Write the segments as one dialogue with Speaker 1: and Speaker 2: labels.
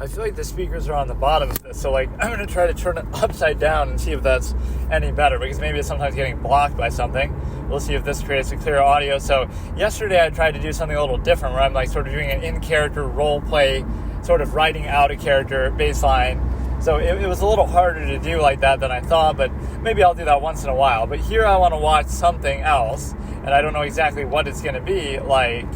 Speaker 1: I feel like the speakers are on the bottom of this, so like I'm going to try to turn it upside down and see if that's any better, because maybe it's sometimes getting blocked by something. We'll see if this creates a clear audio. So yesterday I tried to do something a little different, where I'm like sort of doing an in-character role play, sort of writing out a character baseline. So it was a little harder to do like that than I thought, but maybe I'll do that once in a while. But here I want to watch something else, and I don't know exactly what it's going to be. Like,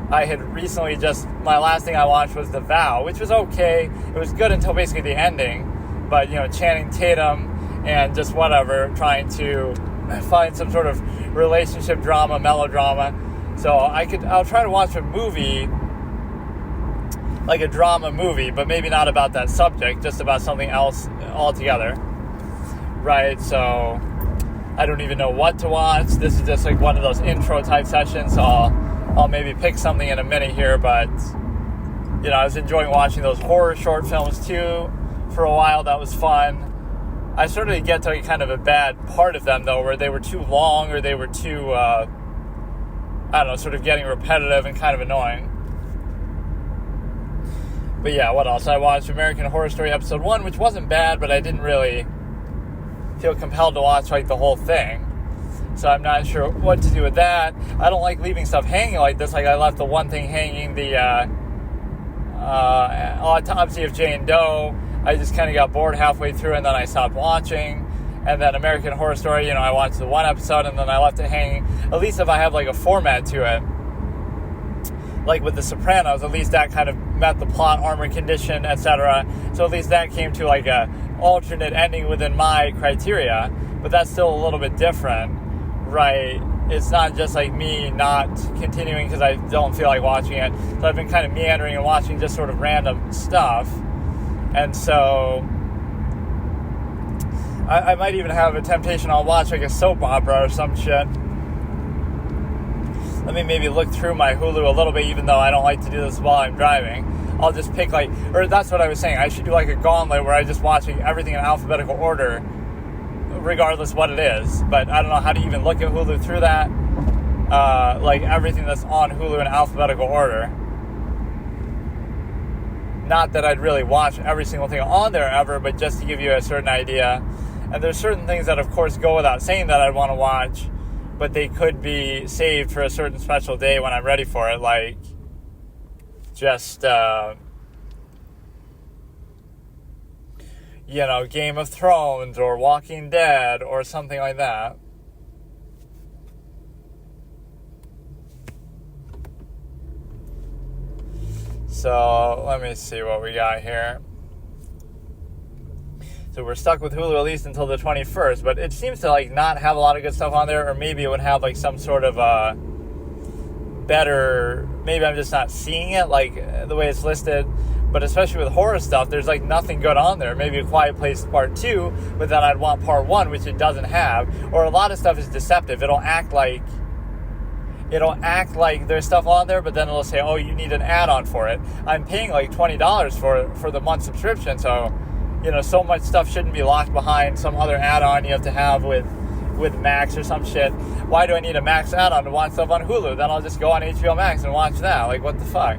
Speaker 1: I had recently my last thing I watched was The Vow, which was okay. It was good until basically the ending. But, Channing Tatum and just whatever, trying to find some sort of relationship drama, melodrama. So I'll try to watch a movie, like a drama movie, but maybe not about that subject, just about something else altogether. Right, so I don't even know what to watch. This is just like one of those intro type sessions, so I'll maybe pick something in a minute here, but, I was enjoying watching those horror short films too for a while. That was fun. I started to get to kind of a bad part of them, though, where they were too long or they were too, sort of getting repetitive and kind of annoying. But yeah, what else? I watched American Horror Story Episode 1, which wasn't bad, but I didn't really feel compelled to watch, like, the whole thing. So I'm not sure what to do with that. I don't like leaving stuff hanging like this. Like, I left the one thing hanging, the Autopsy of Jane Doe. I just kind of got bored halfway through, and then I stopped watching. And then American Horror Story, I watched the one episode, and then I left it hanging. At least if I have, like, a format to it. Like with The Sopranos, at least that kind of met the plot, armor condition, etc. So at least that came to like a alternate ending within my criteria. But that's still a little bit different, right? It's not just like me not continuing because I don't feel like watching it. So I've been kind of meandering and watching just sort of random stuff. And so I might even have a temptation. I'll watch like a soap opera or some shit. Let me maybe look through my Hulu a little bit, even though I don't like to do this while I'm driving. I'll just pick or that's what I was saying. I should do like a gauntlet where I just watching everything in alphabetical order, regardless what it is. But I don't know how to even look at Hulu through that. Like everything that's on Hulu in alphabetical order. Not that I'd really watch every single thing on there ever, but just to give you a certain idea. And there's certain things that, of course, go without saying that I'd want to watch, but they could be saved for a certain special day when I'm ready for it, like just, Game of Thrones or Walking Dead or something like that. So let me see what we got here. So we're stuck with Hulu at least until the 21st, but it seems to not have a lot of good stuff on there, or maybe it would have some sort of better, maybe I'm just not seeing it the way it's listed. But especially with horror stuff, there's nothing good on there. Maybe A Quiet Place Part 2, but then I'd want Part 1, which it doesn't have. Or a lot of stuff is deceptive. It'll act like there's stuff on there, but then it'll say, oh, you need an add-on for it. I'm paying $20 for the month subscription, so so much stuff shouldn't be locked behind some other add-on you have to have with Max or some shit. Why do I need a Max add-on to watch stuff on Hulu? Then I'll just go on HBO Max and watch that. What the fuck?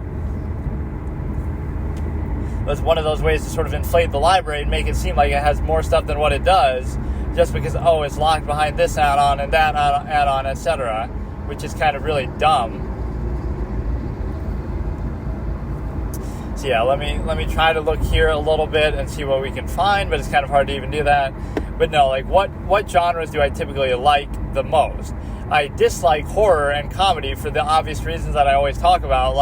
Speaker 1: That's one of those ways to sort of inflate the library and make it seem like it has more stuff than what it does, just because, it's locked behind this add-on and that add-on, etc., which is kind of really dumb. So yeah, let me try to look here a little bit and see what we can find, but it's kind of hard to even do that. But no, what genres do I typically like the most? I dislike horror and comedy for the obvious reasons that I always talk about,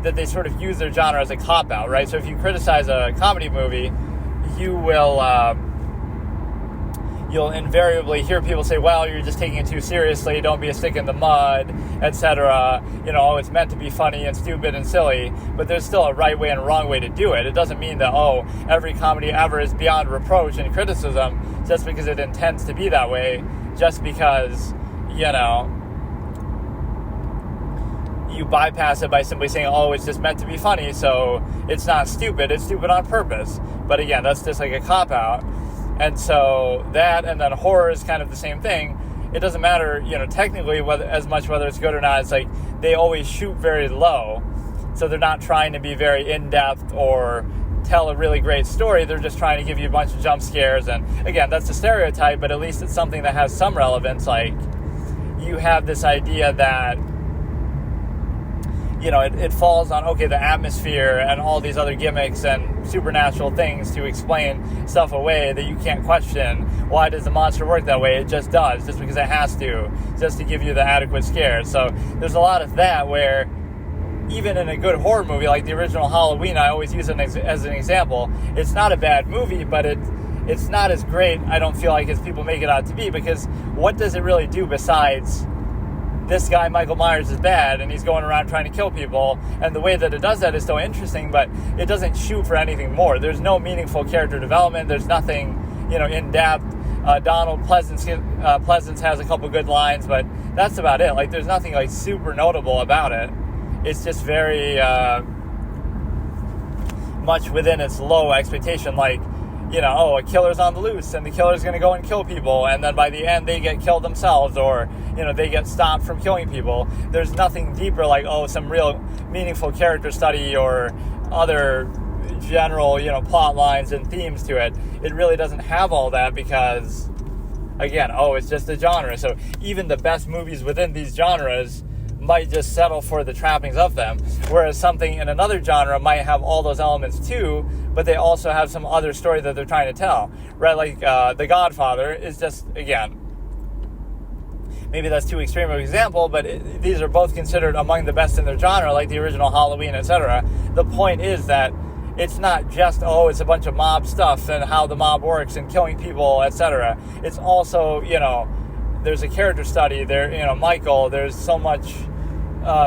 Speaker 1: that they sort of use their genre as a cop-out, right? So if you criticize a comedy movie, you'll invariably hear people say, well, you're just taking it too seriously, don't be a stick in the mud, etc. It's meant to be funny and stupid and silly, but there's still a right way and a wrong way to do it. It doesn't mean that, every comedy ever is beyond reproach and criticism just because it intends to be that way, just because, you bypass it by simply saying, it's just meant to be funny, so it's not stupid, it's stupid on purpose. But again, that's just like a cop-out. And so that, and then horror is kind of the same thing. It doesn't matter, technically whether it's good or not. It's they always shoot very low. So they're not trying to be very in-depth or tell a really great story. They're just trying to give you a bunch of jump scares. And again, that's a stereotype, but at least it's something that has some relevance. Like, you have this idea that, you know, it falls on, okay, the atmosphere and all these other gimmicks and supernatural things to explain stuff away that you can't question. Why does the monster work that way? It just does, just because it has to, just to give you the adequate scare. So there's a lot of that where, even in a good horror movie like the original Halloween, I always use it as an example. It's not a bad movie, but it's not as great, I don't feel like, as people make it out to be, because what does it really do besides this guy Michael Myers is bad and he's going around trying to kill people, and the way that it does that is so interesting, but it doesn't shoot for anything more. There's no meaningful character development. There's nothing, you know, in depth. Donald Pleasance has a couple good lines, but that's about it. Like, there's nothing like super notable about it. It's just very much within its low expectation. Like, you know, oh, a killer's on the loose and the killer's going to go and kill people, and then by the end they get killed themselves, or, you know, they get stopped from killing people. There's nothing deeper, like, oh, some real meaningful character study or other general, you know, plot lines and themes to it. It really doesn't have all that because, again, oh, it's just a genre. So even the best movies within these genres might just settle for the trappings of them, whereas something in another genre might have all those elements too, but they also have some other story that they're trying to tell, right? Like The Godfather is just, again, maybe that's too extreme of an example, but these are both considered among the best in their genre, like the original Halloween, etc. The point is that it's not just, oh, it's a bunch of mob stuff and how the mob works and killing people, etc. It's also, you know, there's a character study there, you know, Michael, there's so much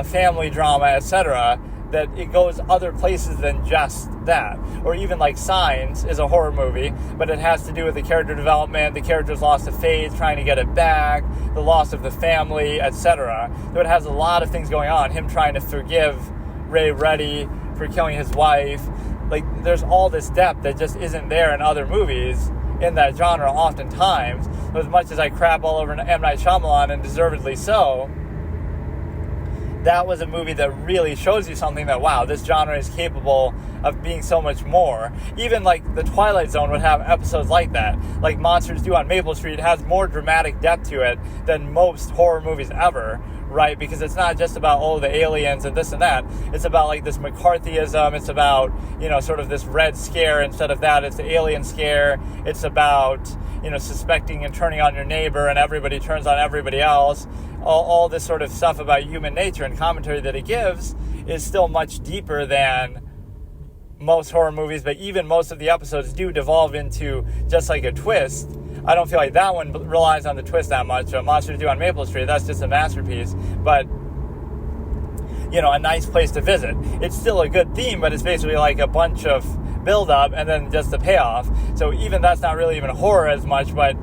Speaker 1: family drama, etc., that it goes other places than just that. Or even like Signs is a horror movie, but it has to do with the character development, the character's loss of faith, trying to get it back, the loss of the family, etc. So it has a lot of things going on. Him trying to forgive Ray Reddy for killing his wife. Like, there's all this depth that just isn't there in other movies in that genre oftentimes. As much as I crap all over M. Night Shyamalan, and deservedly so, that was a movie that really shows you something that, wow, this genre is capable of being so much more. Even like The Twilight Zone would have episodes like that. Like Monsters Do on Maple Street has more dramatic depth to it than most horror movies ever, right? Because it's not just about, oh, the aliens and this and that. It's about like this McCarthyism. It's about, you know, sort of this red scare. Instead of that, it's the alien scare. It's about, you know, suspecting and turning on your neighbor, and everybody turns on everybody else. All this sort of stuff about human nature and commentary that it gives is still much deeper than most horror movies, but even most of the episodes do devolve into just like a twist. I don't feel like that one relies on the twist that much. Monsters Do on Maple Street, that's just a masterpiece, but, you know, a nice place to visit. It's still a good theme, but it's basically like a bunch of build-up and then just the payoff. So even that's not really even horror as much, but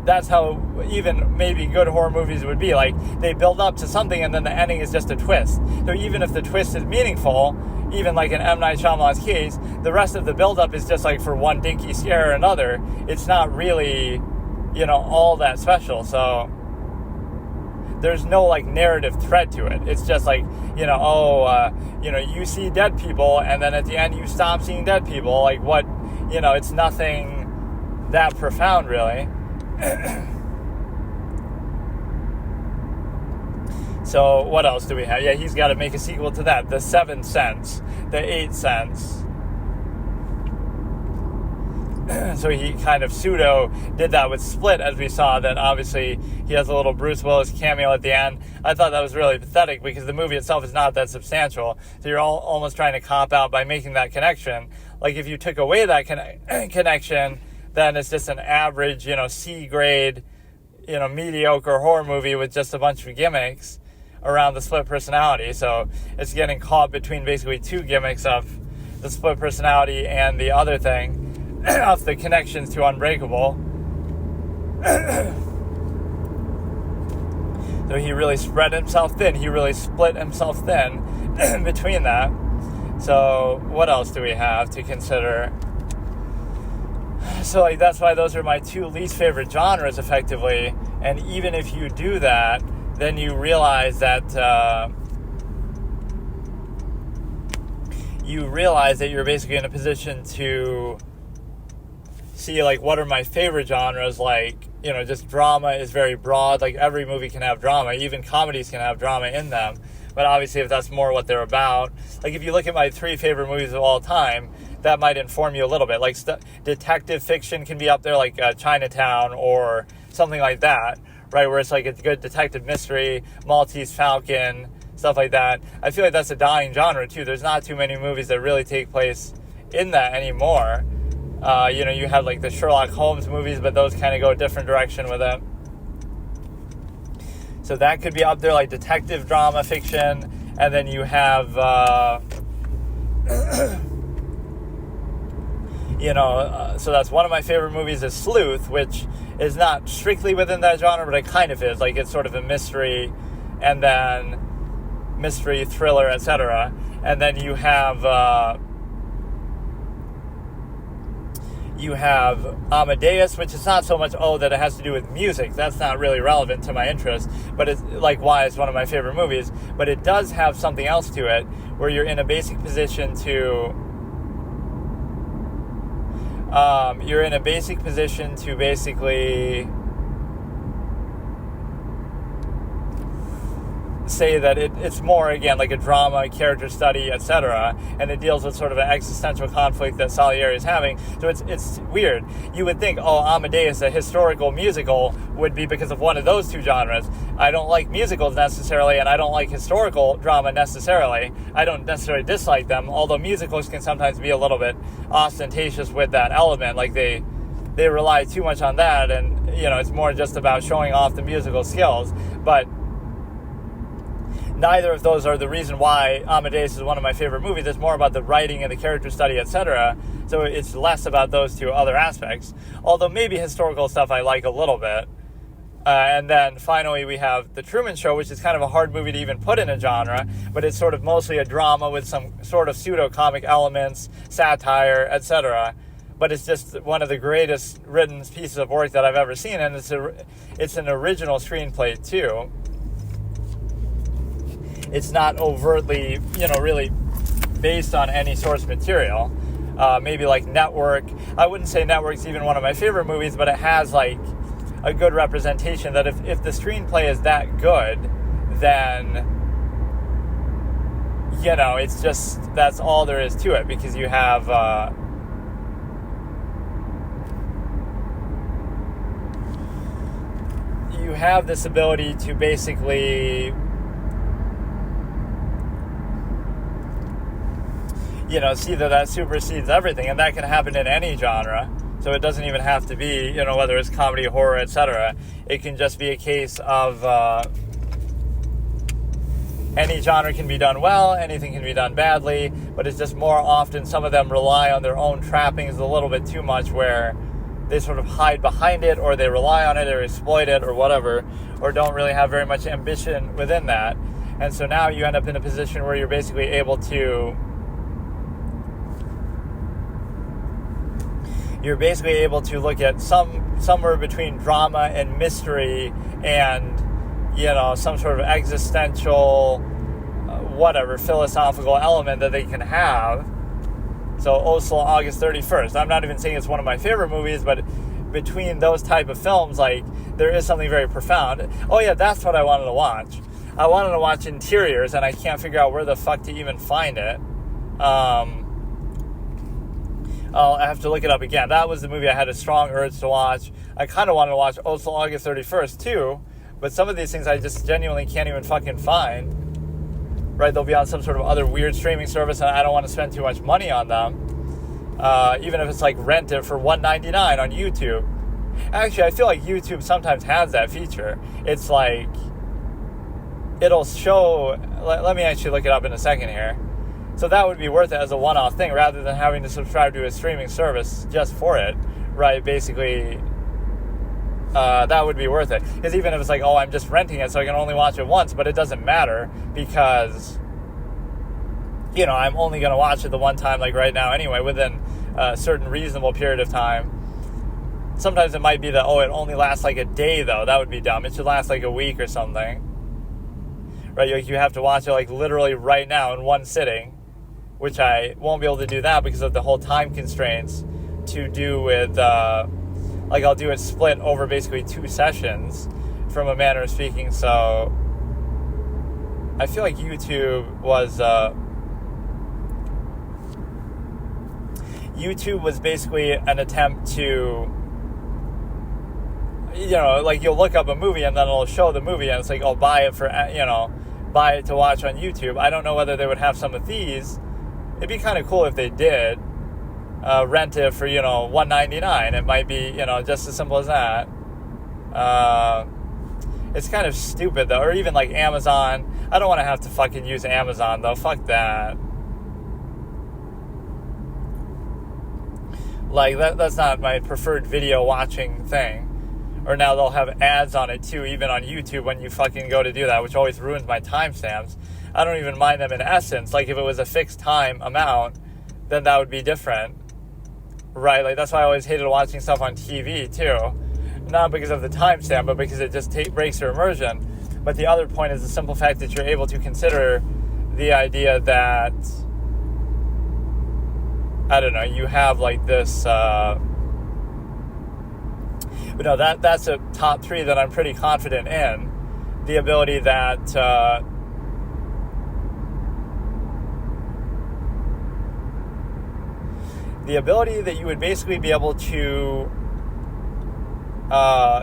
Speaker 1: that's how even maybe good horror movies would be. Like, they build up to something and then the ending is just a twist. So even if the twist is meaningful, even like in M. Night Shyamalan's case, the rest of the build-up is just like for one dinky scare or another. It's not really, you know, all that special. So there's no like narrative thread to it. It's just like, you know, you know, you see dead people and then at the end you stop seeing dead people. Like, what, you know, it's nothing that profound really. So what else do we have? Yeah, he's got to make a sequel to that. The 7 Sense, the 8 Sense. So he kind of pseudo did that with Split, as we saw. That obviously he has a little Bruce Willis cameo at the end. I thought that was really pathetic because the movie itself is not that substantial. So you're almost trying to cop out by making that connection. Like, if you took away that connection, then it's just an average, you know, C-grade, you know, mediocre horror movie with just a bunch of gimmicks around the split personality. So it's getting caught between basically two gimmicks of the split personality and the other thing of the connections to Unbreakable. So he really spread himself thin. He really split himself thin between that. So what else do we have to consider? So like, that's why those are my two least favorite genres effectively. And even if you do that, then you realize that you realize that you're basically in a position to see, like, what are my favorite genres. Like, you know, just drama is very broad. Like, every movie can have drama. Even comedies can have drama in them. But obviously, if that's more what they're about, like, if you look at my 3 favorite movies of all time, that might inform you a little bit. Like, detective fiction can be up there, like Chinatown or something like that, right? Where it's like a good detective mystery, Maltese Falcon, stuff like that. I feel like that's a dying genre too. There's not too many movies that really take place in that anymore. You know, you have like the Sherlock Holmes movies, but those kind of go a different direction with it. So that could be up there, like detective drama fiction. And then you have, you know, so that's one of my favorite movies is Sleuth, which is not strictly within that genre, but it kind of is. Like, it's sort of a mystery, and then mystery, thriller, etc. And then you have Amadeus, which is not so much, that it has to do with music. That's not really relevant to my interest, but it's, like, why it's one of my favorite movies. But it does have something else to it, where you're in a basic position to... basically say that it's more, again, like a drama, character study, etc., and it deals with sort of an existential conflict that Salieri is having. So it's weird. You would think, Amadeus, a historical musical, would be because of one of those two genres. I don't like musicals necessarily, and I don't like historical drama necessarily. I don't necessarily dislike them, although musicals can sometimes be a little bit ostentatious with that element. Like, they rely too much on that, and, you know, it's more just about showing off the musical skills. But neither of those are the reason why Amadeus is one of my favorite movies. It's more about the writing and the character study, etc. So it's less about those two other aspects. Although maybe historical stuff I like a little bit. And then finally we have The Truman Show, which is kind of a hard movie to even put in a genre, but it's sort of mostly a drama with some sort of pseudo-comic elements, satire, etc. But it's just one of the greatest written pieces of work that I've ever seen, and it's an original screenplay too. It's not overtly, you know, really based on any source material. Maybe like Network. I wouldn't say Network's even one of my favorite movies, but it has like a good representation that if the screenplay is that good, then, you know, it's just, that's all there is to it, because you have this ability to basically, you know, see that supersedes everything, and that can happen in any genre. So it doesn't even have to be, you know, whether it's comedy, horror, etc. It can just be a case of any genre can be done well, anything can be done badly, but it's just more often some of them rely on their own trappings a little bit too much, where they sort of hide behind it, or they rely on it, or exploit it, or whatever, or don't really have very much ambition within that. And so now you end up in a position where you're basically able to look at somewhere between drama and mystery and, you know, some sort of existential, philosophical element that they can have. So Oslo, August 31st. I'm not even saying it's one of my favorite movies, but between those type of films, like, there is something very profound. Oh yeah, that's what I wanted to watch. I wanted to watch Interiors, and I can't figure out where the fuck to even find it. I'll have to look it up again. That was the movie I had a strong urge to watch. I kind of wanted to watch Oslo, August 31st too, but some of these things I just genuinely can't even fucking find. Right? They'll be on some sort of other weird streaming service, and I don't want to spend too much money on them. Even if it's like rent it for $1.99 on YouTube. Actually, I feel like YouTube sometimes has that feature. It's like, it'll show, let me actually look it up in a second here. So that would be worth it as a one-off thing, rather than having to subscribe to a streaming service just for it, right? Basically, that would be worth it. Because even if it's like, I'm just renting it so I can only watch it once, but it doesn't matter, because, you know, I'm only going to watch it the one time, like right now anyway, within a certain reasonable period of time. Sometimes it might be that, it only lasts like a day, though. That would be dumb. It should last like a week or something. Right? Like, you have to watch it like literally right now in one sitting. which I won't be able to do that because of the whole time constraints to do with, like I'll do it split over basically 2 sessions from a manner of speaking. So I feel like YouTube was basically an attempt to, like you'll look up a movie and then it'll show the movie and it's like, oh, buy it to watch on YouTube. I don't know whether they would have some of these. It'd be kind of cool if they did. Rent it for, $1.99. It might be, just as simple as that. It's kind of stupid, though. Or even like Amazon. I don't want to have to fucking use Amazon, though. Fuck that. Like, that's not my preferred video watching thing. Or now they'll have ads on it, too, even on YouTube when you fucking go to do that, which always ruins my timestamps. I don't even mind them in essence. Like, if it was a fixed time amount, then that would be different. Right? Like, that's why I always hated watching stuff on TV, too. Not because of the timestamp, but because it just breaks your immersion. But the other point is the simple fact that you're able to consider the idea that, I don't know, you have like this, but no, that's a top 3 that I'm pretty confident in. The ability that, you would basically be able to,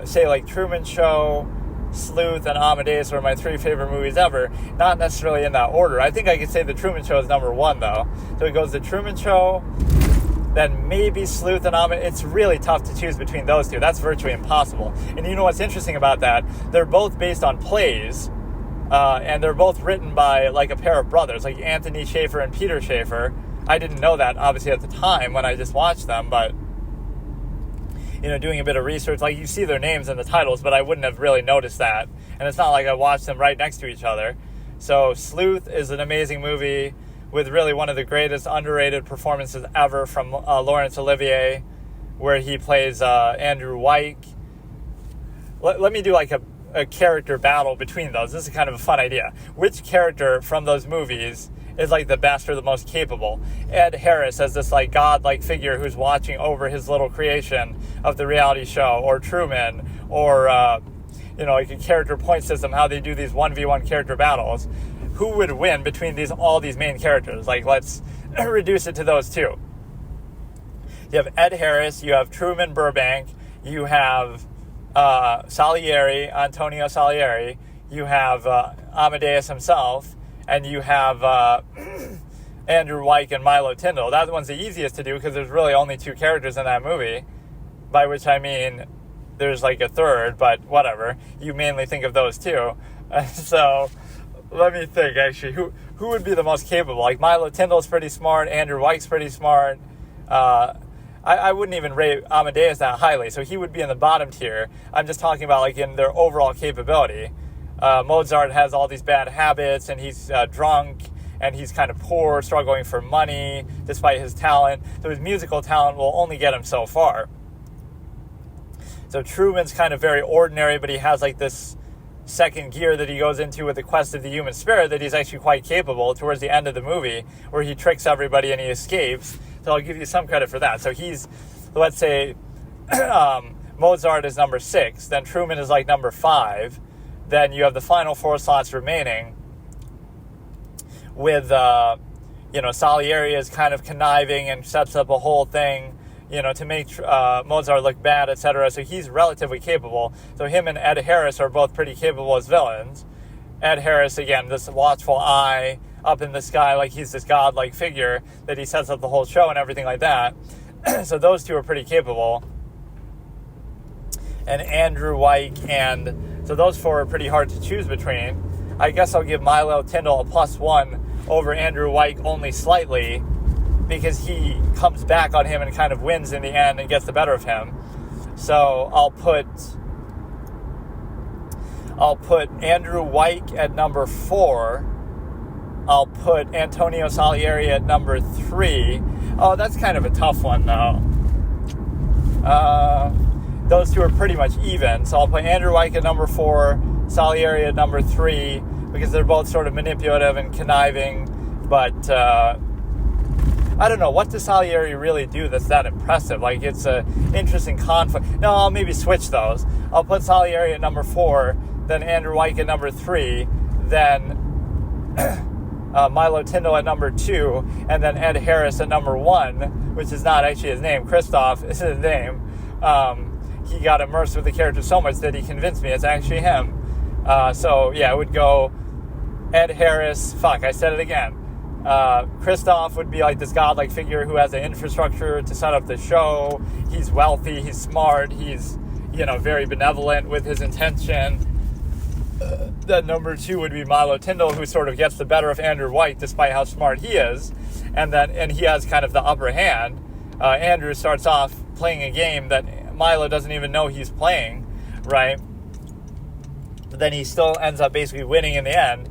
Speaker 1: say like Truman Show, Sleuth, and Amadeus are my 3 favorite movies ever. Not necessarily in that order. I think I could say the Truman Show is number 1, though. So it goes the Truman Show, then maybe Sleuth and Amadeus. It's really tough to choose between those 2. That's virtually impossible. And you know what's interesting about that? They're both based on plays, and they're both written by like a pair of brothers, like Anthony Schaefer and Peter Schaefer. I didn't know that, obviously, at the time when I just watched them, but, doing a bit of research, like, you see their names in the titles, but I wouldn't have really noticed that. And it's not like I watched them right next to each other. So Sleuth is an amazing movie with really one of the greatest underrated performances ever from Laurence Olivier, where he plays Andrew Wyke. Let me do like a character battle between those. This is kind of a fun idea. Which character from those movies is like the best or the most capable? Ed Harris as this like godlike figure who's watching over his little creation of the reality show, or Truman, or like a character point system, how they do these 1v1 character battles. Who would win between all these main characters? Like, let's reduce it to those 2. You have Ed Harris, you have Truman Burbank, you have Antonio Salieri, you have Amadeus himself, and you have Andrew Wyke and Milo Tyndall. That one's the easiest to do because there's really only 2 characters in that movie, by which I mean there's like a third, but whatever. You mainly think of those 2. So let me think, actually. Who would be the most capable? Like, Milo Tyndall's pretty smart. Andrew Wyke's pretty smart. I wouldn't even rate Amadeus that highly, so he would be in the bottom tier. I'm just talking about like in their overall capability. Mozart has all these bad habits, and he's drunk, and he's kind of poor, struggling for money, despite his talent. So his musical talent will only get him so far. So Truman's kind of very ordinary, but he has like this second gear that he goes into with the quest of the human spirit that he's actually quite capable towards the end of the movie, where he tricks everybody and he escapes. So I'll give you some credit for that. So he's, let's say, Mozart is number 6, then Truman is like number 5. Then you have the final 4 slots remaining with, Salieri is kind of conniving and sets up a whole thing, to make Mozart look bad, etc. So he's relatively capable. So him and Ed Harris are both pretty capable as villains. Ed Harris, again, this watchful eye up in the sky, like he's this godlike figure that he sets up the whole show and everything like that. So those 2 are pretty capable. And Andrew Wyke, and so those 4 are pretty hard to choose between. I guess I'll give Milo Tyndall a +1 over Andrew Wyke only slightly, because he comes back on him and kind of wins in the end and gets the better of him. So I'll put Andrew Wyke at number 4. I'll put Antonio Salieri at number 3. Oh, that's kind of a tough one, though. Those 2 are pretty much even. So I'll put Andrew Wyke at number 4, Salieri at number 3, because they're both sort of manipulative and conniving, but I don't know, what does Salieri really do that's that impressive? Like, it's a interesting conflict. No, I'll maybe switch those. I'll put Salieri at number 4, then Andrew Wyke at number 3, then Milo Tyndall at number 2, and then Ed Harris at number 1, which is not actually his name. Christoph is his name. He got immersed with the character so much that he convinced me it's actually him. So, yeah, it would go Ed Harris. Fuck, I said it again. Christoph would be like this godlike figure who has the infrastructure to set up the show. He's wealthy, he's smart, he's, very benevolent with his intention. Then number 2 would be Milo Tyndall, who sort of gets the better of Andrew Wyke despite how smart he is. And he has kind of the upper hand. Andrew starts off playing a game that Milo doesn't even know he's playing, right? But then he still ends up basically winning in the end.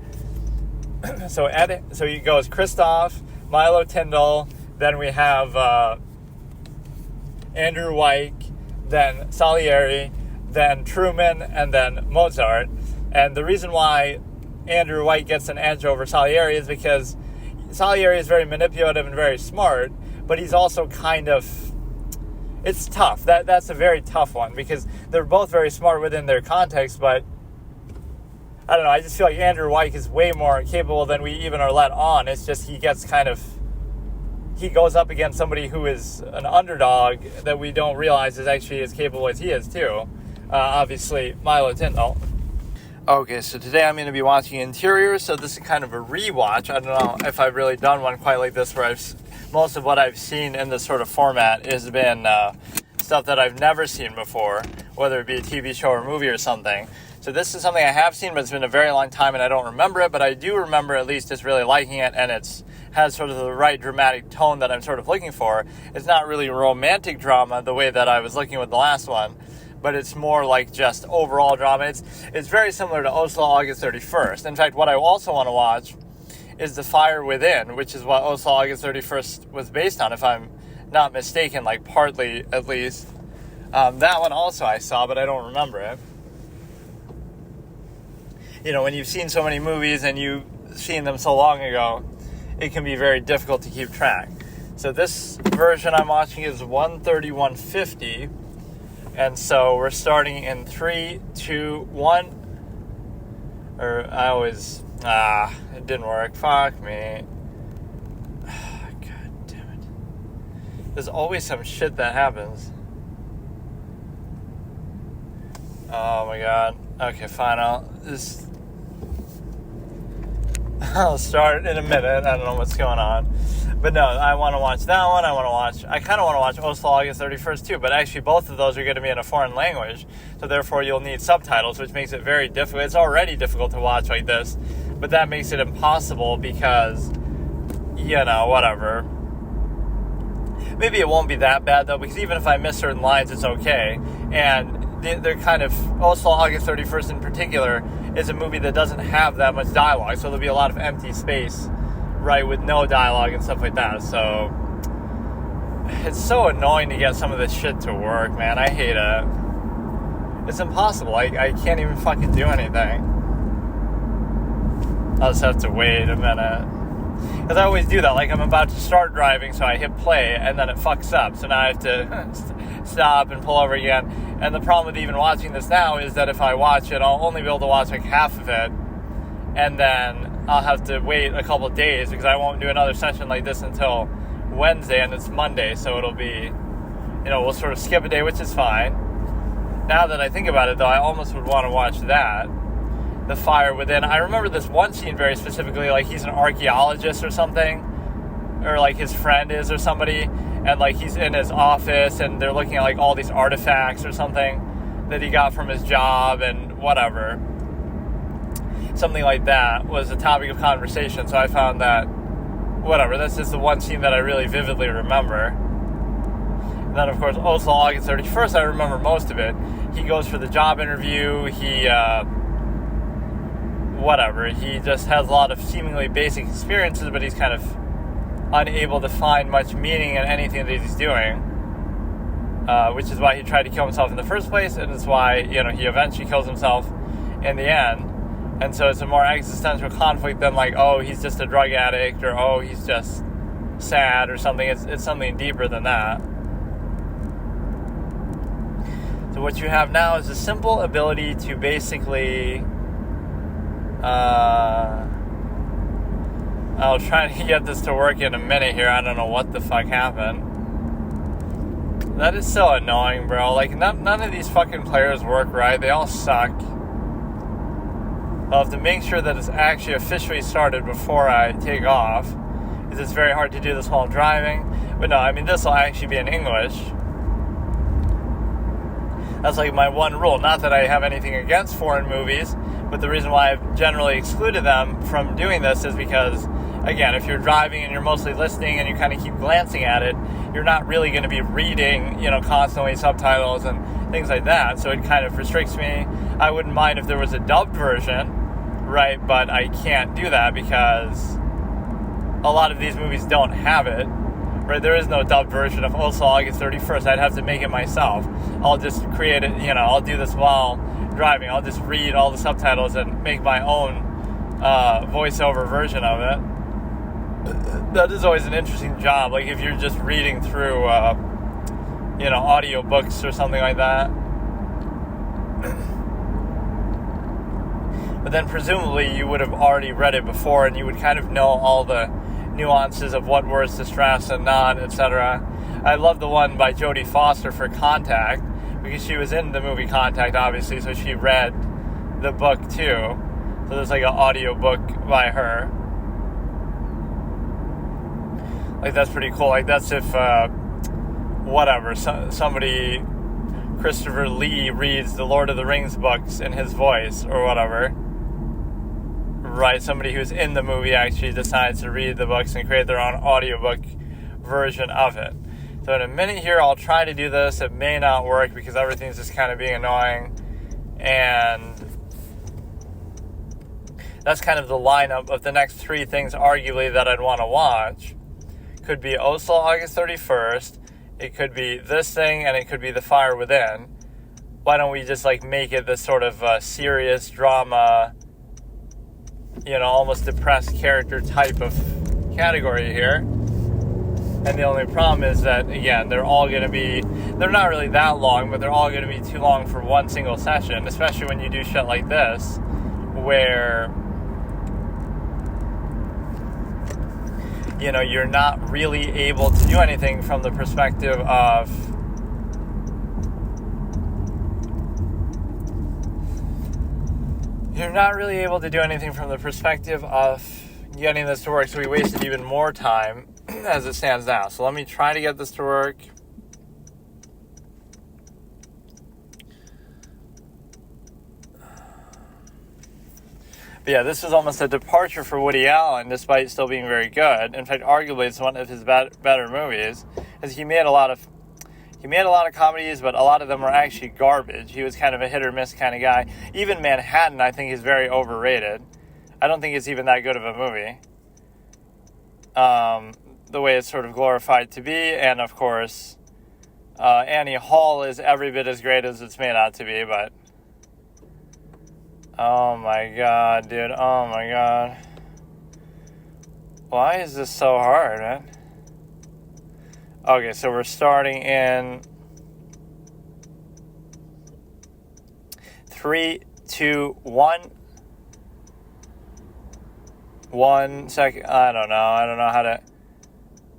Speaker 1: So he goes Christoph, Milo Tyndall, then we have Andrew Wyke, then Salieri, then Truman, and then Mozart. And the reason why Andrew Wyke gets an edge over Salieri is because Salieri is very manipulative and very smart, but he's also kind of... It's tough. That's a very tough one, because they're both very smart within their context, but I don't know, I just feel like Andrew Wyke is way more capable than we even are let on. It's just he goes up against somebody who is an underdog that we don't realize is actually as capable as he is too. Obviously, Milo Tyndall. Okay, so today I'm going to be watching Interior, so this is kind of a rewatch. I don't know if I've really done one quite like this, where most of what I've seen in this sort of format has been stuff that I've never seen before, whether it be a TV show or movie or something. So this is something I have seen, but it's been a very long time and I don't remember it, but I do remember at least just really liking it, and it has sort of the right dramatic tone that I'm sort of looking for. It's not really romantic drama the way that I was looking with the last one, but it's more like just overall drama. It's very similar to Oslo, August 31st. In fact, what I also want to watch is The Fire Within, which is what Oslo, August 31st was based on, if I'm not mistaken, like partly at least. That one also I saw, but I don't remember it. When you've seen so many movies and you've seen them so long ago, it can be very difficult to keep track. So this version I'm watching is 1:31:50. And so we're starting in 3, 2, 1. It didn't work. Fuck me. God damn it. There's always some shit that happens. Oh my god. Okay, fine. I'll start in a minute. I don't know what's going on. But no, I want to watch that one. I kind of want to watch Oslo, August 31st too, but actually both of those are going to be in a foreign language, so therefore you'll need subtitles, which makes it very difficult. It's already difficult to watch like this, but that makes it impossible because, whatever. Maybe it won't be that bad though, because even if I miss certain lines, it's okay. And they're kind of, Oslo, August 31st in particular, is a movie that doesn't have that much dialogue, so there'll be a lot of empty space, right, with no dialogue and stuff like that. So it's so annoying to get some of this shit to work, man. I hate it. It's impossible. I can't even fucking do anything. I'll just have to wait a minute. Because I always do that. Like, I'm about to start driving, so I hit play, and then it fucks up. So now I have to stop and pull over again. And the problem with even watching this now is that if I watch it, I'll only be able to watch like half of it. And then I'll have to wait a couple days, because I won't do another session like this until Wednesday, and it's Monday. So it'll be, we'll sort of skip a day, which is fine. Now that I think about it, though, I almost would want to watch that. The Fire Within. I remember this one scene very specifically, like he's an archaeologist or something, or like his friend is or somebody, and like he's in his office and they're looking at like all these artifacts or something that he got from his job and whatever. Something like that was the topic of conversation, so I found that, whatever, this is the one scene that I really vividly remember. And then, of course, Oslo, August 31st, I remember most of it. He goes for the job interview, he just has a lot of seemingly basic experiences, but he's kind of unable to find much meaning in anything that he's doing, which is why he tried to kill himself in the first place, and it's why, he eventually kills himself in the end. And so it's a more existential conflict than like, oh, he's just a drug addict, or oh, he's just sad or something. It's something deeper than that. So what you have now is a simple ability to basically... I'll try to get this to work in a minute here. I don't know what the fuck happened. That is so annoying, bro. Like, none of these fucking players work right. They all suck. I'll have to make sure that it's actually officially started before I take off, because it's very hard to do this while I'm driving. But no, I mean, this will actually be in English. That's like my one rule. Not that I have anything against foreign movies, but the reason why I've generally excluded them from doing this is because, again, if you're driving and you're mostly listening and you kind of keep glancing at it, you're not really going to be reading, constantly subtitles and things like that. So it kind of restricts me. I wouldn't mind if there was a dubbed version, right? But I can't do that because a lot of these movies don't have it, right? There is no dubbed version of Oslo August 31st. I'd have to make it myself. I'll just create it, I'll do this while driving. I'll just read all the subtitles and make my own voiceover version of it. That is always an interesting job. Like if you're just reading through, audio books or something like that. But then presumably you would have already read it before and you would kind of know all the nuances of what words to stress and not, etc. I love the one by Jodie Foster for Contact, because she was in the movie Contact, obviously, so she read the book too. So there's like an audio book by her. Like, that's pretty cool. Like, that's if, somebody, Christopher Lee reads the Lord of the Rings books in his voice or whatever. Right, somebody who's in the movie actually decides to read the books and create their own audiobook version of it. So in a minute here, I'll try to do this. It may not work because everything's just kind of being annoying. And that's kind of the lineup of the next three things, arguably, that I'd want to watch. Could be Oslo August 31st. It could be this thing, and it could be The Fire Within. Why don't we just, make it this sort of serious drama, almost depressed character type of category here. And the only problem is that, again, they're not really that long, but they're all going to be too long for one single session, especially when you do shit like this, where, you're not really able to do anything from the perspective of getting this to work, so we wasted even more time as it stands now. So let me try to get this to work. But yeah, this is almost a departure for Woody Allen, despite still being very good. In fact, arguably, it's one of his better movies, because he made a lot of comedies, but a lot of them were actually garbage. He was kind of a hit or miss kind of guy. Even Manhattan, I think, is very overrated. I don't think it's even that good of a movie. The way it's sort of glorified to be, and of course, Annie Hall is every bit as great as it's made out to be, but oh my god, dude, oh my god. Why is this so hard, man? Okay, so we're starting in 3, 2, 1. 1 second. I don't know how to...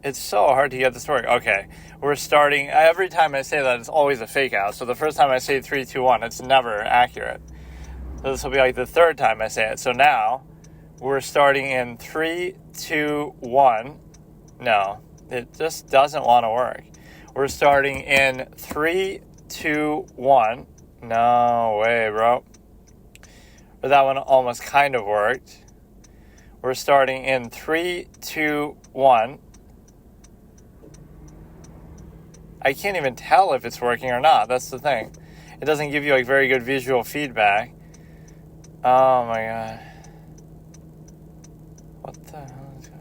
Speaker 1: It's so hard to get this to work. Okay, we're starting... Every time I say that, it's always a fake out. So the first time I say 3, 2, 1, it's never accurate. So this will be like the third time I say it. So now, we're starting in 3, 2, 1. No, it just doesn't want to work. We're starting in 3, 2, 1. No way, bro. But that one almost kind of worked. We're starting in 3, 2, 1. I can't even tell if it's working or not. That's the thing. It doesn't give you very good visual feedback. Oh my god. What the hell is going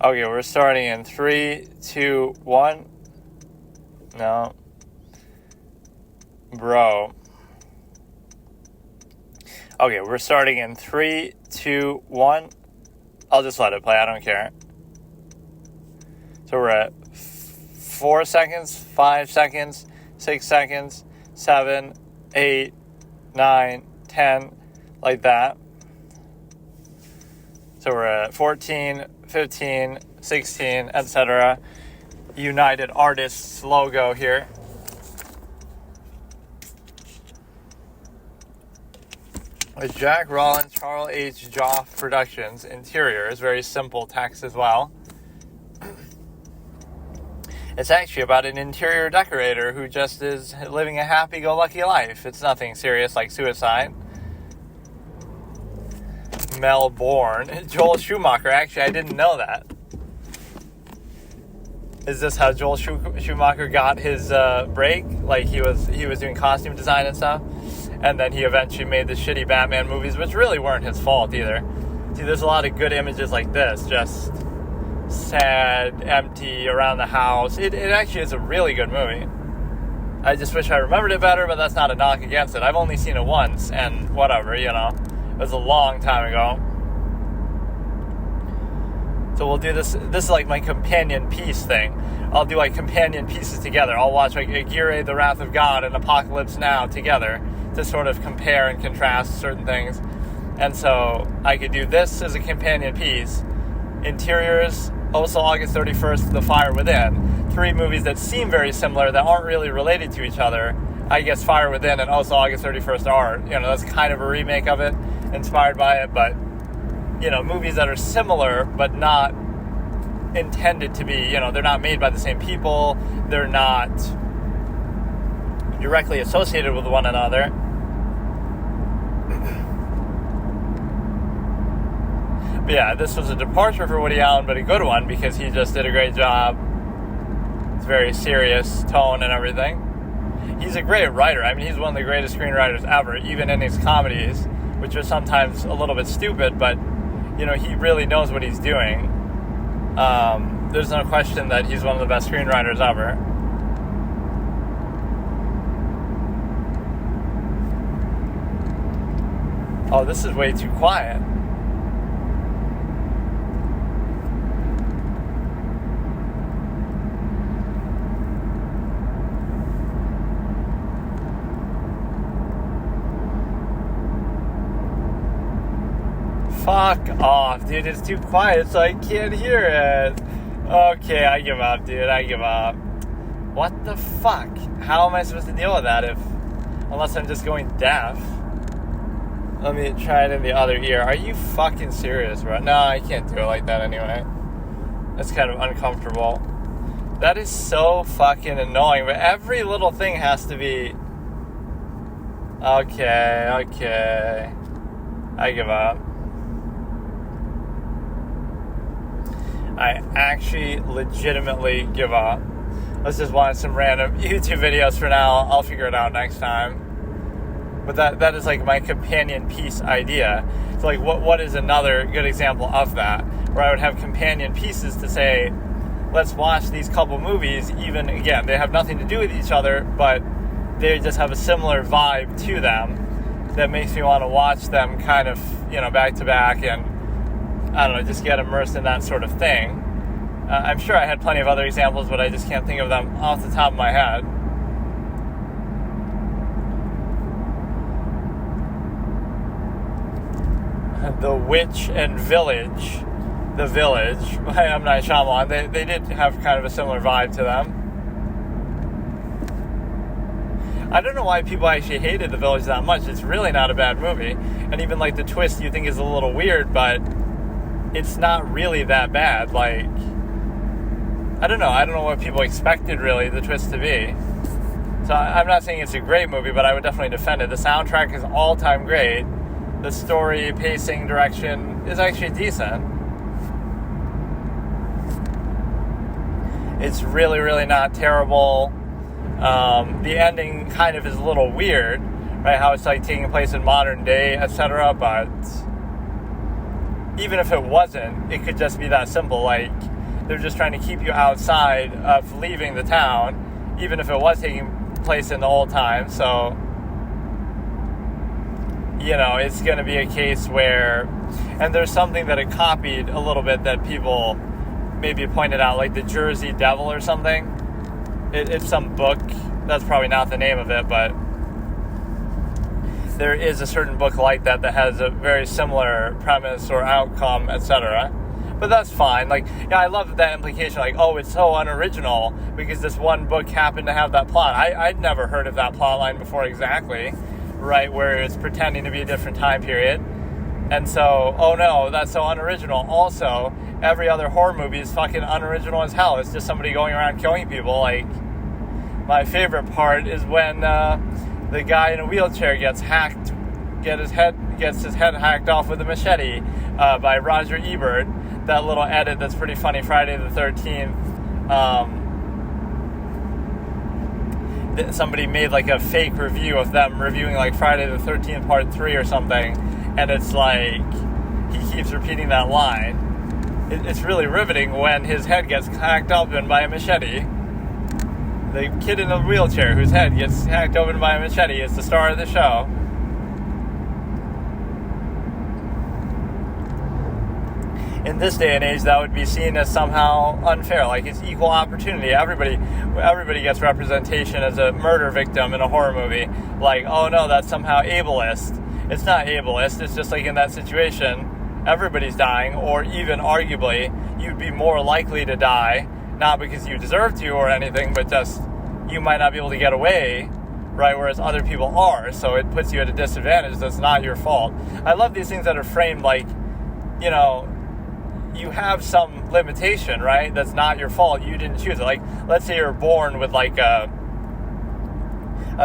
Speaker 1: on? Okay, we're starting in 3, 2, 1. No. Bro. Okay, we're starting in 3, 2, 1. I'll just let it play. I don't care. So we're at 4 seconds, 5 seconds, 6 seconds, 7, 8, 9, 10, like that. So we're at 14, 15, 16, etc. United Artists logo here. With Jack Rollins, Charles H. Joff Productions. Interior is very simple text as well. It's actually about an interior decorator who just is living a happy-go-lucky life. It's nothing serious like suicide. Melbourne. Joel Schumacher. Actually, I didn't know that. Is this how Joel Schumacher got his break? Like he was doing costume design and stuff, and then he eventually made the shitty Batman movies, which really weren't his fault either. See, there's a lot of good images like this, just sad, empty, around the house. It actually is a really good movie. I just wish I remembered it better, but that's not a knock against it. I've only seen it once, and whatever, It was a long time ago. So we'll do this. This is like my companion piece thing. I'll do like companion pieces together. I'll watch like Aguirre, The Wrath of God, and Apocalypse Now together to sort of compare and contrast certain things. And so I could do this as a companion piece. Interiors, also August 31st, The Fire Within. 3 movies that seem very similar that aren't really related to each other. I guess Fire Within and also August 31st are, that's kind of a remake of it, inspired by it, but, movies that are similar but not intended to be, they're not made by the same people, they're not directly associated with one another. But yeah, this was a departure for Woody Allen, but a good one because he just did a great job. It's very serious tone and everything. He's a great writer. I mean, he's one of the greatest screenwriters ever, even in his comedies, which are sometimes a little bit stupid, but, he really knows what he's doing. There's no question that he's one of the best screenwriters ever. Oh, this is way too quiet. Fuck off, dude. It's too quiet, so I can't hear it. Okay, I give up, dude. I give up. What the fuck? How am I supposed to deal with that unless I'm just going deaf? Let me try it in the other ear. Are you fucking serious, bro? No, I can't do it like that anyway. That's kind of uncomfortable. That is so fucking annoying, but every little thing has to be... Okay. I give up. I actually legitimately give up. Let's just watch some random YouTube videos for now. I'll figure it out next time. But that is like my companion piece idea. So like what is another good example of that? Where I would have companion pieces to say, let's watch these couple movies, even again, they have nothing to do with each other, but they just have a similar vibe to them that makes me want to watch them kind of, back to back and I don't know, just get immersed in that sort of thing. I'm sure I had plenty of other examples, but I just can't think of them off the top of my head. The Witch and Village. The Village by M. Night Shyamalan. They did have kind of a similar vibe to them. I don't know why people actually hated The Village that much. It's really not a bad movie. And even like the twist you think is a little weird, but it's not really that bad. Like, I don't know what people expected really the twist to be. So I'm not saying it's a great movie, but I would definitely defend it. The soundtrack is all-time great. The story, pacing, direction is actually decent. It's really, really not terrible. The ending kind of is a little weird, right? How it's like taking place in modern day, etc. But even if it wasn't, it could just be that simple. Like, they're just trying to keep you outside of leaving the town, even if it was taking place in the old time. So, it's going to be a case where, and there's something that it copied a little bit that people maybe pointed out, like the Jersey Devil or something. It's some book. That's probably not the name of it, but there is a certain book like that has a very similar premise or outcome, etc. But that's fine. Like, yeah, I love that implication. Like, oh, it's so unoriginal because this one book happened to have that plot. I'd never heard of that plot line before exactly, right, where it's pretending to be a different time period. And so, oh no, that's so unoriginal. Also, every other horror movie is fucking unoriginal as hell. It's just somebody going around killing people. Like, my favorite part is when the guy in a wheelchair gets his head hacked off with a machete by Roger Ebert. That little edit that's pretty funny, Friday the 13th. Somebody made like a fake review of them reviewing like Friday the 13th part 3 or something, and it's like he keeps repeating that line. It's really riveting when his head gets hacked open by a machete. The kid in a wheelchair whose head gets hacked open by a machete is the star of the show. In this day and age, that would be seen as somehow unfair. Like, it's equal opportunity. Everybody gets representation as a murder victim in a horror movie. Like, oh no, that's somehow ableist. It's not ableist. It's just like in that situation, everybody's dying, or even arguably, you'd be more likely to die, not because you deserve to or anything, but just you might not be able to get away, right, whereas other people are. So it puts you at a disadvantage. That's not your fault. I love these things that are framed like, you know, you have some limitation, right? That's not your fault. You didn't choose it. Like, let's say you're born with like a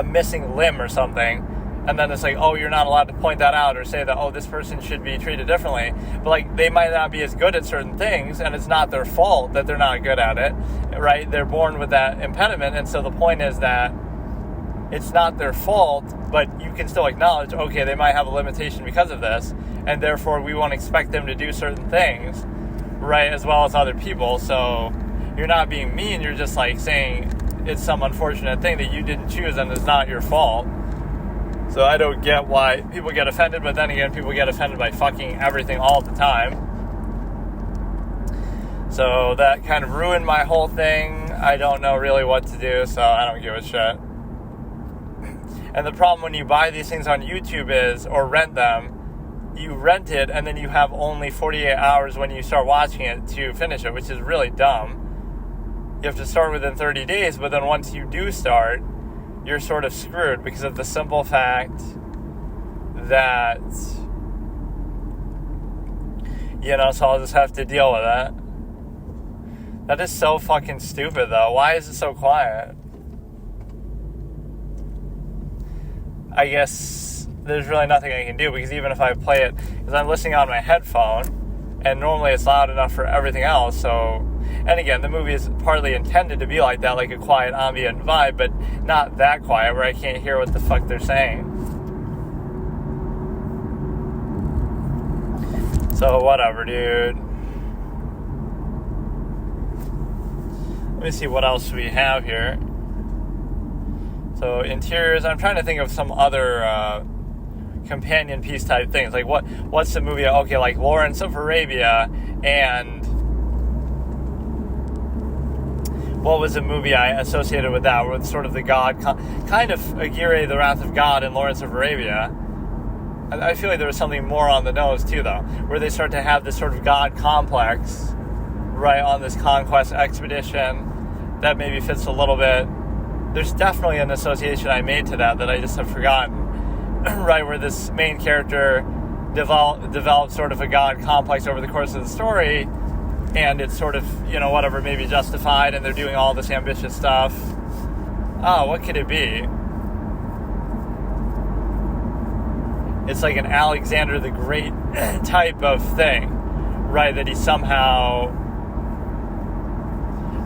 Speaker 1: missing limb or something, and then it's like, oh, you're not allowed to point that out or say that, oh, this person should be treated differently. But like, they might not be as good at certain things, and it's not their fault that they're not good at it, right? They're born with that impediment, and so the point is that it's not their fault, but you can still acknowledge, okay, they might have a limitation because of this, and therefore we won't expect them to do certain things, right, as well as other people. So you're not being mean, you're just like saying it's some unfortunate thing that you didn't choose and it's not your fault. So I don't get why people get offended, but then again, people get offended by fucking everything all the time. So that kind of ruined my whole thing. I don't know really what to do, so I don't give a shit. And the problem when you buy these things on YouTube is, or rent them, you rent it and then you have only 48 hours when you start watching it to finish it, which is really dumb. You have to start within 30 days, but then once you do start, you're sort of screwed because of the simple fact that, you know, so I'll just have to deal with it. That is so fucking stupid, though. Why is it so quiet? I guess there's really nothing I can do, because even if I play it, because I'm listening on my headphone, and normally it's loud enough for everything else, so, and again, the movie is partly intended to be like that, like a quiet ambient vibe, but not that quiet where I can't hear what the fuck they're saying. So whatever, dude. Let me see what else we have here. So interiors, I'm trying to think of some other companion piece type things. Like what's the movie? Okay, like Lawrence of Arabia, and what was a movie I associated with that, with sort of the God, kind of Aguirre, the Wrath of God, and Lawrence of Arabia. I feel like there was something more on the nose too, though, where they start to have this sort of God complex, right, on this conquest expedition that maybe fits a little bit. There's definitely an association I made to that I just have forgotten, right, where this main character develops sort of a God complex over the course of the story, and it's sort of, you know, whatever, maybe justified, and they're doing all this ambitious stuff. Oh, what could it be? It's like an Alexander the Great type of thing, right, that he somehow,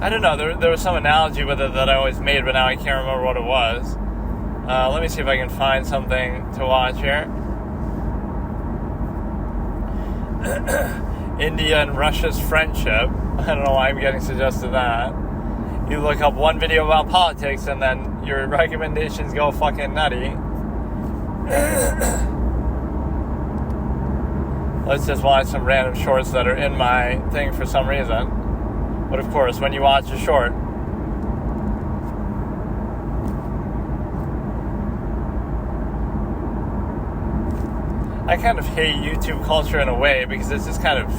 Speaker 1: I don't know, there was some analogy with it that I always made, but now I can't remember what it was. Let me see if I can find something to watch here. India and Russia's friendship. I don't know why I'm getting suggested that. You look up one video about politics and then your recommendations go fucking nutty. Let's just watch some random shorts that are in my thing for some reason. But of course, when you watch a short, I kind of hate YouTube culture in a way because it's just kind of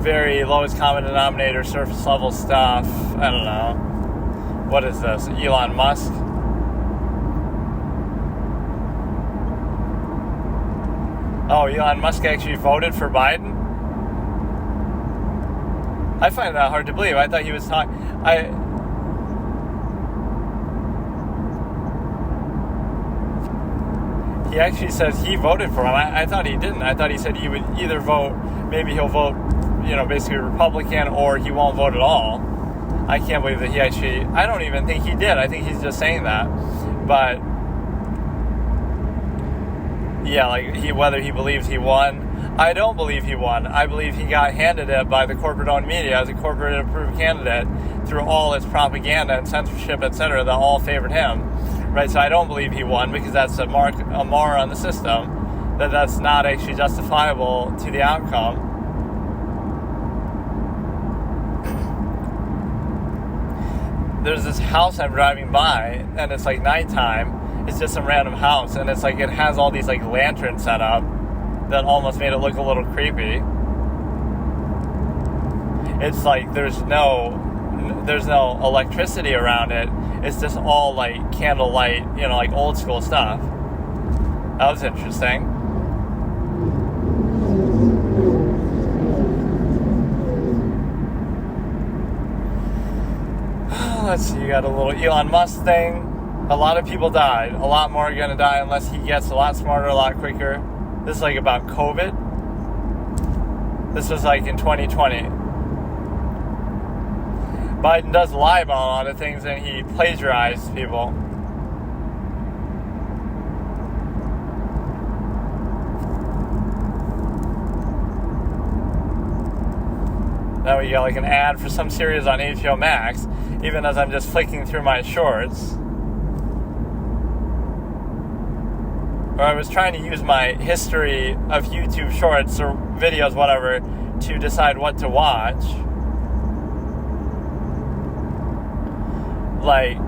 Speaker 1: very lowest common denominator, surface level stuff. I don't know. What is this? Elon Musk? Oh, Elon Musk actually voted for Biden? I find that hard to believe. I thought he was talking... He actually says he voted for him. I thought he didn't. I thought he said he would either vote, maybe he'll vote, basically Republican, or he won't vote at all. I can't believe that he actually, I don't even think he did. I think he's just saying that. But, yeah, whether he believes he won, I don't believe he won. I believe he got handed it by the corporate-owned media as a corporate-approved candidate through all its propaganda and censorship, etc., that all favored him. Right, so I don't believe he won because that's a mar on the system, that's not actually justifiable to the outcome. There's this house I'm driving by, and it's like nighttime. It's just some random house, and it's like it has all these like lanterns set up that almost made it look a little creepy. It's like there's no electricity around it. It's just all like candlelight, like old school stuff. That was interesting. Let's see, you got a little Elon Musk thing. A lot of people died. A lot more are going to die unless he gets a lot smarter, a lot quicker. This is like about COVID. This was like in 2020. Biden does lie about a lot of things, and he plagiarized people. Now we got like an ad for some series on HBO Max, even as I'm just flicking through my shorts. Or I was trying to use my history of YouTube shorts or videos, whatever, to decide what to watch. Like,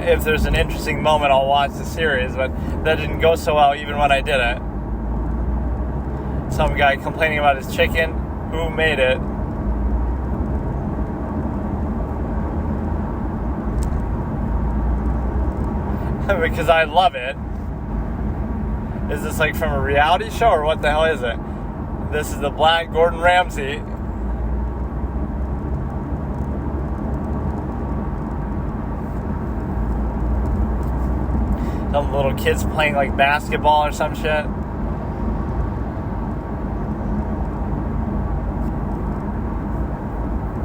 Speaker 1: if there's an interesting moment, I'll watch the series, but that didn't go so well even when I did it. Some guy complaining about his chicken. Who made it? Because I love it. Is this like from a reality show, or what the hell is it? This is the Black Gordon Ramsay. Some little kids playing like basketball or some shit.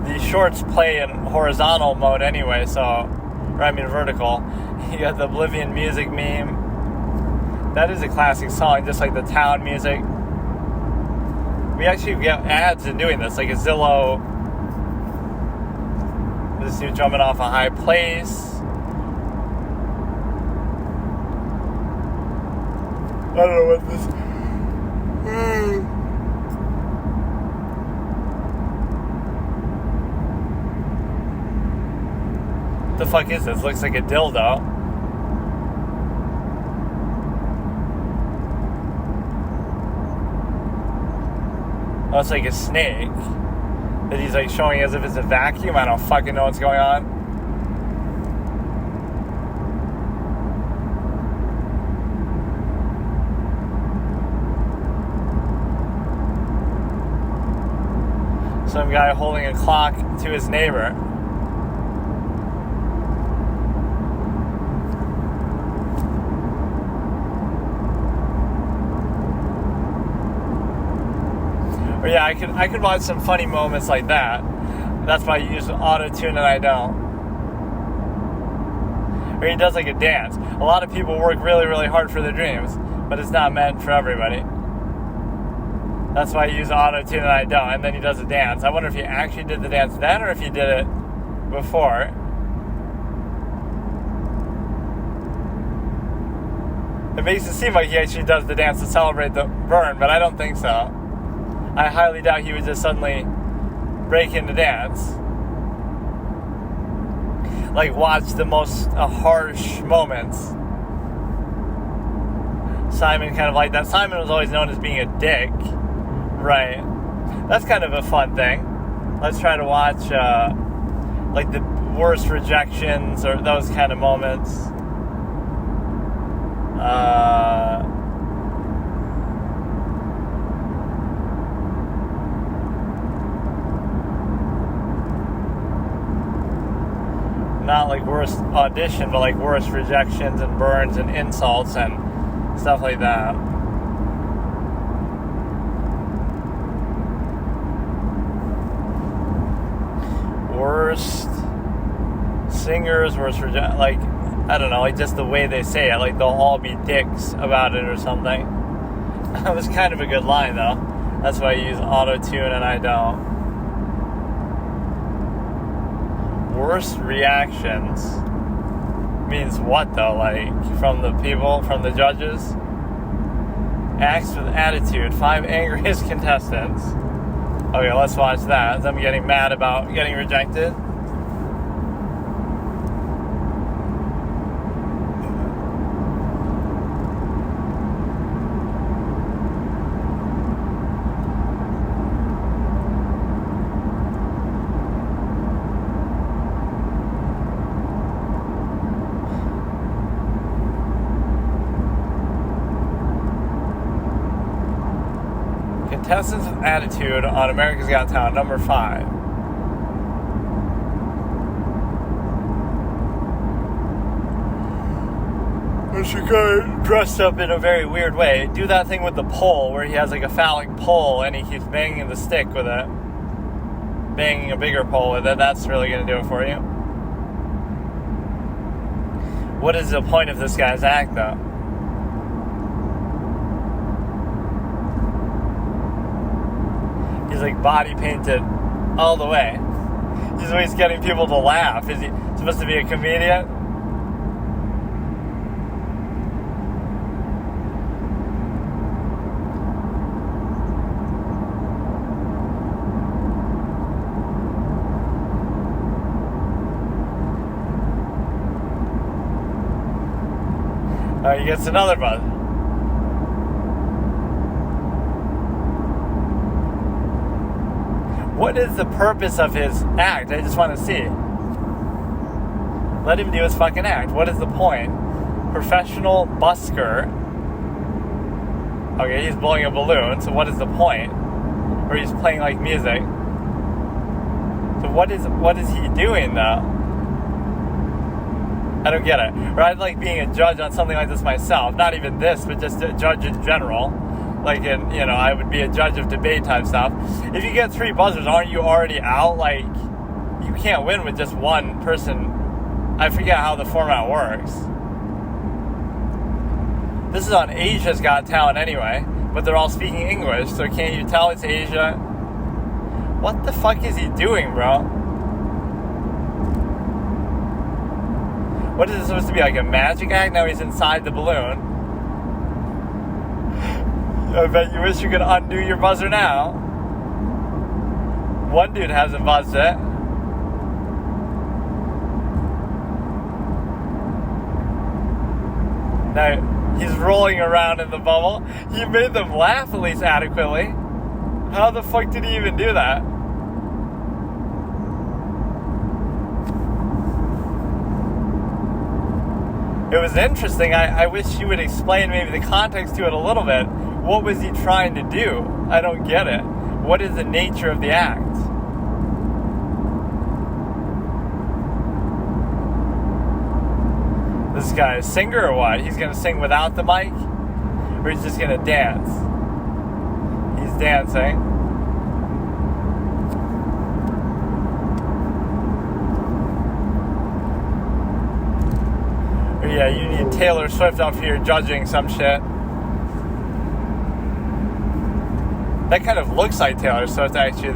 Speaker 1: These shorts play in horizontal mode anyway, vertical. You got the Oblivion music meme. That is a classic song, just like the town music. We actually get ads in doing this, like a Zillow. This dude jumping off a high place. I don't know what this... What the fuck is this? Looks like a dildo. Oh, it's like a snake that he's like showing as if it's a vacuum. I don't fucking know what's going on. Some guy holding a clock to his neighbor. But yeah, I could watch some funny moments like that. That's why I use auto-tune and I don't. Or he does like a dance. A lot of people work really, really hard for their dreams, but it's not meant for everybody. That's why I use auto-tune and I don't. And then he does a dance. I wonder if he actually did the dance then or if he did it before. It makes it seem like he actually does the dance to celebrate the burn, but I don't think so. I highly doubt he would just suddenly break into dance. like watch the most harsh moments. Simon kind of like that. Simon was always known as being a dick, right? That's kind of a fun thing. Let's try to watch like the worst rejections or those kind of moments. Not like worst audition, but like worst rejections and burns and insults and stuff like that. Worst singers, worst like, I don't know, like just the way they say it, like they'll all be dicks about it or something. That was kind of a good line though. That's why I use auto-tune and I don't. Worst reactions means what though? Like from the people, from the judges? Acts with attitude, 5 angriest contestants. Okay, let's watch that. Them getting mad about getting rejected. Contestants with attitude on America's Got Talent, number 5. She got dressed up in a very weird way. Do that thing with the pole where he has like a phallic pole and he keeps banging the stick with it. Banging a bigger pole with it. That's really going to do it for you. What is the point of this guy's act though? He's like body painted all the way. He's always getting people to laugh. Is he supposed to be a comedian? He gets another buzz. What is the purpose of his act? I just want to see. Let him do his fucking act. What is the point? Professional busker. Okay, he's blowing a balloon, so what is the point? Or he's playing like music. So what is he doing though? I don't get it. Or I'd like being a judge on something like this myself. Not even this, but just a judge in general. Like in, I would be a judge of debate type stuff. If you get 3 buzzers, aren't you already out? Like, you can't win with just one person. I forget how the format works. This is on Asia's Got Talent anyway, but they're all speaking English, so can't you tell it's Asia? What the fuck is he doing, bro? What is this supposed to be, like a magic act? Now he's inside the balloon. I bet you wish you could undo your buzzer now. One dude hasn't buzzed it. Now, he's rolling around in the bubble. He made them laugh at least adequately. How the fuck did he even do that? It was interesting. I wish you would explain maybe the context to it a little bit. What was he trying to do? I don't get it. What is the nature of the act? This guy a singer or what? He's going to sing without the mic? Or he's just going to dance? He's dancing. Or yeah, you need Taylor Swift up here judging some shit. That kind of looks like Taylor Swift, actually.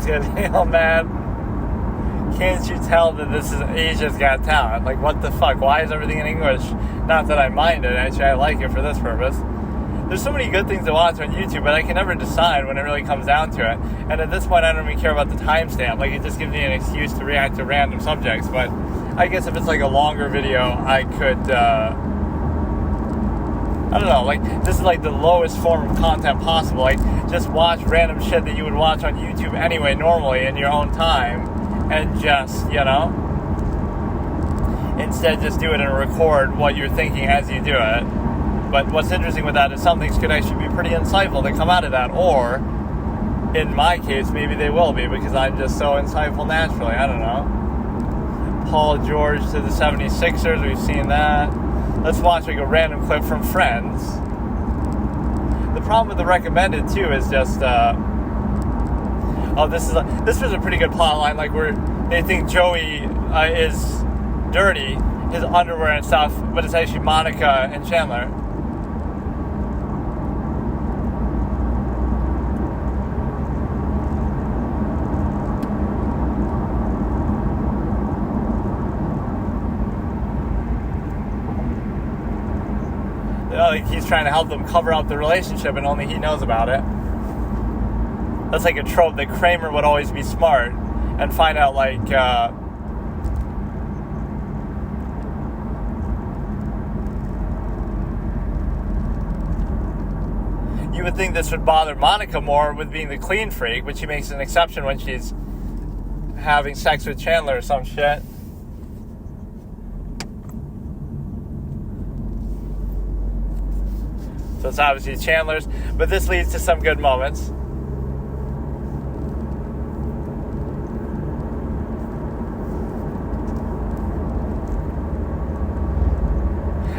Speaker 1: getting all mad. Can't you tell that this is Asia's Got Talent? Like, what the fuck? Why is everything in English? Not that I mind it. Actually, I like it for this purpose. There's so many good things to watch on YouTube, but I can never decide when it really comes down to it. And at this point, I don't even care about the timestamp. Like, it just gives me an excuse to react to random subjects. But I guess if it's like a longer video, I could, I don't know, like, this is like the lowest form of content possible. Like, just watch random shit that you would watch on YouTube anyway, normally, in your own time. And just, instead just do it and record what you're thinking as you do it. But what's interesting with that is some things could actually be pretty insightful that come out of that. Or, in my case, maybe they will be because I'm just so insightful naturally. I don't know. Paul George to the 76ers, we've seen that. Let's watch like a random clip from Friends. The problem with the recommended, too, is just... this was a pretty good plot line, like where they think Joey is dirty, his underwear and stuff, but it's actually Monica and Chandler. Like he's trying to help them cover up the relationship and only he knows about it. That's like a trope that Kramer would always be smart and find out, like, you would think this would bother Monica more with being the clean freak, but she makes an exception when she's having sex with Chandler or some shit. So it's obviously Chandler's, but this leads to some good moments.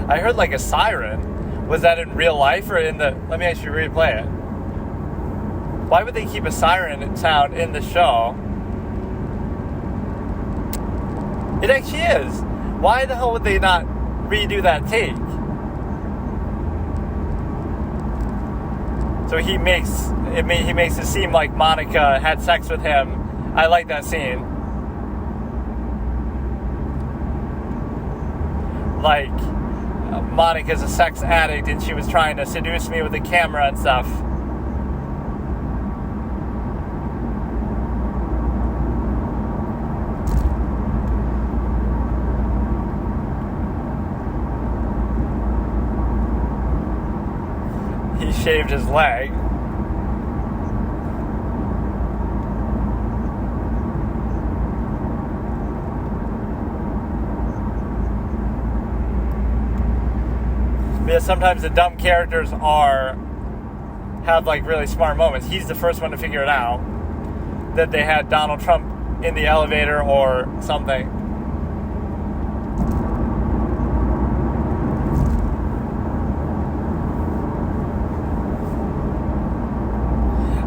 Speaker 1: I heard like a siren. Was that in real life or in the... Let me actually replay it. Why would they keep a siren sound in the show? It actually is. Why the hell would they not redo that take? So he makes it seem like Monica had sex with him. I like that scene. Like, Monica's a sex addict and she was trying to seduce me with the camera and stuff. He shaved his leg. Because sometimes the dumb characters have like really smart moments. He's the first one to figure it out that they had Donald Trump in the elevator or something.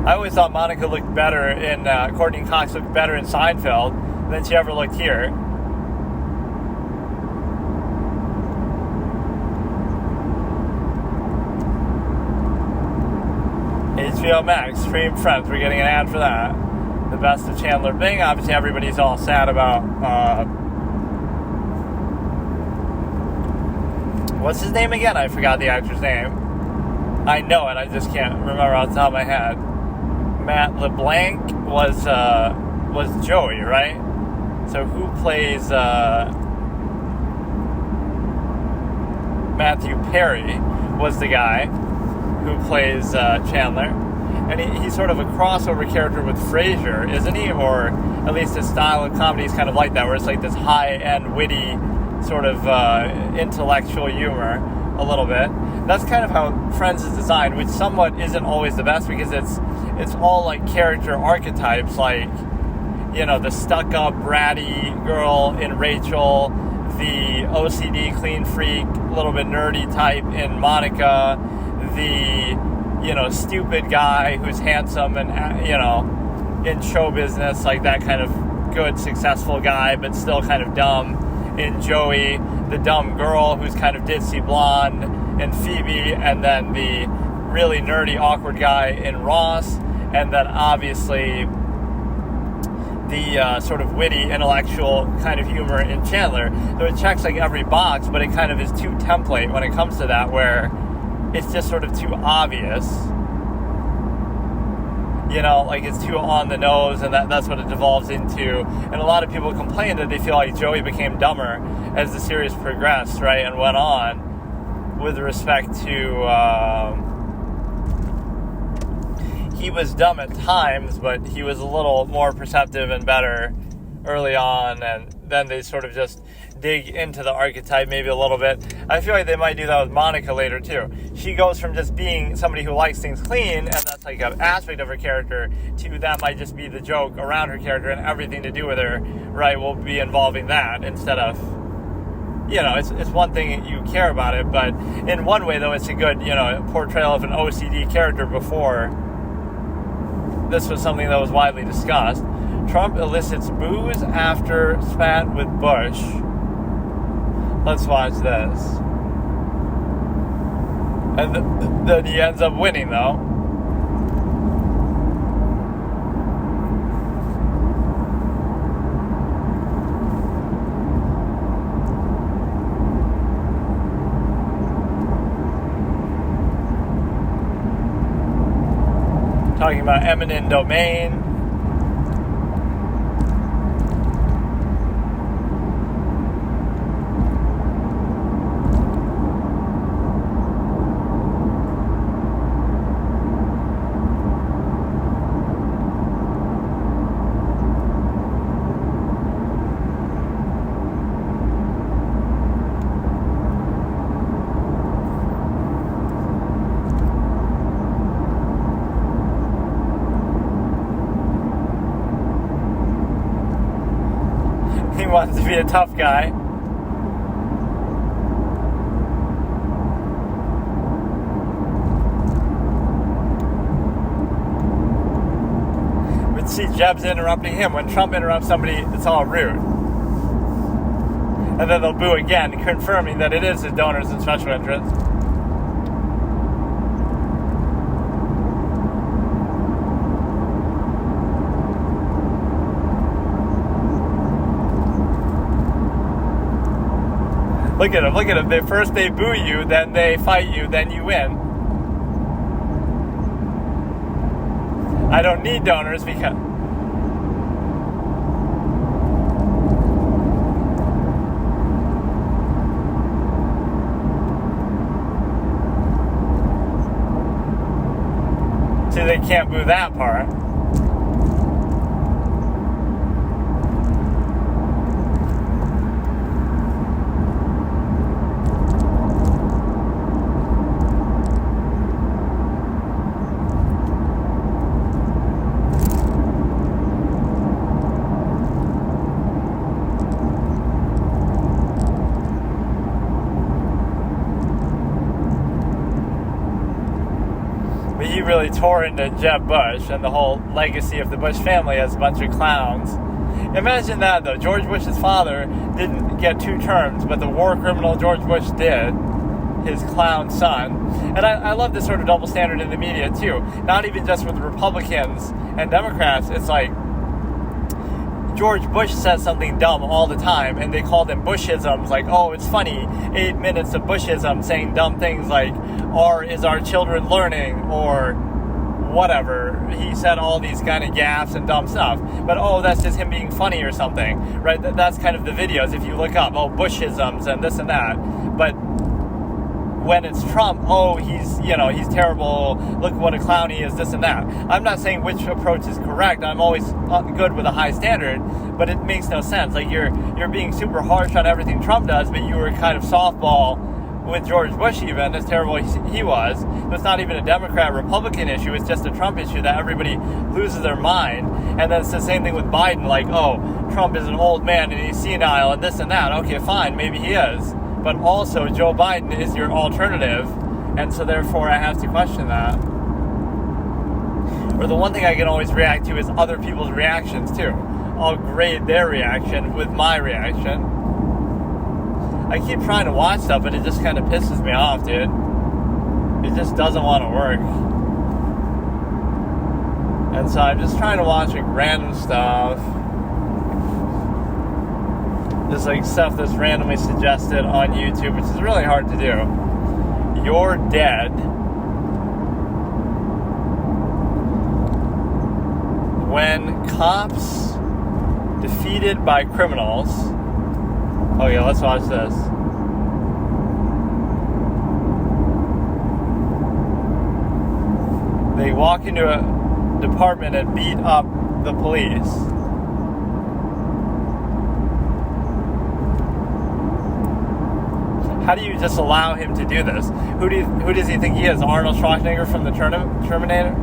Speaker 1: I always thought Monica looked better in Courtney Cox looked better in Seinfeld than she ever looked here. HBO Max, stream Friends. We're getting an ad for that. The best of Chandler Bing. Obviously, everybody's all sad about what's his name again? I forgot the actor's name. I know it. I just can't remember off the top of my head. Matt LeBlanc was Joey, right? So who plays Matthew Perry was the guy who plays Chandler. And he's sort of a crossover character with Frasier, isn't he? Or at least his style of comedy is kind of like that, where it's like this high-end, witty, sort of intellectual humor a little bit. That's kind of how Friends is designed, which somewhat isn't always the best because it's all like character archetypes, like, you know, the stuck-up, bratty girl in Rachel, the OCD clean freak, a little bit nerdy type in Monica, the, you know, stupid guy who's handsome and, you know, in show business, like that kind of good, successful guy, but still kind of dumb in Joey, the dumb girl who's kind of ditzy blonde in Phoebe, and then the really nerdy, awkward guy in Ross, and then obviously the sort of witty, intellectual kind of humor in Chandler. So it checks like every box, but it kind of is too template when it comes to that, where it's just sort of too obvious. You know, like it's too on the nose, and that's what it devolves into. And a lot of people complain that they feel like Joey became dumber as the series progressed, right, and went on with respect to... he was dumb at times, but he was a little more perceptive and better early on, and then they sort of just dig into the archetype maybe a little bit. I feel like they might do that with Monica later too. She goes from just being somebody who likes things clean, and that's like an aspect of her character, to that might just be the joke around her character, and everything to do with her, right, will be involving that instead of, you know, it's one thing you care about it, but in one way though, it's a good, you know, portrayal of an OCD character before this was something that was widely discussed. Trump elicits boos after spat with Bush. Let's watch this. And then he ends up winning, though. Talking about eminent domain. He wants to be a tough guy. But see, Jeb's interrupting him. When Trump interrupts somebody, it's all rude. And then they'll boo again, confirming that it is his donors and special interests. Look at them. First they boo you, then they fight you, then you win. I don't need donors because... See, they can't boo that part. He really tore into Jeb Bush and the whole legacy of the Bush family as a bunch of clowns. Imagine that, though. George Bush's father didn't get 2 terms, but the war criminal George Bush did, his clown son. And I love this sort of double standard in the media, too. Not even just with Republicans and Democrats. It's like George Bush says something dumb all the time, and they call them Bushisms, like, oh, it's funny, 8 minutes of Bushism, saying dumb things like, is our children learning, or whatever. He said all these kind of gaffes and dumb stuff, but that's just him being funny or something, right? That's kind of the videos, if you look up, Bushisms and this and that. But when it's Trump, he's terrible, look what a clown he is, this and that. I'm not saying which approach is correct. I'm always good with a high standard, but it makes no sense. Like, you're being super harsh on everything Trump does, but you were kind of softball with George Bush, even as terrible he was. It's not even a Democrat-Republican issue, it's just a Trump issue that everybody loses their mind. And then it's the same thing with Biden, like, Trump is an old man and he's senile and this and that. Okay, fine, maybe he is. But also, Joe Biden is your alternative, and so therefore I have to question that. Or the one thing I can always react to is other people's reactions, too. I'll grade their reaction with my reaction. I keep trying to watch stuff, but it just kind of pisses me off, dude. It just doesn't want to work. And so I'm just trying to watch random stuff. just like stuff that's randomly suggested on YouTube, which is really hard to do. You're dead. When cops defeated by criminals. Oh yeah, let's watch this. They walk into a department and beat up the police. How do you just allow him to do this? Who does he think he is? Arnold Schwarzenegger from the Terminator?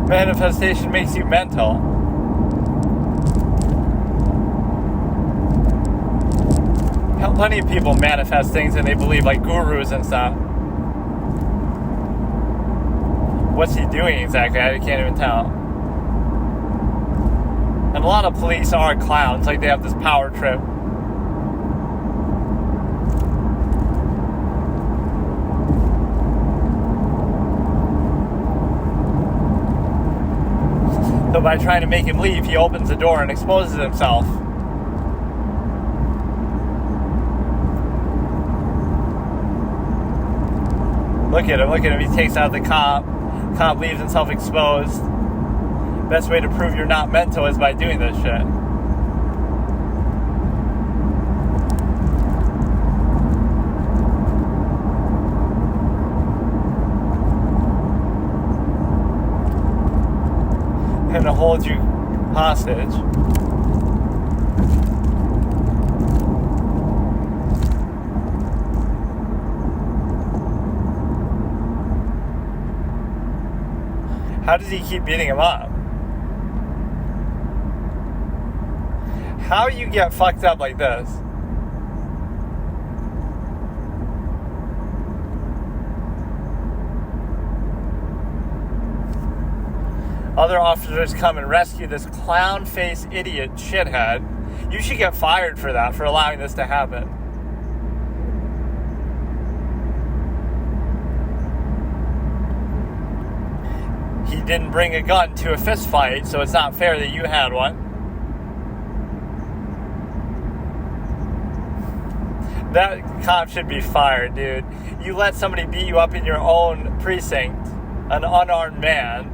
Speaker 1: Manifestation makes you mental. Plenty of people manifest things and they believe, like gurus and stuff. What's he doing exactly? I can't even tell. And a lot of police are clowns, like they have this power trip. So by trying to make him leave, he opens the door and exposes himself. Look at him, he takes out the cop. Cop leaves himself exposed. Best way to prove you're not mental is by doing this shit. To hold you hostage. How does he keep beating him up? How you get fucked up like this? Other officers come and rescue this clown-faced idiot shithead. You should get fired for that, for allowing this to happen. He didn't bring a gun to a fist fight, so it's not fair that you had one. That cop should be fired, dude. You let somebody beat you up in your own precinct, an unarmed man.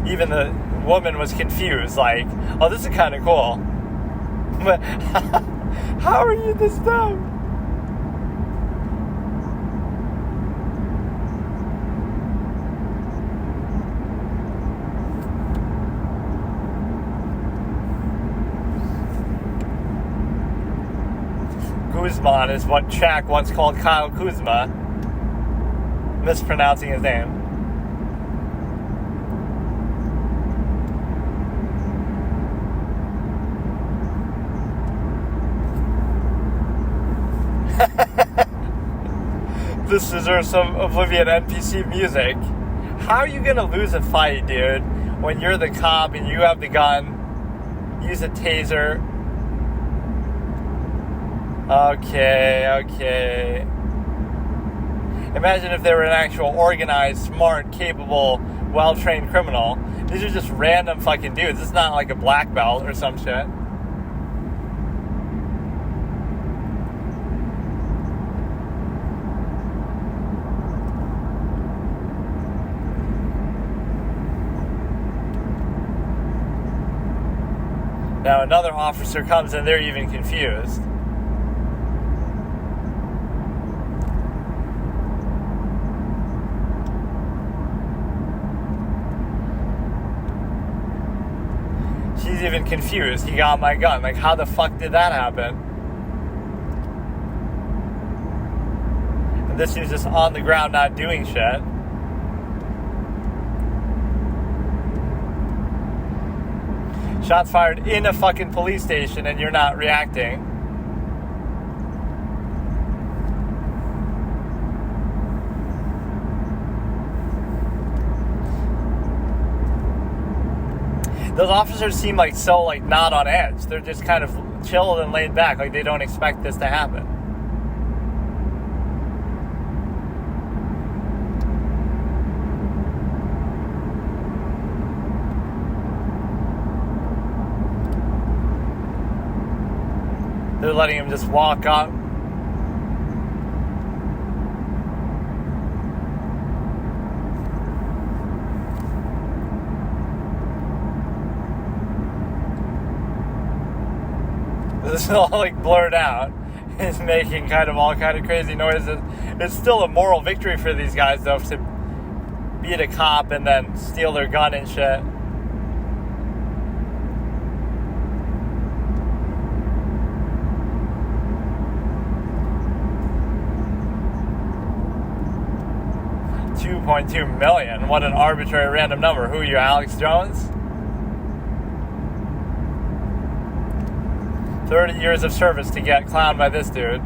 Speaker 1: Even the woman was confused, like, oh, this is kind of cool. But how are you this dumb? Guzman is what Shaq once called Kyle Kuzma, mispronouncing his name. This deserves some Oblivion NPC music. How are you gonna lose a fight, dude, when you're the cop and you have the gun? Use a taser. Okay. Imagine if they were an actual organized, smart, capable, well-trained criminal. These are just random fucking dudes. It's not like a black belt or some shit. Now another officer comes and they're even confused. She's even confused. He got my gun. Like, how the fuck did that happen? And this dude's just on the ground not doing shit. Shots fired in a fucking police station and you're not reacting. Those officers seem like so like not on edge. They're just kind of chilled and laid back, like they don't expect this to happen. They're letting him just walk up. This is all like blurred out. He's making kind of all kind of crazy noises. It's still a moral victory for these guys though to beat a cop and then steal their gun and shit. $2.2 million. What an arbitrary random number. Who are you, Alex Jones? 30 years of service to get clowned by this dude.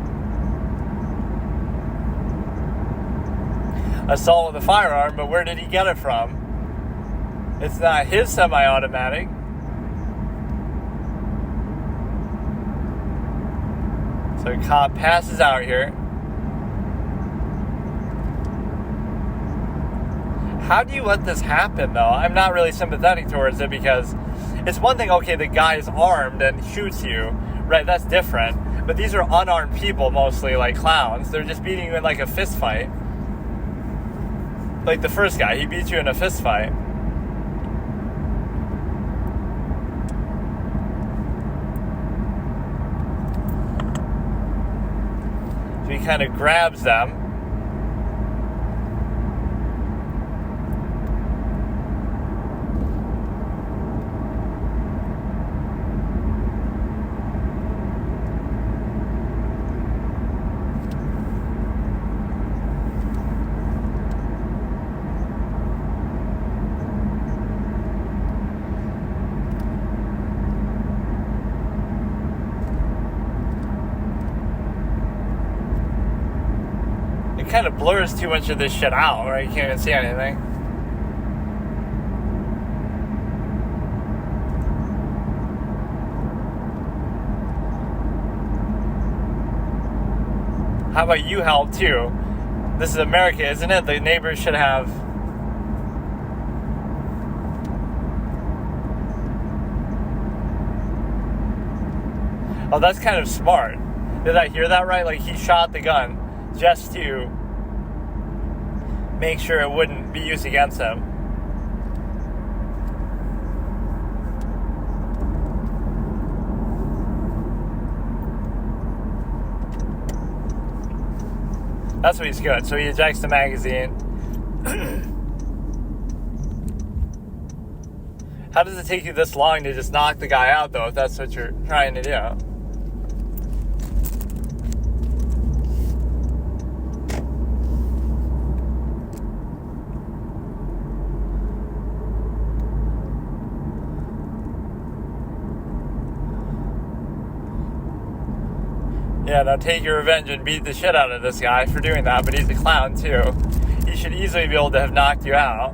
Speaker 1: Assault with a firearm, but where did he get it from? It's not his semi-automatic. So a cop passes out here. How do you let this happen, though? I'm not really sympathetic towards it because it's one thing, okay, the guy is armed and shoots you, right? That's different. But these are unarmed people, mostly, like clowns. They're just beating you in, like, a fist fight. Like the first guy, he beat you in a fist fight. So he kind of grabs them. Kind of blurs too much of this shit out, right? You can't even see anything. How about you help too? This is America, isn't it? The neighbors should have. Oh, that's kind of smart. Did I hear that right? Like he shot the gun just to make sure it wouldn't be used against him. That's what he's good. So he ejects the magazine. How does it take you this long to just knock the guy out, though, if that's what you're trying to do? Yeah, now take your revenge and beat the shit out of this guy for doing that, but he's a clown too. He should easily be able to have knocked you out.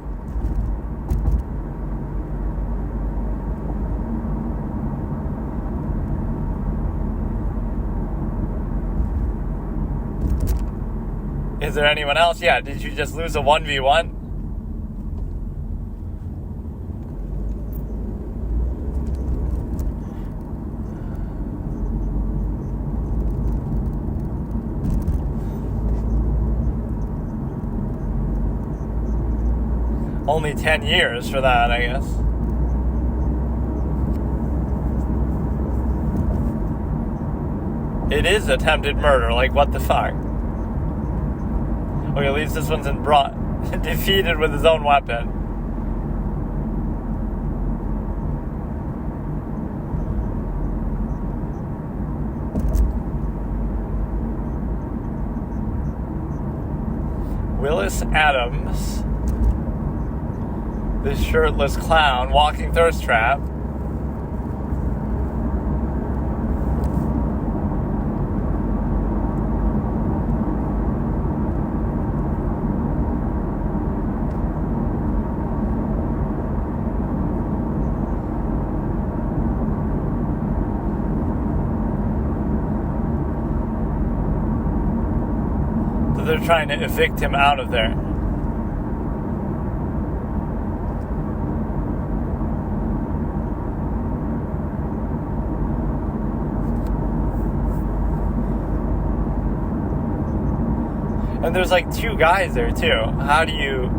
Speaker 1: Is there anyone else? Yeah, did you just lose a 1v1? Only 10 years for that, I guess. It is attempted murder, like what the fuck? Okay, at least this one's defeated with his own weapon. Willis Adams. This shirtless clown walking thirst trap. They're trying to evict him out of there. And there's like 2 guys there too. How do you...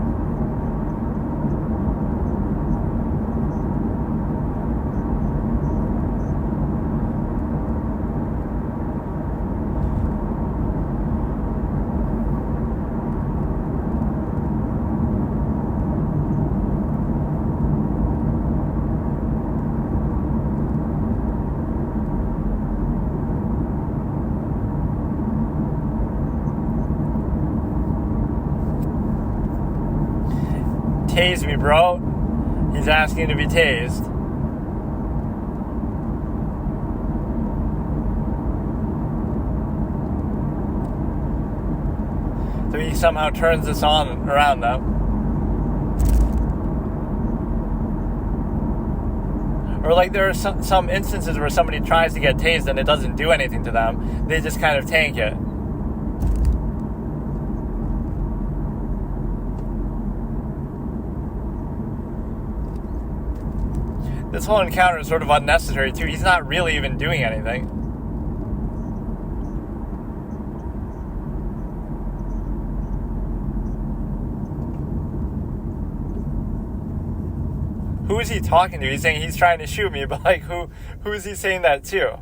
Speaker 1: Tase me, bro. He's asking to be tased. So he somehow turns this on around them. Or like there are some instances where somebody tries to get tased and it doesn't do anything to them. They just kind of tank it. This whole encounter is sort of unnecessary too. He's not really even doing anything. Who is he talking to? He's saying he's trying to shoot me, but like who is he saying that to?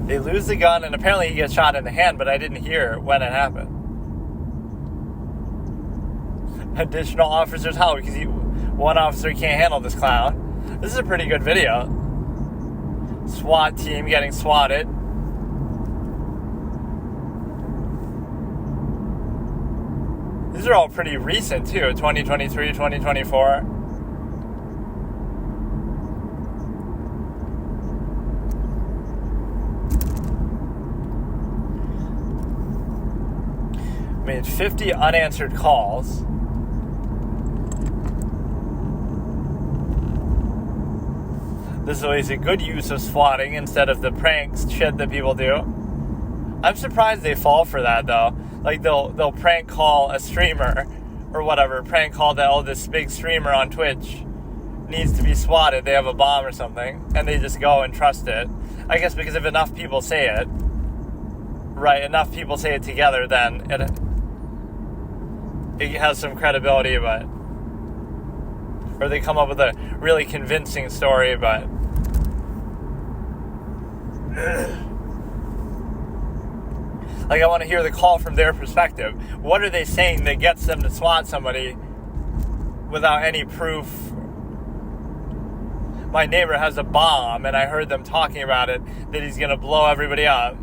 Speaker 1: They lose the gun, and apparently he gets shot in the hand, but I didn't hear when it happened. Additional officers help because one officer can't handle this clown. This is a pretty good video. SWAT team getting swatted. These are all pretty recent too, 2023, 2024. Made 50 unanswered calls. This is always a good use of swatting instead of the pranks shit that people do. I'm surprised they fall for that though. Like they'll prank call a streamer or whatever, prank call that this big streamer on Twitch needs to be swatted. They have a bomb or something, and they just go and trust it. I guess because if enough people say it, right? Enough people say it together, then it has some credibility, but or they come up with a really convincing story, but like I want to hear the call from their perspective. What are they saying that gets them to swat somebody without any proof? My neighbor has a bomb and I heard them talking about it, that he's going to blow everybody up.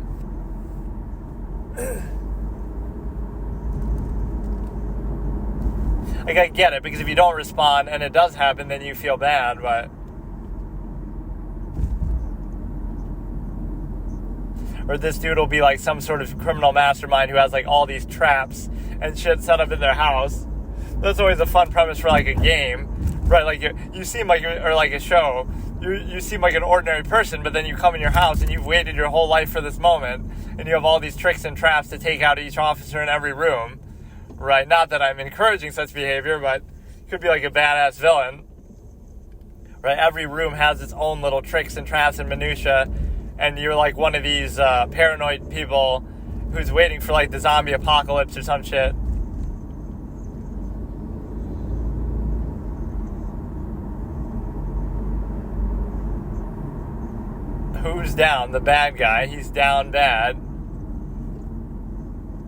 Speaker 1: Like, I get it, because if you don't respond and it does happen, then you feel bad, but... Or this dude will be like some sort of criminal mastermind who has like all these traps and shit set up in their house. That's always a fun premise for like a game, right? Like you seem like or like a show. You seem like an ordinary person, but then you come in your house and you've waited your whole life for this moment, and you have all these tricks and traps to take out each officer in every room. Right, not that I'm encouraging such behavior, but it could be like a badass villain. Right, every room has its own little tricks and traps and minutia, and you're like one of these paranoid people who's waiting for like the zombie apocalypse or some shit. Who's down? The bad guy. He's down bad.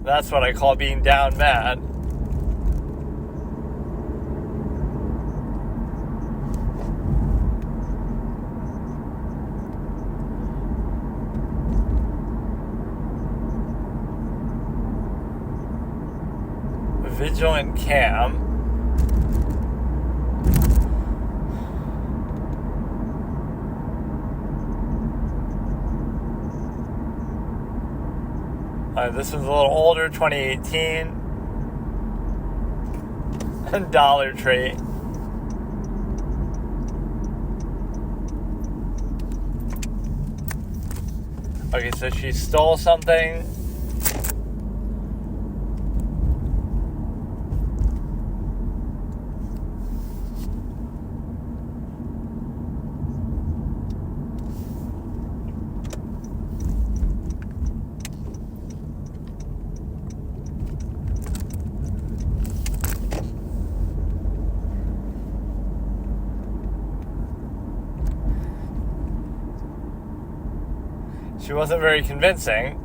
Speaker 1: That's what I call being down bad. Vigilant cam. This is a little older, 2018. Dollar Tree. Okay, so she stole something. She wasn't very convincing.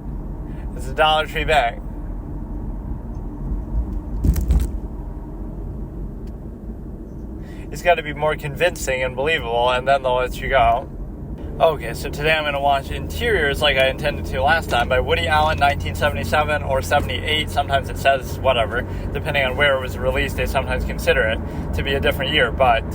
Speaker 1: It's a Dollar Tree bag. It's got to be more convincing and believable, and then they'll let you go. Okay, so today I'm going to watch Interiors like I intended to last time by Woody Allen, 1977 or 78. Sometimes it says whatever. Depending on where it was released, they sometimes consider it to be a different year. But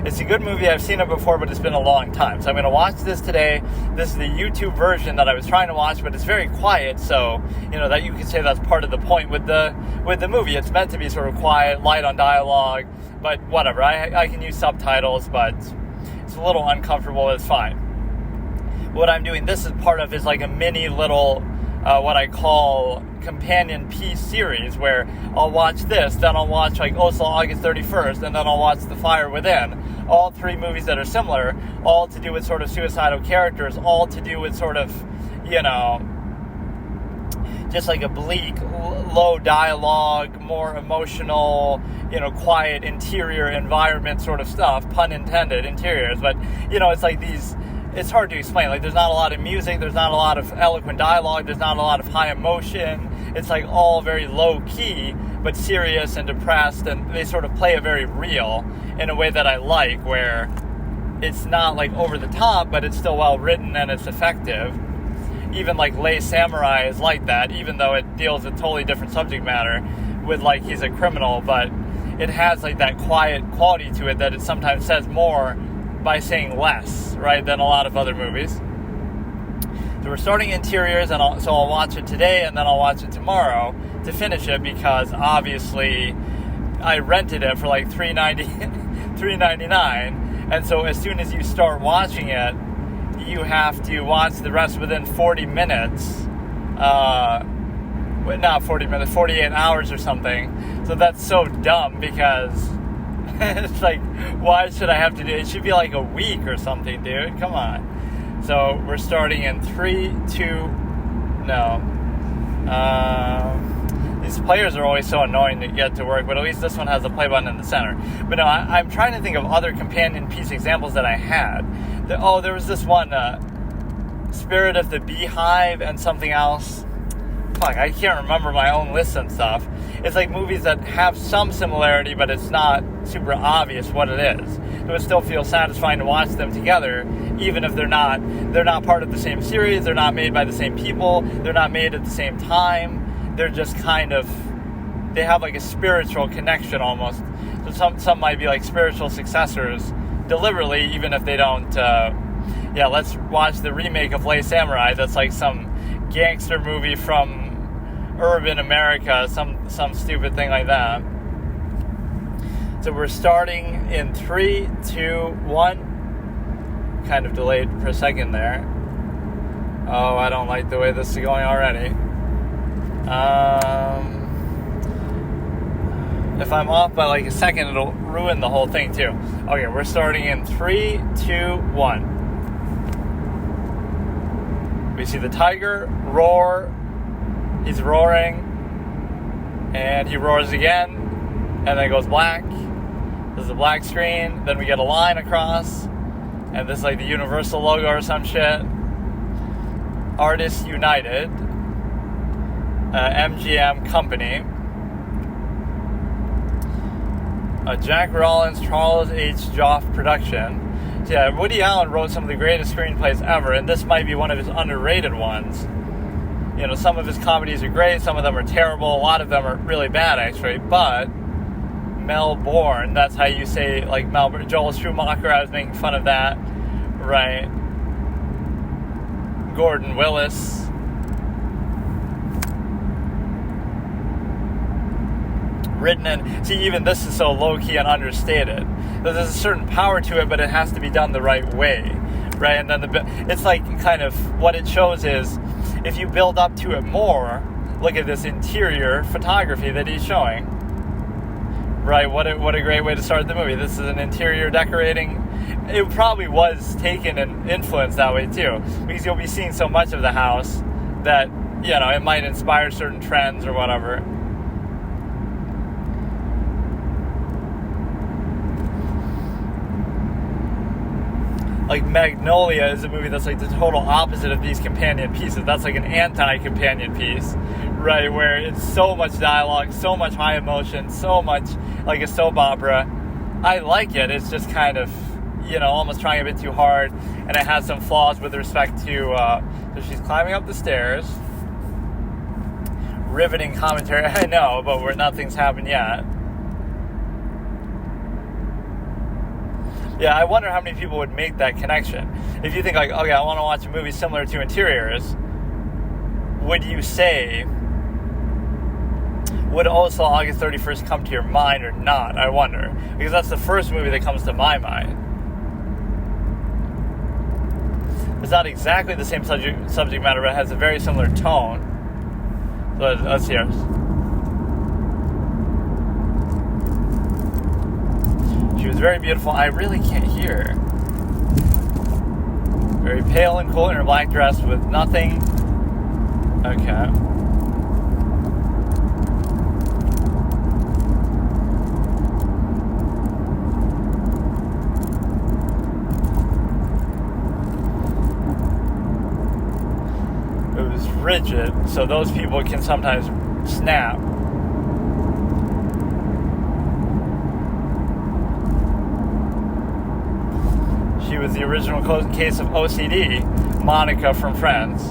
Speaker 1: it's a good movie. I've seen it before, but it's been a long time. So I'm going to watch this today. This is the YouTube version that I was trying to watch, but it's very quiet. So, that you could say that's part of the point with the movie. It's meant to be sort of quiet, light on dialogue, but whatever. I can use subtitles, but it's a little uncomfortable. It's fine. What I'm doing, this is part of is like a mini little, what I call companion piece series, where I'll watch this, then I'll watch like Oslo, August 31st, and then I'll watch The Fire Within. All three movies that are similar, all to do with sort of suicidal characters, all to do with sort of, just like a bleak, low dialogue, more emotional, quiet interior environment sort of stuff, pun intended, interiors, but, it's like these. It's hard to explain. Like, there's not a lot of music, there's not a lot of eloquent dialogue, there's not a lot of high emotion. It's like all very low key, but serious and depressed, and they sort of play it very real in a way that I like, where it's not like over the top, but it's still well written and it's effective. Even like Lay Samurai is like that, even though it deals with totally different subject matter with like he's a criminal, but it has like that quiet quality to it that it sometimes says more by saying less, right, than a lot of other movies. So we're starting Interiors, and so I'll watch it today, and then I'll watch it tomorrow to finish it, because obviously I rented it for like $3.99, and so as soon as you start watching it, you have to watch the rest within 40 minutes. Not 40 minutes, 48 hours or something. So that's so dumb, because it's like, why should I have to do it? It should be like a week or something, dude. Come on. So we're starting in 3, 2, no. These players are always so annoying to get to work, but at least this one has a play button in the center. But no, I'm trying to think of other companion piece examples that I had. There was this one, Spirit of the Beehive and something else. Fuck, I can't remember my own list and stuff. It's like movies that have some similarity, but it's not super obvious what it is. So it still feels satisfying to watch them together, even if they're not part of the same series, they're not made by the same people, they're not made at the same time. They're just kind of, they have like a spiritual connection almost. So some might be like spiritual successors deliberately, even if they don't. Let's watch the remake of Lay Samurai. That's like some gangster movie from urban America, some stupid thing like that. So we're starting in 3, 2, 1. Kind of delayed for a second there. Oh, I don't like the way this is going already. If I'm off by like a second, it'll ruin the whole thing too. Okay, we're starting in 3, 2, 1. We see the tiger roar. He's roaring, and he roars again, and then it goes black. There's a black screen, then we get a line across, and this is like the Universal logo or some shit. Artists United, MGM Company, Jack Rollins, Charles H. Joff production. So yeah, Woody Allen wrote some of the greatest screenplays ever, and this might be one of his underrated ones. Some of his comedies are great, some of them are terrible, a lot of them are really bad actually, but Melbourne, that's how you say, like, Melbourne. Joel Schumacher, I was making fun of that, right? Gordon Willis. written in. See, even this is so low-key and understated. There's a certain power to it, but it has to be done the right way, right? And then it's like kind of what it shows is if you build up to it more, look at this interior photography that he's showing, right? What a great way to start the movie. This is an interior decorating. It probably was taken and influenced that way too, because you'll be seeing so much of the house that, you know, it might inspire certain trends or whatever. Like Magnolia is a movie that's like the total opposite of these companion pieces. That's like an anti-companion piece, right? Where it's so much dialogue, so much high emotion, so much like a soap opera. I like it. It's just kind of, you know, almost trying a bit too hard. And it has some flaws with respect to, so she's climbing up the stairs. Riveting commentary, I know, but where nothing's happened yet. Yeah, I wonder how many people would make that connection. If you think like, okay, I want to watch a movie similar to Interiors, would you say, would Oslo August 31st come to your mind or not? I wonder. Because that's the first movie that comes to my mind. It's not exactly the same subject matter, but it has a very similar tone. So let's hear it. She was very beautiful. I really can't hear. Very pale and cool in her black dress with nothing. Okay. It was rigid, so those people can sometimes snap. She was the original case of OCD, Monica from Friends.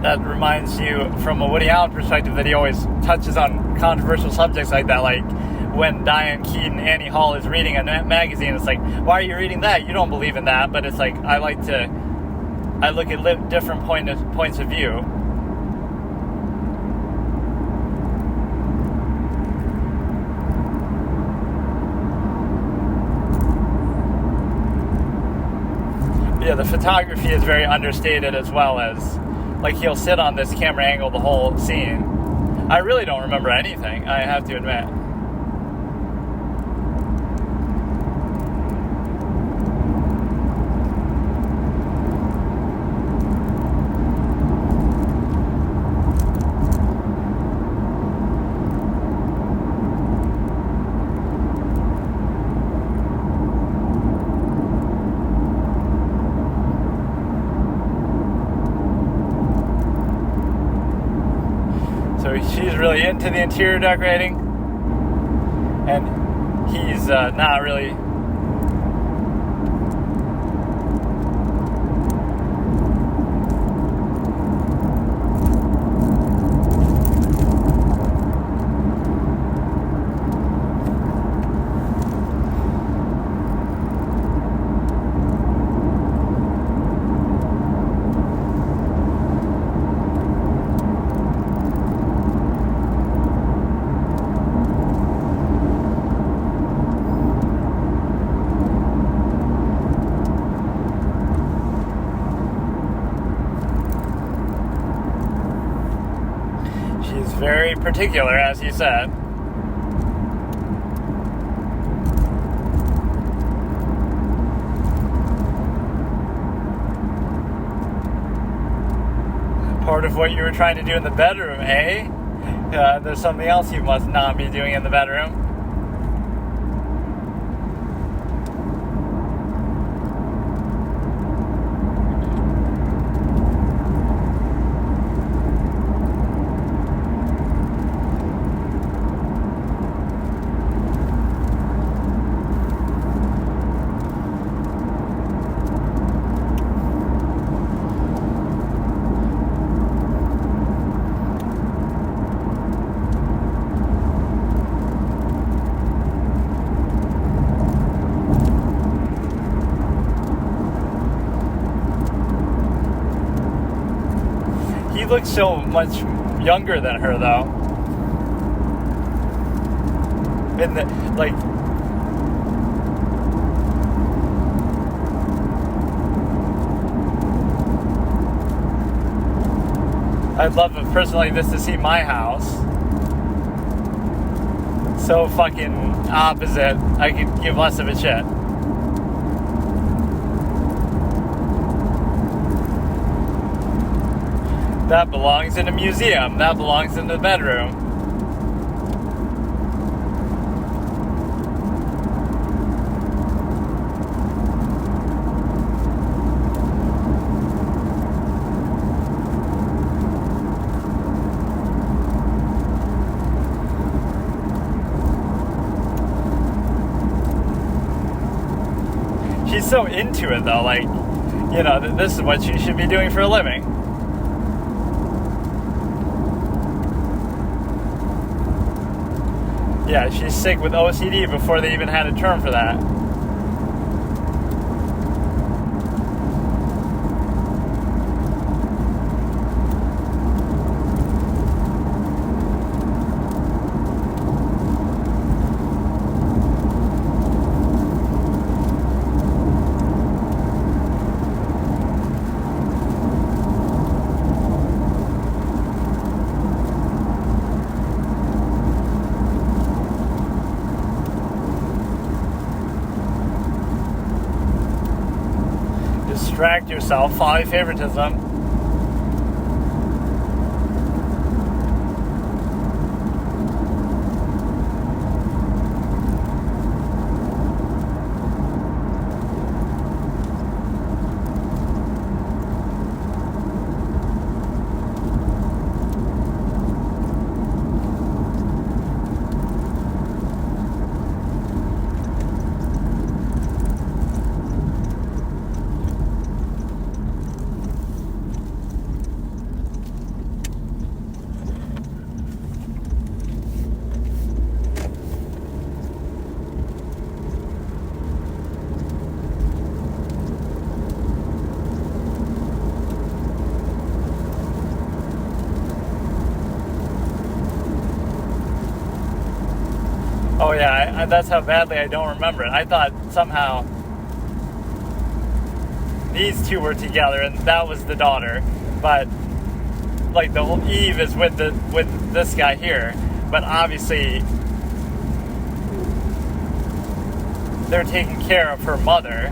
Speaker 1: That reminds you from a Woody Allen perspective that he always touches on controversial subjects like that, like when Diane Keaton, Annie Hall is reading a magazine, it's like, why are you reading that? You don't believe in that. But it's like, I look at different points of view. Yeah, the photography is very understated, as well as like he'll sit on this camera angle the whole scene. I really don't remember anything, I have to admit. So she's really into the interior decorating, and he's not really. very particular, as you said. Part of what you were trying to do in the bedroom, eh? There's something else you must not be doing in the bedroom. He looks so much younger than her, though. In the, like, I'd love a person like this to see my house. So fucking opposite, I could give less of a shit. That belongs in a museum. That belongs in the bedroom. She's so into it, though. Like, you know, this is what she should be doing for a living. Yeah, she's sick with OCD before they even had a term for that. Distract yourself, follow favoritism. Oh yeah, that's how badly I don't remember it. I thought somehow these two were together and that was the daughter, but like the whole Eve is with this guy here, but obviously they're taking care of her mother.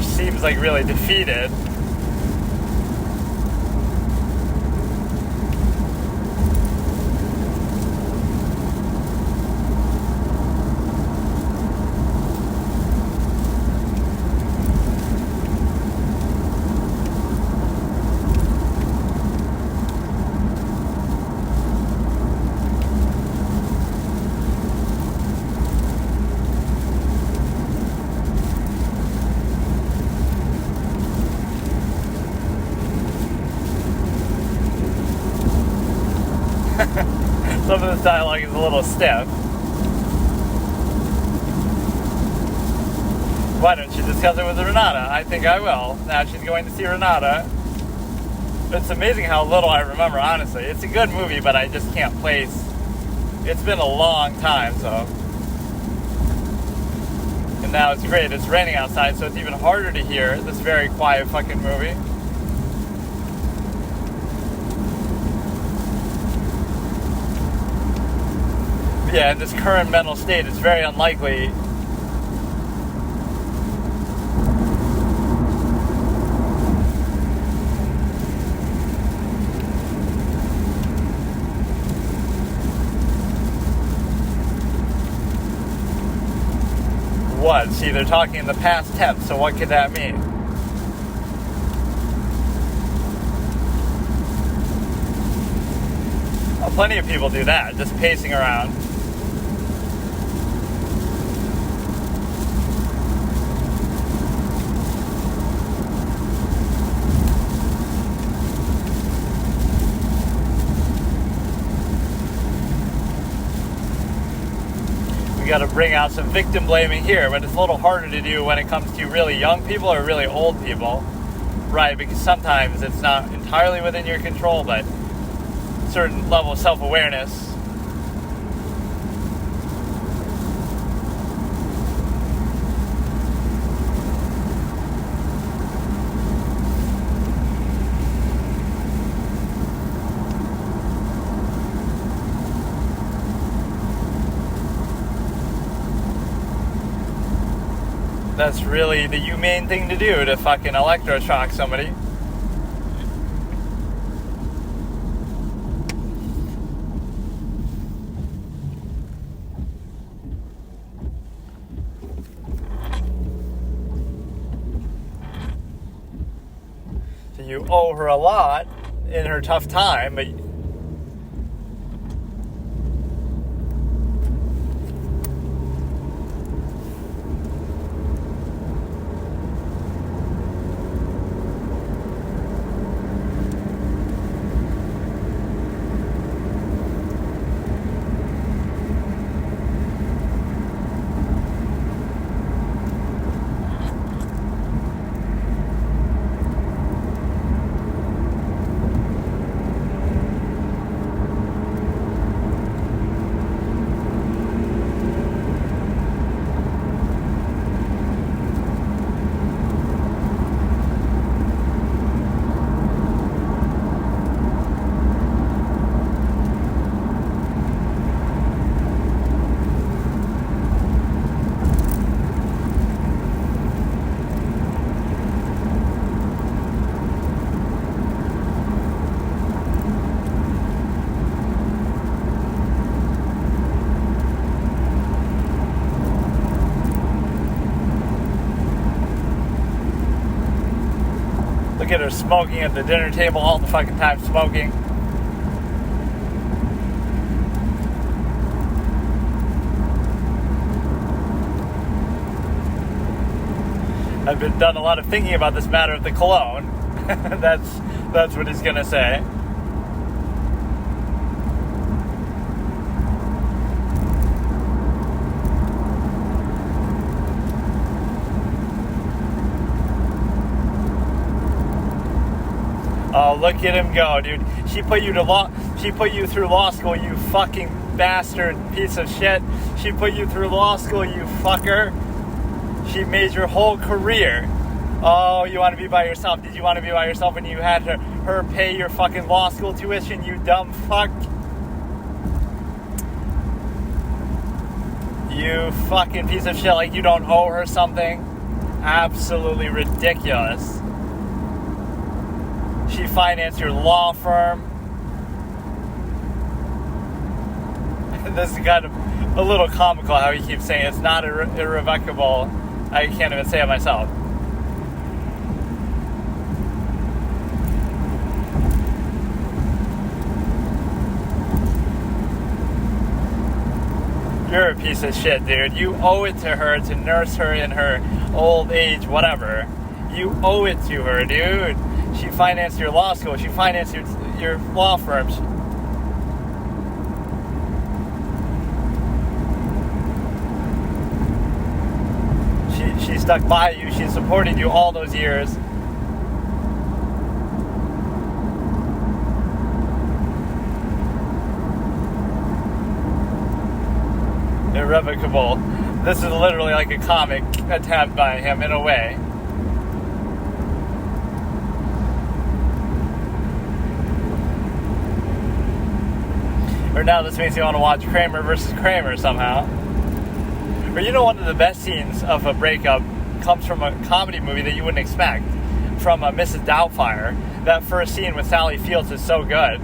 Speaker 1: Seems like really defeated. Some of this dialogue is a little stiff. Why don't you discuss it with Renata? I think I will. Now she's going to see Renata. It's amazing how little I remember, honestly. It's a good movie, but I just can't place. It's been a long time, so. And now it's great. It's raining outside, so it's even harder to hear this very quiet fucking movie. Yeah, in this current mental state, it's very unlikely. What? See, they're talking in the past tense, so what could that mean? Well, plenty of people do that, just pacing around. Got to bring out some victim blaming here, but it's a little harder to do when it comes to really young people or really old people, right? Because sometimes it's not entirely within your control, but a certain level of self-awareness. That's really the humane thing to do, to fucking electroshock somebody. So you owe her a lot in her tough time, but look at her smoking at the dinner table all the fucking time, smoking. I've been done a lot of thinking about this matter of the cologne. That's what he's gonna say. Oh, look at him go, dude. She put you through law school, you fucking bastard piece of shit. She put you through law school, you fucker. She made your whole career. Oh, you want to be by yourself. Did you want to be by yourself when you had her pay your fucking law school tuition, you dumb fuck? You fucking piece of shit, like you don't owe her something. Absolutely ridiculous. She financed your law firm. This is kind of a little comical how he keeps saying it's not irrevocable. I can't even say it myself. You're a piece of shit, dude. You owe it to her to nurse her in her old age, whatever. You owe it to her, dude. She financed your law school. She financed your law firm. She stuck by you. She supported you all those years. Irrevocable. This is literally like a comic attempt by him in a way. Or now this makes you want to watch Kramer versus Kramer somehow. Or one of the best scenes of a breakup comes from a comedy movie that you wouldn't expect. From Mrs. Doubtfire. That first scene with Sally Fields is so good.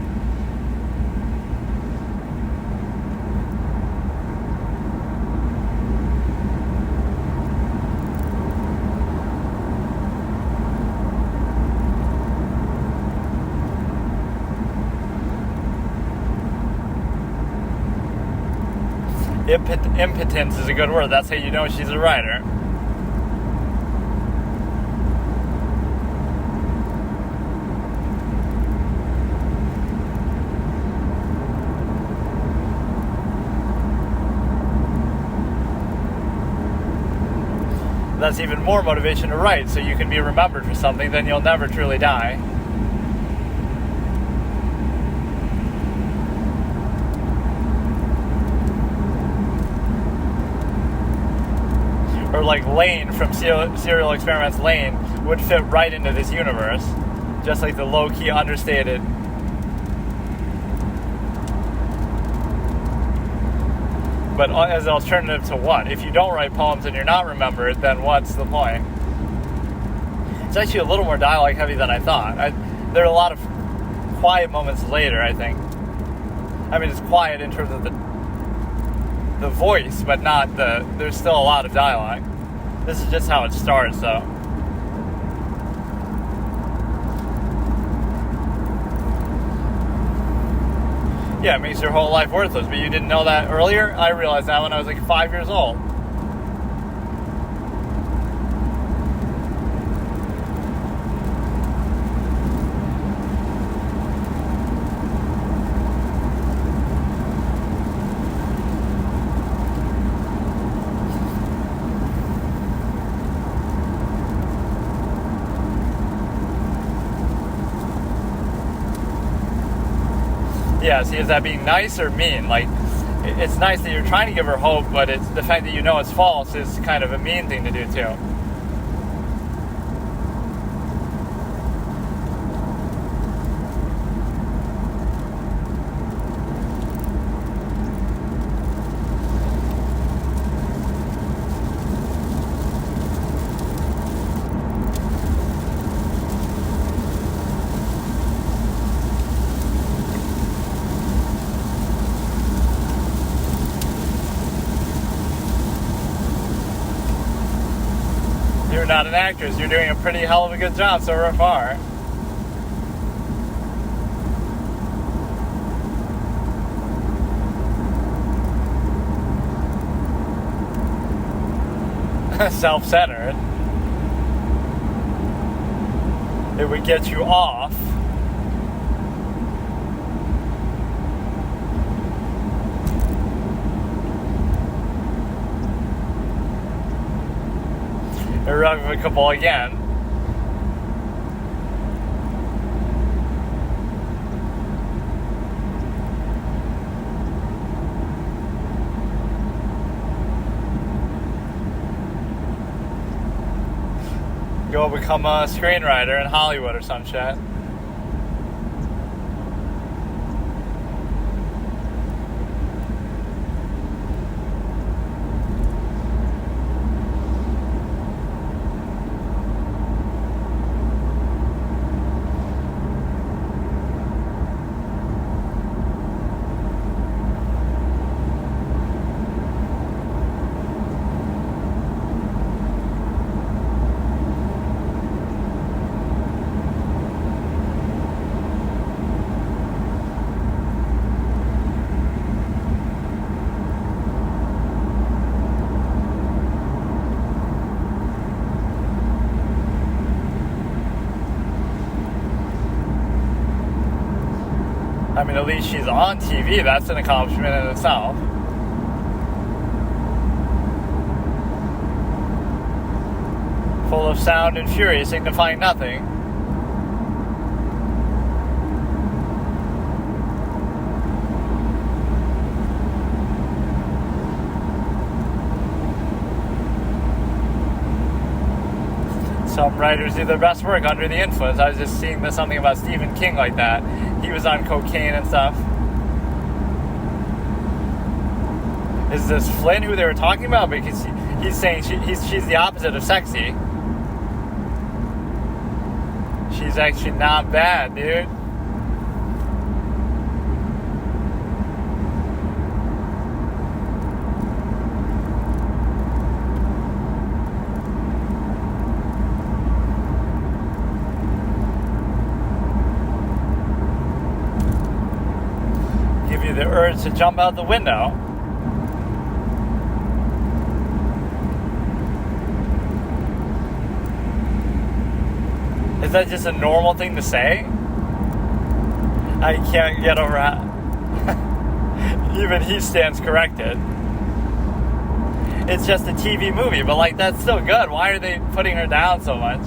Speaker 1: Impotence is a good word. That's how you know she's a writer. That's even more motivation to write, so you can be remembered for something, then you'll never truly die. Or like Lane from Serial Experiments. Lane would fit right into this universe. Just like the low-key, understated. But as an alternative to what? If you don't write poems and you're not remembered, then what's the point? It's actually a little more dialogue heavy than I thought. There are a lot of quiet moments later, I think. I mean, it's quiet in terms of the voice, but not there's still a lot of dialogue. This is just how it starts, though. Yeah, it makes your whole life worthless, but you didn't know that earlier? I realized that when I was like 5 years old. Yeah, see, is that being nice or mean? Like, it's nice that you're trying to give her hope, but it's the fact that you know it's false is kind of a mean thing to do, too. You're not an actress. You're doing a pretty hell of a good job so far. Self-centered. It would get you off. Irrevocable again. Go become a screenwriter in Hollywood or some shit. I mean, at least she's on TV. That's an accomplishment in itself. full of sound and fury, signifying nothing. Some writers do their best work under the influence. I was just seeing something about Stephen King like that. He was on cocaine and stuff. Is this Flynn who they were talking about? Because he's saying she's the opposite of sexy. She's actually not bad, dude. Give you the urge to jump out the window. Is that just a normal thing to say? I can't get over how even he stands corrected. It's just a TV movie, but like that's still good. Why are they putting her down so much?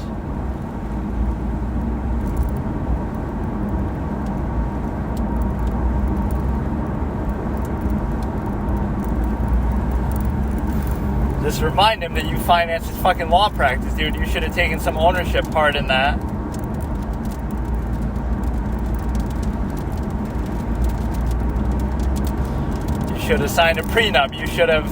Speaker 1: Just remind him that you financed his fucking law practice, dude. You should have taken some ownership part in that. You should have signed a prenup. You should have,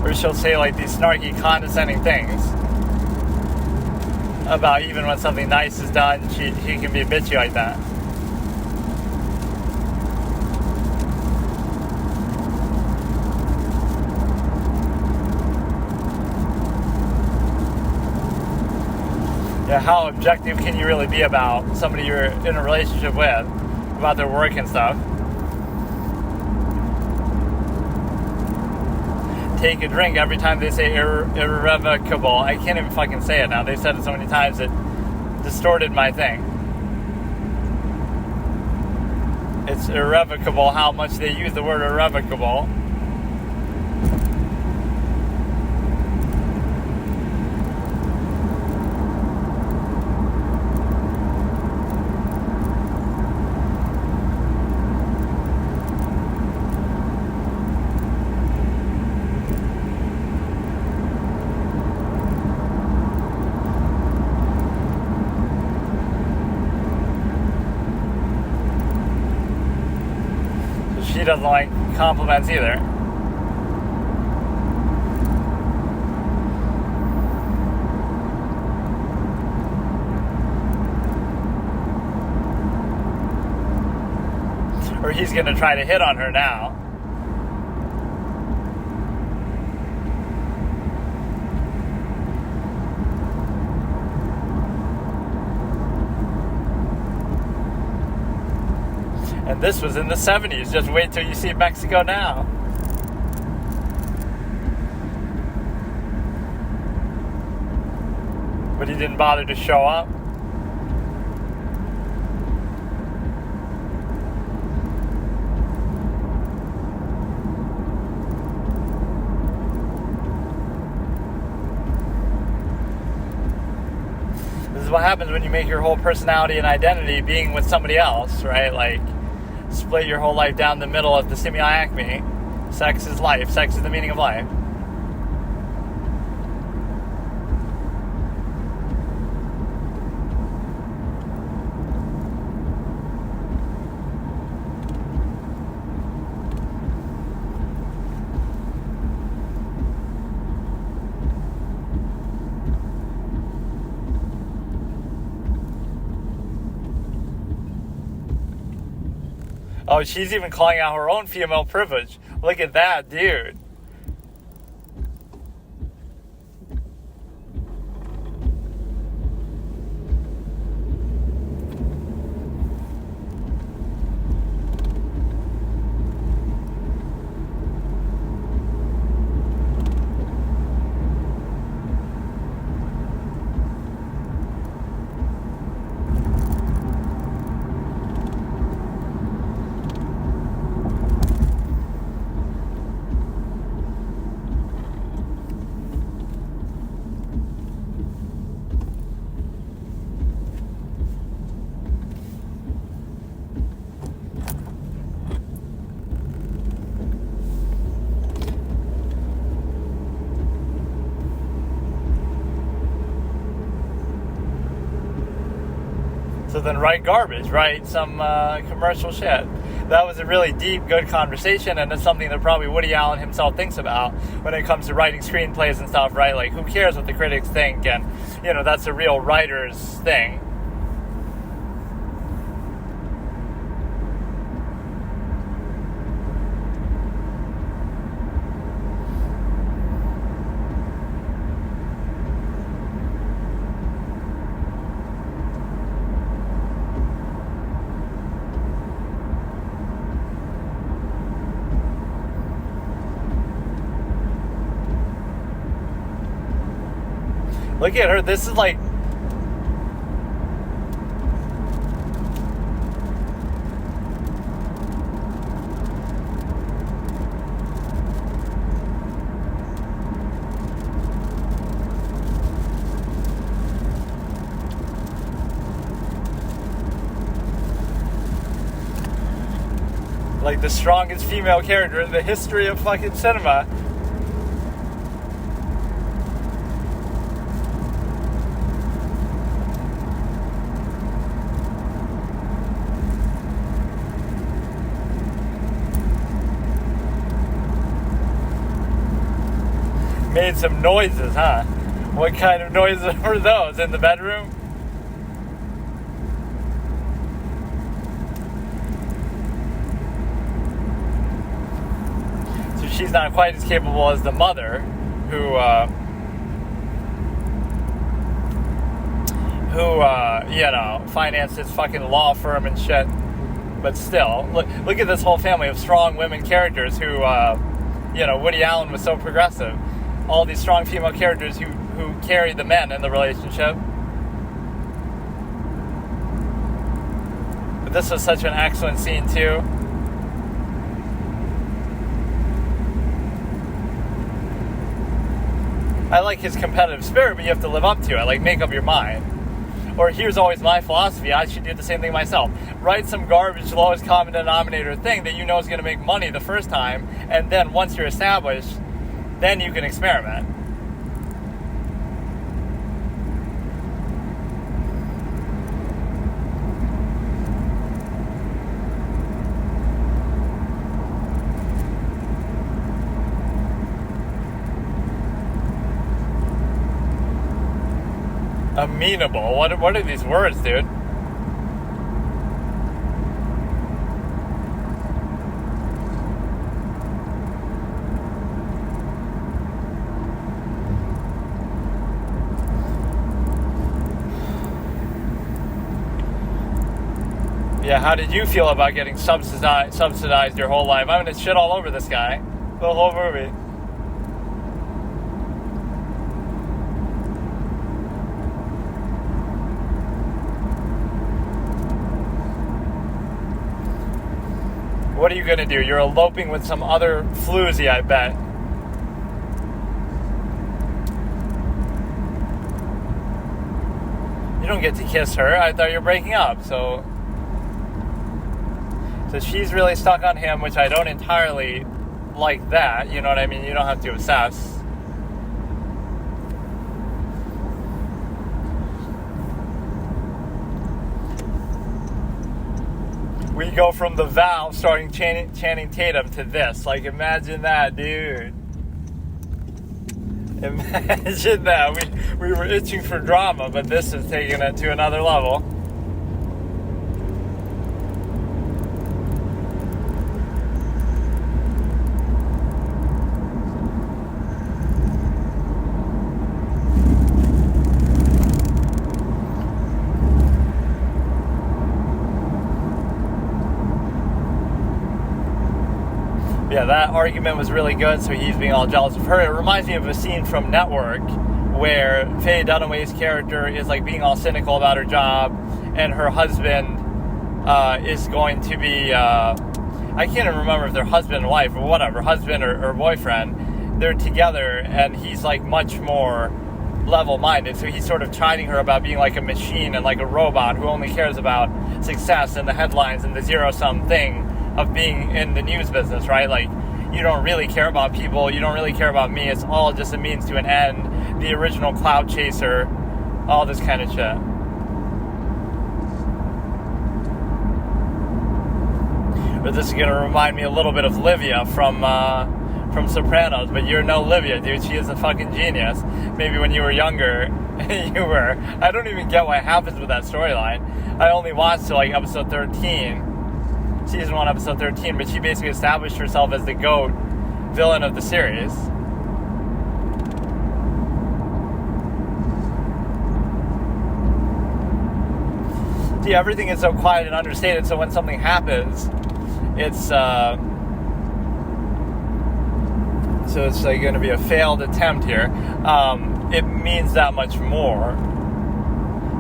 Speaker 1: or she'll say like these snarky, condescending things about even when something nice is done, she can be bitchy like that. Yeah, how objective can you really be about somebody you're in a relationship with, about their work and stuff? Take a drink every time they say irrevocable. I can't even fucking say it now. They've said it so many times it distorted my thing. It's irrevocable how much they use the word irrevocable. She doesn't like compliments either. Or he's gonna try to hit on her now. And this was in the 70s. Just wait till you see Mexico now. But he didn't bother to show up. This is what happens when you make your whole personality and identity being with somebody else, right? Like, split your whole life down the middle of the stimuli acme. Sex is life. Sex is the meaning of life. Oh, she's even calling out her own female privilege. Look at that, dude. than write garbage, write some commercial shit. That was a really deep, good conversation, and it's something that probably Woody Allen himself thinks about when it comes to writing screenplays and stuff, right? Like, who cares what the critics think? And, that's a real writer's thing. Look at her. This is like... like the strongest female character in the history of fucking cinema. Made some noises, huh? What kind of noises were those in the bedroom? So she's not quite as capable as the mother, who financed his fucking law firm and shit. But still, look at this whole family of strong women characters who, Woody Allen was so progressive. All these strong female characters who carry the men in the relationship. But this was such an excellent scene too. I like his competitive spirit, but you have to live up to it. Like, make up your mind. Or here's always my philosophy, I should do the same thing myself. Write some garbage, lowest common denominator thing that you know is going to make money the first time, and then once you're established, then you can experiment. Amenable. What are these words, dude? Yeah, how did you feel about getting subsidized your whole life? I'm gonna shit all over this guy the whole movie. What are you gonna do? You're eloping with some other floozy, I bet. You don't get to kiss her. I thought you were breaking up, so she's really stuck on him, which I don't entirely like that. You know what I mean? You don't have to obsess. We go from The Vow starring Channing Tatum to this. Like, imagine that, dude. Imagine that. We were itching for drama, but this is taking it to another level. Yeah, that argument was really good, so he's being all jealous of her. It reminds me of a scene from Network where Faye Dunaway's character is like being all cynical about her job, and her husband is going to be, I can't even remember if they're husband and wife or whatever, husband or boyfriend. They're together, and he's like much more level-minded, so he's sort of chiding her about being like a machine and like a robot who only cares about success and the headlines and the zero-sum thing of being in the news business, right? Like, you don't really care about people, you don't really care about me, it's all just a means to an end, the original cloud chaser, all this kind of shit. or this is going to remind me a little bit of Livia from Sopranos, but you're no Livia, dude. She is a fucking genius. Maybe when you were younger, you were. I don't even get what happens with that storyline. I only watched to like episode 13, season 1, episode 13, but she basically established herself as the GOAT villain of the series. See, everything is so quiet and understated, so when something happens, it's like going to be a failed attempt here. It means that much more.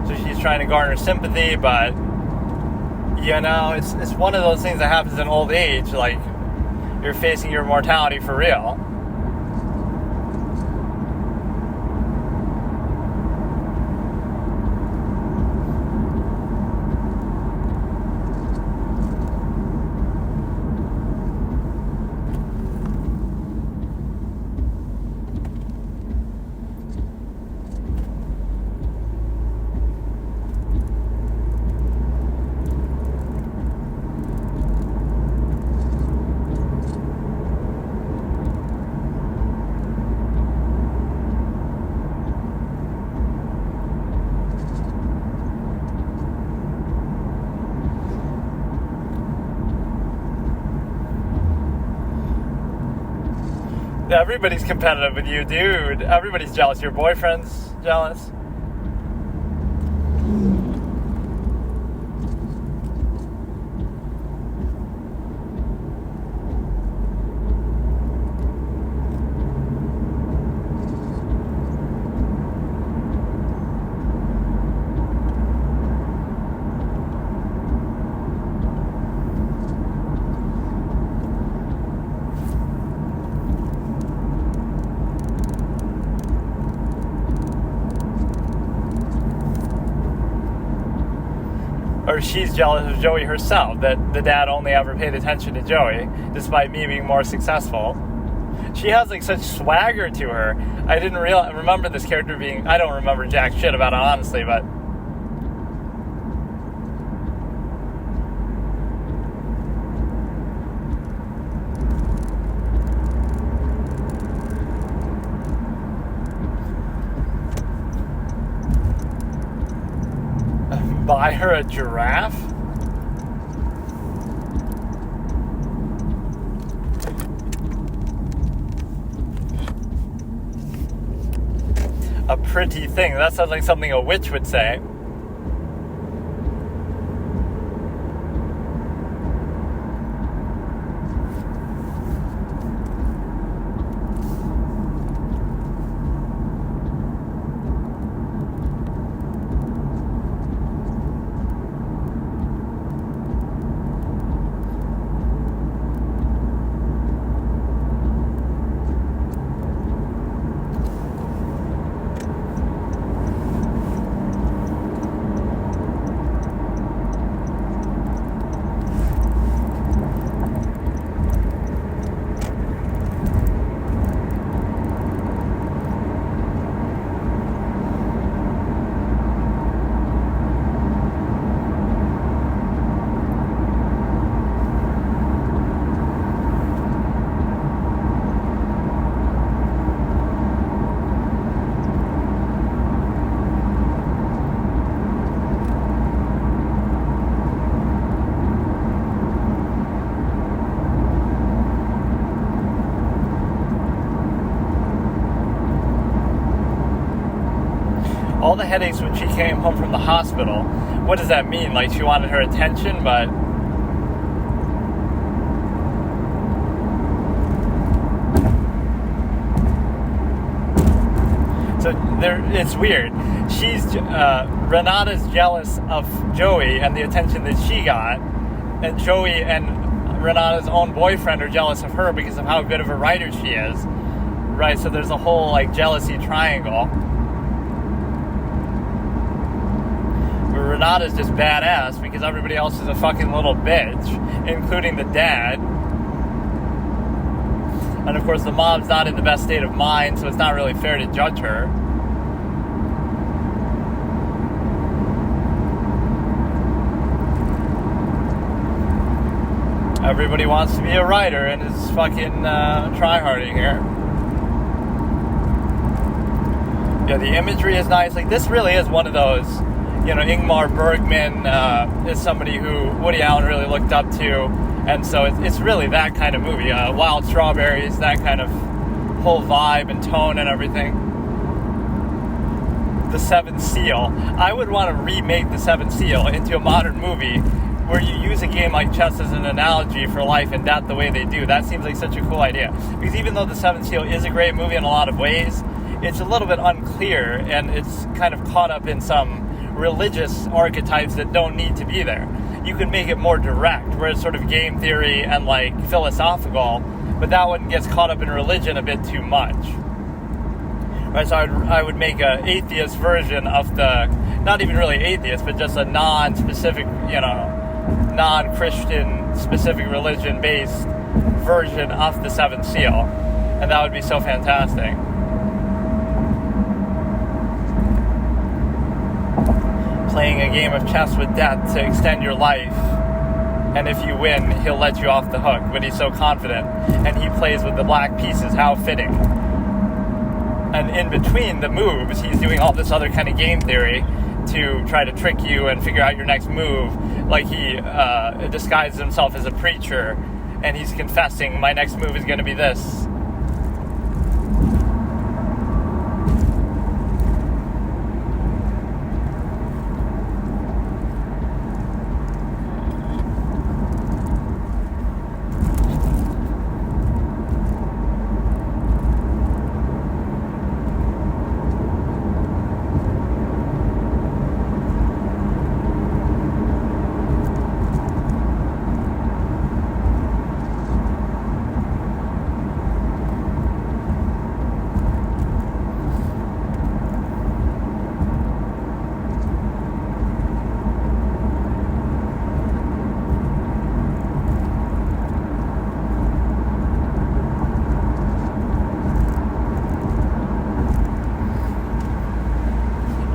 Speaker 1: So she's trying to garner sympathy, but you know, it's one of those things that happens in old age. Like, you're facing your mortality for real. Everybody's competitive with you, dude. Everybody's jealous. Your boyfriend's jealous. Or she's jealous of Joey herself, that the dad only ever paid attention to Joey, despite me being more successful. She has like such swagger to her. I didn't remember this character being, I don't remember jack shit about it, honestly, but buy her a giraffe? A pretty thing. That sounds like something a witch would say. All the headaches when she came home from the hospital. What does that mean? Like, she wanted her attention, but so it's weird. Renata's jealous of Joey and the attention that she got, and Joey and Renata's own boyfriend are jealous of her because of how good of a writer she is, right? So there's a whole like jealousy triangle. Renata's just badass because everybody else is a fucking little bitch, including the dad. And of course the mom's not in the best state of mind, so it's not really fair to judge her. Everybody wants to be a writer and is fucking tryharding here. Yeah, the imagery is nice. Like, this really is one of those, Ingmar Bergman is somebody who Woody Allen really looked up to, and so it's really that kind of movie. Wild Strawberries, that kind of whole vibe and tone and everything. The Seventh Seal. I would want to remake The Seventh Seal into a modern movie where you use a game like chess as an analogy for life and death the way they do. That seems like such a cool idea. Because even though The Seventh Seal is a great movie in a lot of ways, it's a little bit unclear, and it's kind of caught up in some religious archetypes that don't need to be there. You could make it more direct, where it's sort of game theory and like philosophical, but that one gets caught up in religion a bit too much. Right, so I would make an atheist version of the, not even really atheist, but just a non-specific, non-Christian specific religion-based version of The Seventh Seal, and that would be so fantastic. Playing a game of chess with death to extend your life, and if you win, he'll let you off the hook, but he's so confident, and he plays with the black pieces. How fitting. And in between the moves, he's doing all this other kind of game theory to try to trick you and figure out your next move. Like, he disguises himself as a preacher, and he's confessing, my next move is going to be this.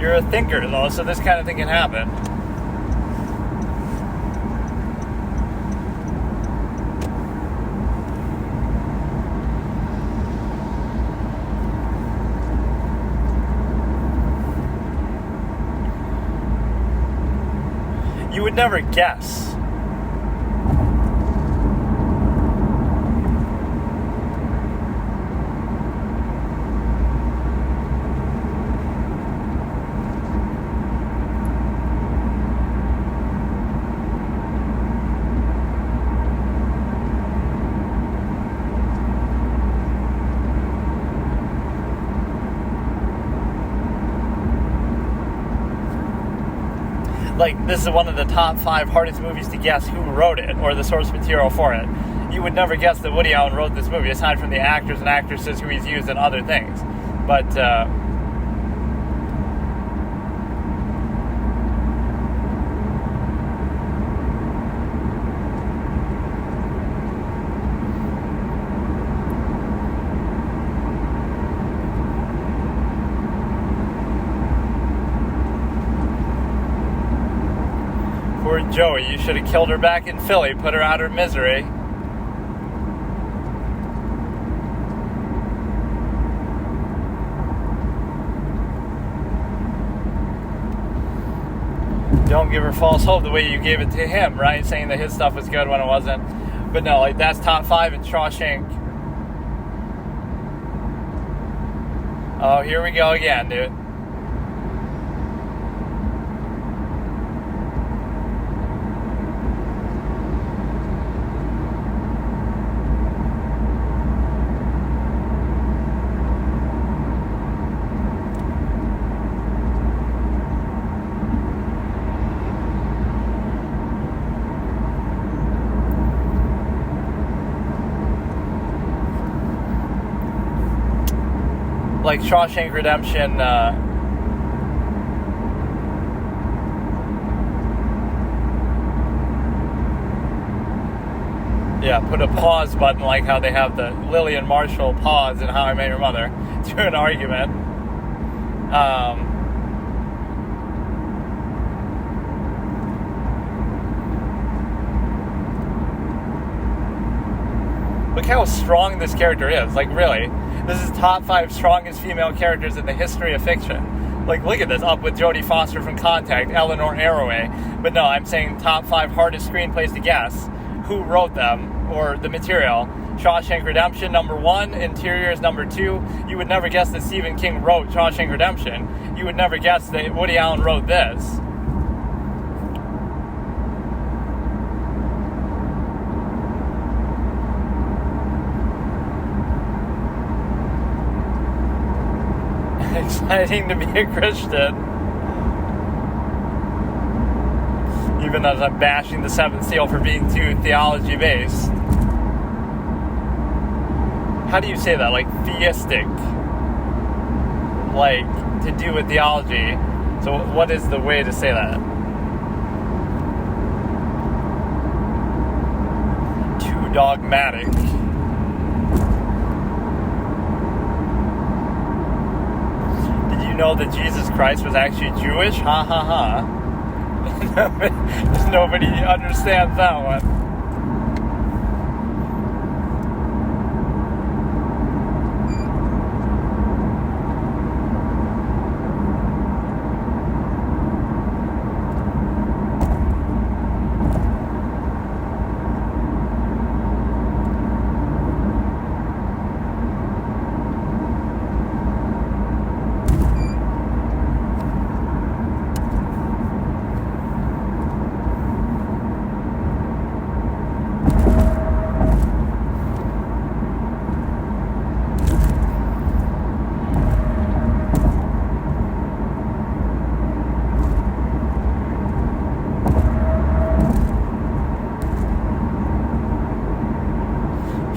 Speaker 1: You're a thinker, though, so this kind of thing can happen. You would never guess. Like, this is one of the top 5 hardest movies to guess who wrote it, or the source material for it. You would never guess that Woody Allen wrote this movie, aside from the actors and actresses who he's used in other things. But, poor Joey, you should have killed her back in Philly, put her out of her misery. Don't give her false hope the way you gave it to him, right? Saying that his stuff was good when it wasn't. But no, like, that's top 5 in Shawshank. Oh, here we go again, dude. Like Shawshank Redemption, yeah, put a pause button, like how they have the Lillian Marshall pause in How I Met Your Mother to an argument. Look how strong this character is. Like, really. This is top 5 strongest female characters in the history of fiction. Like, look at this. Up with Jodie Foster from Contact, Eleanor Arroway. But no, I'm saying top 5 hardest screenplays to guess. Who wrote them, or the material. Shawshank Redemption, number 1. Interiors, number 2. You would never guess that Stephen King wrote Shawshank Redemption. You would never guess that Woody Allen wrote this. Exciting to be a Christian. Even as I'm bashing the Seventh Seal for being too theology-based. How do you say that? Like, theistic. Like, to do with theology. So what is the way to say that? Too dogmatic. You know that Jesus Christ was actually Jewish? Ha ha ha. Nobody understands that one.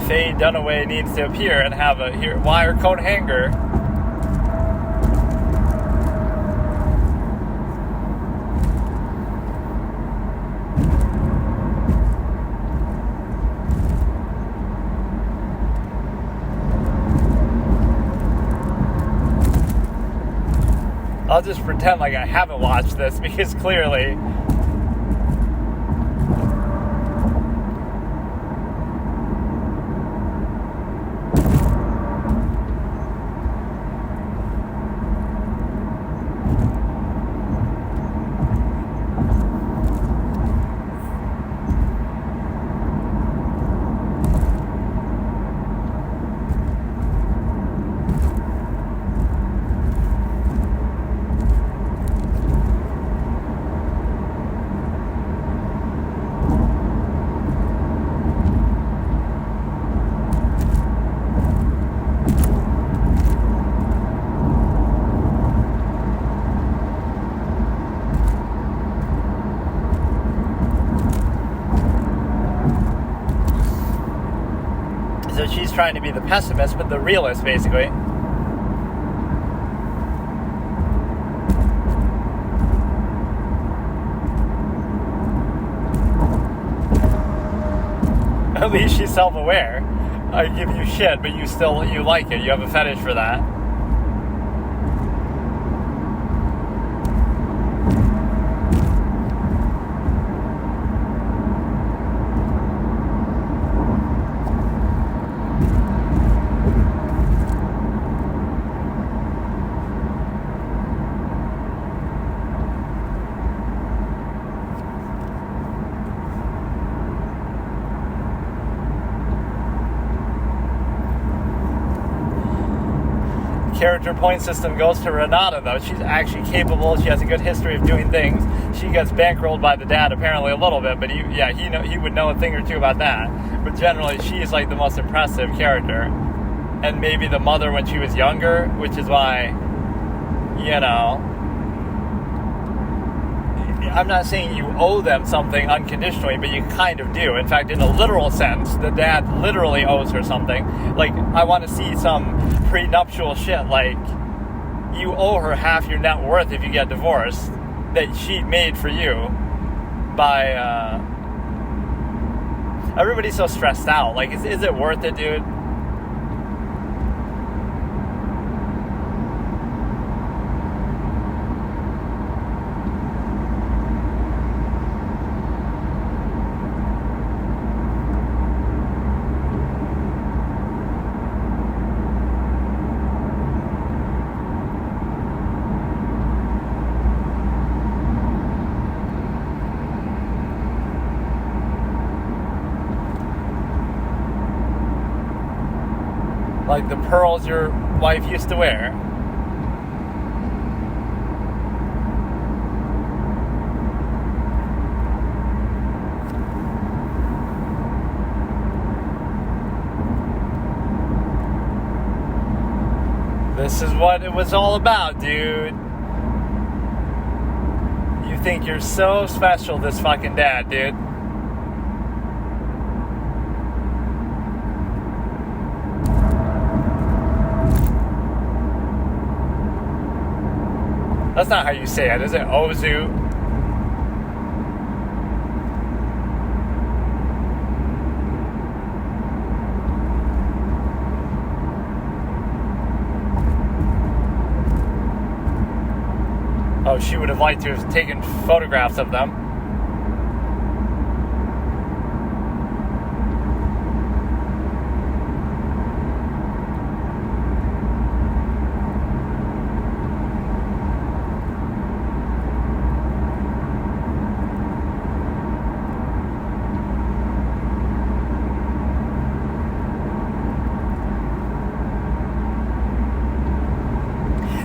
Speaker 1: Faye Dunaway needs to appear and have a wire coat hanger. I'll just pretend like I haven't watched this because clearly she's trying to be the pessimist, but the realist, basically. At least she's self-aware. I give you shit, but you like it. You have a fetish for that. Character point system goes to Renata, though. She's actually capable. She has a good history of doing things. She gets bankrolled by the dad, apparently a little bit, but he would know a thing or two about that. But generally, she's like the most impressive character. And maybe the mother when she was younger, which is why, I'm not saying you owe them something unconditionally, but you kind of do. In fact, in a literal sense, the dad literally owes her something. Like, I want to see some prenuptial shit, like, you owe her half your net worth if you get divorced, that she made for you by, everybody's so stressed out. Like, is it worth it, dude? like the pearls your wife used to wear. This is what it was all about, dude. You think you're so special, this fucking dad, dude. That's not how you say it, is it? Ozu. Oh, she would have liked to have taken photographs of them.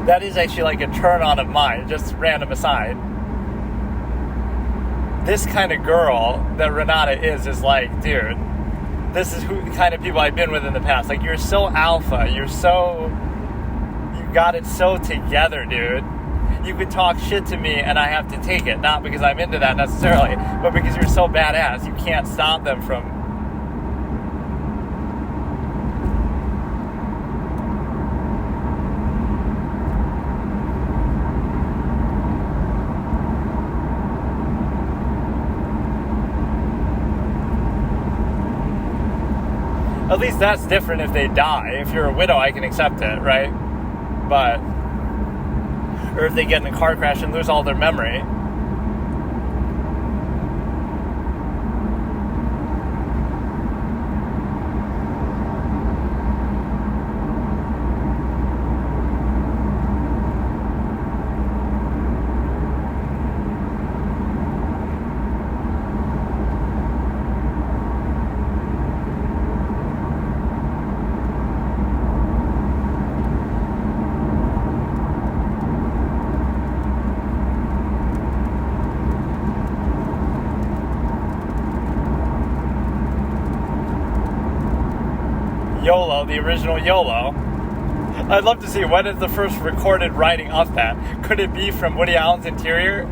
Speaker 1: That is actually like a turn on of mine, just random aside. This kind of girl that Renata is like, dude, this is who kind of people I've been with in the past. Like, you're so alpha, you got it so together, dude. You could talk shit to me and I have to take it, not because I'm into that necessarily, but because you're so badass, you can't stop them from. At least that's different if they die. If you're a widow, I can accept it, right? But, or if they get in a car crash and lose all their memory. YOLO, the original YOLO. I'd love to see, when is the first recorded writing of that? Could it be from Woody Allen's Interior?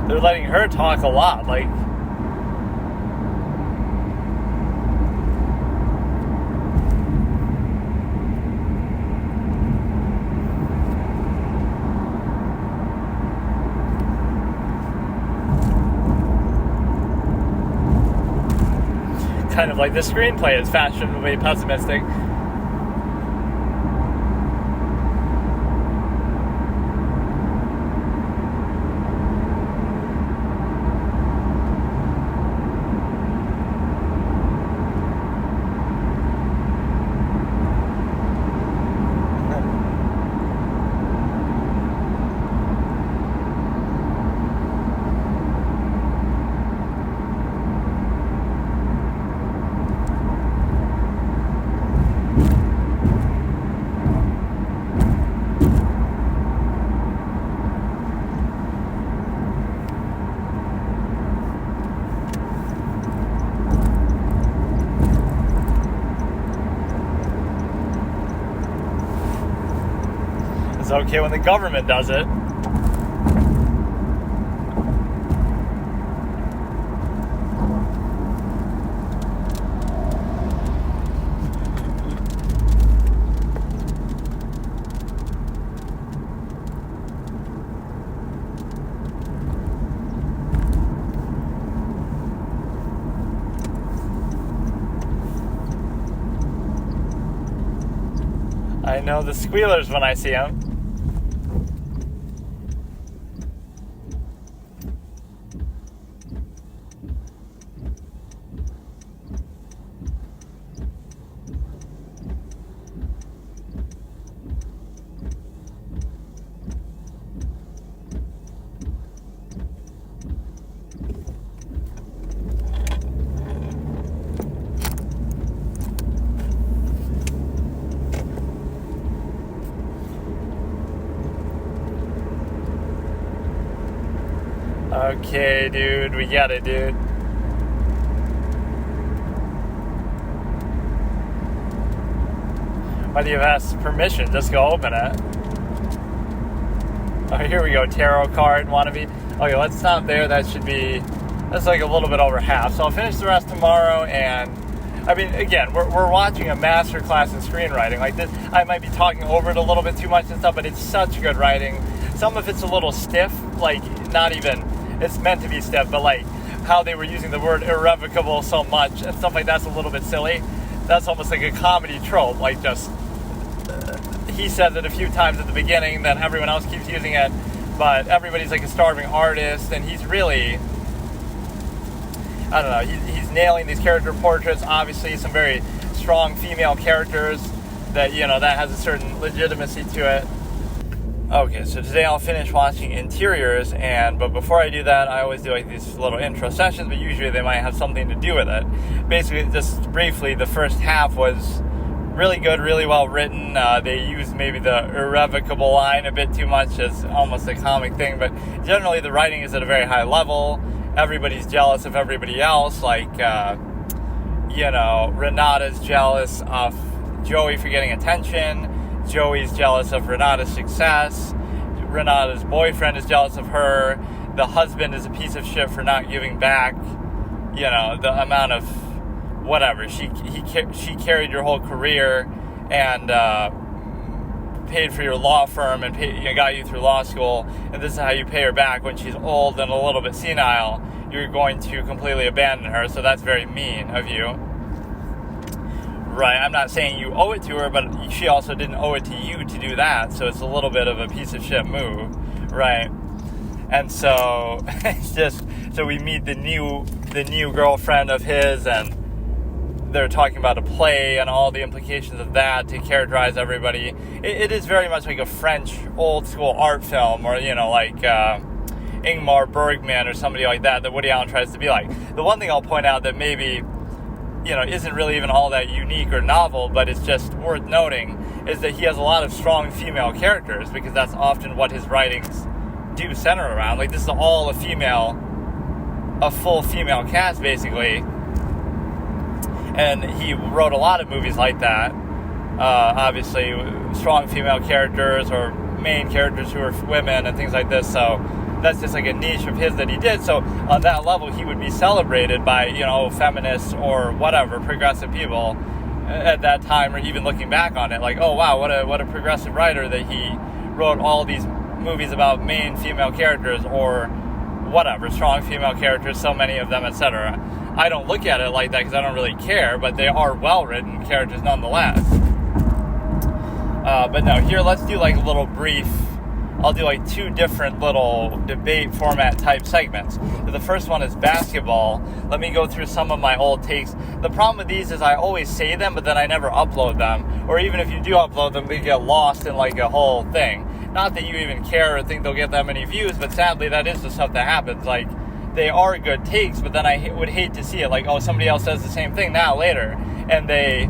Speaker 1: They're letting her talk a lot, like. Kind of like the screenplay is fashionably pessimistic. It's okay when the government does it. I know the squealers when I see them. Okay, dude, we got it, dude. Why do you have asked permission? Just go open it. Oh, here we go, tarot card wannabe. Okay, let's stop there. That's like a little bit over half. So I'll finish the rest tomorrow, and I mean, again, we're watching a master class in screenwriting. Like this, I might be talking over it a little bit too much and stuff, but it's such good writing. Some of it's a little stiff, like not even, it's meant to be stiff, but like how they were using the word irrevocable so much and stuff like that's a little bit silly. That's almost like a comedy trope, like just, he says it a few times at the beginning, then everyone else keeps using it, but everybody's like a starving artist, and he's really, I don't know, he's nailing these character portraits. Obviously some very strong female characters that, you know, that has a certain legitimacy to it. Okay, so today I'll finish watching Interiors, but before I do that, I always do like these little intro sessions, but usually they might have something to do with it. Basically, just briefly, the first half was really good, really well written. They used maybe the irrevocable line a bit too much as almost a comic thing, but generally the writing is at a very high level. Everybody's jealous of everybody else, like, Renata's jealous of Joey for getting attention. Joey's jealous of Renata's success. Renata's boyfriend is jealous of her. The husband is a piece of shit for not giving back, the amount of whatever. She carried your whole career and paid for your law firm and got you through law school, and this is how you pay her back when she's old and a little bit senile. You're going to completely abandon her, so that's very mean of you. Right, I'm not saying you owe it to her, but she also didn't owe it to you to do that, so it's a little bit of a piece of shit move, right? And so, it's just, so we meet the new girlfriend of his, and they're talking about a play and all the implications of that to characterize everybody. It is very much like a French old school art film, or, like Ingmar Bergman or somebody like that Woody Allen tries to be like. The one thing I'll point out that maybe isn't really even all that unique or novel, but it's just worth noting, is that he has a lot of strong female characters, because that's often what his writings do center around. Like, this is all a full female cast, basically, and he wrote a lot of movies like that. Obviously, strong female characters, or main characters who are women, and things like this, so that's just like a niche of his that he did. So on that level, he would be celebrated by, feminists or whatever, progressive people at that time, or even looking back on it, like, oh wow, what a progressive writer that he wrote all these movies about main female characters, or whatever, strong female characters, so many of them, etc. I don't look at it like that because I don't really care, but they are well-written characters nonetheless. But no, here, let's do like a little brief, I'll do like two different little debate format type segments. So the first one is basketball. Let me go through some of my old takes. The problem with these is I always say them, but then I never upload them. Or even if you do upload them, they get lost in like a whole thing. Not that you even care or think they'll get that many views, but sadly that is the stuff that happens. Like, they are good takes, but then I would hate to see it like, oh, somebody else says the same thing now later, and they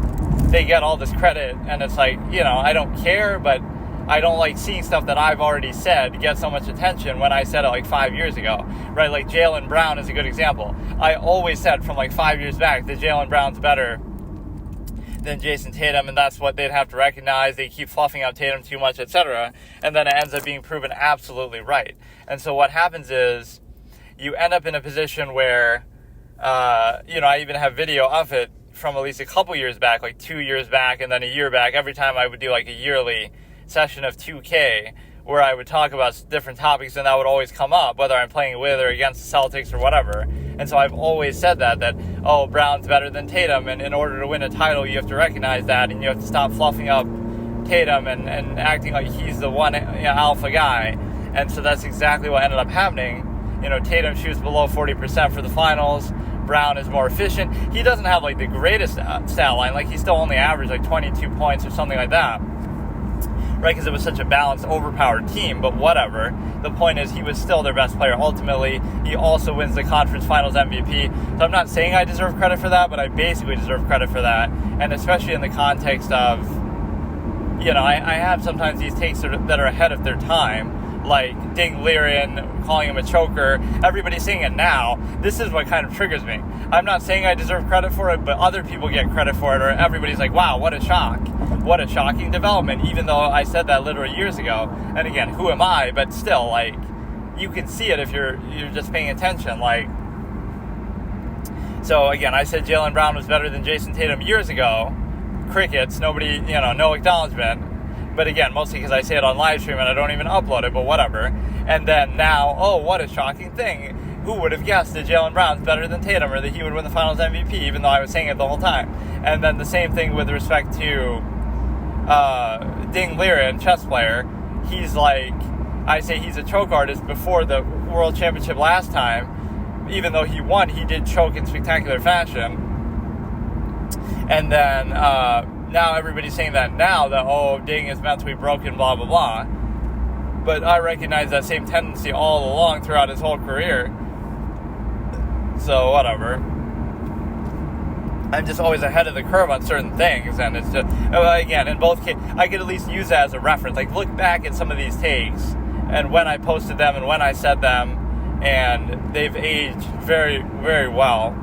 Speaker 1: get all this credit, and it's like, I don't care, but I don't like seeing stuff that I've already said get so much attention when I said it like 5 years ago, right? Like Jaylen Brown is a good example. I always said from like 5 years back that Jaylen Brown's better than Jason Tatum, and that's what they'd have to recognize. They keep fluffing up Tatum too much, etc., and then it ends up being proven absolutely right. And so what happens is you end up in a position where, I even have video of it from at least a couple years back, like 2 years back, and then a year back. Every time I would do like a yearly session of 2K where I would talk about different topics, and that would always come up, whether I'm playing with or against the Celtics or whatever. And so I've always said that oh, Brown's better than Tatum, and in order to win a title, you have to recognize that, and you have to stop fluffing up Tatum and acting like he's the one alpha guy. And so that's exactly what ended up happening. Tatum shoots below 40% for the finals. Brown is more efficient. He doesn't have like the greatest stat line. Like he still only averaged like 22 points or something like that. Right, because it was such a balanced, overpowered team, but whatever. The point is he was still their best player ultimately. He also wins the conference finals MVP. So I'm not saying I deserve credit for that, but I basically deserve credit for that. And especially in the context of, I have sometimes these takes that are ahead of their time, like Ding Liren calling him a choker. Everybody's saying it now. This is what kind of triggers me. I'm not saying I deserve credit for it, but other people get credit for it, or everybody's like, wow, what a shock. What a shocking development, even though I said that literally years ago. And again, who am I? But still, like, you can see it if you're just paying attention. Like, so again, I said Jaylen Brown was better than Jason Tatum years ago. Crickets, nobody, no acknowledgement. But again, mostly because I say it on live stream and I don't even upload it, but whatever. And then now, oh, what a shocking thing. Who would have guessed that Jaylen Brown's better than Tatum, or that he would win the finals MVP, even though I was saying it the whole time? And then the same thing with respect to Ding Liren, chess player. He's like, I say he's a choke artist before the World Championship last time. Even though he won, he did choke in spectacular fashion. And then now everybody's saying that now, that, oh, Ding is meant to be broken, blah, blah, blah. But I recognize that same tendency all along throughout his whole career. So, whatever. I'm just always ahead of the curve on certain things, and it's just, again, in both cases, I could at least use that as a reference. Like, look back at some of these takes, and when I posted them, and when I said them, and they've aged very, very well.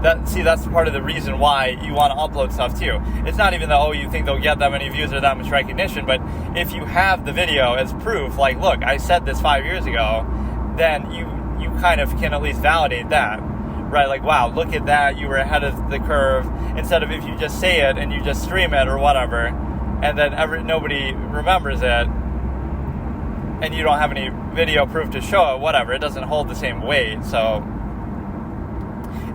Speaker 1: That's part of the reason why you want to upload stuff too. It's not even that, oh, you think they'll get that many views or that much recognition, but if you have the video as proof, like, look, I said this 5 years ago, then you kind of can at least validate that, right? Like, wow, look at that, you were ahead of the curve, instead of if you just say it and you just stream it or whatever, and then nobody remembers it, and you don't have any video proof to show it, whatever, it doesn't hold the same weight. So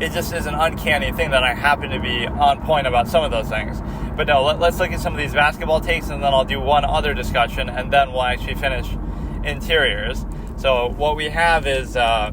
Speaker 1: it just is an uncanny thing that I happen to be on point about some of those things. But no, let's look at some of these basketball takes, and then I'll do one other discussion, and then we'll actually finish interiors. So what we have is a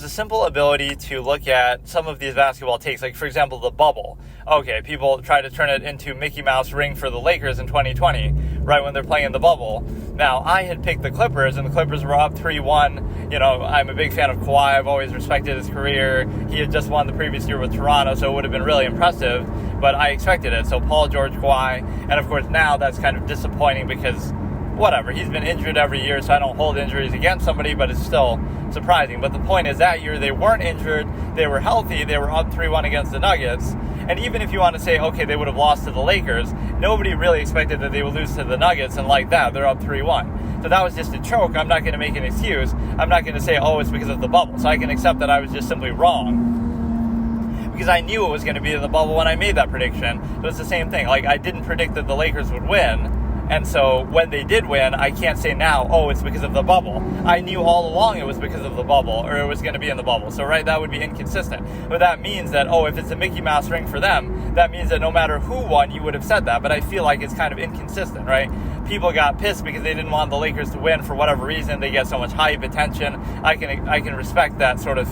Speaker 1: simple ability to look at some of these basketball takes, like, for example, the bubble. Okay, people try to turn it into Mickey Mouse ring for the Lakers in 2020, right, when they're playing in the bubble. Now, I had picked the Clippers, and the Clippers were up 3-1. I'm a big fan of Kawhi. I've always respected his career. He had just won the previous year with Toronto, so it would have been really impressive, but I expected it. So Paul George, Kawhi, and of course now that's kind of disappointing because whatever, he's been injured every year, so I don't hold injuries against somebody, but it's still surprising. But the point is, that year they weren't injured, they were healthy, they were up 3-1 against the Nuggets, and even if you want to say, okay, they would have lost to the Lakers, nobody really expected that they would lose to the Nuggets, and like that, they're up 3-1. So that was just a choke. I'm not going to make an excuse. I'm not going to say, oh, it's because of the bubble. So I can accept that I was just simply wrong, because I knew it was going to be in the bubble when I made that prediction. So it's the same thing. Like, I didn't predict that the Lakers would win, and so when they did win, I can't say now, oh, it's because of the bubble. I knew all along it was because of the bubble, or it was going to be in the bubble. So, right, that would be inconsistent. But that means that, oh, if it's a Mickey Mouse ring for them, that means that no matter who won, you would have said that. But I feel like it's kind of inconsistent, right? People got pissed because they didn't want the Lakers to win for whatever reason. They get so much hype, attention. I can respect that sort of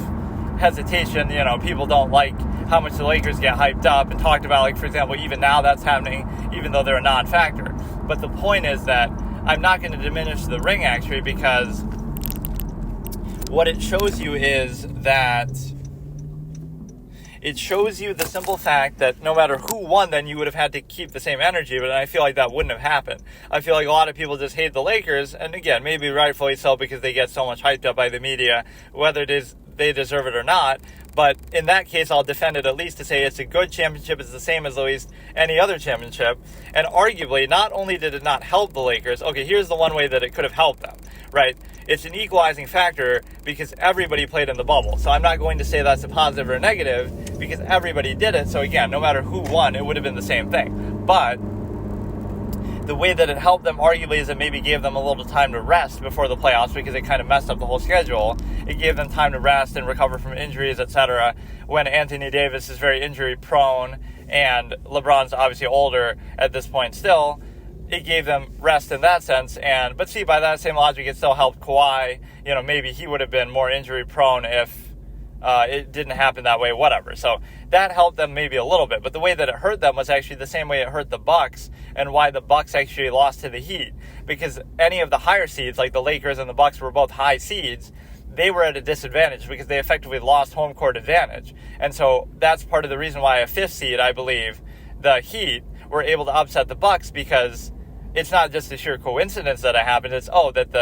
Speaker 1: hesitation. People don't like how much the Lakers get hyped up and talked about. Like, for example, even now that's happening, even though they're a non-factor. But the point is that I'm not going to diminish the ring, actually, because what it shows you is that it shows you the simple fact that no matter who won, then you would have had to keep the same energy, but I feel like that wouldn't have happened. I feel like a lot of people just hate the Lakers, and again, maybe rightfully so, because they get so much hyped up by the media, whether it is they deserve it or not. But in that case, I'll defend it at least to say it's a good championship. It's the same as at least any other championship. And arguably, not only did it not help the Lakers, okay, here's the one way that it could have helped them, right? It's an equalizing factor because everybody played in the bubble. So I'm not going to say that's a positive or a negative because everybody did it. So again, no matter who won, it would have been the same thing. But The way that it helped them arguably is it maybe gave them a little time to rest before the playoffs because it kind of messed up the whole schedule. It gave them time to rest and recover from injuries, etc. When Anthony Davis is very injury prone and LeBron's obviously older at this point still, it gave them rest in that sense. But see, by that same logic, it still helped Kawhi. Maybe he would have been more injury prone if it didn't happen that way, whatever. So that helped them maybe a little bit. But the way that it hurt them was actually the same way it hurt the Bucks, and why the Bucks actually lost to the Heat. Because any of the higher seeds, like the Lakers and the Bucks were both high seeds, they were at a disadvantage because they effectively lost home court advantage. And so that's part of the reason why a fifth seed, I believe, the Heat, were able to upset the Bucks, because it's not just a sheer coincidence that it happened. It's, that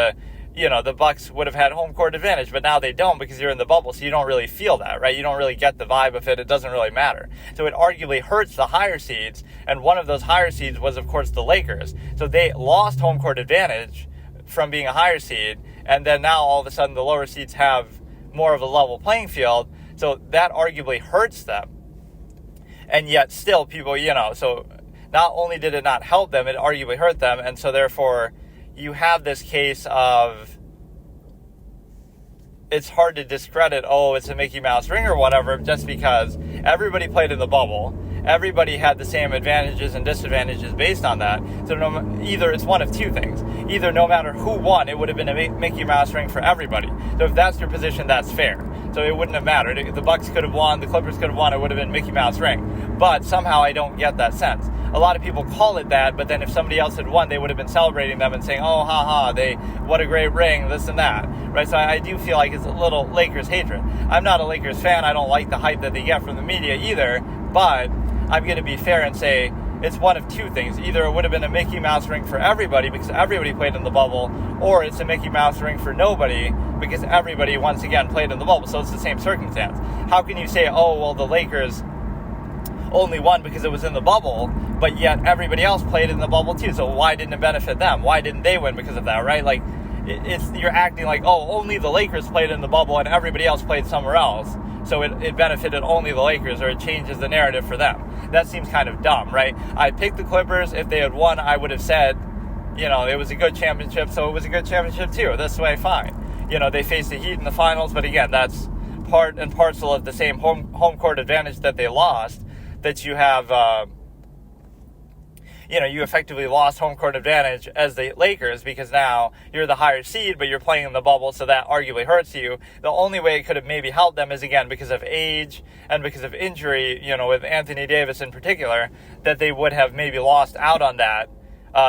Speaker 1: the Bucks would have had home court advantage, but now they don't because you're in the bubble, so you don't really feel that, right? You don't really get the vibe of it. It doesn't really matter. So it arguably hurts the higher seeds, and one of those higher seeds was, of course, the Lakers. So they lost home court advantage from being a higher seed, and then now all of a sudden the lower seeds have more of a level playing field, so that arguably hurts them. And yet still people, so not only did it not help them, it arguably hurt them, and so therefore you have this case of it's hard to discredit, it's a Mickey Mouse ring or whatever, just because everybody played in the bubble. Everybody had the same advantages and disadvantages based on that. So either it's one of two things. Either no matter who won, it would have been a Mickey Mouse ring for everybody. So if that's your position, that's fair. So it wouldn't have mattered. If the Bucks could have won, the Clippers could have won, it would have been Mickey Mouse ring. But somehow I don't get that sense. A lot of people call it that, but then if somebody else had won, they would have been celebrating them and saying, oh, what a great ring, this and that. Right? So I do feel like it's a little Lakers hatred. I'm not a Lakers fan. I don't like the hype that they get from the media either, but I'm going to be fair and say it's one of two things. Either it would have been a Mickey Mouse ring for everybody because everybody played in the bubble, or it's a Mickey Mouse ring for nobody because everybody, once again, played in the bubble. So it's the same circumstance. How can you say, the Lakers only won because it was in the bubble, but yet everybody else played in the bubble too? So why didn't it benefit them? Why didn't they win because of that, right? Like, you're acting like, only the Lakers played in the bubble and everybody else played somewhere else, so it benefited only the Lakers, or it changes the narrative for them. That seems kind of dumb, right? I picked the Clippers. If they had won, I would have said, it was a good championship, so it was a good championship too. This way, fine. They faced the Heat in the finals, but again, that's part and parcel of the same home court advantage that they lost, that you have, you effectively lost home court advantage as the Lakers because now you're the higher seed, but you're playing in the bubble, so that arguably hurts you. The only way it could have maybe helped them is, again, because of age and because of injury, with Anthony Davis in particular, that they would have maybe lost out on that.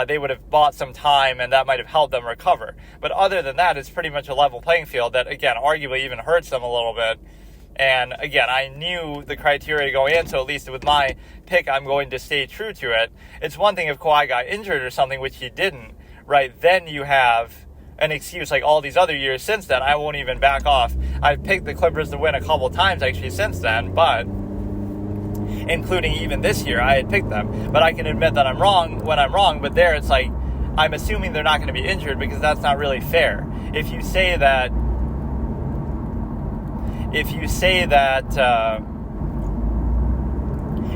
Speaker 1: They would have bought some time, and that might have helped them recover. But other than that, it's pretty much a level playing field that, again, arguably even hurts them a little bit. And again, I knew the criteria going in, so at least with my pick, I'm going to stay true to it. It's one thing if Kawhi got injured or something, which he didn't, right? Then you have an excuse like all these other years since then. I won't even back off. I've picked the Clippers to win a couple times actually since then, but including even this year, I had picked them. But I can admit that I'm wrong when I'm wrong, but there it's like, I'm assuming they're not going to be injured because that's not really fair. If you say that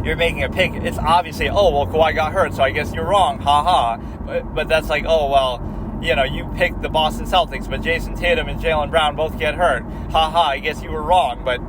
Speaker 1: you're making a pick, it's obviously, Kawhi got hurt, so I guess you're wrong, haha. But that's like, you picked the Boston Celtics, but Jason Tatum and Jaylen Brown both get hurt, haha, I guess you were wrong. But,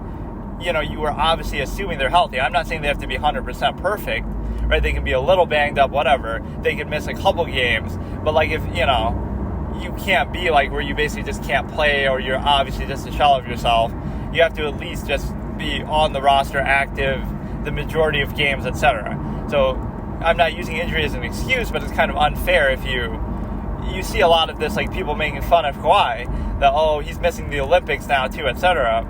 Speaker 1: you were obviously assuming they're healthy. I'm not saying they have to be 100% perfect, right? They can be a little banged up, whatever. They can miss a couple games, but like if, you can't be like where you basically just can't play, or you're obviously just a shell of yourself. You have to at least just be on the roster, active, the majority of games, etc. So I'm not using injury as an excuse, but it's kind of unfair if you see a lot of this, like people making fun of Kawhi, that, he's missing the Olympics now too, etc.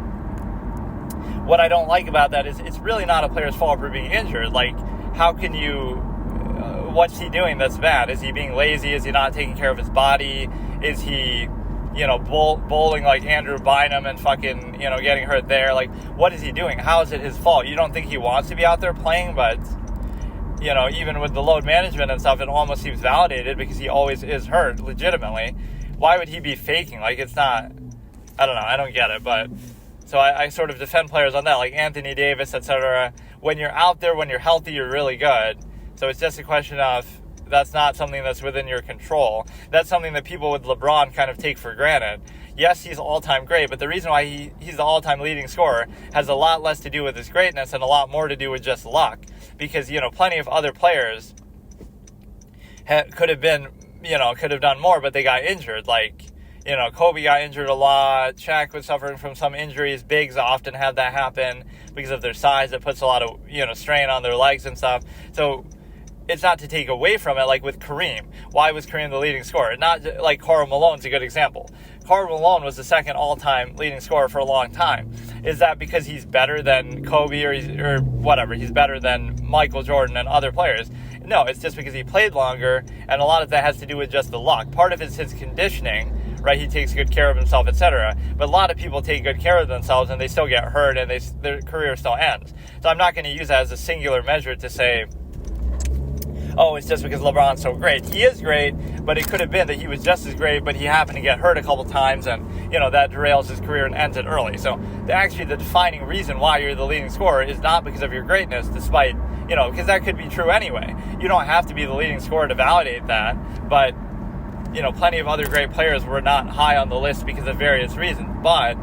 Speaker 1: What I don't like about that is it's really not a player's fault for being injured. Like, how can you, what's he doing that's bad? Is he being lazy? Is he not taking care of his body? Is he, bowling like Andrew Bynum and fucking, getting hurt there? Like, what is he doing? How is it his fault? You don't think he wants to be out there playing, but, even with the load management and stuff, it almost seems validated because he always is hurt, legitimately. Why would he be faking? Like, it's not, I don't know, I don't get it, but, so I sort of defend players on that, like Anthony Davis, etc. When you're out there, when you're healthy, you're really good. So it's just a question of, That's not something that's within your control. That's something that people with LeBron kind of take for granted. Yes, he's all-time great, but the reason why he's the all-time leading scorer has a lot less to do with his greatness and a lot more to do with just luck. Because, plenty of other players could have done more, but they got injured. Like, Kobe got injured a lot. Shaq was suffering from some injuries. Bigs often have that happen because of their size. It puts a lot of, strain on their legs and stuff. So it's not to take away from it, like with Kareem. Why was Kareem the leading scorer? Not like Karl Malone's a good example. Karl Malone was the second all-time leading scorer for a long time. Is that because he's better than Kobe or whatever? He's better than Michael Jordan and other players? No, it's just because he played longer, and a lot of that has to do with just the luck. Part of it's his conditioning, right? He takes good care of himself, etc. But a lot of people take good care of themselves, and they still get hurt, and their career still ends. So I'm not going to use that as a singular measure to say, oh, it's just because LeBron's so great. He is great, but it could have been that he was just as great, but he happened to get hurt a couple times, and, that derails his career and ends it early. So actually the defining reason why you're the leading scorer is not because of your greatness, despite, because that could be true anyway. You don't have to be the leading scorer to validate that, but, plenty of other great players were not high on the list because of various reasons, but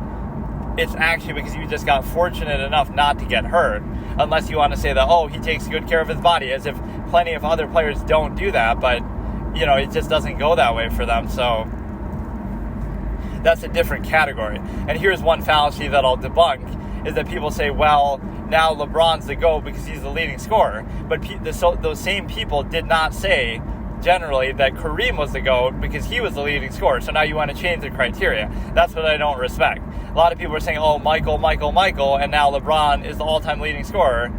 Speaker 1: it's actually because you just got fortunate enough not to get hurt, unless you want to say that, oh, he takes good care of his body, as if plenty of other players don't do that, but, it just doesn't go that way for them, so that's a different category. And here's one fallacy that I'll debunk, is that people say, well, now LeBron's the GOAT because he's the leading scorer, but those same people did not say, generally, that Kareem was the GOAT because he was the leading scorer. So now you want to change the criteria. That's what I don't respect. A lot of people are saying, oh, Michael, and now LeBron is the all-time leading scorer.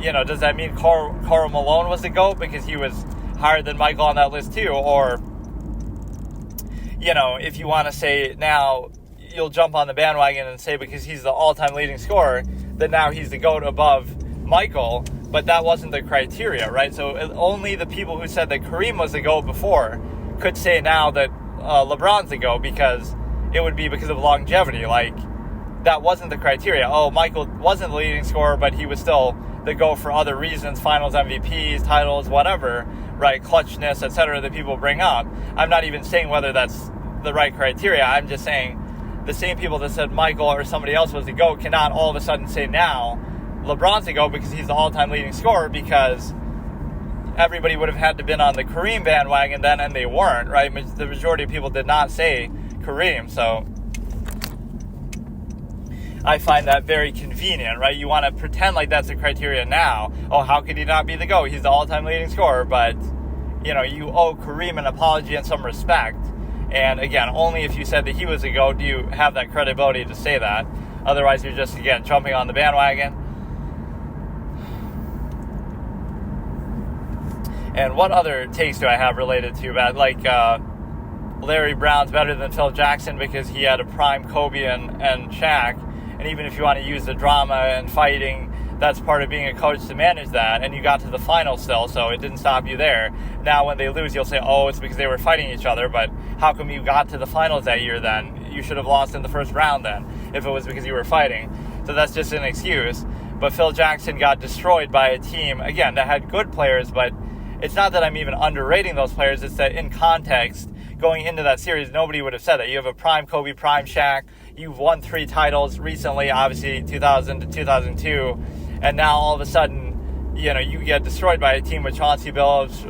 Speaker 1: Does that mean Karl Malone was the GOAT because he was higher than Michael on that list too? Or, if you want to say now you'll jump on the bandwagon and say because he's the all-time leading scorer, that now he's the GOAT above Michael, but that wasn't the criteria, right? So only the people who said that Kareem was the GOAT before could say now that LeBron's the GOAT, because it would be because of longevity. Like, that wasn't the criteria. Oh, Michael wasn't the leading scorer, but he was still the GOAT for other reasons, finals MVPs, titles, whatever, right? Clutchness, etc. that people bring up. I'm not even saying whether that's the right criteria. I'm just saying the same people that said Michael or somebody else was the GOAT cannot all of a sudden say now LeBron's the GOAT because he's the all-time leading scorer, because everybody would have had to been on the Kareem bandwagon then, and they weren't, right? The majority of people did not say Kareem, so I find that very convenient, right? You want to pretend like that's the criteria now. Oh, how could he not be the GOAT? He's the all-time leading scorer, but, you owe Kareem an apology and some respect. And again, only if you said that he was the GOAT do you have that credibility to say that. Otherwise, you're just, again, jumping on the bandwagon. And what other takes do I have related to that? Like, Larry Brown's better than Phil Jackson because he had a prime Kobe and Shaq. And even if you want to use the drama and fighting, that's part of being a coach, to manage that. And you got to the final still, so it didn't stop you there. Now when they lose, you'll say, oh, it's because they were fighting each other. But how come you got to the finals that year then? You should have lost in the first round then, if it was because you were fighting. So that's just an excuse. But Phil Jackson got destroyed by a team, again, that had good players, but it's not that I'm even underrating those players. It's that in context, going into that series, nobody would have said that. You have a prime Kobe, prime Shaq. You've won 3 titles recently, obviously 2000 to 2002. And now all of a sudden, you get destroyed by a team with Chauncey Billups,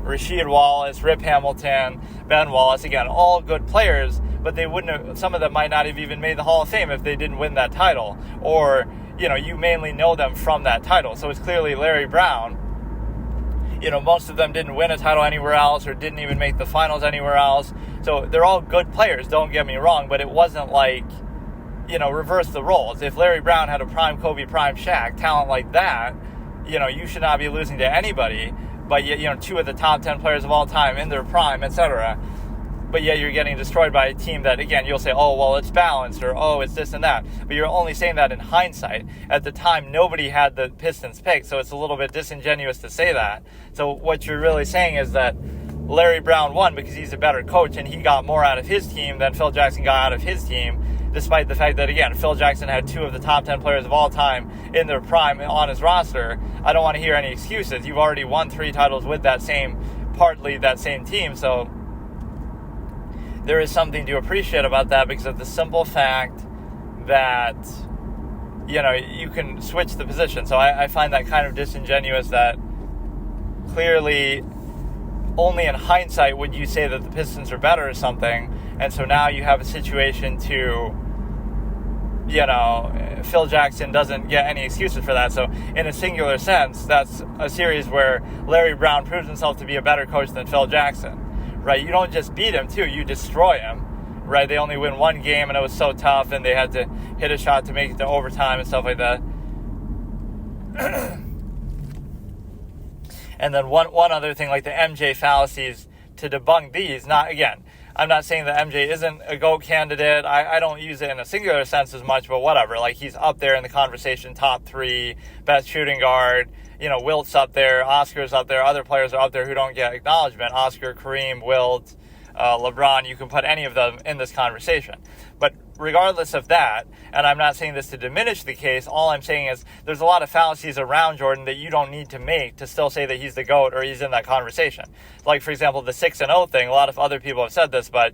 Speaker 1: Rasheed Wallace, Rip Hamilton, Ben Wallace. Again, all good players, but they wouldn't have, some of them might not have even made the Hall of Fame if they didn't win that title. Or, you mainly know them from that title. So it's clearly Larry Brown. Most of them didn't win a title anywhere else or didn't even make the finals anywhere else. So they're all good players, don't get me wrong, but it wasn't like, reverse the roles. If Larry Brown had a prime Kobe, prime Shaq, talent like that, you should not be losing to anybody. But yet, 2 of the top 10 players of all time in their prime, etc. But yet you're getting destroyed by a team that, again, you'll say, oh, well, it's balanced, or, oh, it's this and that. But you're only saying that in hindsight. At the time, nobody had the Pistons picked, so it's a little bit disingenuous to say that. So what you're really saying is that Larry Brown won because he's a better coach, and he got more out of his team than Phil Jackson got out of his team. despite the fact that, again, Phil Jackson had 2 of the top 10 players of all time in their prime on his roster. I don't want to hear any excuses. You've already won 3 titles with partly that same team, so there is something to appreciate about that because of the simple fact that, you can switch the position. So I find that kind of disingenuous that clearly only in hindsight would you say that the Pistons are better or something. And so now you have a situation to, Phil Jackson doesn't get any excuses for that. So in a singular sense, that's a series where Larry Brown proves himself to be a better coach than Phil Jackson, right? You don't just beat him too, you destroy him, right? They only win 1 game and it was so tough and they had to hit a shot to make it to overtime and stuff like that. And then one other thing, like the MJ fallacies, to debunk these, I'm not saying that MJ isn't a GOAT candidate. I don't use it in a singular sense as much, but whatever. Like, he's up there in the conversation, top 3, best shooting guard. Wilt's up there, Oscar's up there, other players are up there who don't get acknowledgement. Oscar, Kareem, Wilt, LeBron, you can put any of them in this conversation. But regardless of that, and I'm not saying this to diminish the case, all I'm saying is there's a lot of fallacies around Jordan that you don't need to make to still say that he's the GOAT or he's in that conversation. Like, for example, the 6-0 thing, a lot of other people have said this, but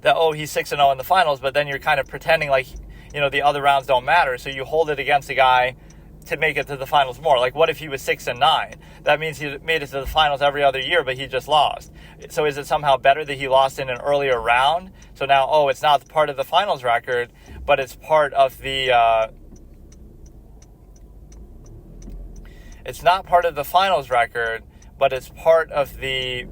Speaker 1: that, he's 6-0 in the finals, but then you're kind of pretending like, the other rounds don't matter, so you hold it against a guy to make it to the finals more. Like, what if he was 6-9? That means he made it to the finals every other year, but he just lost. So is it somehow better that he lost in an earlier round? So now, it's not part of the finals record, but it's part of the, it's not part of the finals record, but it's part of the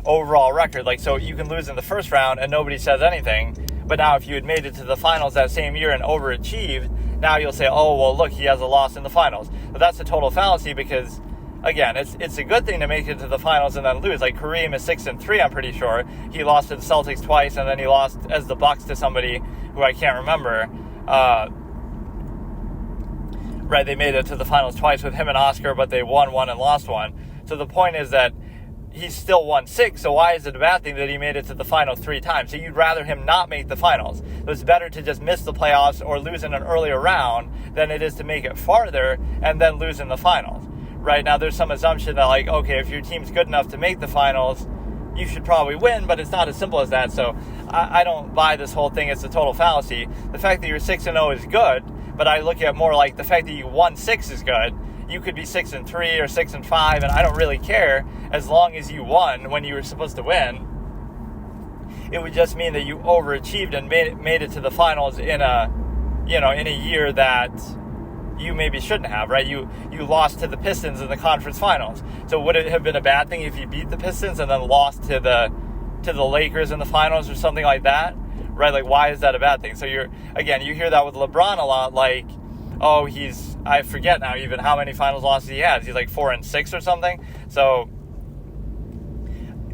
Speaker 1: overall record. Like, so you can lose in the first round and nobody says anything, but now if you had made it to the finals that same year and overachieved, now you'll say, look, he has a loss in the finals. But that's a total fallacy because, again, it's a good thing to make it to the finals and then lose. Like, Kareem is 6-3, I'm pretty sure. He lost to the Celtics twice, and then he lost as the Bucks to somebody who I can't remember. Right, they made it to the finals twice with him and Oscar, but they won 1 and lost 1. So the point is that he's still won 6, so why is it a bad thing that he made it to the finals 3 times? So you'd rather him not make the finals. So it's better to just miss the playoffs or lose in an earlier round than it is to make it farther and then lose in the finals. Right now, there's some assumption that, like, okay, if your team's good enough to make the finals, you should probably win, but it's not as simple as that. So I don't buy this whole thing. It's a total fallacy. The fact that you're 6-0 is good, but I look at more like the fact that you won 6 is good. You could be 6-3 or 6-5, and I don't really care as long as you won when you were supposed to win. It would just mean that you overachieved and made it to the finals in a year that you maybe shouldn't have, right? You lost to the Pistons in the conference finals. So would it have been a bad thing if you beat the Pistons and then lost to the Lakers in the finals or something like that? Right? Like, why is that a bad thing? So you hear that with LeBron a lot, like, I forget now even how many finals losses he has. He's like 4-6 or something. So,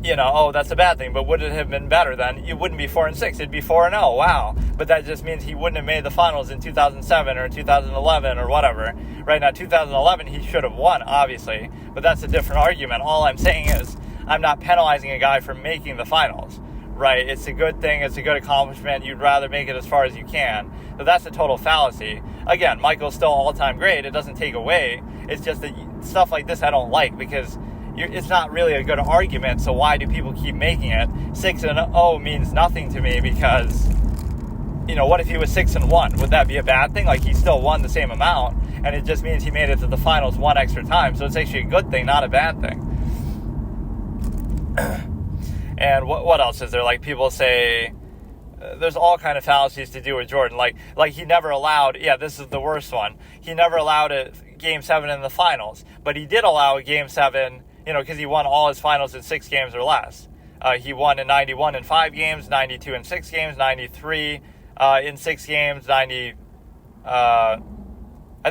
Speaker 1: that's a bad thing. But would it have been better then? It wouldn't be 4-6. It'd be 4-0. Wow. But that just means he wouldn't have made the finals in 2007 or 2011 or whatever. Right now, 2011, he should have won, obviously. But that's a different argument. All I'm saying is I'm not penalizing a guy for making the finals. Right? It's a good thing. It's a good accomplishment. You'd rather make it as far as you can. But that's a total fallacy. Again, Michael's still all-time great. It doesn't take away. It's just that stuff like this I don't like because it's not really a good argument. So why do people keep making it? 6-0 means nothing to me because, what if he was 6-1? Would that be a bad thing? Like, he still won the same amount, and it just means he made it to the finals 1 extra time. So it's actually a good thing, not a bad thing. And what else is there? Like, people say there's all kind of fallacies to do with Jordan. Like he never allowed, this is the worst one. He never allowed a Game 7 in the finals, but he did allow a Game 7, because he won all his finals in 6 games or less. He won in 91 in 5 games, 92 in 6 games, 93 in 6 games, 90. I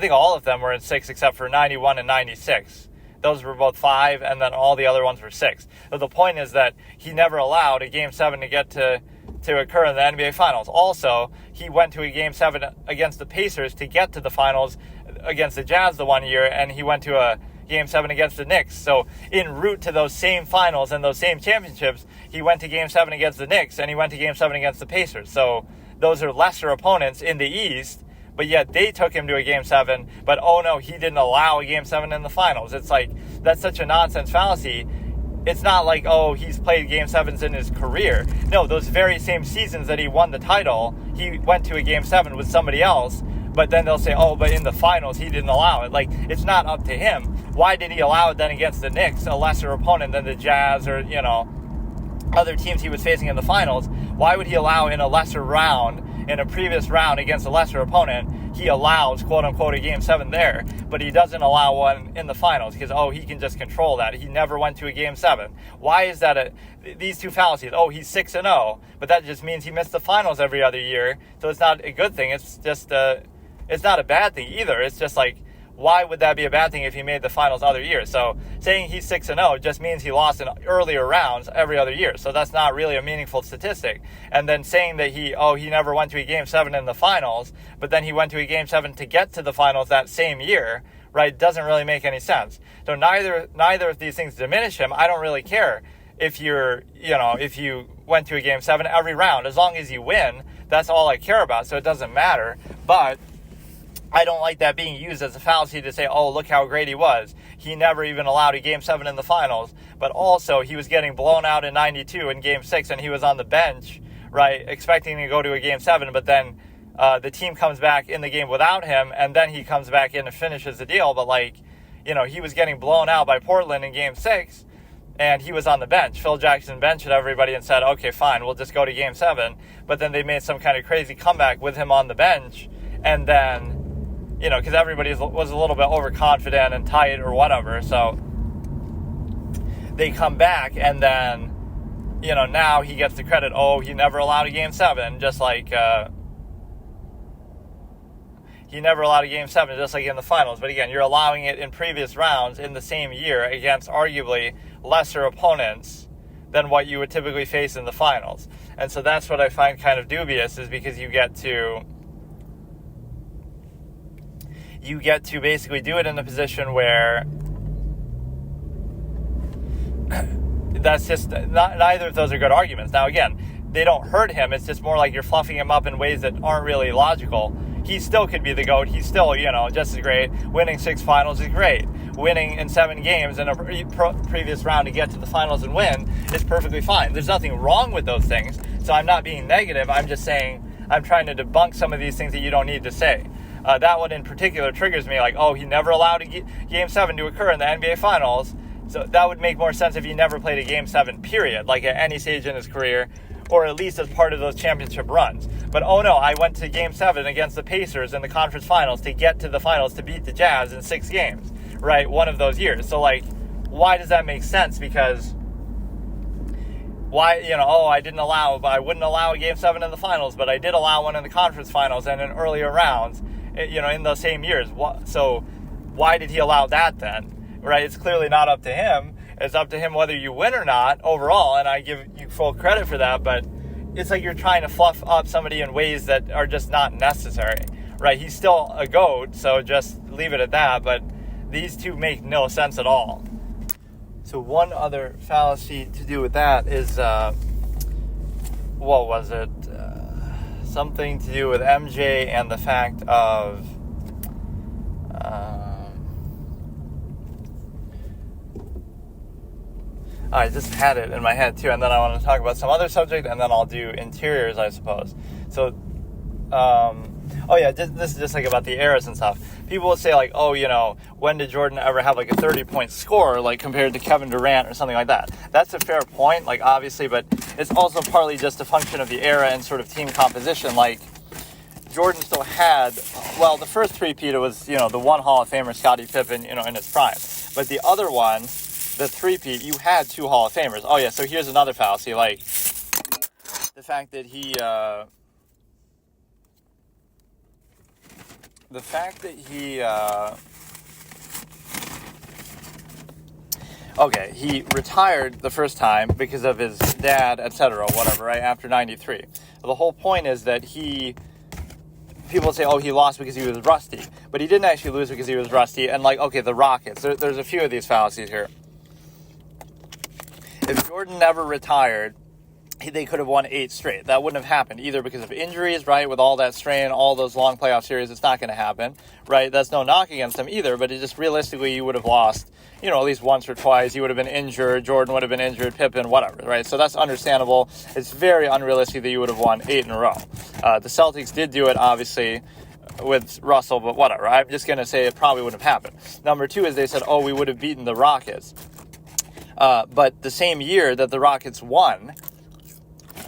Speaker 1: think all of them were in 6 except for 91 and 96. Those were both 5, and then all the other ones were 6. So the point is that he never allowed a Game 7 to get to occur in the NBA Finals. Also, he went to a Game 7 against the Pacers to get to the Finals against the Jazz the one year, and he went to a Game 7 against the Knicks. So en route to those same finals and those same championships, he went to Game 7 against the Knicks, and he went to Game 7 against the Pacers. So those are lesser opponents in the East, but yet they took him to a Game 7, but oh no, he didn't allow a Game 7 in the finals. It's like, that's such a nonsense fallacy. It's not like, oh, he's played Game 7s in his career. No, those very same seasons that he won the title, he went to a Game 7 with somebody else, but then they'll say, oh, but in the finals, he didn't allow it. Like, it's not up to him. Why did he allow it then against the Knicks, a lesser opponent than the Jazz or, other teams he was facing in the finals? Why would he allow in a lesser round, in a previous round against a lesser opponent, he allows, quote-unquote, a Game 7 there, but he doesn't allow one in the finals because, oh, he can just control that. He never went to a Game 7. Why is that these two fallacies? Oh, he's 6-0, but that just means he missed the finals every other year, so it's not a good thing. It's just, it's not a bad thing either. It's just like, why would that be a bad thing if he made the finals other years? So saying he's 6-0 just means he lost in earlier rounds every other year. So that's not really a meaningful statistic. And then saying that he never went to a Game 7 in the finals, but then he went to a Game 7 to get to the finals that same year, right, doesn't really make any sense. So neither of these things diminish him. I don't really care if if you went to a Game 7 every round. As long as you win, that's all I care about. So it doesn't matter. But I don't like that being used as a fallacy to say, oh, look how great he was. He never even allowed a Game 7 in the finals, but also he was getting blown out in 92 in Game 6, and he was on the bench, right, expecting to go to a Game 7, but then the team comes back in the game without him, and then he comes back in and finishes the deal. But, he was getting blown out by Portland in Game 6, and he was on the bench. Phil Jackson benched everybody and said, okay, fine, we'll just go to Game 7. But then they made some kind of crazy comeback with him on the bench, and then because everybody was a little bit overconfident and tight or whatever. So they come back, and then, now he gets the credit. Oh, he never allowed a Game 7, just like he never allowed a Game 7, just like in the finals. But again, you're allowing it in previous rounds in the same year against arguably lesser opponents than what you would typically face in the finals. And so that's what I find kind of dubious, is because you get to basically do it in a position where that's just neither of those are good arguments. Now, again, they don't hurt him. It's just more like you're fluffing him up in ways that aren't really logical. He still could be the GOAT. He's still, just as great. Winning 6 finals is great. Winning in 7 games in a previous round to get to the finals and win is perfectly fine. There's nothing wrong with those things. So I'm not being negative. I'm just saying I'm trying to debunk some of these things that you don't need to say. That one in particular triggers me, like, oh, he never allowed a Game 7 to occur in the NBA Finals. So that would make more sense if he never played a Game 7, period, like at any stage in his career, or at least as part of those championship runs. But, oh no, I went to Game 7 against the Pacers in the conference finals to get to the finals to beat the Jazz in 6 games, right, one of those years. So, why does that make sense? Because why, I wouldn't allow a Game 7 in the finals, but I did allow one in the conference finals and in earlier rounds, in those same years. So why did he allow that then? Right? It's clearly not up to him. It's up to him whether you win or not overall, and I give you full credit for that, but it's like you're trying to fluff up somebody in ways that are just not necessary, right? He's still a GOAT, so just leave it at that, but these two make no sense at all. So one other fallacy to do with that is, what was it? Something to do with MJ and the fact of I just had it in my head too, and then I want to talk about some other subject, and then I'll do interiors, I suppose. So this is just like about the eras and stuff. People will say like, oh, when did Jordan ever have like a 30-point score, like compared to Kevin Durant or something like that? That's a fair point, like obviously, but it's also partly just a function of the era and sort of team composition. Like Jordan still had, the first three-peat was, the one Hall of Famer, Scottie Pippen, in his prime. But the other one, the three-peat, you had 2 Hall of Famers. Oh yeah, so here's another fallacy, like the fact that he he retired the first time because of his dad, etc., whatever, right, after 93. The whole point is that he people say, oh, he lost because he was rusty. But he didn't actually lose because he was rusty. And, like, okay, the Rockets. There's a few of these fallacies here. If Jordan never retired, they could have won 8 straight. That wouldn't have happened, either because of injuries, right? With all that strain, all those long playoff series, it's not going to happen, right? That's no knock against him either, but it just realistically, you would have lost, at least once or twice. You would have been injured. Jordan would have been injured. Pippen, whatever, right? So that's understandable. It's very unrealistic that you would have won 8 in a row. The Celtics did do it, obviously, with Russell, but whatever. I'm just going to say it probably wouldn't have happened. Number 2 is they said, oh, we would have beaten the Rockets. But the same year that the Rockets won,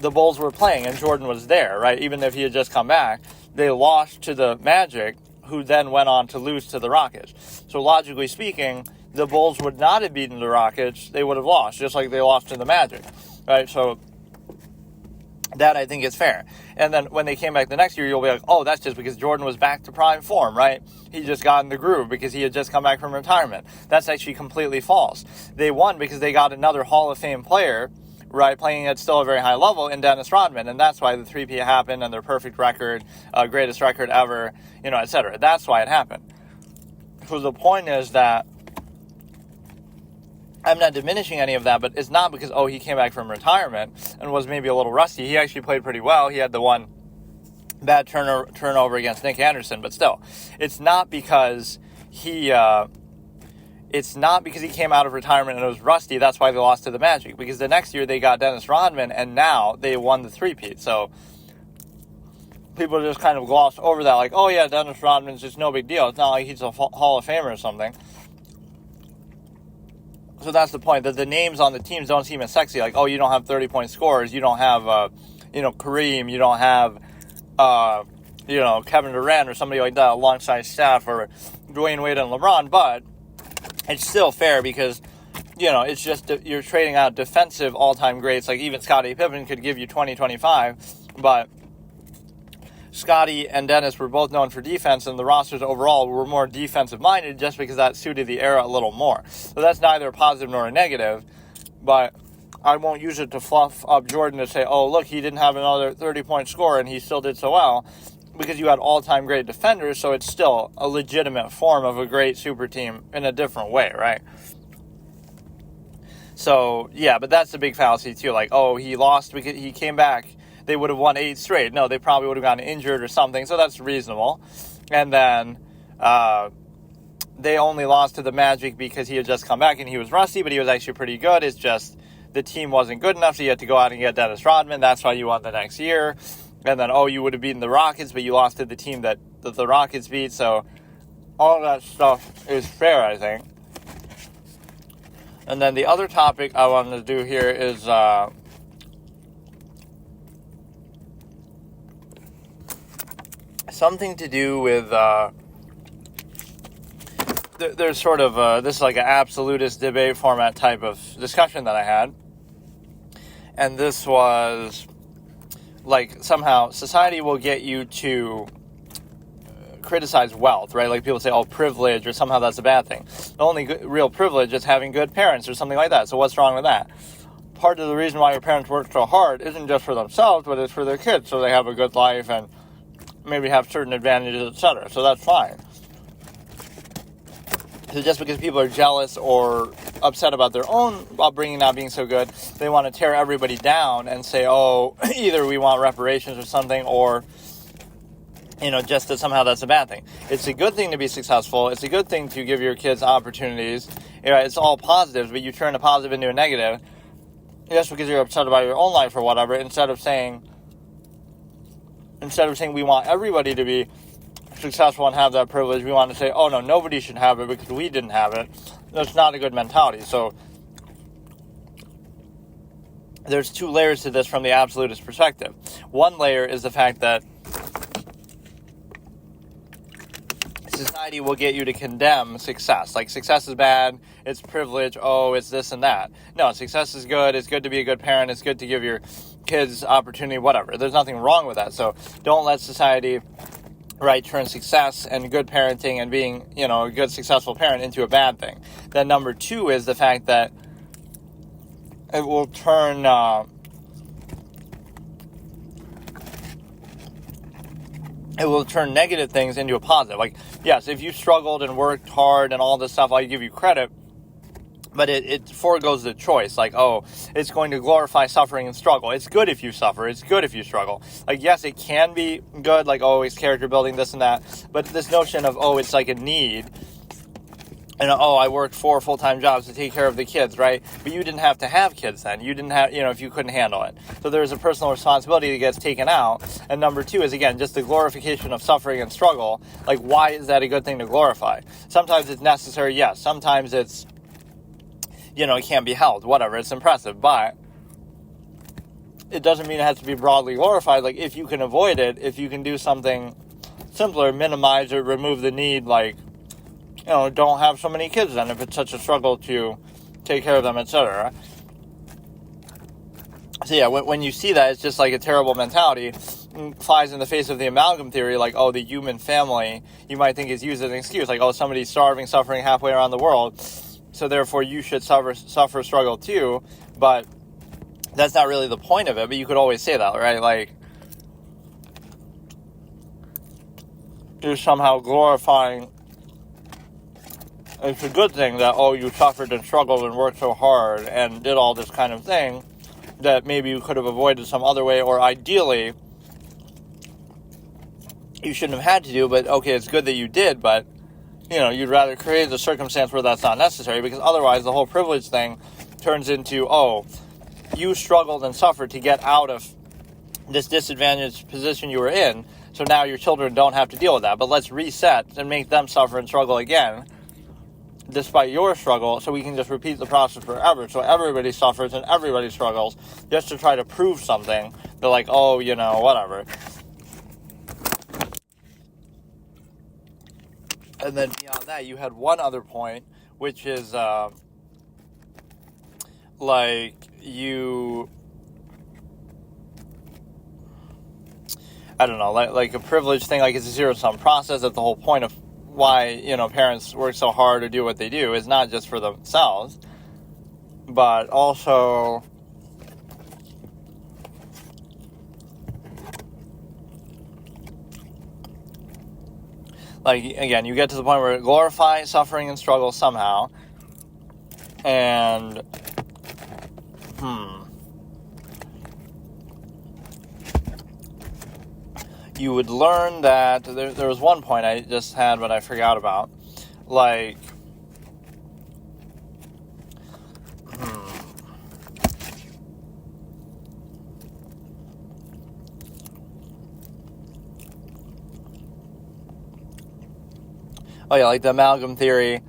Speaker 1: the Bulls were playing and Jordan was there, right? Even if he had just come back, they lost to the Magic, who then went on to lose to the Rockets. So logically speaking, the Bulls would not have beaten the Rockets. They would have lost, just like they lost to the Magic, right? So that, I think, is fair. And then when they came back the next year, you'll be like, oh, that's just because Jordan was back to prime form, right? He just got in the groove because he had just come back from retirement. That's actually completely false. They won because they got another Hall of Fame player, right, playing at still a very high level in Dennis Rodman, and that's why the 3-peat happened and their perfect record, greatest record ever, et cetera. That's why it happened. So the point is that I'm not diminishing any of that, but it's not because, he came back from retirement and was maybe a little rusty. He actually played pretty well. He had the one bad turnover against Nick Anderson, but still, it's not because he came out of retirement and it was rusty. That's why they lost to the Magic. Because the next year they got Dennis Rodman, and now they won the 3-peat. So people just kind of gloss over that, like, oh yeah, Dennis Rodman's just no big deal. It's not like he's a Hall of Famer or something. So that's the point, that the names on the teams don't seem as sexy. Like, oh, you don't have 30-point scorers. You don't have, Kareem. You don't have, Kevin Durant or somebody like that alongside Steph or Dwayne Wade and LeBron. But it's still fair because, it's just you're trading out defensive all-time greats. Like even Scottie Pippen could give you 20, 25, but Scottie and Dennis were both known for defense, and the rosters overall were more defensive-minded just because that suited the era a little more. So that's neither a positive nor a negative, but I won't use it to fluff up Jordan to say, oh, look, he didn't have another 30-point score and he still did so well, because you had all-time great defenders, so it's still a legitimate form of a great super team in a different way, right? So, yeah, but that's the big fallacy too. Like, oh, he lost because he came back. They would have won 8 straight. No, they probably would have gotten injured or something, so that's reasonable. And then they only lost to the Magic because he had just come back and he was rusty, but he was actually pretty good. It's just the team wasn't good enough, so you had to go out and get Dennis Rodman. That's why you won the next year. And then, you would have beaten the Rockets, but you lost to the team that the Rockets beat. So all that stuff is fair, I think. And then the other topic I wanted to do here is something to do with there's sort of this is like an absolutist debate format type of discussion that I had. And this was like somehow society will get you to criticize wealth, right? Like people say, oh, privilege, or somehow that's a bad thing. The only real privilege is having good parents or something like that. So what's wrong with that? Part of the reason why your parents work so hard isn't just for themselves, but it's for their kids, so they have a good life and maybe have certain advantages, etc. So that's fine. So just because people are jealous or upset about their own upbringing not being so good, they want to tear everybody down and say, oh, either we want reparations or something, or just that somehow that's a bad thing. It's a good thing to be successful. It's a good thing to give your kids opportunities. It's all positives, but you turn a positive into a negative just because you're upset about your own life or whatever, instead of saying we want everybody to be successful and have that privilege. We want to say, oh no, nobody should have it because we didn't have it. That's not a good mentality. So there's 2 layers to this from the absolutist perspective. One layer is the fact that society will get you to condemn success. Like, success is bad, it's privilege, oh, it's this and that. No, success is good, it's good to be a good parent, it's good to give your kids opportunity, whatever. There's nothing wrong with that. So don't let society, right, turn success and good parenting and being, a good, successful parent into a bad thing. Then number 2 is the fact that it will turn it will turn negative things into a positive. Like, yes, if you struggled and worked hard and all this stuff, I'll give you credit. But it foregoes the choice. Like, oh, it's going to glorify suffering and struggle. It's good if you suffer. It's good if you struggle. Like, yes, it can be good. Like, oh, it's character building, this and that. But this notion of, oh, it's like a need. And, oh, I worked 4 full-time jobs to take care of the kids, right? But you didn't have to have kids then. You didn't have, if you couldn't handle it. So there's a personal responsibility that gets taken out. And number 2 is, again, just the glorification of suffering and struggle. Like, why is that a good thing to glorify? Sometimes it's necessary, yes. Sometimes it's, it can't be held, whatever, it's impressive, but it doesn't mean it has to be broadly glorified. Like, if you can avoid it, if you can do something simpler, minimize it, remove the need, like, don't have so many kids then if it's such a struggle to take care of them, etc. So yeah, when you see that, it's just like a terrible mentality. Flies in the face of the amalgam theory, like, oh, the human family, you might think is used as an excuse, like, oh, somebody's starving, suffering halfway around the world, so therefore you should suffer, struggle too. But that's not really the point of it. But you could always say that, right? Like, you're somehow glorifying. It's a good thing that, oh, you suffered and struggled and worked so hard and did all this kind of thing that maybe you could have avoided some other way, or ideally you shouldn't have had to do. But okay, it's good that you did, but you'd rather create the circumstance where that's not necessary, because otherwise the whole privilege thing turns into, oh, you struggled and suffered to get out of this disadvantaged position you were in, so now your children don't have to deal with that. But let's reset and make them suffer and struggle again, despite your struggle, so we can just repeat the process forever. So everybody suffers and everybody struggles, just to try to prove something. They're like, oh, whatever. And then beyond that, you had one other point, which is, like, I don't know, like a privilege thing, like it's a zero-sum process. That the whole point of why, parents work so hard to do what they do is not just for themselves, but also like, again, you get to the point where it glorifies suffering and struggle somehow, and you would learn that there was one point I just had but I forgot about, like, oh yeah, like the amalgam theory.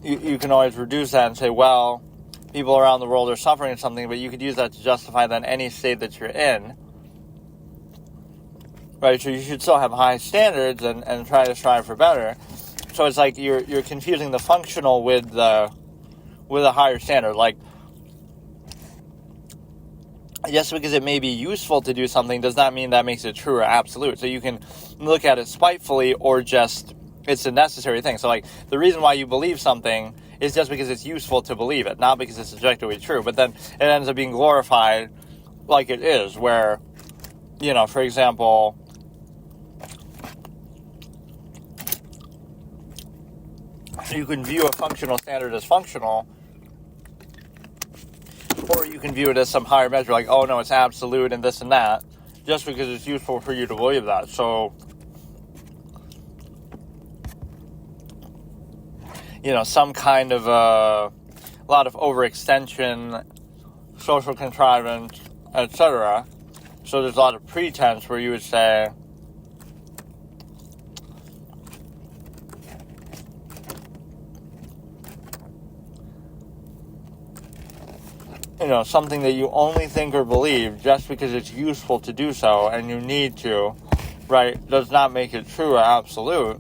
Speaker 1: You can always reduce that and say, well, people around the world are suffering from something, but you could use that to justify then any state that you're in. Right, so you should still have high standards and try to strive for better. So it's like you're confusing the functional with a higher standard. Like, just because it may be useful to do something does not mean that makes it true or absolute. So you can look at it spitefully, or just it's a necessary thing. So like, the reason why you believe something is just because it's useful to believe it, not because it's objectively true. But then it ends up being glorified like it is, where, for example, you can view a functional standard as functional, or you can view it as some higher measure, like, oh no, it's absolute and this and that, just because it's useful for you to believe that. So, some kind of a lot of overextension, social contrivance, etc. So there's a lot of pretense where you would say, something that you only think or believe just because it's useful to do so and you need to, right, does not make it true or absolute.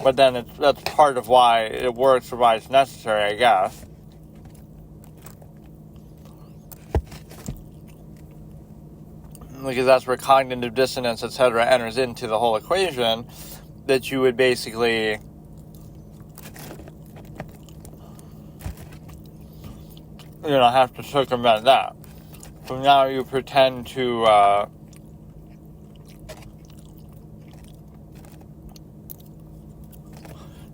Speaker 1: But then that's part of why it works or why it's necessary, I guess. Because that's where cognitive dissonance, etc., enters into the whole equation, that you would basically have to circumvent that. So now you pretend to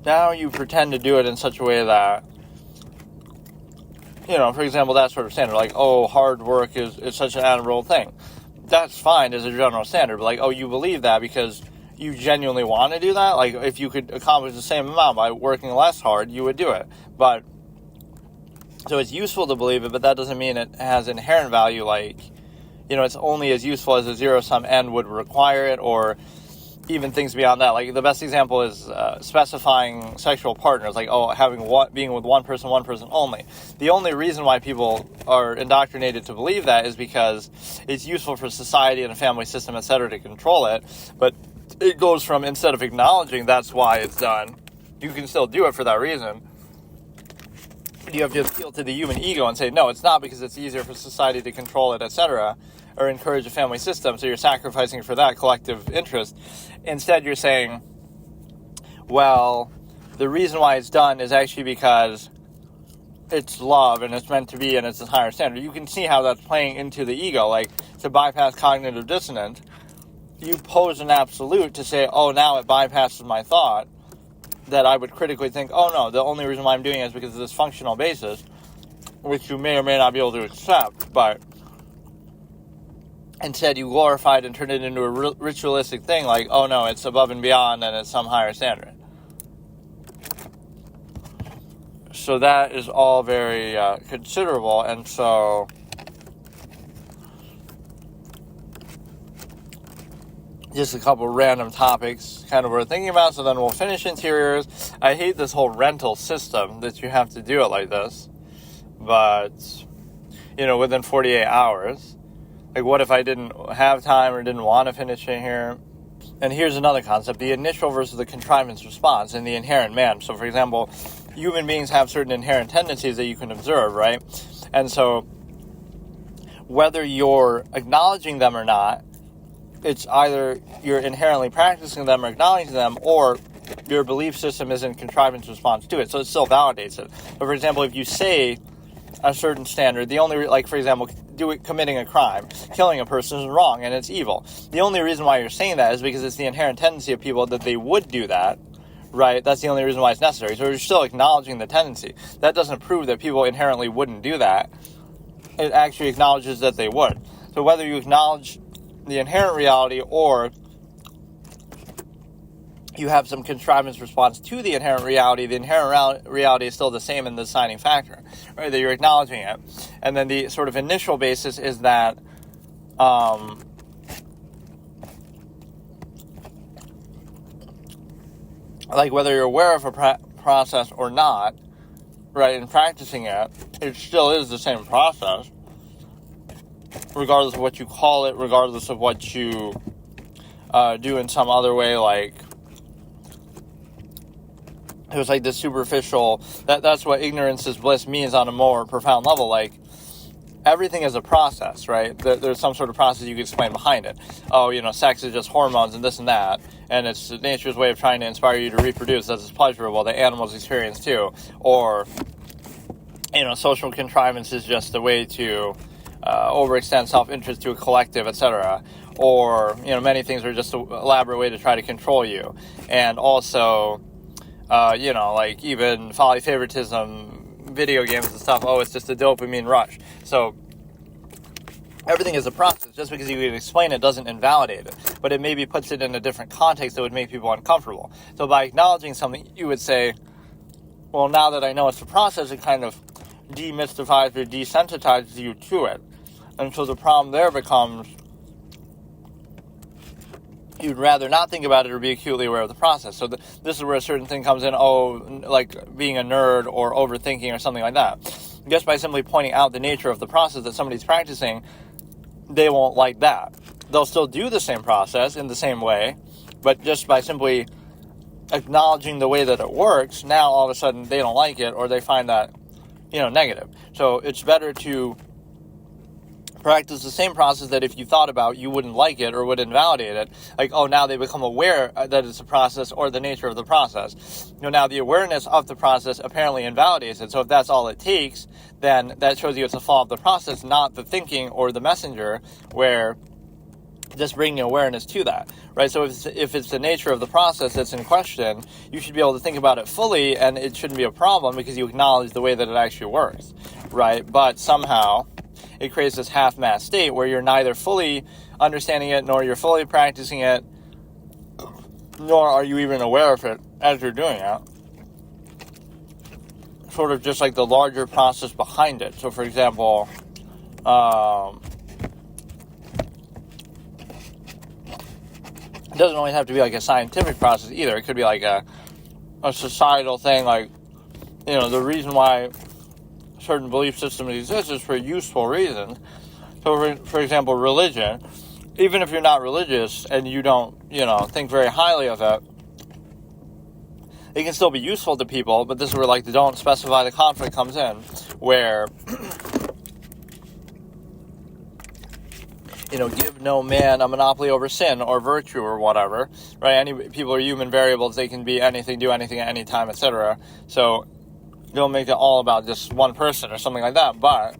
Speaker 1: now you pretend to do it in such a way that, for example, that sort of standard, like, oh, hard work is such an admirable thing. That's fine as a general standard, but like, oh, you believe that because you genuinely want to do that? Like, if you could accomplish the same amount by working less hard, you would do it. But, so it's useful to believe it, but that doesn't mean it has inherent value, like, it's only as useful as a zero-sum end would require it, or even things beyond that. Like, the best example is specifying sexual partners, like, being with one person only. The only reason why people are indoctrinated to believe that is because it's useful for society and a family system, etc., to control it. But it goes from, instead of acknowledging that's why it's done, you can still do it for that reason. You have to appeal to the human ego and say, no, it's not because it's easier for society to control it, etc., or encourage a family system, so you're sacrificing for that collective interest. Instead, you're saying, well, the reason why it's done is actually because it's love and it's meant to be and it's a higher standard. You can see how that's playing into the ego. Like, to bypass cognitive dissonance, you pose an absolute to say, oh, now it bypasses my thought, that I would critically think, oh no, the only reason why I'm doing it is because of this functional basis, which you may or may not be able to accept, but instead you glorify it and turn it into a ritualistic thing, like, oh no, it's above and beyond and it's some higher standard. So that is all very considerable, and so just a couple random topics kind of worth thinking about, so then we'll finish interiors. I hate this whole rental system that you have to do it like this, but, within 48 hours. Like, what if I didn't have time or didn't want to finish it here? And here's another concept, the initial versus the contrivance response and the inherent man. So, for example, human beings have certain inherent tendencies that you can observe, right? And so, whether you're acknowledging them or not, it's either you're inherently practicing them or acknowledging them, or your belief system is in contrivance response to it, so it still validates it. But, for example, if you say a certain standard, the only, like, for example, committing a crime, killing a person is wrong and it's evil. The only reason why you're saying that is because it's the inherent tendency of people that they would do that, right? That's the only reason why it's necessary. So you're still acknowledging the tendency. That doesn't prove that people inherently wouldn't do that. It actually acknowledges that they would. So whether you acknowledge the inherent reality or you have some contrivance response to the inherent reality reality is still the same in the deciding factor, right? That you're acknowledging it. And then the sort of initial basis is that like, whether you're aware of a process or not, right, in practicing it, it still is the same process, regardless of what you call it, regardless of what you do in some other way. Like, it was like this superficial, that's what ignorance is bliss means on a more profound level. Like, everything is a process, right? There's some sort of process you can explain behind it. Oh, sex is just hormones and this and that, and it's nature's way of trying to inspire you to reproduce. That's pleasurable. The animals experience too. Or, social contrivance is just a way to overextend self-interest to a collective, etc. Or, many things are just an elaborate way to try to control you. And also, like, even folly, favoritism, video games and stuff, oh, it's just a dopamine rush. So everything is a process. Just because you can explain it doesn't invalidate it, but it maybe puts it in a different context that would make people uncomfortable. So by acknowledging something, you would say, well, now that I know it's a process, it kind of demystifies or desensitizes you to it. And so the problem there becomes, you'd rather not think about it or be acutely aware of the process. So this is where a certain thing comes in, like being a nerd or overthinking or something like that. Just by simply pointing out the nature of the process that somebody's practicing, they won't like that. They'll still do the same process in the same way, but just by simply acknowledging the way that it works, now all of a sudden they don't like it or they find that, negative. So it's better to practice the same process that if you thought about, you wouldn't like it or would invalidate it. Like, oh, now they become aware that it's a process or the nature of the process. Now the awareness of the process apparently invalidates it. So if that's all it takes, then that shows you it's a flaw of the process, not the thinking or the messenger, where just bringing awareness to that, right? So if it's the nature of the process that's in question, you should be able to think about it fully, and it shouldn't be a problem because you acknowledge the way that it actually works, right? But somehow it creates this half-mast state where you're neither fully understanding it, nor you're fully practicing it, nor are you even aware of it as you're doing it. Sort of just like the larger process behind it. So, for example, it doesn't always have to be like a scientific process either. It could be like a societal thing, like, the reason why certain belief systems exist is for useful reasons. So, for example, religion, even if you're not religious and you don't, think very highly of it, it can still be useful to people, but this is where, like, the don't specify the conflict comes in, where, give no man a monopoly over sin or virtue or whatever, right? People are human variables. They can be anything, do anything at any time, etc. So don't make it all about just one person or something like that. But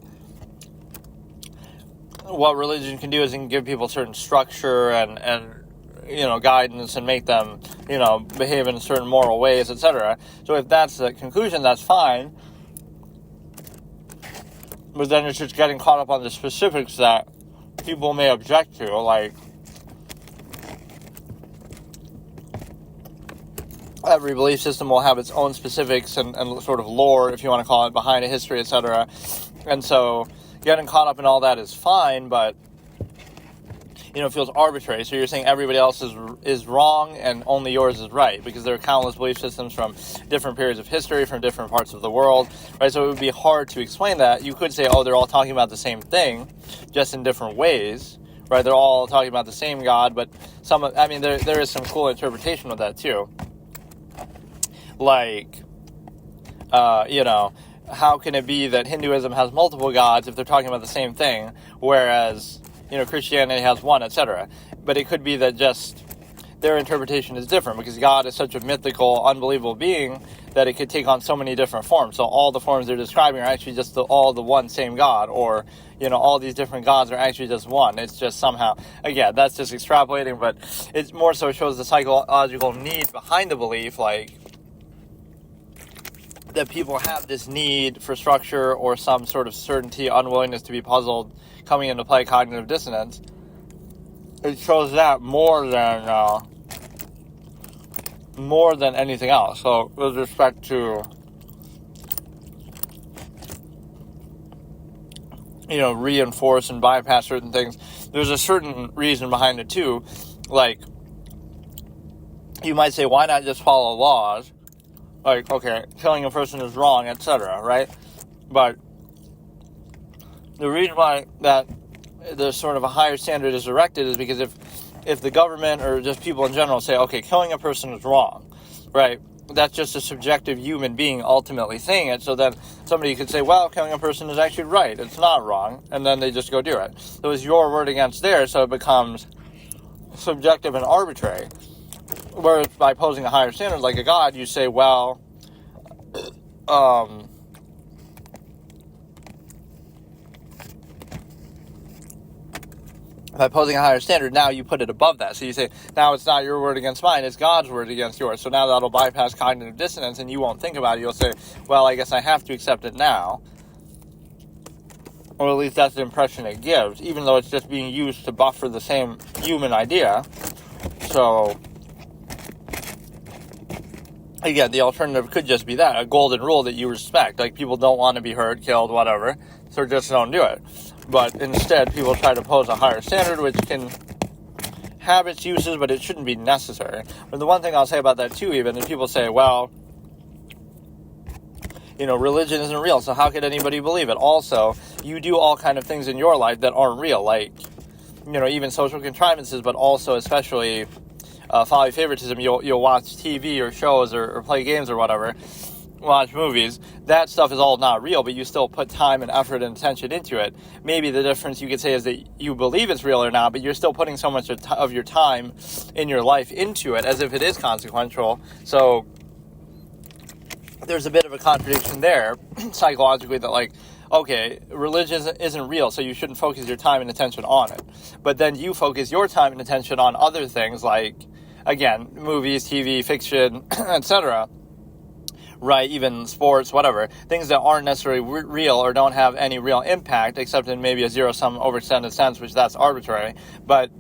Speaker 1: what religion can do is it can give people certain structure and guidance and make them, behave in certain moral ways, etc. So if that's the conclusion, that's fine. But then it's just getting caught up on the specifics that people may object to, like every belief system will have its own specifics and sort of lore, if you want to call it, behind a history, etc. And so getting caught up in all that is fine, but it feels arbitrary. So you're saying everybody else is wrong and only yours is right, because there are countless belief systems from different periods of history, from different parts of the world, right? So it would be hard to explain that. You could say, they're all talking about the same thing, just in different ways, right? They're all talking about the same God, but there is some cool interpretation of that too. Like, how can it be that Hinduism has multiple gods if they're talking about the same thing, whereas Christianity has one, etc. But it could be that just their interpretation is different, because God is such a mythical, unbelievable being that it could take on so many different forms. So all the forms they're describing are actually just all the one same God, or, all these different gods are actually just one. It's just somehow, again, that's just extrapolating, but it more so shows the psychological need behind the belief, like, that people have this need for structure or some sort of certainty, unwillingness to be puzzled, coming into play, cognitive dissonance. It shows that more than anything else. So with respect to, reinforce and bypass certain things, there's a certain reason behind it too. Like, you might say, why not just follow laws? Like, okay, killing a person is wrong, etc., right? But the reason why that there's sort of a higher standard is erected is because if the government or just people in general say, okay, killing a person is wrong, right? That's just a subjective human being ultimately saying it. So then somebody could say, well, killing a person is actually right. It's not wrong. And then they just go do it. So it's your word against theirs, so it becomes subjective and arbitrary. Whereas by posing a higher standard like a God, you say, well, by posing a higher standard, now you put it above that. So you say, now it's not your word against mine, it's God's word against yours. So now that'll bypass cognitive dissonance, and you won't think about it. You'll say, well, I guess I have to accept it now. Or at least that's the impression it gives, even though it's just being used to buffer the same human idea. So again, the alternative could just be that, a golden rule that you respect. Like, people don't want to be hurt, killed, whatever, so just don't do it. But instead, people try to pose a higher standard, which can have its uses, but it shouldn't be necessary. But the one thing I'll say about that, too, even, is people say, well, religion isn't real, so how could anybody believe it? Also, you do all kind of things in your life that aren't real, like, even social contrivances, but also especially folly favoritism. You'll watch TV or shows or play games or whatever, watch movies. That stuff is all not real, but you still put time and effort and attention into it. Maybe the difference you could say is that you believe it's real or not, but you're still putting so much of your time in your life into it as if it is consequential. So there's a bit of a contradiction there, psychologically, that, like, okay, religion isn't real, so you shouldn't focus your time and attention on it. But then you focus your time and attention on other things like, again, movies, TV, fiction, etc., right, even sports, whatever, things that aren't necessarily real or don't have any real impact, except in maybe a zero-sum overextended sense, which that's arbitrary, but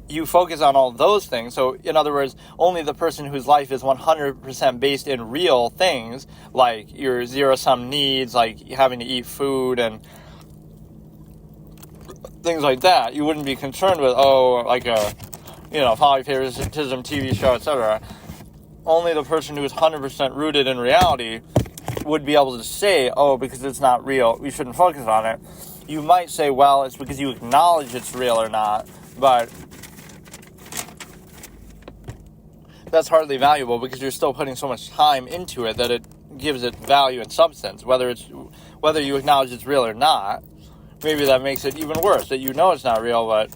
Speaker 1: you focus on all those things. So, in other words, only the person whose life is 100% based in real things, like your zero-sum needs, like having to eat food and things like that, you wouldn't be concerned with, like a, polyfavoritism TV show, etc. Only the person who is 100% rooted in reality would be able to say, because it's not real, we shouldn't focus on it. You might say, well, it's because you acknowledge it's real or not, but that's hardly valuable because you're still putting so much time into it that it gives it value and substance, whether you acknowledge it's real or not. Maybe that makes it even worse, that you know it's not real, but...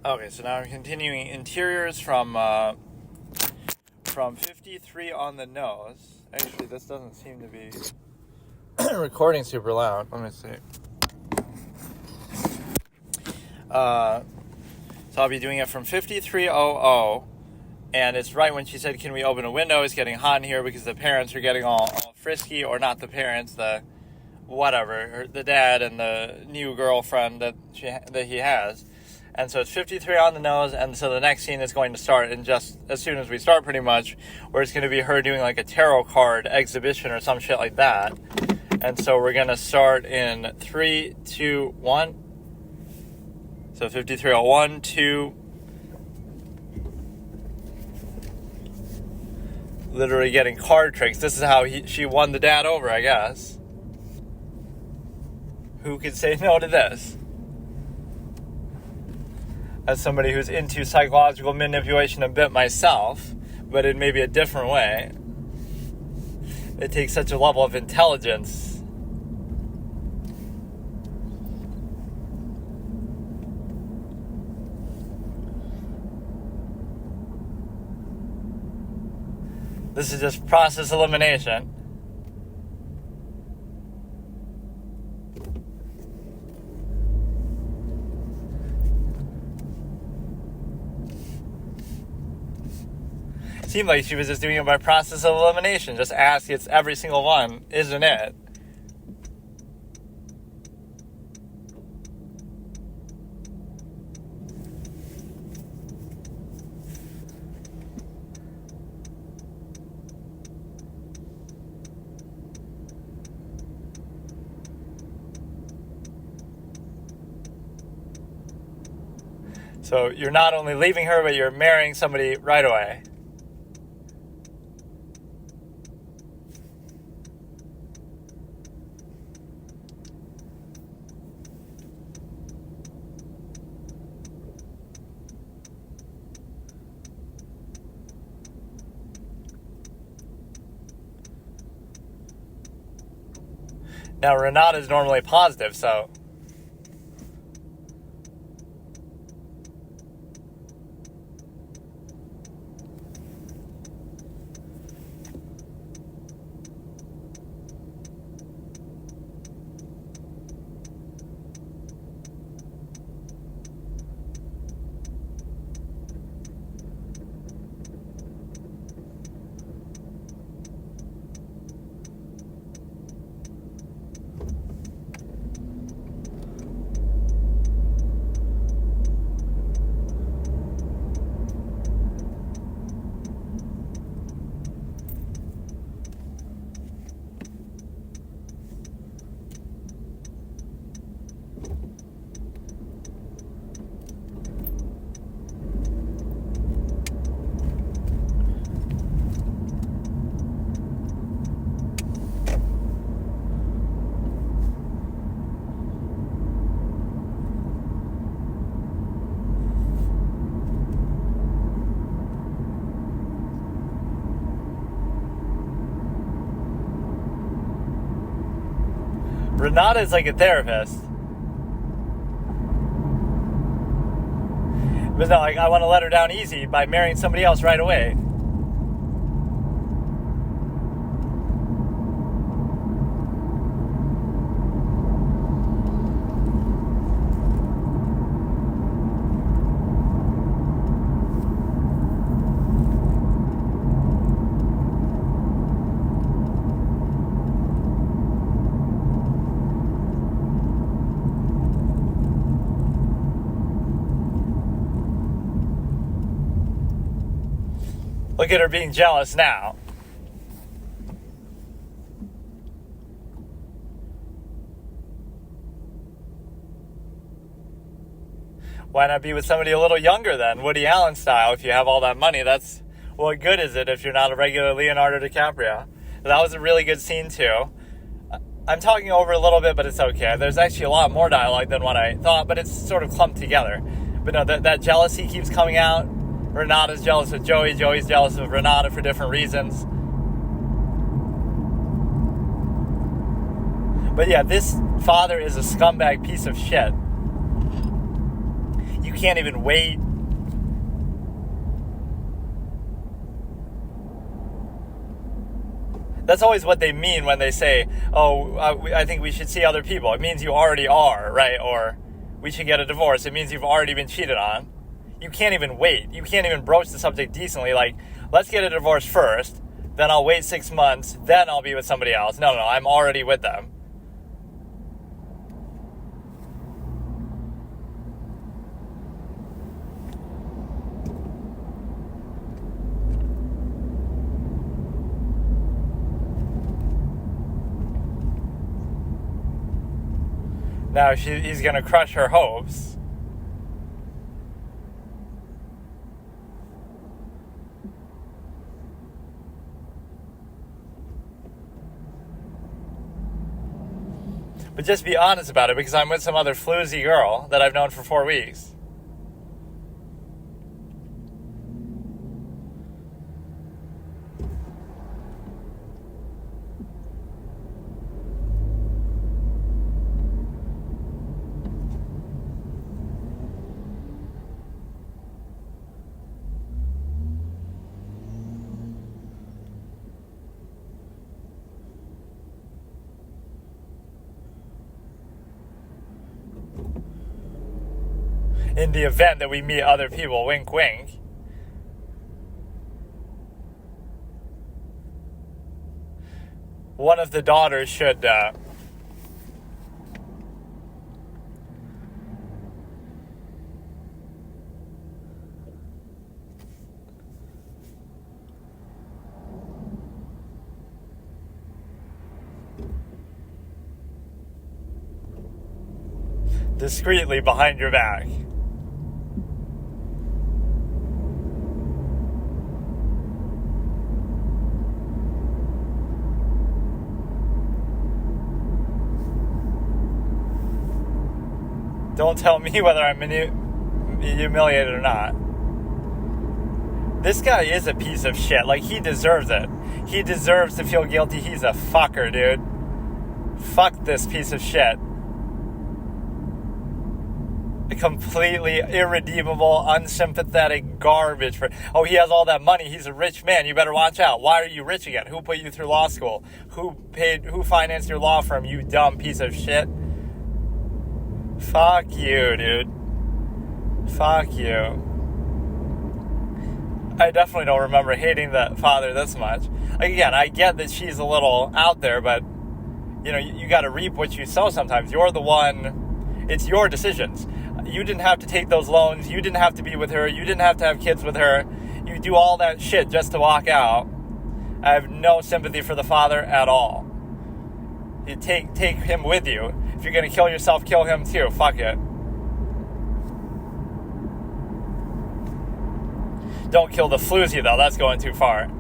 Speaker 1: Okay, so now I'm continuing interiors from 53 on the nose. Actually, this doesn't seem to be recording super loud. Let me see. So I'll be doing it from 5300, and it's right when she said, can we open a window? It's getting hot in here because the parents are getting all frisky, or not the parents, the dad and the new girlfriend that he has. And so it's 53 on the nose, and so the next scene is going to start in just as soon as we start, pretty much, where it's going to be her doing like a tarot card exhibition or some shit like that. And so we're going to start in 3, 2, 1. So 53, 1, 2. Literally getting card tricks. This is how she won the dad over, I guess. Who could say no to this? As somebody who's into psychological manipulation a bit myself, but in maybe a different way. It takes such a level of intelligence. This is just process elimination. Seemed like she was just doing it by process of elimination. Just ask, it's every single one, isn't it? So you're not only leaving her, but you're marrying somebody right away. Now, Renata is normally positive, so... Renata is like a therapist. But no, I want to let her down easy by marrying somebody else right away. Look at her being jealous now. Why not be with somebody a little younger then? Woody Allen style. If you have all that money, that's... What good is it if you're not a regular Leonardo DiCaprio? That was a really good scene too. I'm talking over a little bit, but it's okay. There's actually a lot more dialogue than what I thought, but it's sort of clumped together. But no, that jealousy keeps coming out. Renata's jealous of Joey. Joey's jealous of Renata for different reasons. But yeah, this father is a scumbag piece of shit. You can't even wait. That's always what they mean when they say, I think we should see other people. It means you already are, right? Or we should get a divorce. It means you've already been cheated on. You can't even wait. You can't even broach the subject decently. Like, let's get a divorce first, then I'll wait 6 months, then I'll be with somebody else. No, I'm already with them. Now he's going to crush her hopes. But just be honest about it, because I'm with some other floozy girl that I've known for 4 weeks. In the event that we meet other people, wink, wink. One of the daughters should discreetly behind your back. Don't tell me whether I'm humiliated or not. This guy is a piece of shit. Like, he deserves it. He deserves to feel guilty. He's a fucker, dude. Fuck this piece of shit. A completely irredeemable, unsympathetic garbage. He has all that money. He's a rich man. You better watch out. Why are you rich again? Who put you through law school? Who financed your law firm, you dumb piece of shit? Fuck you, dude. Fuck you. I definitely don't remember hating the father this much. Again, I get that she's a little out there, but, you got to reap what you sow sometimes. You're the one, it's your decisions. You didn't have to take those loans. You didn't have to be with her. You didn't have to have kids with her. You do all that shit just to walk out. I have no sympathy for the father at all. You take him with you. If you're going to kill yourself, kill him too. Fuck it. Don't kill the floozy, though. That's going too far.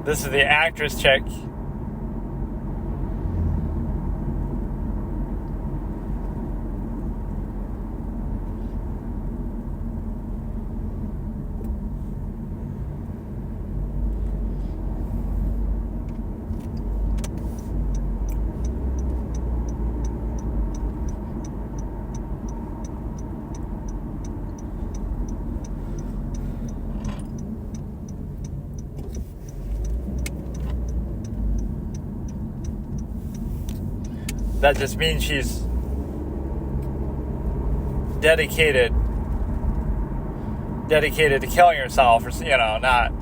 Speaker 1: This is the actress chick. That just means she's dedicated to killing herself, or not.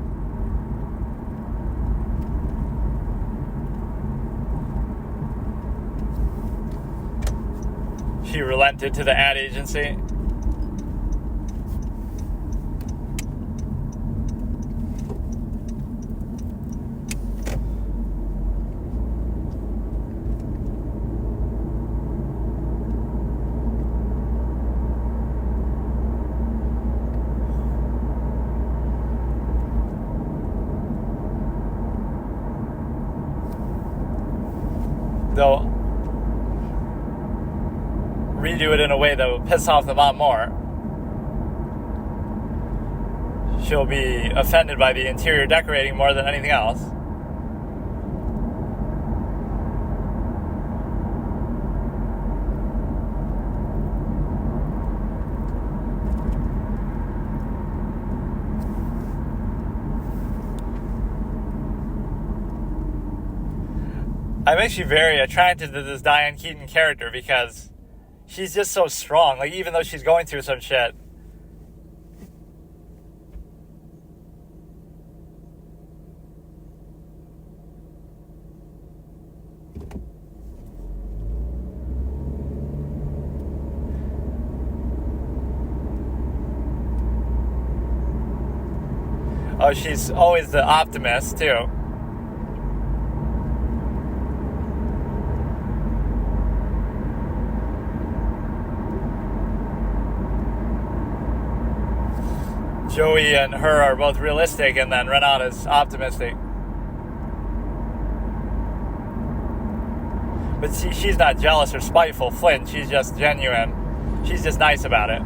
Speaker 1: She relented to the ad agency. They'll redo it in a way that will piss off the mom more. She'll be offended by the interior decorating more than anything else. I'm actually very attracted to this Diane Keaton character because she's just so strong. Like, even though she's going through some shit. Oh, she's always the optimist, too. Joey and her are both realistic, and then Renata's optimistic. But she's not jealous or spiteful, Flynn. She's just genuine. She's just nice about it.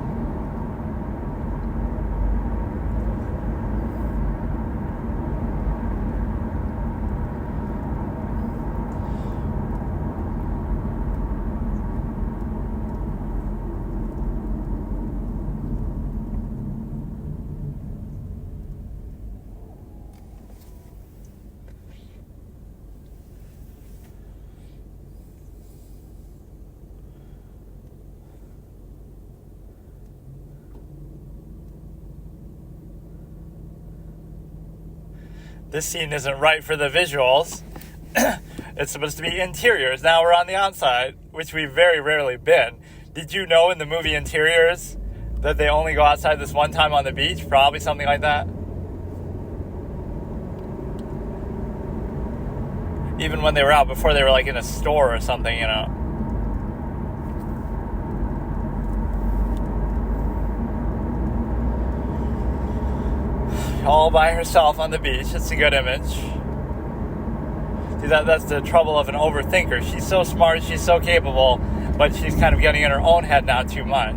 Speaker 1: This scene isn't right for the visuals. It's supposed to be interiors. Now we're on the outside, which we've very rarely been. Did you know in the movie Interiors that they only go outside this one time on the beach? Probably something like that. Even when they were out before, they were like in a store or something, you know. All by herself on the beach. It's a good image. See, that's the trouble of an overthinker. She's so smart, she's so capable, but she's kind of getting in her own head now too much.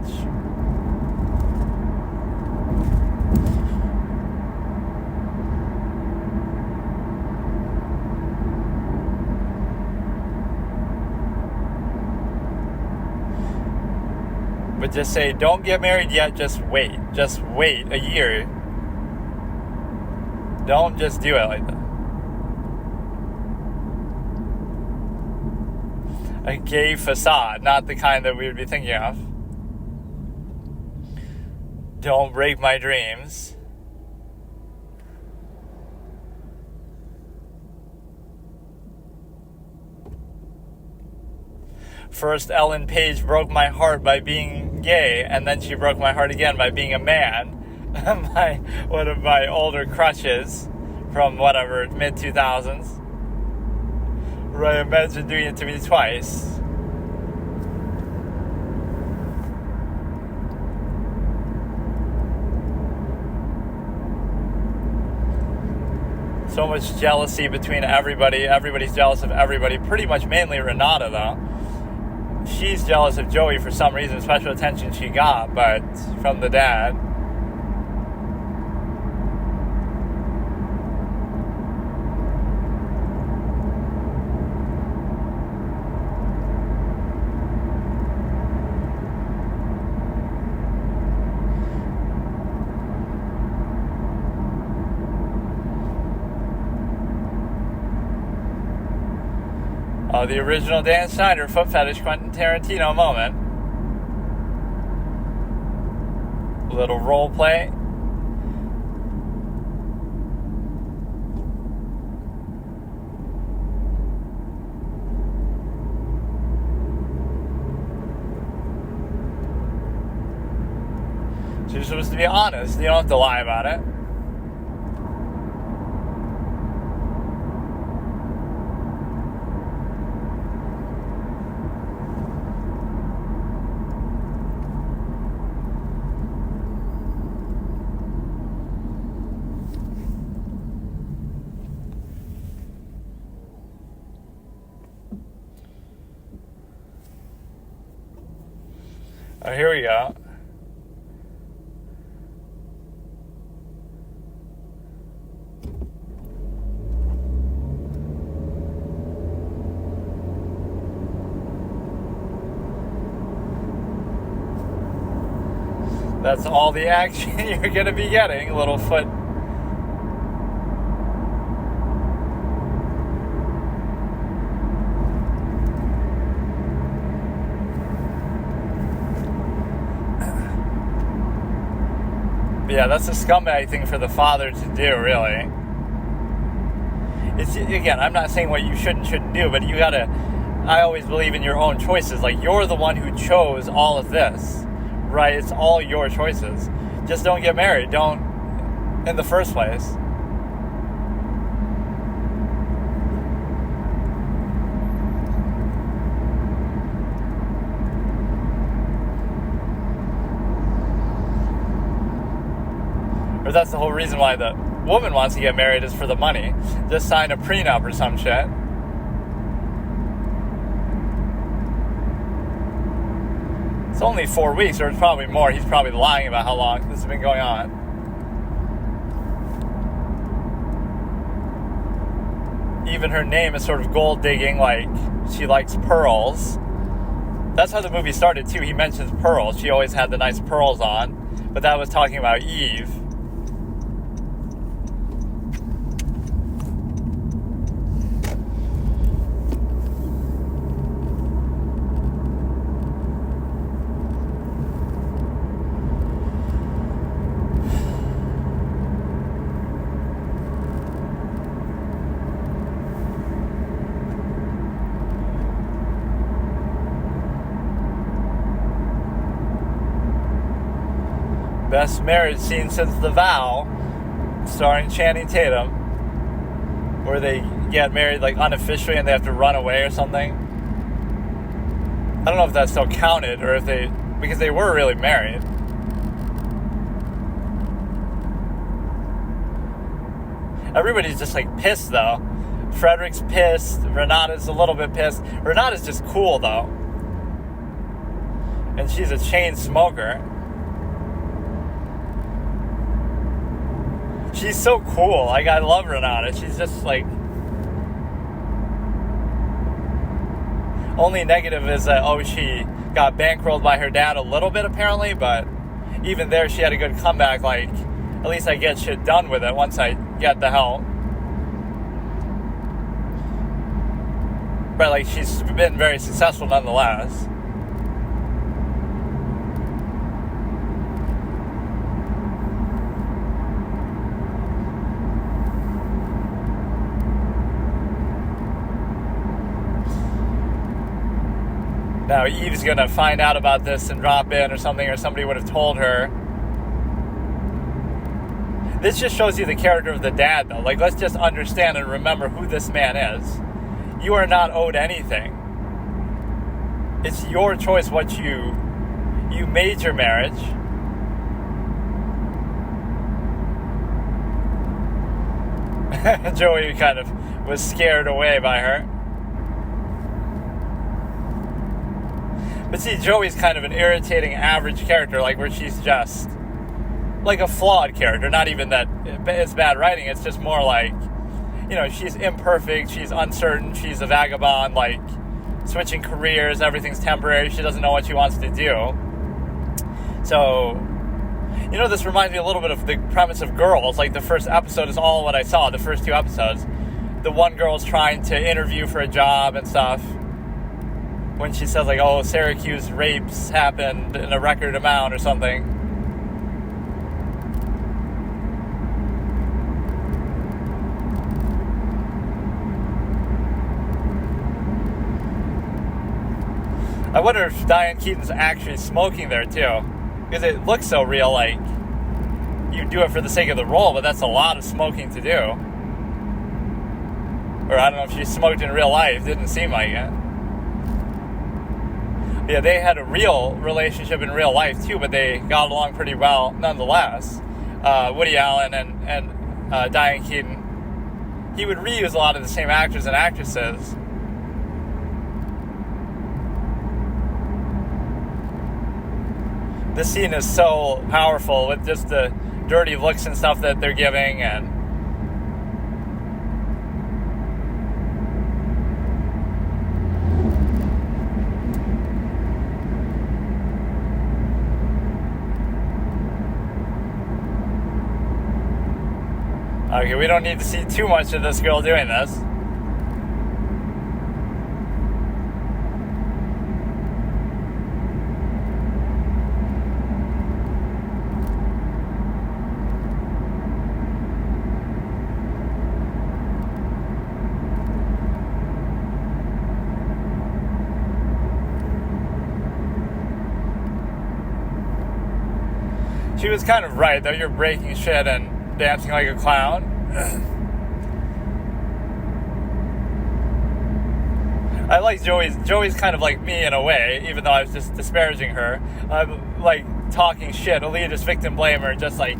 Speaker 1: But just say, don't get married yet, just wait. Just wait a year. Don't just do it like that. A gay facade, not the kind that we would be thinking of. Don't break my dreams. First, Ellen Page broke my heart by being gay, and then she broke my heart again by being a man. One of my older crushes from whatever, mid-2000s. Where I imagine doing it to me twice. So much jealousy between everybody. Everybody's jealous of everybody. Pretty much mainly Renata, though. She's jealous of Joey for some reason, special attention she got, but from the dad. Oh, the original Dan Schneider foot fetish Quentin Tarantino moment. A little role play. supposed to be honest. You don't have to lie about it. Oh, here we go. That's all the action you're going to be getting, little foot. But yeah, that's a scumbag thing for the father to do, really. It's, again, I'm not saying what you shouldn't do, but you gotta, I always believe in your own choices. Like, you're the one who chose all of this, right? It's all your choices. Just don't get married. Don't, in the first place. Or that's the whole reason why the woman wants to get married, is for the money. Just sign a prenup or some shit. It's only 4 weeks, or it's probably more. He's probably lying about how long this has been going on. Even her name is sort of gold digging, like she likes pearls. That's how the movie started too. He mentions pearls. She always had the nice pearls on, but that was talking about Eve. Best marriage scene since The Vow, starring Channing Tatum, where they get married like unofficially and they have to run away or something. I don't know if that still counted, or if because they were really married. Everybody's just like pissed though. Frederick's pissed, Renata's a little bit pissed. Renata's just cool though. And she's a chain smoker. She's so cool. Like, I love Renata. She's just like... Only negative is that, she got bankrolled by her dad a little bit, apparently, but even there, she had a good comeback. Like, at least I get shit done with it once I get the help. But, like, she's been very successful nonetheless. Now, Eve's going to find out about this and drop in or something, or somebody would have told her. This just shows you the character of the dad, though. Like, let's just understand and remember who this man is. You are not owed anything. It's your choice what you made your marriage. Joey kind of was scared away by her. But see, Joey's kind of an irritating average character, like where she's just like a flawed character. Not even that it's bad writing, it's just more like, she's imperfect, she's uncertain, she's a vagabond, like switching careers, everything's temporary, she doesn't know what she wants to do. So, this reminds me a little bit of the premise of Girls. Like, the first episode is all what I saw, the first 2 episodes. The one girl's trying to interview for a job and stuff. When she says, like, Syracuse rapes happened in a record amount or something. I wonder if Diane Keaton's actually smoking there, too. Because it looks so real, like, you do it for the sake of the role, but that's a lot of smoking to do. Or I don't know if she smoked in real life. Didn't seem like it. Yeah, they had a real relationship in real life too, but they got along pretty well nonetheless. Woody Allen and Diane Keaton, he would reuse a lot of the same actors and actresses. This scene is so powerful with just the dirty looks and stuff that they're giving, and okay, we don't need to see too much of this girl doing this. She was kind of right, though. You're breaking shit and dancing like a clown. I like Joey's. Joey's kind of like me in a way, even though I was just disparaging her. Like talking shit, elitist victim blamer, just like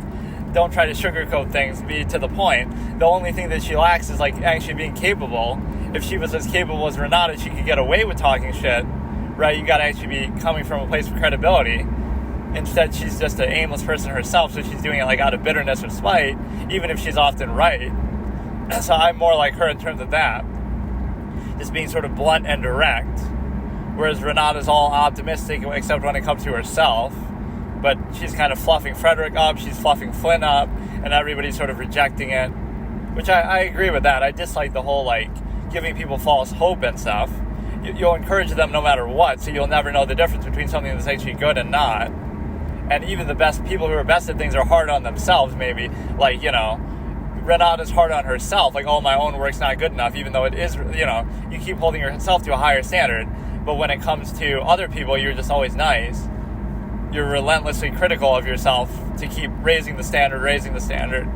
Speaker 1: don't try to sugarcoat things, be to the point. The only thing that she lacks is like actually being capable. If she was as capable as Renata, she could get away with talking shit, right? You gotta actually be coming from a place of credibility. Instead, she's just an aimless person herself, so she's doing it like out of bitterness or spite, even if she's often right. So I'm more like her in terms of that. Just being sort of blunt and direct. Whereas Renata's all optimistic, except when it comes to herself. But she's kind of fluffing Frederick up, she's fluffing Flynn up, and everybody's sort of rejecting it. Which I agree with that. I dislike the whole, like, giving people false hope and stuff. You'll encourage them no matter what, so you'll never know the difference between something that's actually good and not. And even the best people who are best at things are hard on themselves, maybe. Like, you know, Renata's hard on herself. Like, oh, my own work's not good enough, even though it is, you know, you keep holding yourself to a higher standard. But when it comes to other people, you're just always nice. You're relentlessly critical of yourself to keep raising the standard.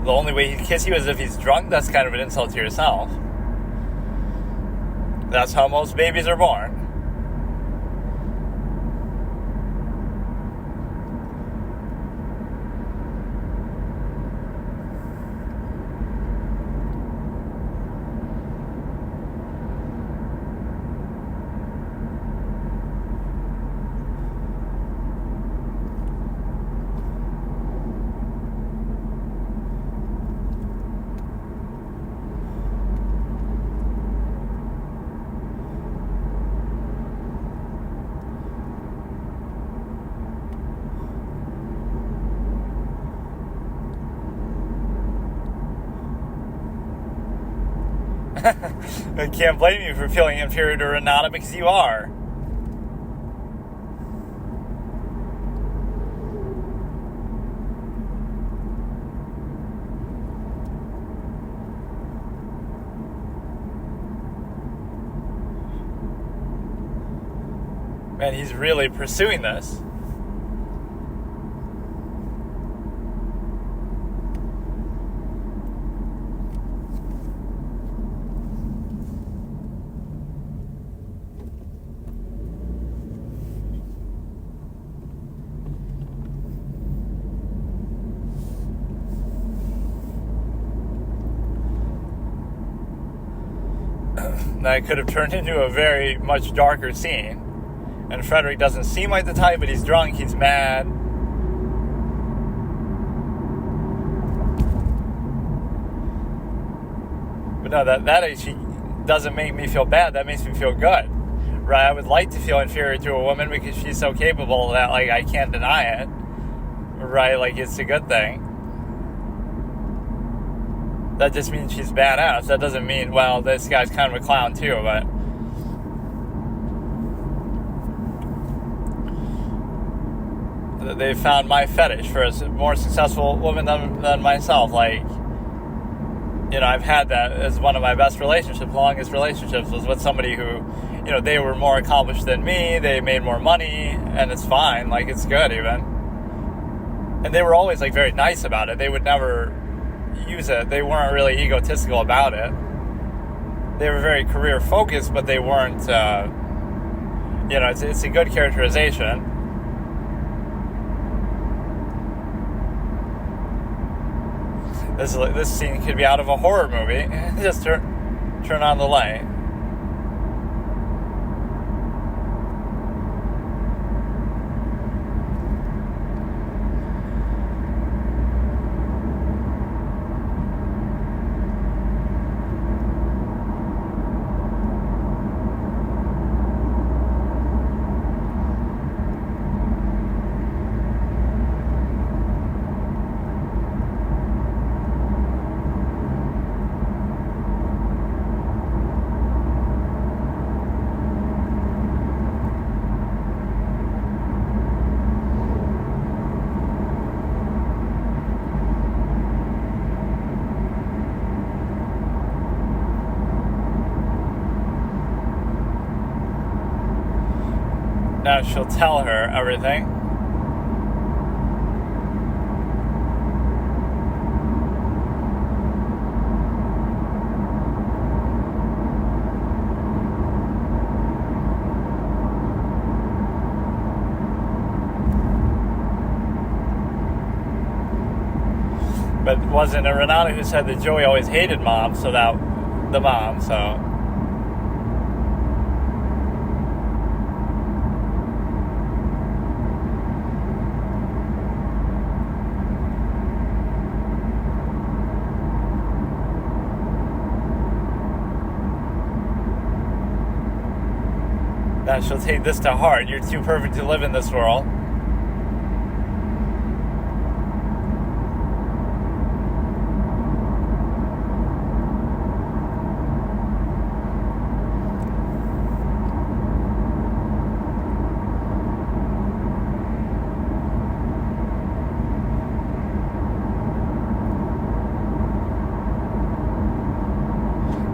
Speaker 1: The only way he'd kiss you is if he's drunk. That's kind of an insult to yourself. That's how most babies are born. I can't blame you for feeling inferior to Renata because you are. Man, he's really pursuing this. That could have turned into a very much darker scene. And Frederick doesn't seem like the type, but he's drunk, he's mad. But no, that actually doesn't make me feel bad. That makes me feel good. right? I would like to feel inferior to a woman because she's so capable that, like, I can't deny it, right? Like, it's a good thing. That just means she's badass. That doesn't mean, well, this guy's kind of a clown too, but they found my fetish for a more successful woman than myself. Like, you know, I've had that as one of my best relationships. Longest relationships was with somebody who, you know, they were more accomplished than me. They made more money, and it's fine. Like, it's good even. And they were always, like, very nice about it. They would never use it. They weren't really egotistical about it. They were very career focused, but they weren't, you know, it's a good characterization. This scene could be out of a horror movie. Just turn on the light. Now she'll tell her everything. But wasn't it Renata who said that Joey always hated mom, so that the mom, so... That she'll take this to heart. You're too perfect to live in this world.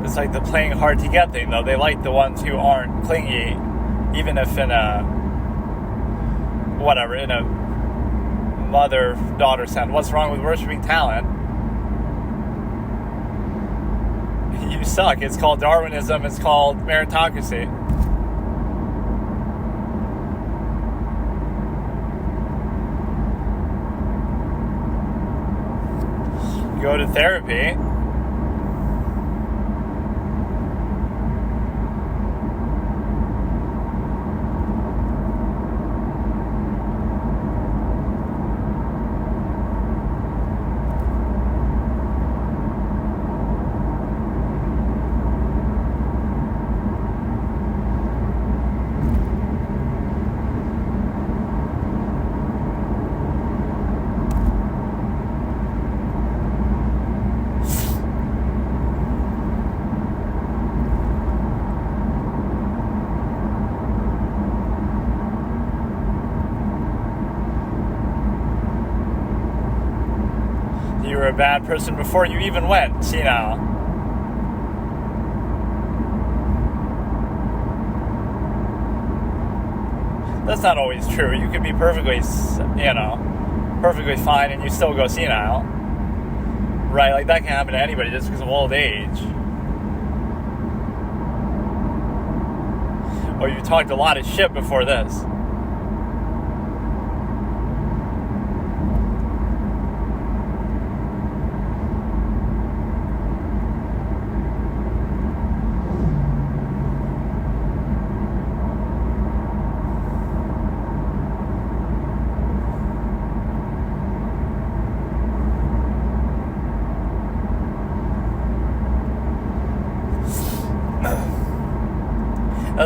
Speaker 1: It's like the playing hard to get thing, though. They like the ones who aren't clingy. Even if in a mother-daughter sense. What's wrong with worshiping talent? You suck. It's called Darwinism. It's called meritocracy. Go to therapy. You were a bad person before you even went senile. That's not always true. You could be perfectly fine and you still go senile. Right? Like, that can happen to anybody just because of old age. Oh, you talked a lot of shit before this.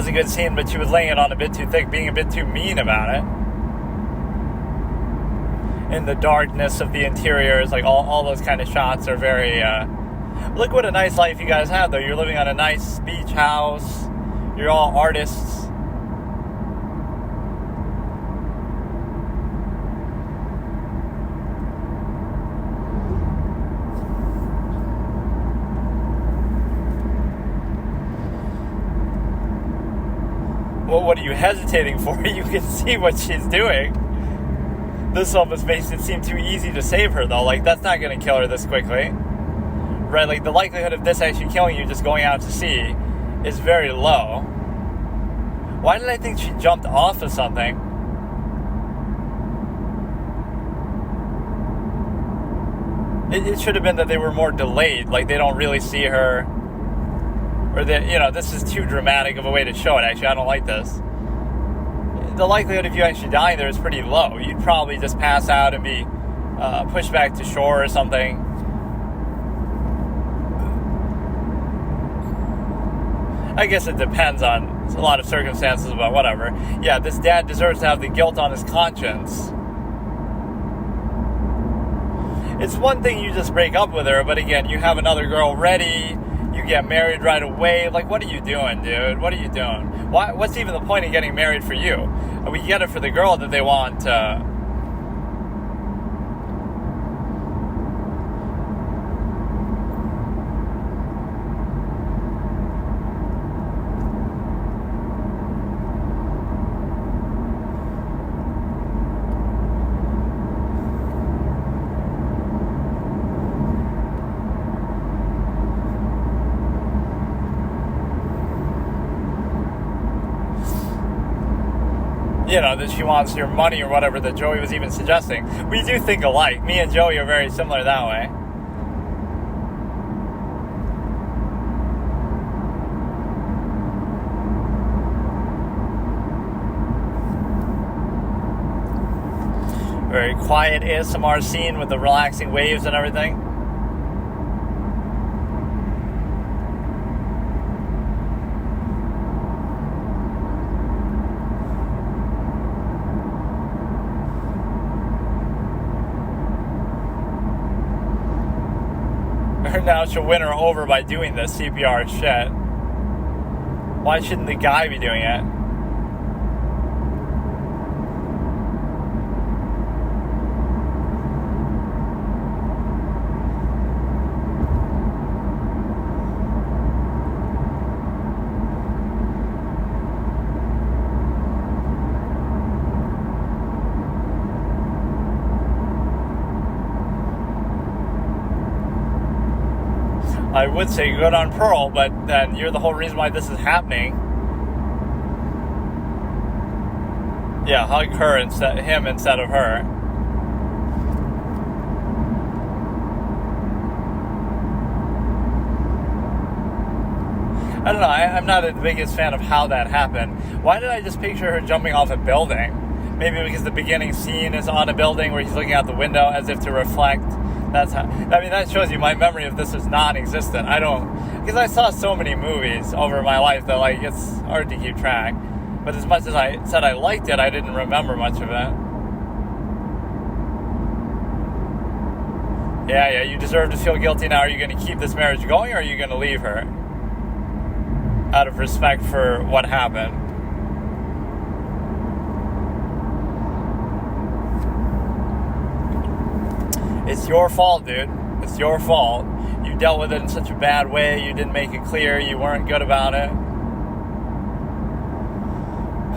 Speaker 1: was a good scene, but she was laying it on a bit too thick, being a bit too mean about it. In the darkness of the interiors, like all those kind of shots are very, look what a nice life you guys have, though. You're living on a nice beach house. You're all artists. Well, what are you hesitating for? You can see what she's doing. This almost makes it seem too easy to save her, though. Like, that's not going to kill her this quickly. Right? Like, the likelihood of this actually killing you just going out to sea is very low. Why did I think she jumped off of something? It should have been that they were more delayed. Like, they don't really see her. Or that, this is too dramatic of a way to show it, actually. I don't like this. The likelihood of you actually dying there is pretty low. You'd probably just pass out and be pushed back to shore or something. I guess it depends on a lot of circumstances, but whatever. Yeah, this dad deserves to have the guilt on his conscience. It's one thing you just break up with her, but again, you have another girl ready. You get married right away. Like, what are you doing, dude? What are you doing? What's even the point of getting married for you? We get it for the girl that they want that she wants your money or whatever that Joey was even suggesting. We do think alike. Me and Joey are very similar that way. Very quiet ASMR scene with the relaxing waves and everything. Now she'll win her over by doing this CPR shit. Why shouldn't the guy be doing it? I would say good on Pearl, but then you're the whole reason why this is happening. Yeah, hug her him instead of her. I don't know, I'm not the biggest fan of how that happened. Why did I just picture her jumping off a building? Maybe because the beginning scene is on a building where he's looking out the window as if to reflect. That's how, that shows you my memory of this is non-existent. Because I saw so many movies over my life that, like, it's hard to keep track. But as much as I said I liked it, I didn't remember much of it. Yeah, you deserve to feel guilty now. Are you going to keep this marriage going, or are you going to leave her? Out of respect for what happened. It's your fault, dude. It's your fault. You dealt with it in such a bad way. You didn't make it clear. You weren't good about it.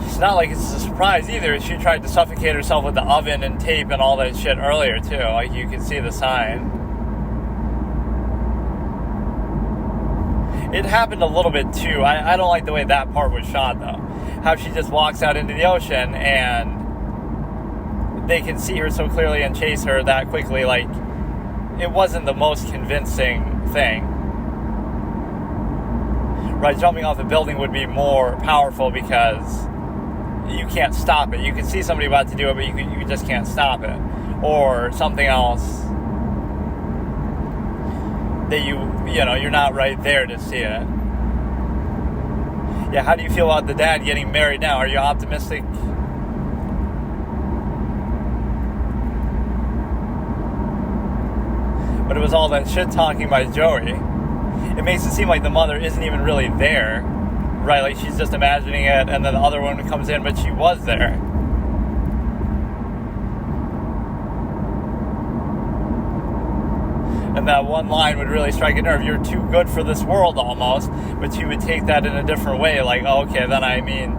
Speaker 1: It's not like it's a surprise either. She tried to suffocate herself with the oven and tape and all that shit earlier, too. Like, you can see the sign. It happened a little bit, too. I don't like the way that part was shot, though. How she just walks out into the ocean and they can see her so clearly and chase her that quickly. Like, it wasn't the most convincing thing. Right, jumping off a building would be more powerful because you can't stop it. You can see somebody about to do it, but you just can't stop it. Or something else that you're not right there to see it. yeah, how do you feel about the dad getting married now? Are you optimistic? But it was all that shit talking by Joey. It makes it seem like the mother isn't even really there, right? Like she's just imagining it, and then the other one comes in, but she was there. And that one line would really strike a nerve. You're too good for this world, almost. But you would take that in a different way. Like, oh, okay, then I mean,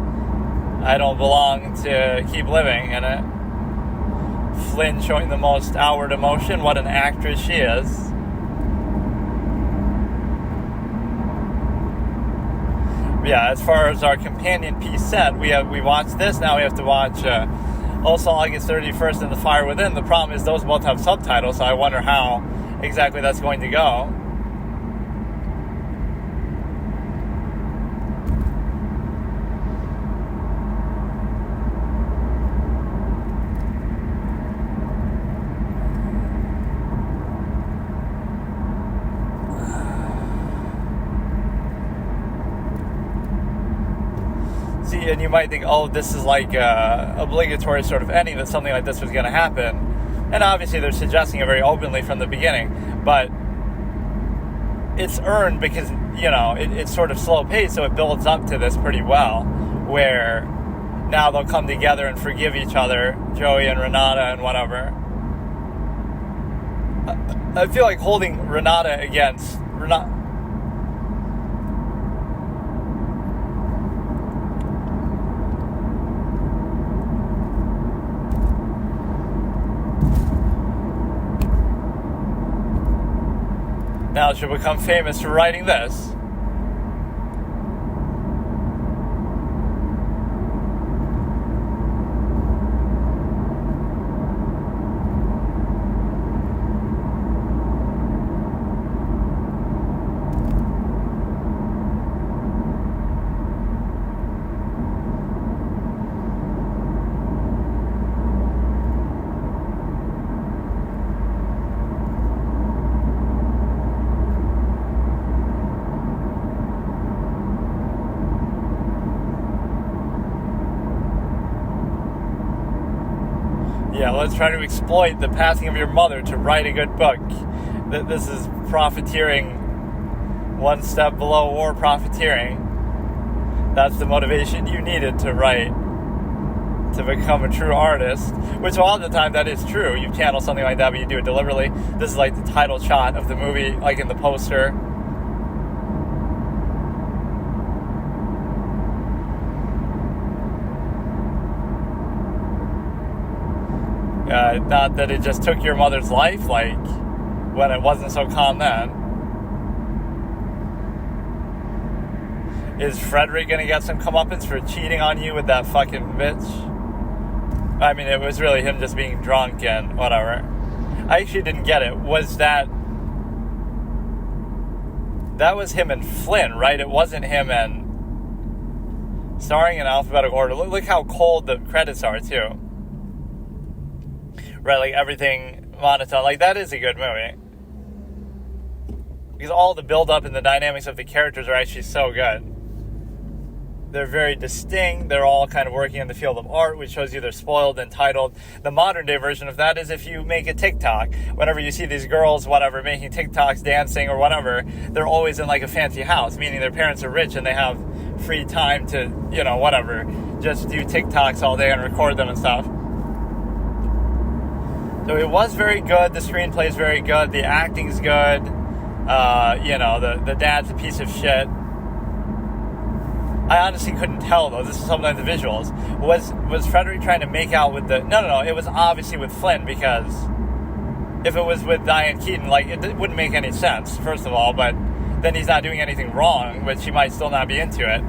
Speaker 1: I don't belong to keep living in it. Flynn showing the most outward emotion. What an actress she is. Yeah, as far as our companion piece set, we watched this. Now we have to watch Oslo, August 31st and The Fire Within. The problem is those both have subtitles, so I wonder how exactly that's going to go. See, and you might think, oh, this is like obligatory sort of ending, that something like this was going to happen. And obviously they're suggesting it very openly from the beginning, but it's earned because, you know, it's sort of slow paced, so it builds up to this pretty well, where now they'll come together and forgive each other, Joey and Renata and whatever. I feel like holding Renata against... Now she'll become famous for writing this. Yeah, let's try to exploit the passing of your mother to write a good book. This is profiteering, one step below war profiteering. That's the motivation you needed to write, to become a true artist. Which, a lot of the time, that is true. You channel something like that, but you do it deliberately. This is like the title shot of the movie, like in the poster. Not that it just took your mother's life, like, when it wasn't so calm then. Is Frederick gonna get some comeuppance for cheating on you with that fucking bitch? I mean, it was really him just being drunk and whatever. I actually didn't get it. Was that was him and Flynn, right? It wasn't him and... Starring in alphabetical order. Look how cold the credits are, too. Right, like everything monotone. Like, that is a good movie. Because all the build-up and the dynamics of the characters are actually so good. They're very distinct. They're all kind of working in the field of art, which shows you they're spoiled, entitled. The modern-day version of that is if you make a TikTok. Whenever you see these girls, whatever, making TikToks, dancing, or whatever, they're always in, like, a fancy house, meaning their parents are rich and they have free time to, you know, whatever, just do TikToks all day and record them and stuff. So it was very good. The screenplay is very good. The acting's good. You know, the dad's a piece of shit. I honestly couldn't tell, though. This is sometimes the visuals. Was Frederick trying to make out with the... No. It was obviously with Flynn, because if it was with Diane Keaton, like, it wouldn't make any sense, first of all, but then he's not doing anything wrong, but she might still not be into it.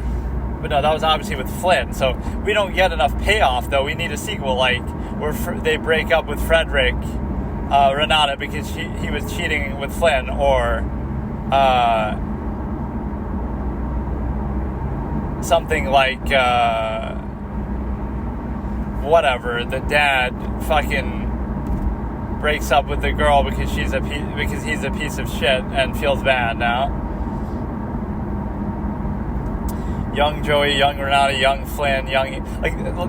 Speaker 1: But no, that was obviously with Flynn. So we don't get enough payoff, though. We need a sequel, like, where they break up with Frederick, Renata, because he was cheating with Flynn, or something like whatever. The dad fucking breaks up with the girl because he's a piece of shit and feels bad now. young Joey, young Renata, young Flynn,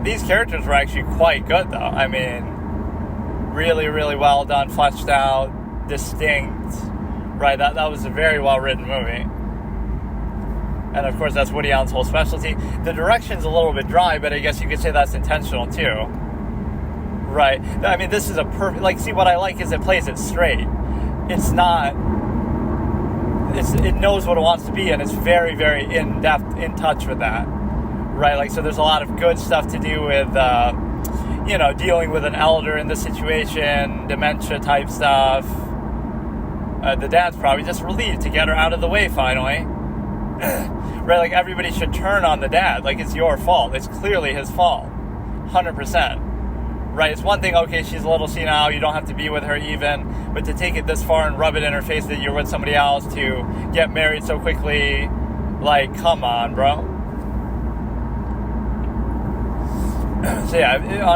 Speaker 1: these characters were actually quite good, though. I mean, really, really well done, fleshed out, distinct, right? That was a very well-written movie. And, of course, that's Woody Allen's whole specialty. The direction's a little bit dry, but I guess you could say that's intentional, too. Right? I mean, this is a perfect... see, what I like is it plays it straight. It's not... It knows what it wants to be, and it's very, very in-depth, in touch with that. Right? So there's a lot of good stuff to do with, dealing with an elder in this situation, dementia-type stuff. The dad's probably just relieved to get her out of the way, finally. Right, everybody should turn on the dad. It's your fault. It's clearly his fault. 100%. Right, it's one thing, okay, she's a little senile, you don't have to be with her even, but to take it this far and rub it in her face that you're with somebody else, to get married so quickly, come on, bro. So yeah,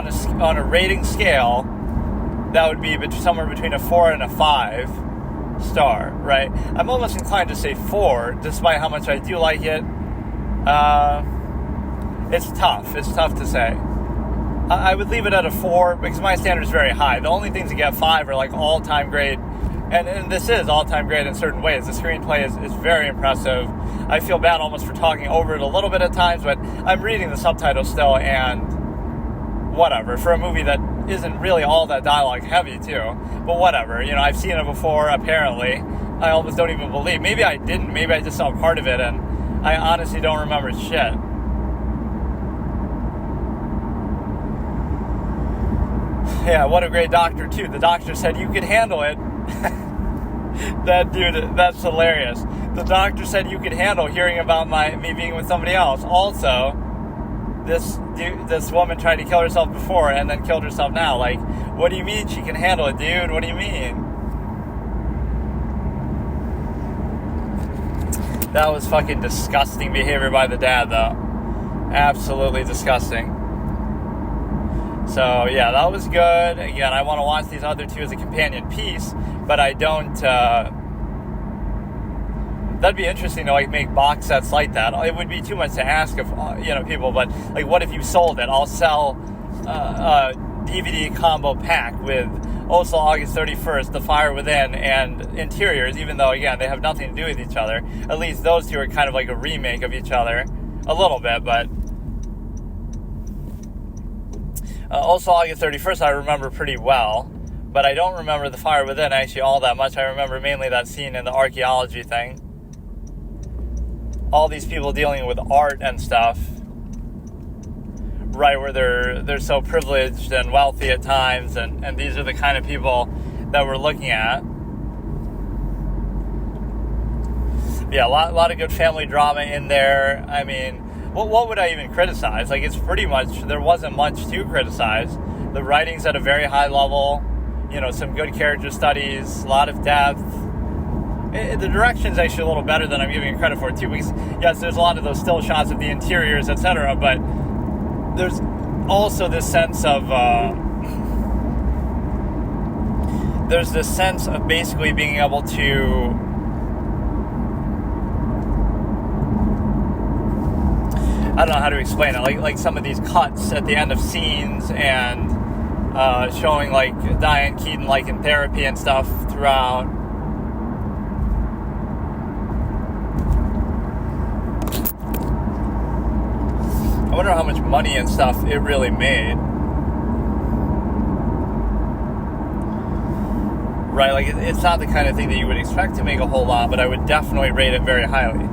Speaker 1: on a rating scale, that would be somewhere between a 4 and a 5 star, right? I'm almost inclined to say 4, despite how much I do like it. It's tough to say. I would leave it at a 4 because my standard is very high. The only things to get 5 are all-time great, and this is all-time great in certain ways. The screenplay is very impressive. I feel bad almost for talking over it a little bit at times, but I'm reading the subtitles still, and whatever. For a movie that isn't really all that dialogue heavy too, but whatever. I've seen it before, apparently. I almost don't even believe. Maybe I didn't. Maybe I just saw part of it, and I honestly don't remember shit. Yeah, what a great doctor, too. The doctor said you could handle it. That dude, that's hilarious. The doctor said you could handle hearing about me being with somebody else. Also, this woman tried to kill herself before and then killed herself now. What do you mean she can handle it, dude? What do you mean? That was fucking disgusting behavior by the dad, though. Absolutely disgusting. So, yeah, that was good. Again, I want to watch these other two as a companion piece, but I don't... that'd be interesting to, make box sets like that. It would be too much to ask of, people, but, what if you sold it? I'll sell a DVD combo pack with Oslo, August 31st, The Fire Within, and Interiors, even though, again, they have nothing to do with each other. At least those two are kind of like a remake of each other. A little bit, but... Also, August 31st, I remember pretty well, but I don't remember The Fire Within actually all that much. I remember mainly that scene in the archaeology thing. All these people dealing with art and stuff, right, where they're so privileged and wealthy at times, and these are the kind of people that we're looking at. Yeah, a lot of good family drama in there. I mean... What would I even criticize? It's pretty much, there wasn't much to criticize. The writing's at a very high level, some good character studies, a lot of depth. The direction's actually a little better than I'm giving it credit for, too, because, yes, there's a lot of those still shots of the interiors, etc., but there's also this sense of, basically being able to... I don't know how to explain it. Like some of these cuts at the end of scenes and showing Diane Keaton in therapy and stuff throughout. I wonder how much money and stuff it really made. Right, it's not the kind of thing that you would expect to make a whole lot, but I would definitely rate it very highly.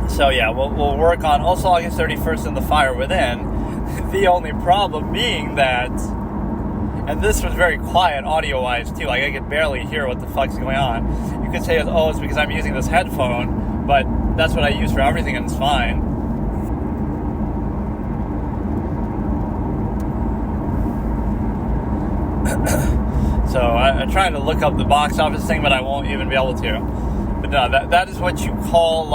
Speaker 1: So yeah, we'll work on also August 31st and The Fire Within. The only problem being that, and this was very quiet audio-wise too, I could barely hear what the fuck's going on. You could say, it's because I'm using this headphone, but that's what I use for everything and it's fine. So I'm trying to look up the box office thing, but I won't even be able to. But no, that is what you call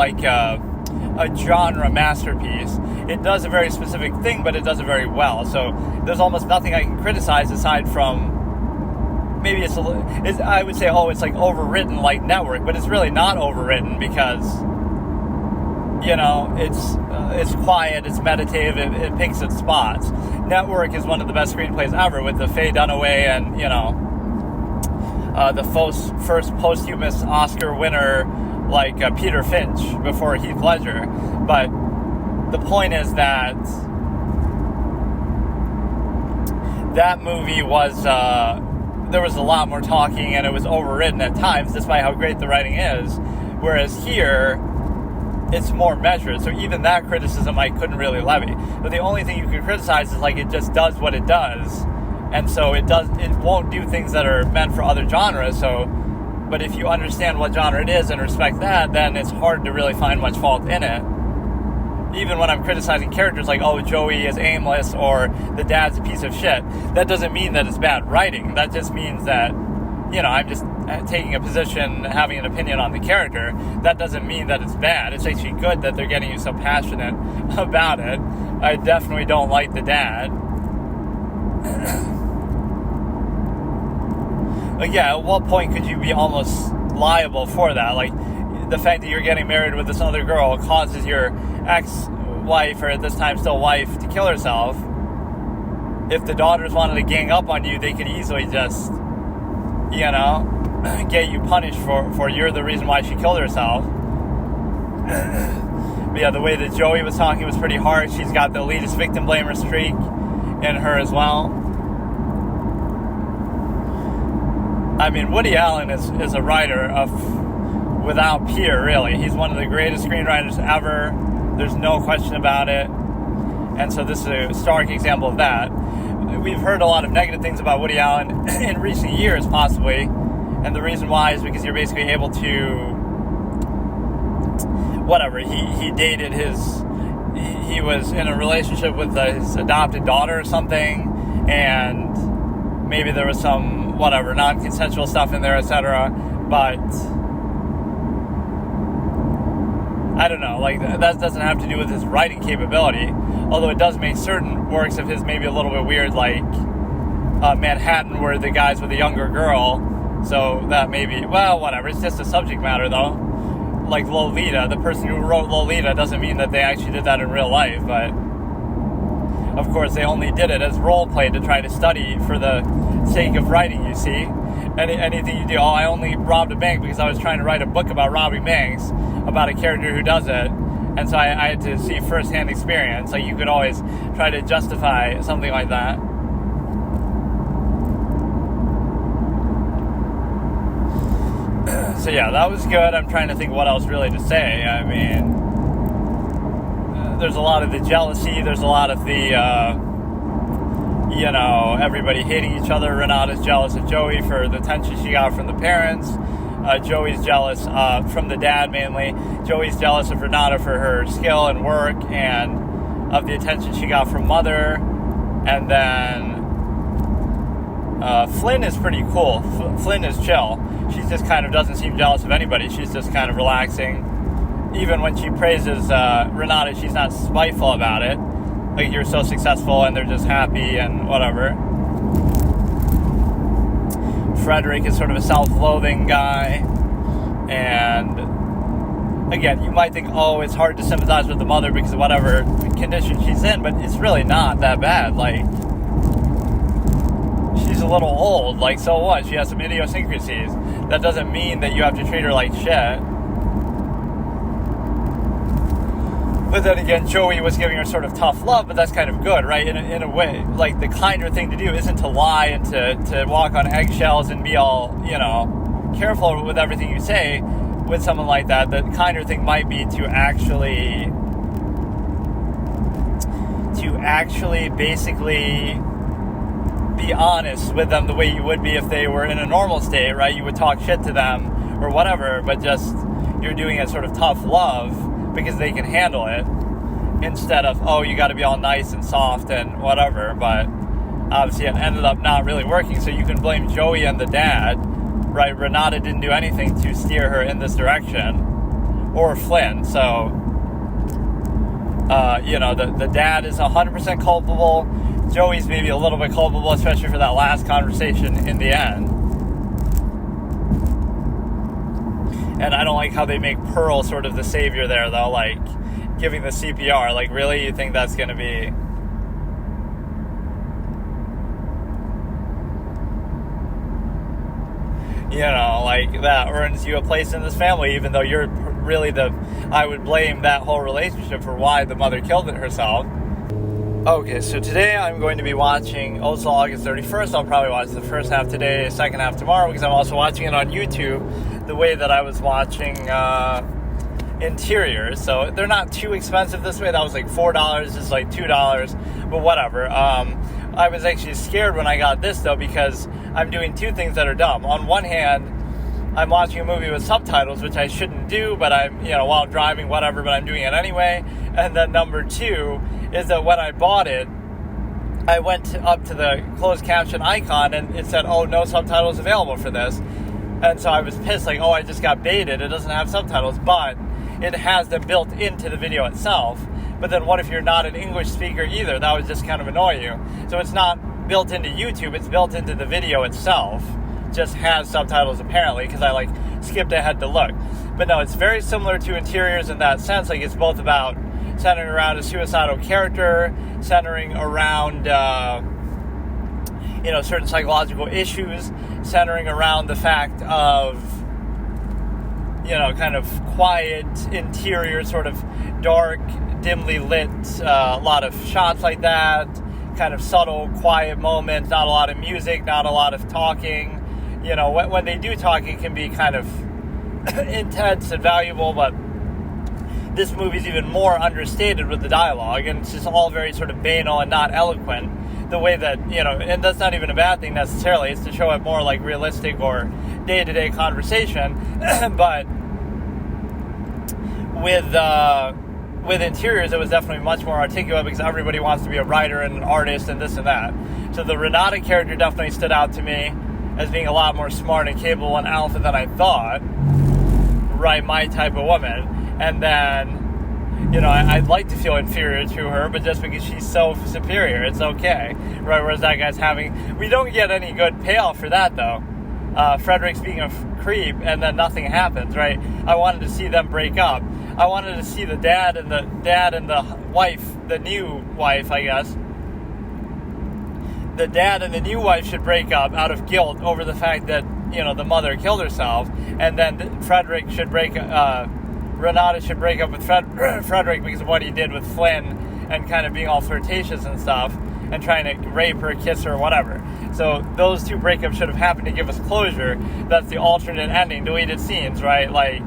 Speaker 1: a genre masterpiece. It does a very specific thing, but it does it very well. So there's almost nothing I can criticize aside from maybe I would say, it's overwritten like Network, but it's really not overwritten because it's quiet, it's meditative, it picks its spots. Network is one of the best screenplays ever, with the Faye Dunaway and the first posthumous Oscar winner, like Peter Finch before Heath Ledger. But the point is that that movie was there was a lot more talking, and it was overwritten at times, despite how great the writing is. Whereas here, it's more measured. So even that criticism I couldn't really levy. But the only thing you can criticize is, like, it just does what it does, and so it won't do things that are meant for other genres. So, but if you understand what genre it is and respect that, then it's hard to really find much fault in it. Even when I'm criticizing characters like, oh, Joey is aimless or the dad's a piece of shit, that doesn't mean that it's bad writing. That just means that, I'm just taking a position, having an opinion on the character. That doesn't mean that it's bad. It's actually good that they're getting you so passionate about it. I definitely don't like the dad. Like, yeah, at what point could you be almost liable for that? Like, the fact that you're getting married with this other girl causes your ex-wife, or at this time still wife, to kill herself. If the daughters wanted to gang up on you, they could easily just, get you punished for you're the reason why she killed herself. But yeah, the way that Joey was talking was pretty harsh. She's got the elitist victim blamer streak in her as well. I mean, Woody Allen is a writer without peer, really. He's one of the greatest screenwriters ever. There's no question about it. And so this is a stark example of that. We've heard a lot of negative things about Woody Allen in recent years, possibly. And the reason why is because you're basically able to... Whatever, he dated he was in a relationship with his adopted daughter or something. And maybe there was some, whatever, non-consensual stuff in there, etc. But... I don't know, like, that doesn't have to do with his writing capability, although it does make certain works of his maybe a little bit weird, like Manhattan, where the guy's with a younger girl, so that maybe, well, whatever, it's just a subject matter, though. Like Lolita, the person who wrote Lolita doesn't mean that they actually did that in real life, but of course they only did it as role play to try to study for the sake of writing, you see. Anything you do, oh, I only robbed a bank because I was trying to write a book about robbing banks, about a character who does it, and so I had to see first-hand experience. Like, you could always try to justify something like that. So yeah, that was good. I'm trying to think what else really to say. I mean, there's a lot of the jealousy, there's a lot of the everybody hating each other. Renata's jealous of Joey for the attention she got from the parents. Joey's jealous from the dad, mainly. Joey's jealous of Renata for her skill and work and of the attention she got from mother. And then Flynn is pretty cool. Flynn is chill. She just kind of doesn't seem jealous of anybody. She's just kind of relaxing. Even when she praises Renata, she's not spiteful about it. Like, you're so successful and they're just happy and whatever. Frederick is sort of a self-loathing guy. And again, you might think, oh, it's hard to sympathize with the mother because of whatever condition she's in, but it's really not that bad. Like, she's a little old. Like, so what? She has some idiosyncrasies. That doesn't mean that you have to treat her like shit. But then again, Joey was giving her sort of tough love, but that's kind of good, right? In a way, like, the kinder thing to do isn't to lie and to walk on eggshells and be all, careful with everything you say with someone like that. The kinder thing might be to actually basically be honest with them the way you would be if they were in a normal state, right? You would talk shit to them or whatever, but just you're doing it sort of tough love because they can handle it, instead of, oh, you got to be all nice and soft and whatever. But obviously it ended up not really working, so you can blame Joey and the dad, right? Renata didn't do anything to steer her in this direction, or Flynn. So the dad is 100% culpable. Joey's maybe a little bit culpable, especially for that last conversation in the end. And I don't like how they make Pearl sort of the savior there, though. Like, giving the CPR. Like, really? You think that's going to be... You know, like, that earns you a place in this family, even though you're really I would blame that whole relationship for why the mother killed herself. Okay, so today I'm going to be watching Oslo August 31st. I'll probably watch the first half today, second half tomorrow, because I'm also watching it on YouTube the way that I was watching Interiors. So they're not too expensive this way. That was like $4, this is like $2, but whatever. I was actually scared when I got this, though, because I'm doing two things that are dumb. On one hand, I'm watching a movie with subtitles, which I shouldn't do, but I'm, while driving, whatever, but I'm doing it anyway. And then number two is that when I bought it, I went up to the closed caption icon and it said, oh, no subtitles available for this. And so I was pissed, like, oh, I just got baited. It doesn't have subtitles, but it has them built into the video itself. But then what if you're not an English speaker either? That would just kind of annoy you. So it's not built into YouTube, it's built into the video itself. Just has subtitles apparently, because I skipped ahead to look. But no, it's very similar to Interiors in that sense. Like, it's both about centering around a suicidal character, centering around certain psychological issues, centering around the fact of kind of quiet interior, sort of dark, dimly lit, a lot of shots like that, kind of subtle, quiet moments, not a lot of music, not a lot of talking. When they do talk, it can be kind of intense and valuable, but this movie's even more understated with the dialogue, and it's just all very sort of banal and not eloquent, the way that, and that's not even a bad thing necessarily. It's to show it more like realistic or day-to-day conversation, but with Interiors, it was definitely much more articulate because everybody wants to be a writer and an artist and this and that. So the Renata character definitely stood out to me as being a lot more smart and capable and alpha than I thought. Right, my type of woman. And then, I'd like to feel inferior to her, but just because she's so superior, it's okay. Right, whereas that guy's we don't get any good payoff for that, though. Frederick's being a creep, and then nothing happens, right? I wanted to see them break up. I wanted to see the dad and the wife, the new wife, I guess. The dad and the new wife should break up out of guilt over the fact that, the mother killed herself, and then Renata should break up with Frederick because of what he did with Flynn and kind of being all flirtatious and stuff and trying to rape her, kiss her, whatever. So those two breakups should have happened to give us closure. That's the alternate ending, deleted scenes, right? Like,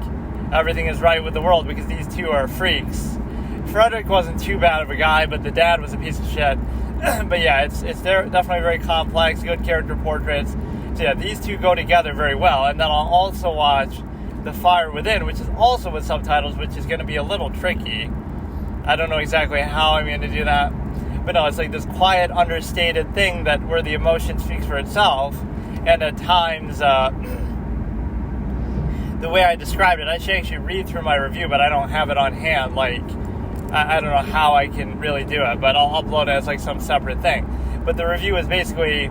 Speaker 1: everything is right with the world because these two are freaks. Frederick wasn't too bad of a guy, but the dad was a piece of shit. But yeah, it's definitely very complex, good character portraits. So yeah, these two go together very well. And then I'll also watch The Fire Within, which is also with subtitles, which is going to be a little tricky. I don't know exactly how I'm going to do that. But no, it's like this quiet, understated thing where the emotion speaks for itself. And at times, the way I described it, I should actually read through my review, but I don't have it on hand. Like, I don't know how I can really do it, but I'll upload it as like some separate thing. But the review is basically,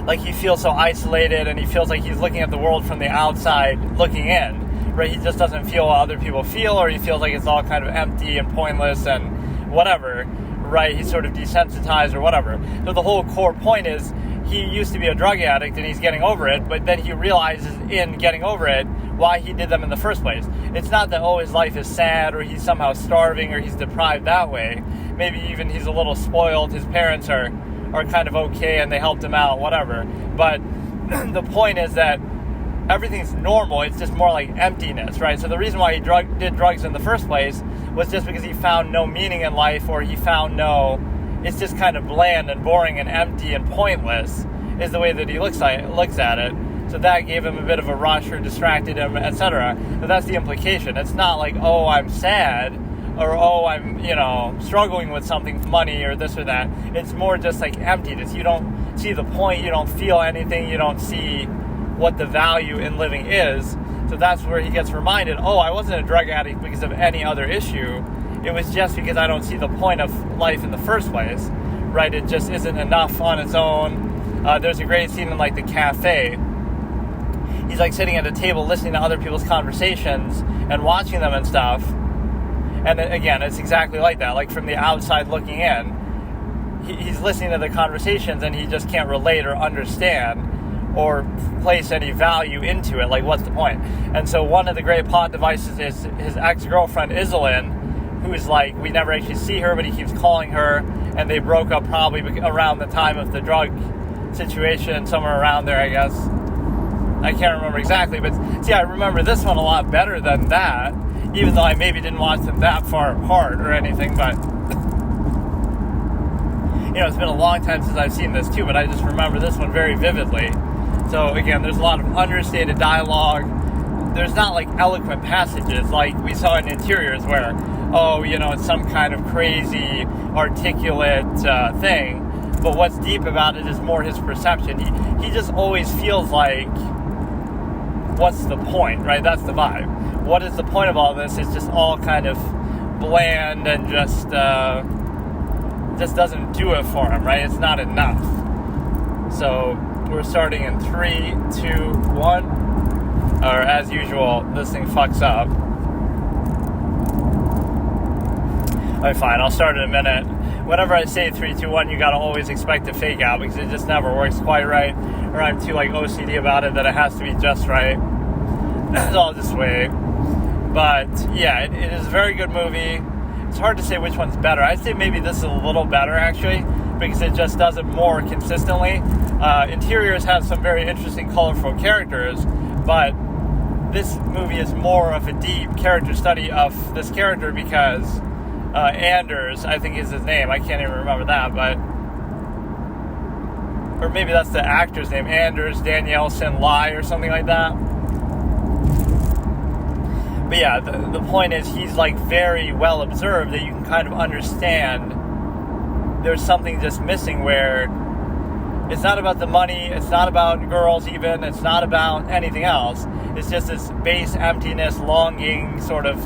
Speaker 1: like, he feels so isolated and he feels like he's looking at the world from the outside looking in, right? He just doesn't feel what other people feel, or he feels like it's all kind of empty and pointless and whatever, right? He's sort of desensitized or whatever. So the whole core point is he used to be a drug addict and he's getting over it, but then he realizes in getting over it why he did them in the first place. It's not that, oh, his life is sad or he's somehow starving or he's deprived that way. Maybe even he's a little spoiled. His parents are kind of okay and they helped him out, whatever. But the point is that everything's normal. It's just more like emptiness, right? So the reason why he did drugs in the first place was just because he found no meaning in life, or he found it's just kind of bland and boring and empty and pointless is the way that he looks at it. So that gave him a bit of a rush or distracted him, etc. But that's the implication. It's not like, oh, I'm sad, or oh, I'm, struggling with something, money or this or that. It's more just like emptiness. You don't see the point. You don't feel anything. You don't see what the value in living is. So that's where he gets reminded, oh, I wasn't a drug addict because of any other issue. It was just because I don't see the point of life in the first place, right? It just isn't enough on its own. There's a great scene in, like, the cafe. he's like sitting at a table listening to other people's conversations and watching them and stuff. And again, it's exactly like that. Like from the outside looking in, he's listening to the conversations and he just can't relate or understand or place any value into it. Like, what's the point? And so one of the great plot devices is his ex-girlfriend, Iselin, who is like, we never actually see her, but he keeps calling her, and they broke up probably around the time of the drug situation, somewhere around there, I guess. I can't remember exactly, but see, I remember this one a lot better than that, even though I maybe didn't watch them that far apart or anything, but it's been a long time since I've seen this too, but I just remember this one very vividly. So again, there's a lot of understated dialogue. There's not like eloquent passages like we saw in Interiors where, it's some kind of crazy, articulate thing. But what's deep about it is more his perception. He just always feels like, what's the point, right? That's the vibe. What is the point of all this? It's just all kind of bland and just doesn't do it for him, right? It's not enough. So we're starting in 3, 2, 1. Or as usual, this thing fucks up. Alright, fine, I'll start in a minute. Whenever I say 3, 2, 1, you gotta always expect a fake out because it just never works quite right. Or I'm too OCD about it that it has to be just right. So I'll just wait. But yeah, it is a very good movie. It's hard to say which one's better. I'd say maybe this is a little better actually because it just does it more consistently. Interiors has some very interesting, colorful characters, but this movie is more of a deep character study of this character because Anders, I think is his name. I can't even remember that, but or maybe that's the actor's name, Anders Danielsen Lai or something like that. But yeah, the point is he's very well observed that you can kind of understand there's something just missing where it's not about the money, it's not about girls even, it's not about anything else. It's just this base emptiness, longing, sort of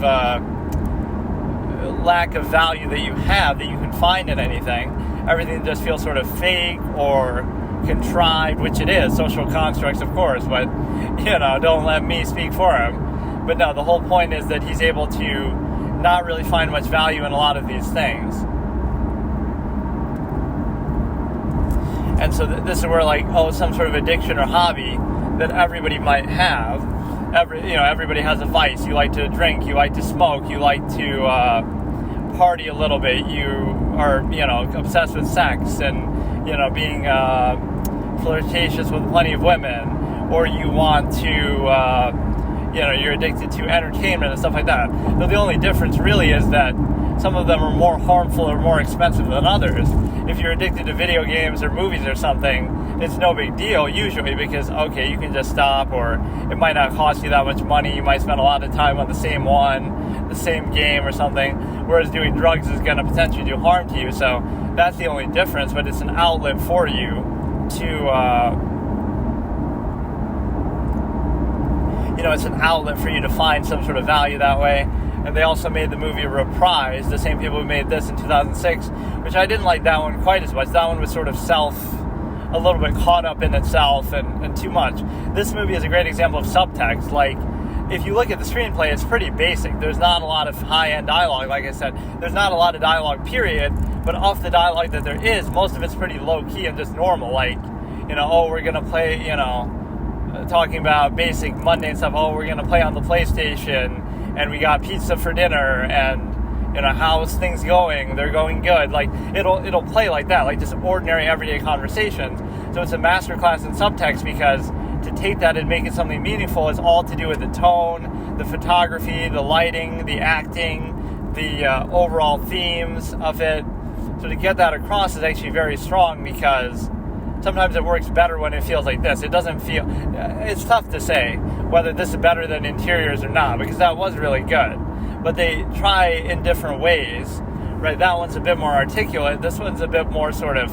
Speaker 1: lack of value that you have that you can find in anything. Everything just feels sort of fake or contrived, which it is, social constructs of course, but don't let me speak for him. But no, the whole point is that he's able to not really find much value in a lot of these things. And so this is where some sort of addiction or hobby that everybody might have. Everybody has a vice. You like to drink, you like to smoke, you like to party a little bit, you are, obsessed with sex and, being flirtatious with plenty of women, or you want to, you're addicted to entertainment and stuff like that. So the only difference really is that some of them are more harmful or more expensive than others. If you're addicted to video games or movies or something, it's no big deal usually because, okay, you can just stop, or it might not cost you that much money. You might spend a lot of time on the same one, the same game or something, whereas doing drugs is going to potentially do harm to you. So that's the only difference, but it's an outlet for you to... it's an outlet for you to find some sort of value that way. And they also made the movie Reprise, the same people who made this in 2006, which I didn't like that one quite as much. That one was sort of a little bit caught up in itself and too much. This movie is a great example of subtext. If you look at the screenplay, it's pretty basic. There's not a lot of high-end dialogue, like I said. There's not a lot of dialogue, period. But off the dialogue that there is, most of it's pretty low-key and just normal. We're going to play, talking about basic mundane stuff. We're going to play on the PlayStation, and we got pizza for dinner, and how's things going? They're going good. It'll play like that, just ordinary everyday conversations. So it's a masterclass in subtext because to take that and make it something meaningful is all to do with the tone, the photography, the lighting, the acting, the overall themes of it. So to get that across is actually very strong because sometimes it works better when it feels like this. It doesn't feel... It's tough to say whether this is better than Interiors or not, because that was really good. But they try in different ways, right? That one's a bit more articulate. This one's a bit more sort of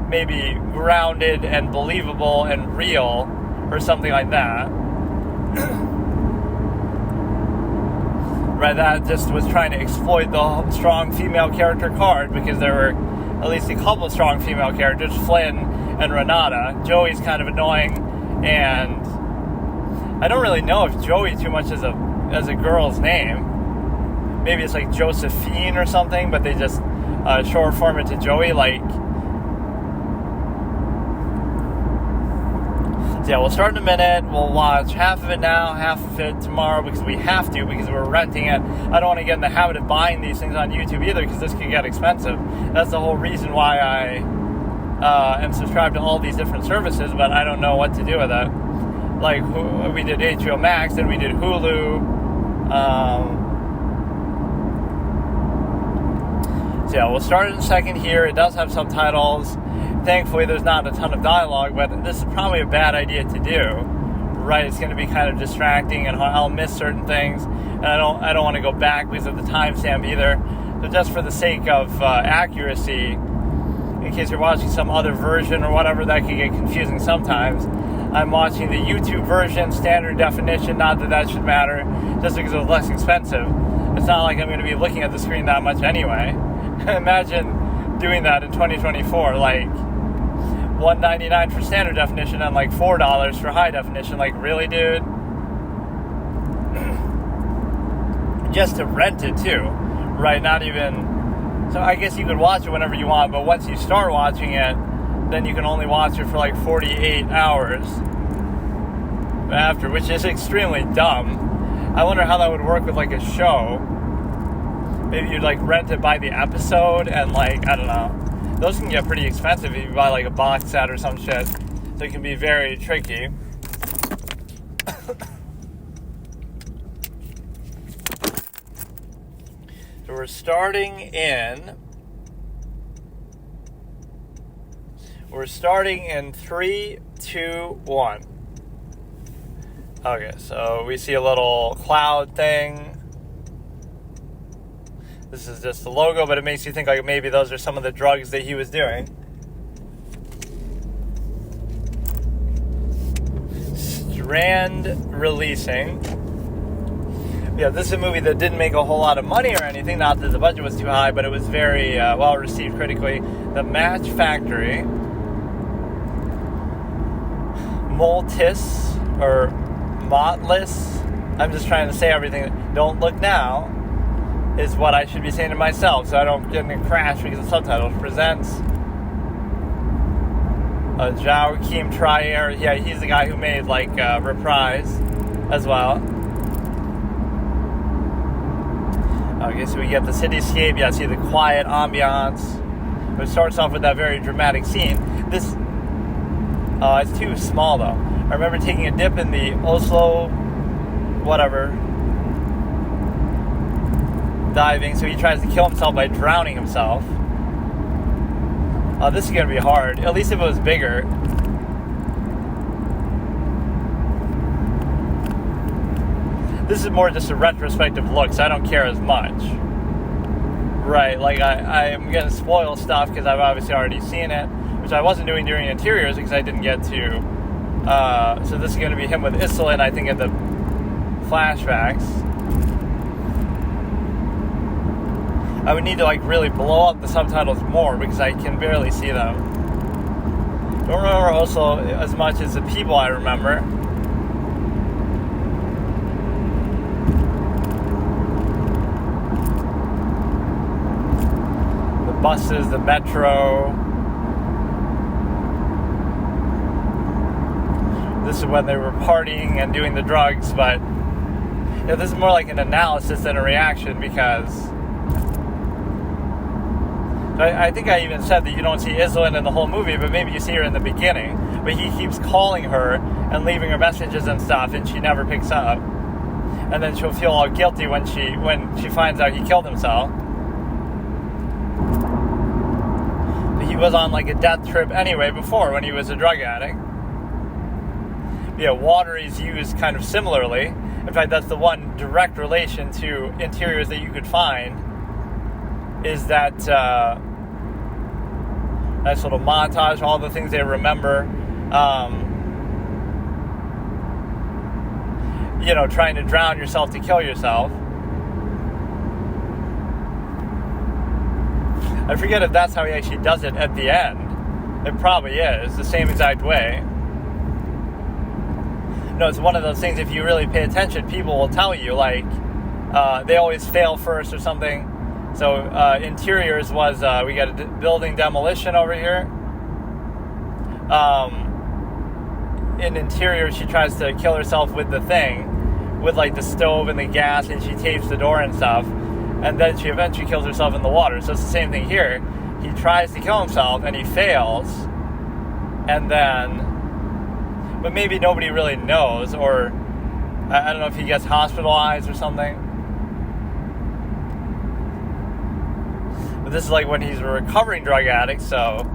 Speaker 1: maybe grounded and believable and real or something like that. Right, that just was trying to exploit the strong female character card because there were at least a couple of strong female characters, Flynn and Renata. Joey's kind of annoying, and I don't really know if Joey too much as a girl's name. Maybe it's like Josephine or something, but they just short form it to Joey. Like, so yeah, we'll start in a minute. We'll watch half of it now, half of it tomorrow, because we have to, because we're renting it. I don't want to get in the habit of buying these things on YouTube either, because this could get expensive. That's the whole reason why I am subscribed to all these different services, but I don't know what to do with it. Like, we did HBO Max, then we did Hulu. So yeah, we'll start in a second here. It does have subtitles. Thankfully, there's not a ton of dialogue, but this is probably a bad idea to do, right? It's going to be kind of distracting, and I'll miss certain things, and I don't want to go back because of the timestamp either. So just for the sake of accuracy, in case you're watching some other version or whatever, that can get confusing sometimes. I'm watching the YouTube version, standard definition, not that should matter, just because it's less expensive. It's not like I'm going to be looking at the screen that much anyway. Imagine doing that in 2024, like $1.99 for standard definition and like $4 for high definition. Like, really, dude? Just to rent it too, right? Not even. So I guess you could watch it whenever you want, but once you start watching it, then you can only watch it for like 48 hours after, which is extremely dumb. I wonder how that would work with like a show. Maybe you'd like rent it by the episode, and like, I don't know. Those can get pretty expensive if you buy like a box set or some shit. So it can be very tricky. So we're starting in 3, 2, 1. Okay, so we see a little cloud thing. This is just the logo, but it makes you think like maybe those are some of the drugs that he was doing. Strand releasing. Yeah, this is a movie that didn't make a whole lot of money or anything. Not that the budget was too high, but it was very well received critically. The Match Factory. Moltis, or Motless. I'm just trying to say everything. Don't look now. Is what I should be saying to myself, so I don't get in a crash because the subtitles. Presents Joachim Trier. Yeah, he's the guy who made like Reprise as well. Okay, so we get the cityscape. Yeah, see the quiet ambiance. It starts off with that very dramatic scene. This, it's too small though. I remember taking a dip in the Oslo, whatever, diving, so he tries to kill himself by drowning himself. This is going to be hard, at least if it was bigger. This is more just a retrospective look, so I don't care as much. Right, like I am going to spoil stuff because I've obviously already seen it, which I wasn't doing during interiors because I didn't get to. So this is going to be him with Iselin, I think, in the flashbacks. I would need to like really blow up the subtitles more because I can barely see them. Don't remember also as much as the people I remember. The buses, the metro. This is when they were partying and doing the drugs, but yeah, this is more like an analysis than a reaction because I think I even said that you don't see Iselin in the whole movie, but maybe you see her in the beginning. But he keeps calling her and leaving her messages and stuff, and she never picks up. And then she'll feel all guilty when she finds out he killed himself. He was on like a death trip anyway before when he was a drug addict. Yeah, water is used kind of similarly. In fact, that's the one direct relation to interiors that you could find. Is that nice little montage, all the things they remember, trying to drown yourself to kill yourself. I forget if that's how he actually does it at the end. It probably is, the same exact way. No, it's one of those things, if you really pay attention, people will tell you, like, they always fail first or something. So interiors was, we got a building demolition over here. In interior, she tries to kill herself with the thing, with like the stove and the gas, and she tapes the door and stuff, and then she eventually kills herself in the water. So it's the same thing here. He tries to kill himself and he fails, and then, but maybe nobody really knows, or I don't know if he gets hospitalized or something. But this is like when he's a recovering drug addict, so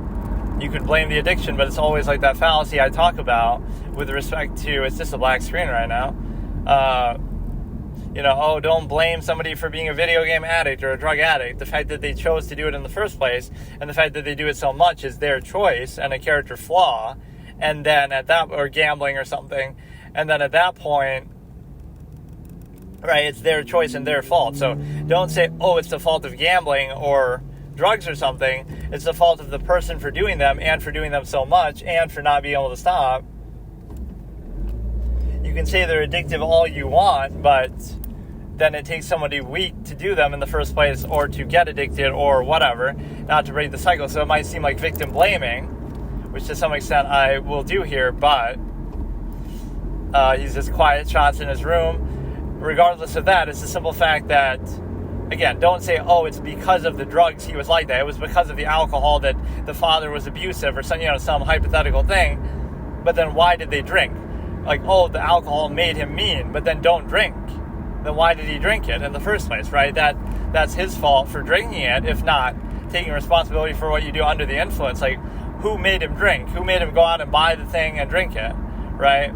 Speaker 1: you could blame the addiction, but it's always like that fallacy I talk about with respect to, it's just a black screen right now, don't blame somebody for being a video game addict or a drug addict. The fact that they chose to do it in the first place, and the fact that they do it so much, is their choice and a character flaw, and then or gambling or something, and then at that point, right, it's their choice and their fault. So don't say, oh, it's the fault of gambling or drugs or something. It's the fault of the person for doing them, and for doing them so much, and for not being able to stop. You can say they're addictive all you want, but then it takes somebody weak to do them in the first place, or to get addicted, or whatever, not to break the cycle. So it might seem like victim blaming, which to some extent I will do here, but he's just quiet shots in his room. Regardless of that, it's the simple fact that, again, don't say, oh, it's because of the drugs he was like that. It was because of the alcohol that the father was abusive, or some hypothetical thing. But then why did they drink? Like, oh, the alcohol made him mean, but then don't drink. Then why did he drink it in the first place, right? That's his fault for drinking it, if not taking responsibility for what you do under the influence. Like, who made him drink? Who made him go out and buy the thing and drink it, right?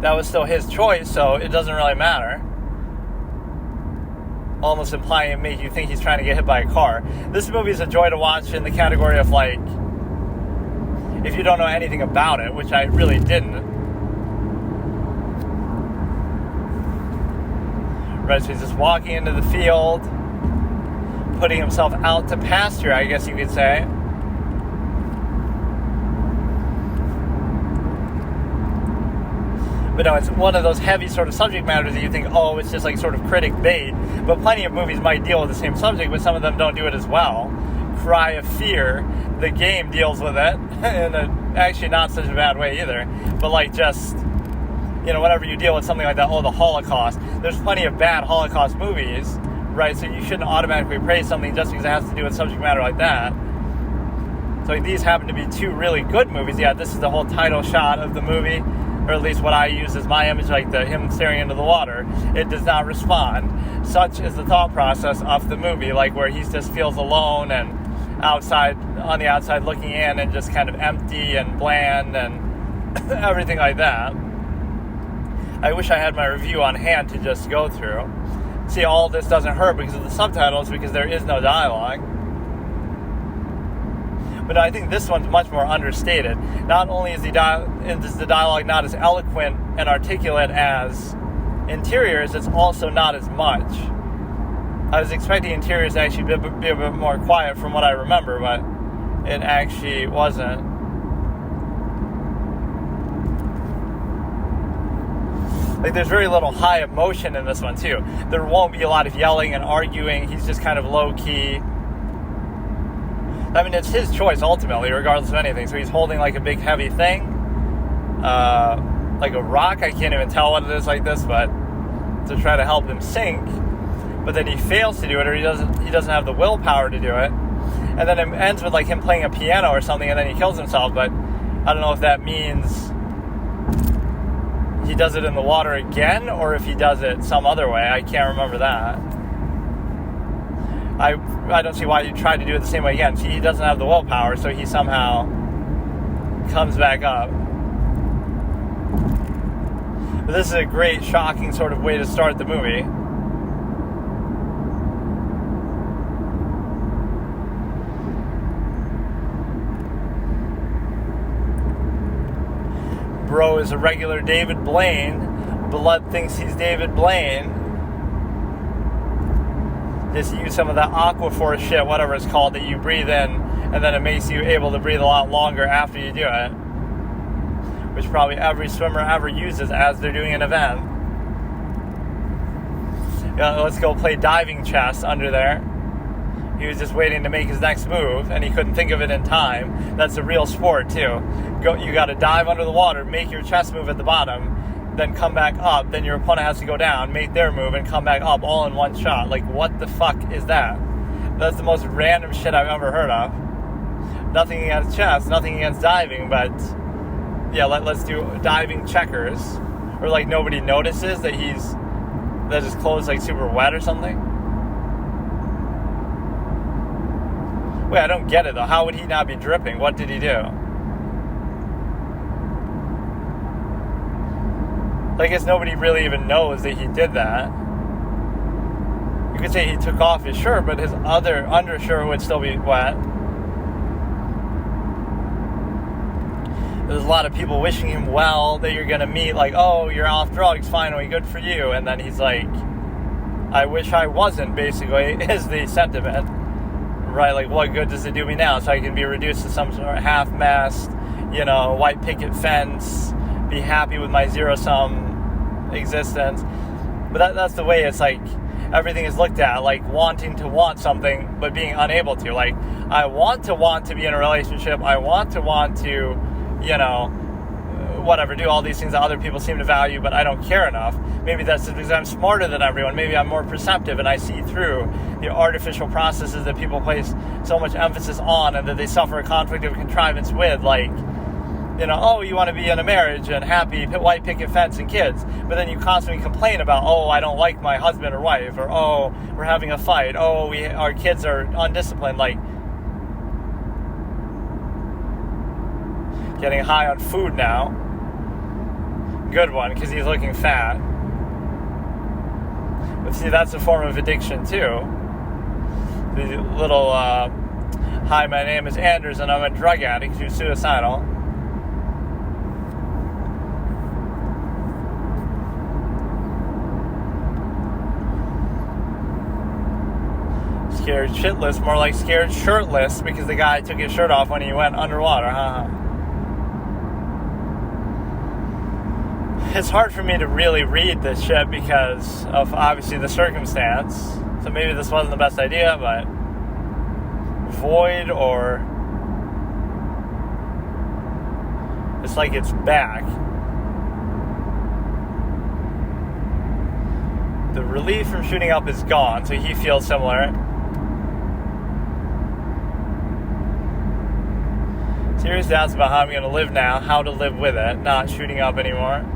Speaker 1: That was still his choice, so it doesn't really matter. Almost implying and make you think he's trying to get hit by a car. This movie is a joy to watch in the category of, like, if you don't know anything about it, which I really didn't. Right, so he's just walking into the field, putting himself out to pasture, I guess you could say. But no, it's one of those heavy sort of subject matters that you think, oh, it's just like sort of critic bait. But plenty of movies might deal with the same subject, but some of them don't do it as well. Cry of Fear, the game deals with it, in actually not such a bad way either. But like just, whenever you deal with something like that, oh, the Holocaust. There's plenty of bad Holocaust movies, right? So you shouldn't automatically praise something just because it has to do with subject matter like that. So like, these happen to be two really good movies. Yeah, this is the whole title shot of the movie, or at least what I use as my image, like him staring into the water. It does not respond. Such is the thought process of the movie, like where he just feels alone and on the outside looking in, and just kind of empty and bland and everything like that. I wish I had my review on hand to just go through. See, all this doesn't hurt because of the subtitles, because there is no dialogue. But I think this one's much more understated. Not only is the dialogue not as eloquent and articulate as Interiors, it's also not as much. I was expecting Interiors to actually be a bit more quiet from what I remember, but it actually wasn't. Like, there's very little high emotion in this one, too. There won't be a lot of yelling and arguing. He's just kind of low-key. I mean, it's his choice, ultimately, regardless of anything. So he's holding, like, a big, heavy thing. Like a rock. I can't even tell what it is like this, but to try to help him sink. But then he fails to do it, or he doesn't have the willpower to do it. And then it ends with, like, him playing a piano or something, and then he kills himself. But I don't know if that means he does it in the water again, or if he does it some other way. I can't remember that. I don't see why you try to do it the same way again. See, he doesn't have the willpower, so he somehow comes back up. But this is a great, shocking sort of way to start the movie. Bro is a regular David Blaine. Blood thinks he's David Blaine. Just use some of that Aquaphor shit, whatever it's called, that you breathe in, and then it makes you able to breathe a lot longer after you do it. which probably every swimmer ever uses as they're doing an event. Let's go play diving chess under there. He was just waiting to make his next move, and he couldn't think of it in time. That's a real sport, too. You got to dive under the water, make your chess move at the bottom, then come back up. Then your opponent has to go down, make their move, and come back up all in one shot. Like, what the fuck is that? That's the most random shit I've ever heard of. Nothing against chess, nothing against diving, but yeah, let's do diving checkers. Or like nobody notices that his clothes like super wet or something. Wait, I don't get it though. How would he not be dripping? What did he do? I guess nobody really even knows that he did that. You could say he took off his shirt, but his other undershirt would still be wet. There's a lot of people wishing him well, that you're going to meet, like, oh, you're off drugs, finally, good for you. And then he's like, I wish I wasn't, basically, is the sentiment. Right, like, what good does it do me now? So I can be reduced to some sort of half-mast, white picket fence, be happy with my zero-sum existence. But that's the way it's like, everything is looked at, like wanting to want something, but being unable to. Like, I want to be in a relationship, I want to, whatever, do all these things that other people seem to value, but I don't care enough. Maybe that's because I'm smarter than everyone. Maybe I'm more perceptive and I see through the artificial processes that people place so much emphasis on and that they suffer a conflict of contrivance with, like, oh, you want to be in a marriage and happy, white picket fence and kids, but then you constantly complain about, oh, I don't like my husband or wife, or, oh, we're having a fight, oh, our kids are undisciplined, like, getting high on food now. Good one, because he's looking fat. But see, that's a form of addiction too. The little, hi, my name is Anders and I'm a drug addict who's suicidal. Scared shitless, more like scared shirtless, because the guy took his shirt off when he went underwater, huh? It's hard for me to really read this shit because of obviously the circumstance. So maybe this wasn't the best idea, but void, or it's like it's back. The relief from shooting up is gone, so he feels similar. Serious doubts about how I'm going to live now, how to live with it, not shooting up anymore.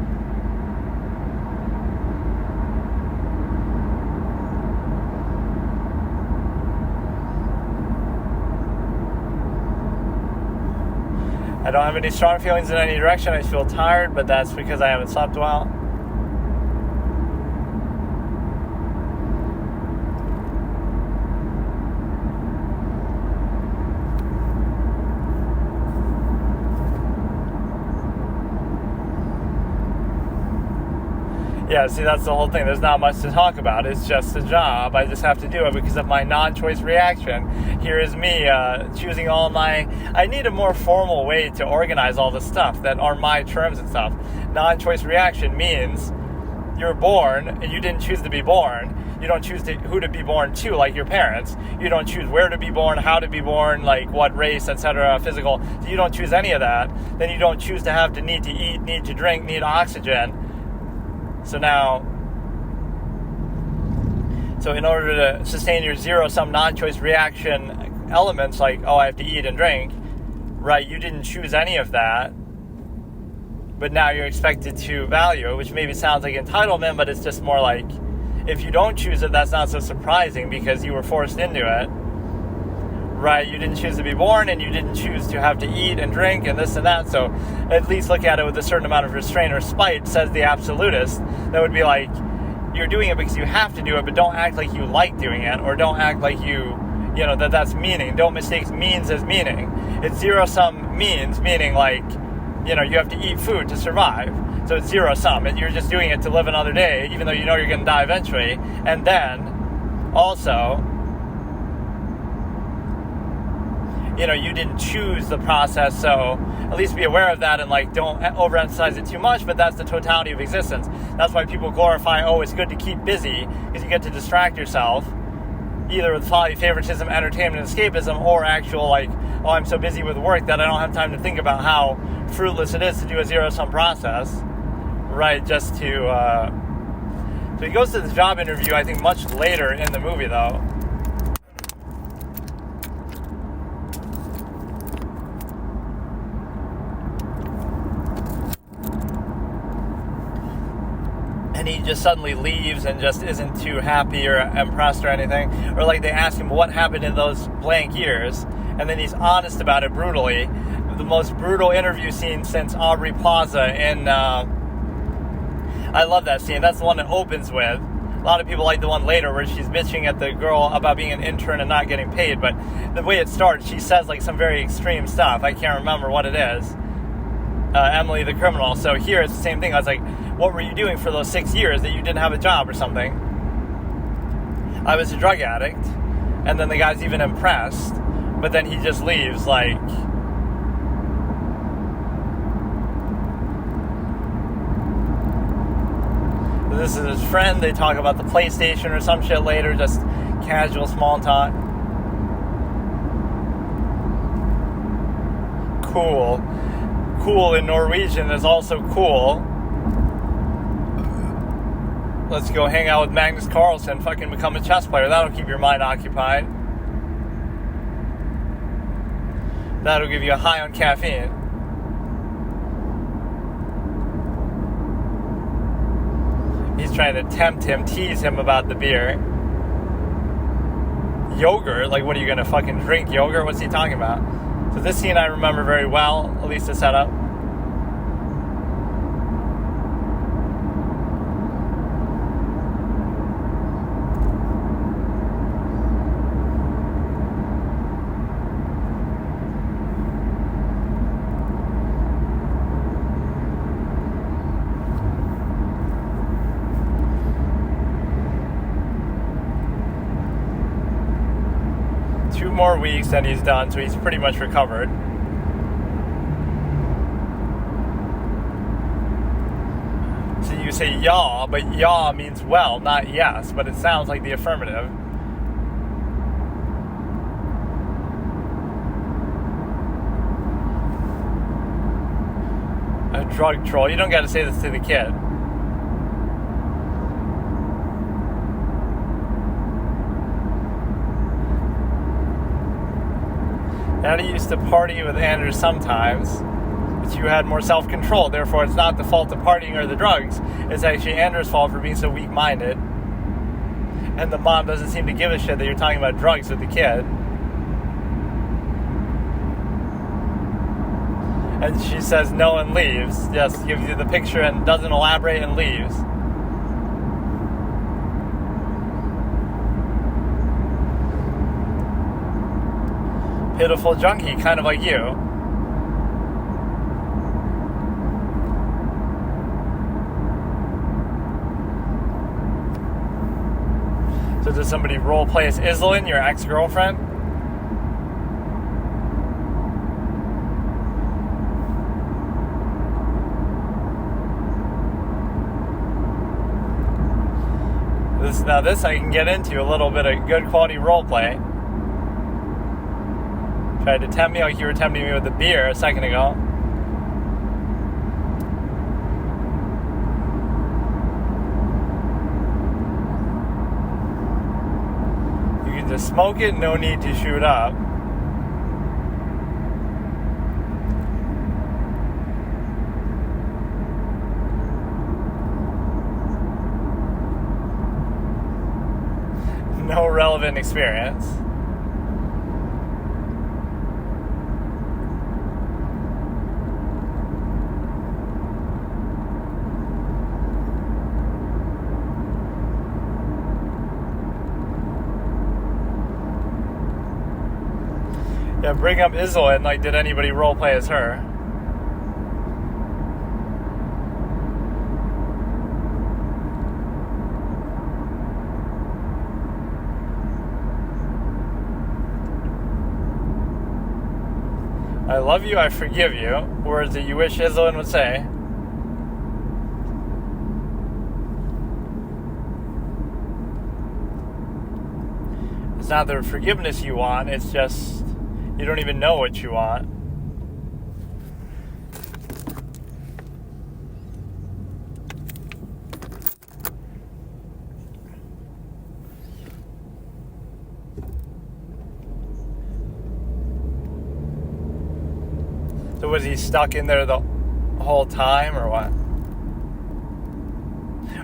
Speaker 1: I don't have any strong feelings in any direction. I feel tired, but that's because I haven't slept well. Yeah, see, that's the whole thing. There's not much to talk about. It's just a job. I just have to do it because of my non-choice reaction. Here is me choosing all my... I need a more formal way to organize all the stuff that are my terms and stuff. Non-choice reaction means you're born and you didn't choose to be born. You don't choose who to be born to, like your parents. You don't choose where to be born, how to be born, like what race, etc., physical. So you don't choose any of that. Then you don't choose to have to need to eat, need to drink, need oxygen. So now, in order to sustain your zero-sum non-choice reaction elements, like, oh, I have to eat and drink, right, you didn't choose any of that, but now you're expected to value it, which maybe sounds like entitlement, but it's just more like, if you don't choose it, that's not so surprising because you were forced into it, right? You didn't choose to be born, and you didn't choose to have to eat and drink and this and that, so at least look at it with a certain amount of restraint or spite, says the absolutist. That would be like, you're doing it because you have to do it, but don't act like you like doing it, or don't act like that's meaning. Don't mistake means as meaning. It's zero-sum means, meaning like, you have to eat food to survive. So it's zero-sum, and you're just doing it to live another day, even though you know you're going to die eventually. And then, also, you didn't choose the process, so at least be aware of that and like don't overemphasize it too much, but that's the totality of existence. That's why people glorify, it's good to keep busy because you get to distract yourself either with folly, favoritism, entertainment, escapism, or actual like, I'm so busy with work that I don't have time to think about how fruitless it is to do a zero-sum process, right? Just to so he goes to the job interview, I think much later in the movie though. And he just suddenly leaves and just isn't too happy or impressed or anything. Or like they ask him what happened in those blank years, and then he's honest about it brutally. The most brutal interview scene since Aubrey Plaza in I love that scene. That's the one that opens with. A lot of people like the one later where she's bitching at the girl about being an intern and not getting paid, but the way it starts, she says like some very extreme stuff. I can't remember what it is. Emily the criminal. So here it's the same thing. I was like, what were you doing for those 6 years that you didn't have a job or something? I was a drug addict. And then the guy's even impressed, but then he just leaves like... This is his friend. They talk about the PlayStation or some shit later, just casual small talk. Cool. Cool in Norwegian is also cool. Let's go hang out with Magnus Carlsen, fucking become a chess player. That'll keep your mind occupied. That'll give you a high on caffeine. He's trying to tempt him, tease him about the beer. Yogurt? Like, what are you going to fucking drink yogurt? What's he talking about? So this scene I remember very well, at least the setup. More weeks and he's done, so he's pretty much recovered. So you say yaw, but yaw means well, not yes, but it sounds like the affirmative. A drug troll. You don't got to say this to the kid. Daddy used to party with Anders sometimes, but you had more self-control. Therefore, it's not the fault of partying or the drugs. It's actually Anders' fault for being so weak-minded. And the mom doesn't seem to give a shit that you're talking about drugs with the kid. And she says no and leaves. Just gives you the picture and doesn't elaborate and leaves. Pitiful junkie, kind of like you. So does somebody role play as Iselin, your ex-girlfriend? This I can get into a little bit of good quality role play. Tried to tempt me like you were tempting me with the beer a second ago. You can just smoke it, no need to shoot up. No relevant experience. Yeah, bring up Iselin, like, did anybody roleplay as her? love you, I forgive you. Words that you wish Iselin would say. It's not the forgiveness you want, it's just you don't even know what you want. So was he stuck in there the whole time, or what?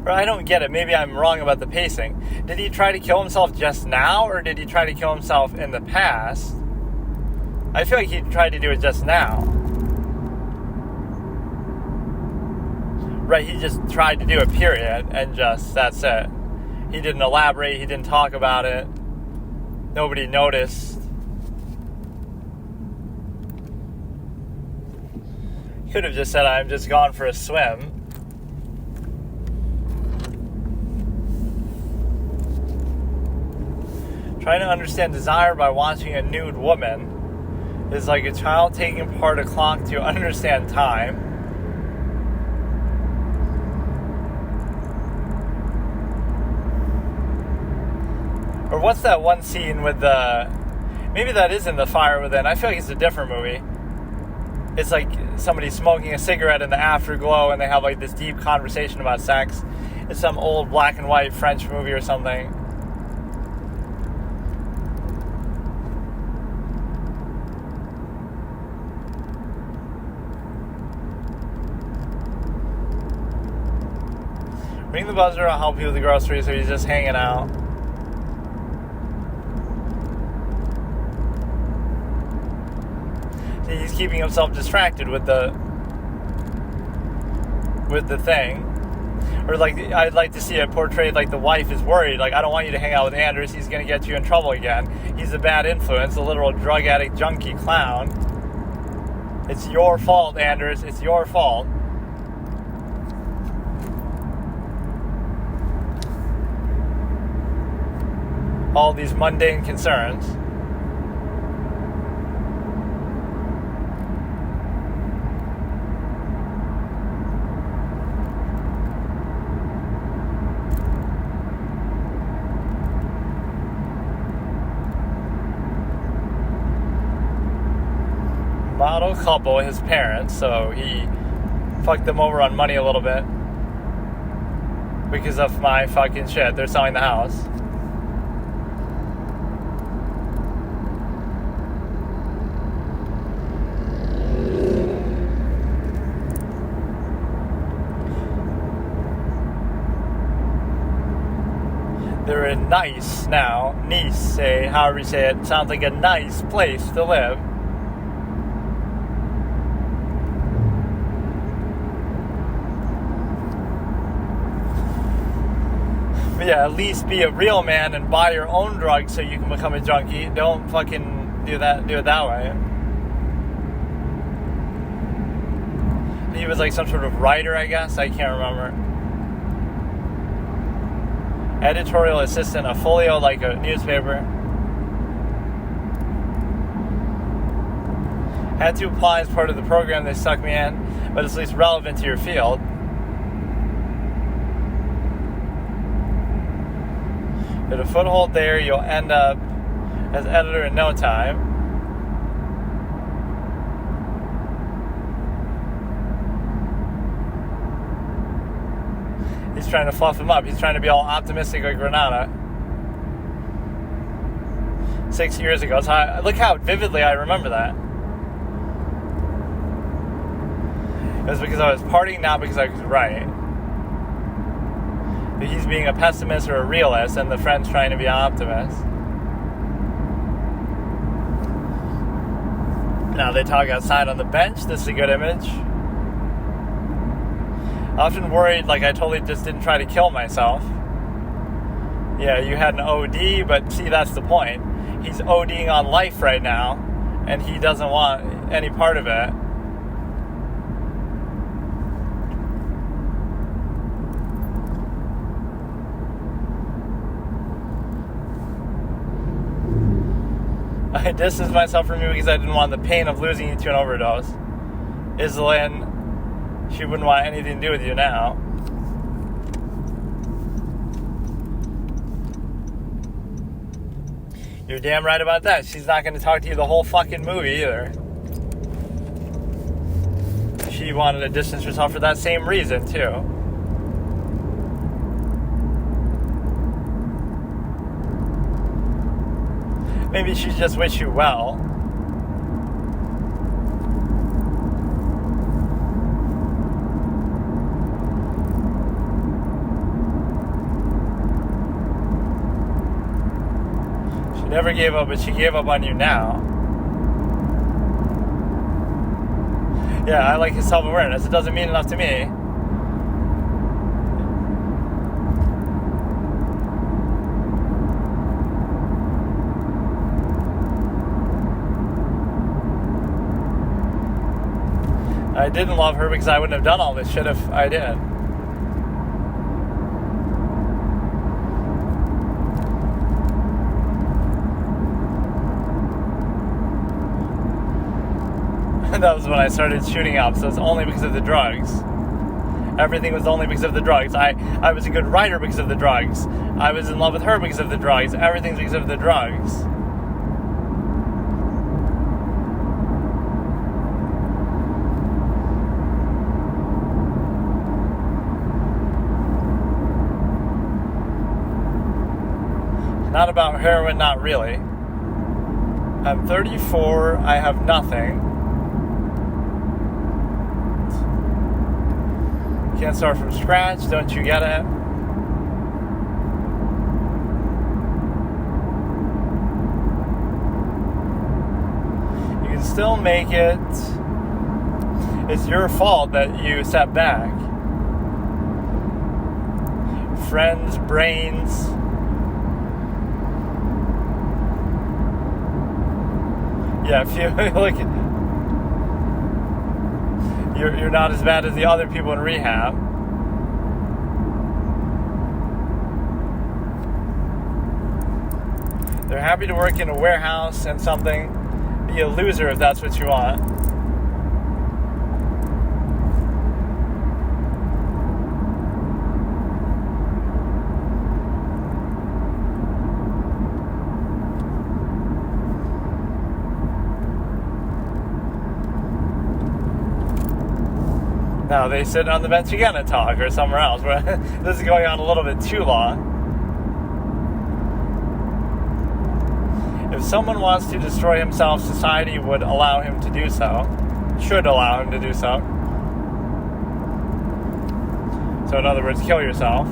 Speaker 1: Or I don't get it. Maybe I'm wrong about the pacing. Did he try to kill himself just now, or did he try to kill himself in the past? I feel like he tried to do it just now. Right, he just tried to do it, period, and just, that's it. He didn't elaborate, he didn't talk about it. Nobody noticed. Could have just said, I'm just gone for a swim. Trying to understand desire by watching a nude woman is like a child taking apart a clock to understand time. Or what's that one scene with the... Maybe that is in The Fire Within. I feel like it's a different movie. It's like somebody smoking a cigarette in the afterglow and they have like this deep conversation about sex. It's some old black and white French movie or something. Ring the buzzer, I'll help you with the groceries, so he's just hanging out. He's keeping himself distracted with the thing. Or like, I'd like to see it portrayed like the wife is worried, like, I don't want you to hang out with Anders, he's going to get you in trouble again. He's a bad influence, a literal drug addict, junkie clown. It's your fault, Anders, it's your fault. All these mundane concerns. Model couple, his parents, so he fucked them over on money a little bit because of my fucking shit. They're selling the house. They're in Nice now. Nice, say, however you say it. Sounds like a nice place to live. But yeah, at least be a real man and buy your own drugs so you can become a junkie. Don't fucking do it that way. He was like some sort of writer, I guess. I can't remember. Editorial assistant, a folio like a newspaper. Had to apply as part of the program, they stuck me in, but it's at least relevant to your field. Get a foothold there, you'll end up as editor in no time. He's trying to fluff him up. He's trying to be all optimistic like Renata. 6 years ago. So look how vividly I remember that. It was because I was partying, not because I was right. But he's being a pessimist or a realist, and the friend's trying to be an optimist. Now they talk outside on the bench. This is a good image. Often worried, like I totally just didn't try to kill myself. Yeah, you had an OD, but see, that's the point. He's ODing on life right now, and he doesn't want any part of it. I distanced myself from you because I didn't want the pain of losing you to an overdose. Iselin, she wouldn't want anything to do with you now. You're damn right about that. She's not going to talk to you the whole fucking movie either. She wanted to distance herself for that same reason, too. Maybe she just wished you well. She never gave up, but she gave up on you now. Yeah, I like his self-awareness. It doesn't mean enough to me. I didn't love her because I wouldn't have done all this shit if I did. That was when I started shooting up, so it's only because of the drugs. Everything was only because of the drugs. I was a good writer because of the drugs. I was in love with her because of the drugs. Everything's because of the drugs. Not about heroin, not really. I'm 34, I have nothing. Can't start from scratch, don't you get it? You can still make it. It's your fault that you sat back. Friends, brains. Yeah, if you look, you're not as bad as the other people in rehab. They're happy to work in a warehouse and something. Be a loser if that's what you want. Now they sit on the bench again and talk, or somewhere else. This is going on a little bit too long. If someone wants to destroy himself, society would allow him to do so. Should allow him to do so. So in other words, kill yourself.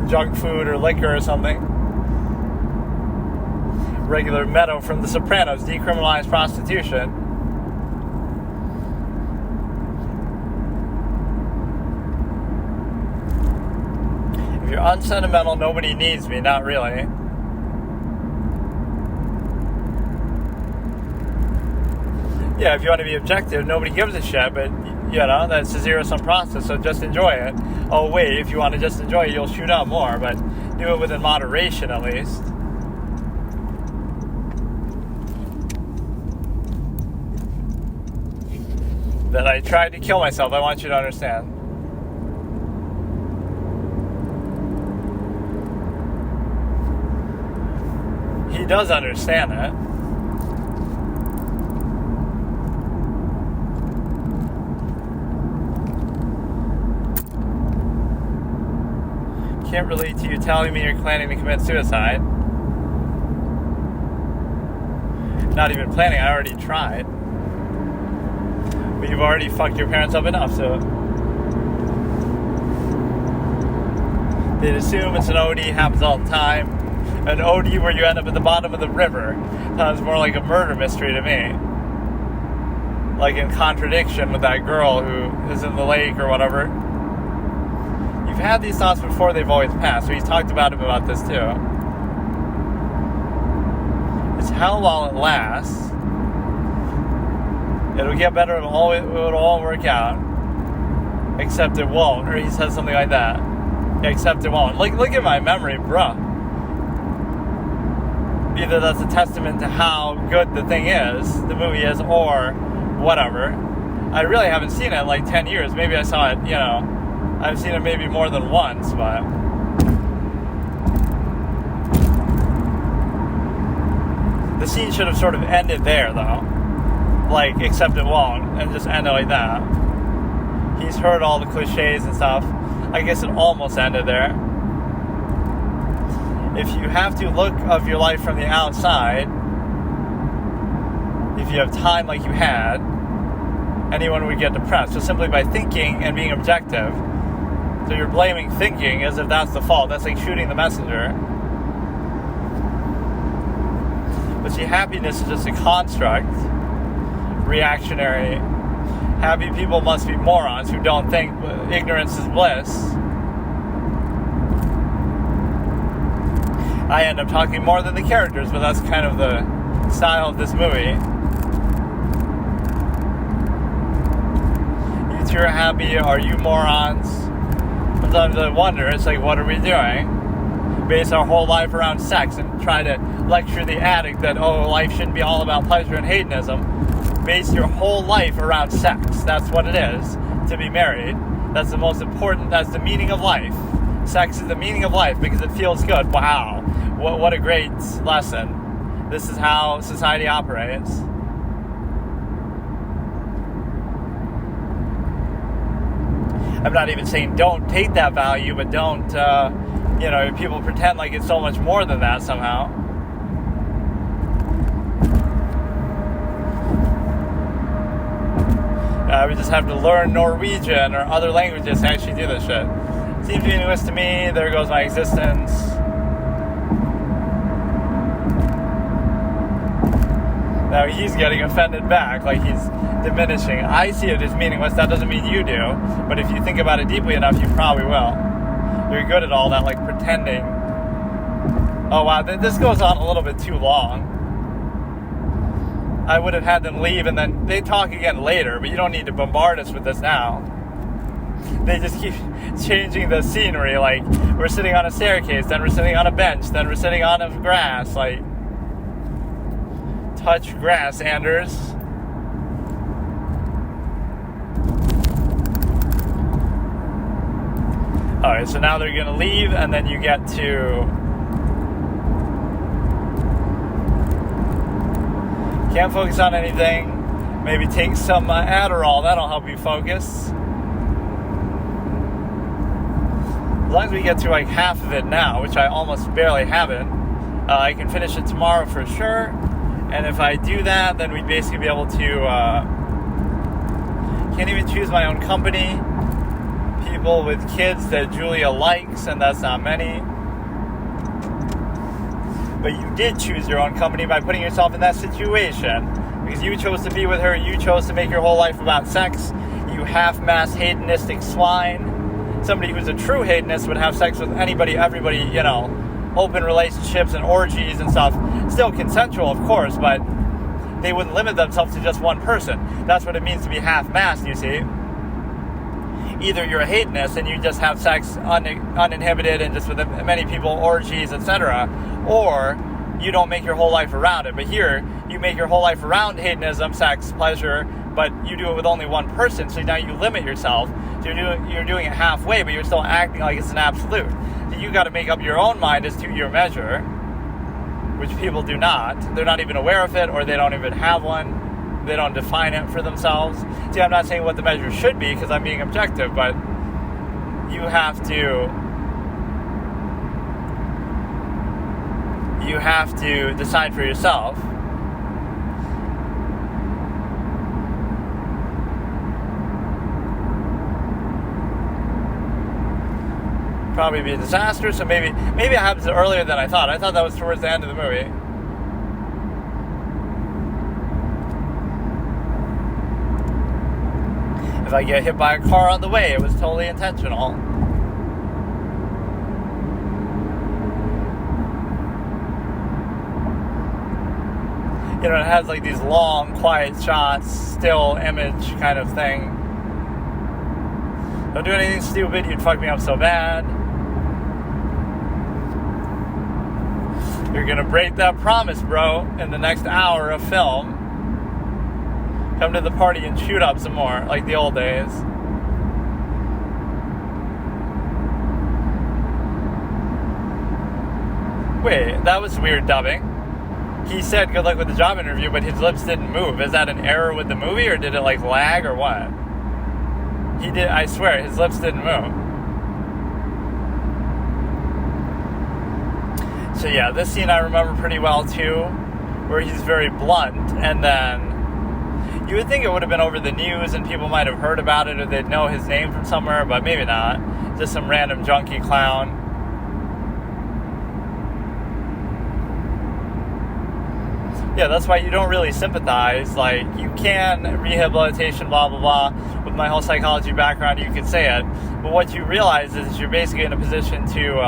Speaker 1: Junk food or liquor or something. Regular Meadow from The Sopranos, decriminalized prostitution. If you're unsentimental, nobody needs me, not really. Yeah, if you want to be objective, nobody gives a shit, but, you know, that's a zero-sum process, so just enjoy it. Oh, wait, if you want to just enjoy it, you'll shoot up more, but do it within moderation, at least. That I tried to kill myself, I want you to understand. He does understand it. Can't relate to you telling me you're planning to commit suicide. Not even planning, I already tried. But you've already fucked your parents up enough, so they'd assume it's an OD, happens all the time. An OD where you end up at the bottom of the river sounds more like a murder mystery to me. Like in contradiction with that girl who is in the lake or whatever. You've had these thoughts before, they've always passed. So he's talked about this too. It's hell while it lasts. It'll get better, it'll all work out. Except it won't. Or he says something like that. Except it won't. Look at my memory, bruh. either that's a testament to how good the movie is, or whatever. I really haven't seen it in like 10 years. Maybe I saw it, I've seen it maybe more than once, but the scene should have sort of ended there, though. Like, except it won't, and just end it like that. He's heard all the cliches and stuff. I guess it almost ended there. If you have to look of your life from the outside, if you have time like you had, anyone would get depressed just simply by thinking and being objective. So you're blaming thinking as if that's the fault. That's like shooting the messenger. But see, happiness is just a construct, reactionary. Happy people must be morons who don't think ignorance is bliss. I end up talking more than the characters, but that's kind of the style of this movie. You two are happy, are you morons? Sometimes I wonder, it's like, what are we doing? Base our whole life around sex and try to lecture the addict that, life shouldn't be all about pleasure and hedonism. Base your whole life around sex. That's what it is to be married. That's the most important, that's the meaning of life. Sex is the meaning of life because it feels good. Wow. What a great lesson. This is how society operates. I'm not even saying don't take that value, but don't, people pretend like it's so much more than that somehow. We just have to learn Norwegian or other languages to actually do this shit. Seems meaningless to me. There goes my existence. Now he's getting offended back, like he's diminishing. I see it as meaningless. That doesn't mean you do. But if you think about it deeply enough, you probably will. You're good at all that, like pretending. Oh wow, this goes on a little bit too long. I would have had them leave and then they talk again later, but you don't need to bombard us with this now. They just keep changing the scenery, like we're sitting on a staircase, then we're sitting on a bench, then we're sitting on a grass, like touch grass, Anders. Alright, so now they're gonna leave and then you get to can't focus on anything. Maybe take some Adderall, that'll help you focus. As long as we get to like half of it now, which I almost barely haven't, I can finish it tomorrow for sure. And if I do that, then we'd basically be able to, can't even choose my own company. People with kids that Julia likes, and that's not many. But you did choose your own company by putting yourself in that situation. Because you chose to be with her, you chose to make your whole life about sex. You half-mass hedonistic swine. Somebody who's a true hedonist would have sex with anybody, everybody, open relationships and orgies and stuff. Still consensual, of course, but they wouldn't limit themselves to just one person. That's what it means to be half-massed, you see. Either you're a hedonist and you just have sex uninhibited and just with many people, orgies, etc., or you don't make your whole life around it. But here, you make your whole life around hedonism, sex, pleasure, but you do it with only one person, so now you limit yourself. So you're doing it halfway, but you're still acting like it's an absolute. So you got to make up your own mind as to your measure, which people do not. They're not even aware of it, or they don't even have one. They don't define it for themselves. See, I'm not saying what the measure should be, because I'm being objective, but you have to decide for yourself. Probably be a disaster, so maybe it happens earlier than I thought. I thought that was towards the end of the movie. If I get hit by a car on the way, it was totally intentional. It has like these long, quiet shots, still image kind of thing. Don't do anything stupid, you'd fuck me up so bad. You're gonna break that promise, bro, in the next hour of film. Come to the party and shoot up some more, like the old days. Wait, that was weird dubbing. He said good luck with the job interview, but his lips didn't move. Is that an error with the movie, or did it like lag, or what? He did, I swear, his lips didn't move. So yeah, this scene I remember pretty well too, where he's very blunt, and then you would think it would have been over the news and people might have heard about it, or they'd know his name from somewhere, but maybe not. Just some random junkie clown. Yeah, that's why you don't really sympathize. Like, you can, rehabilitation, blah, blah, blah. With my whole psychology background, you could say it. But what you realize is you're basically in a position to,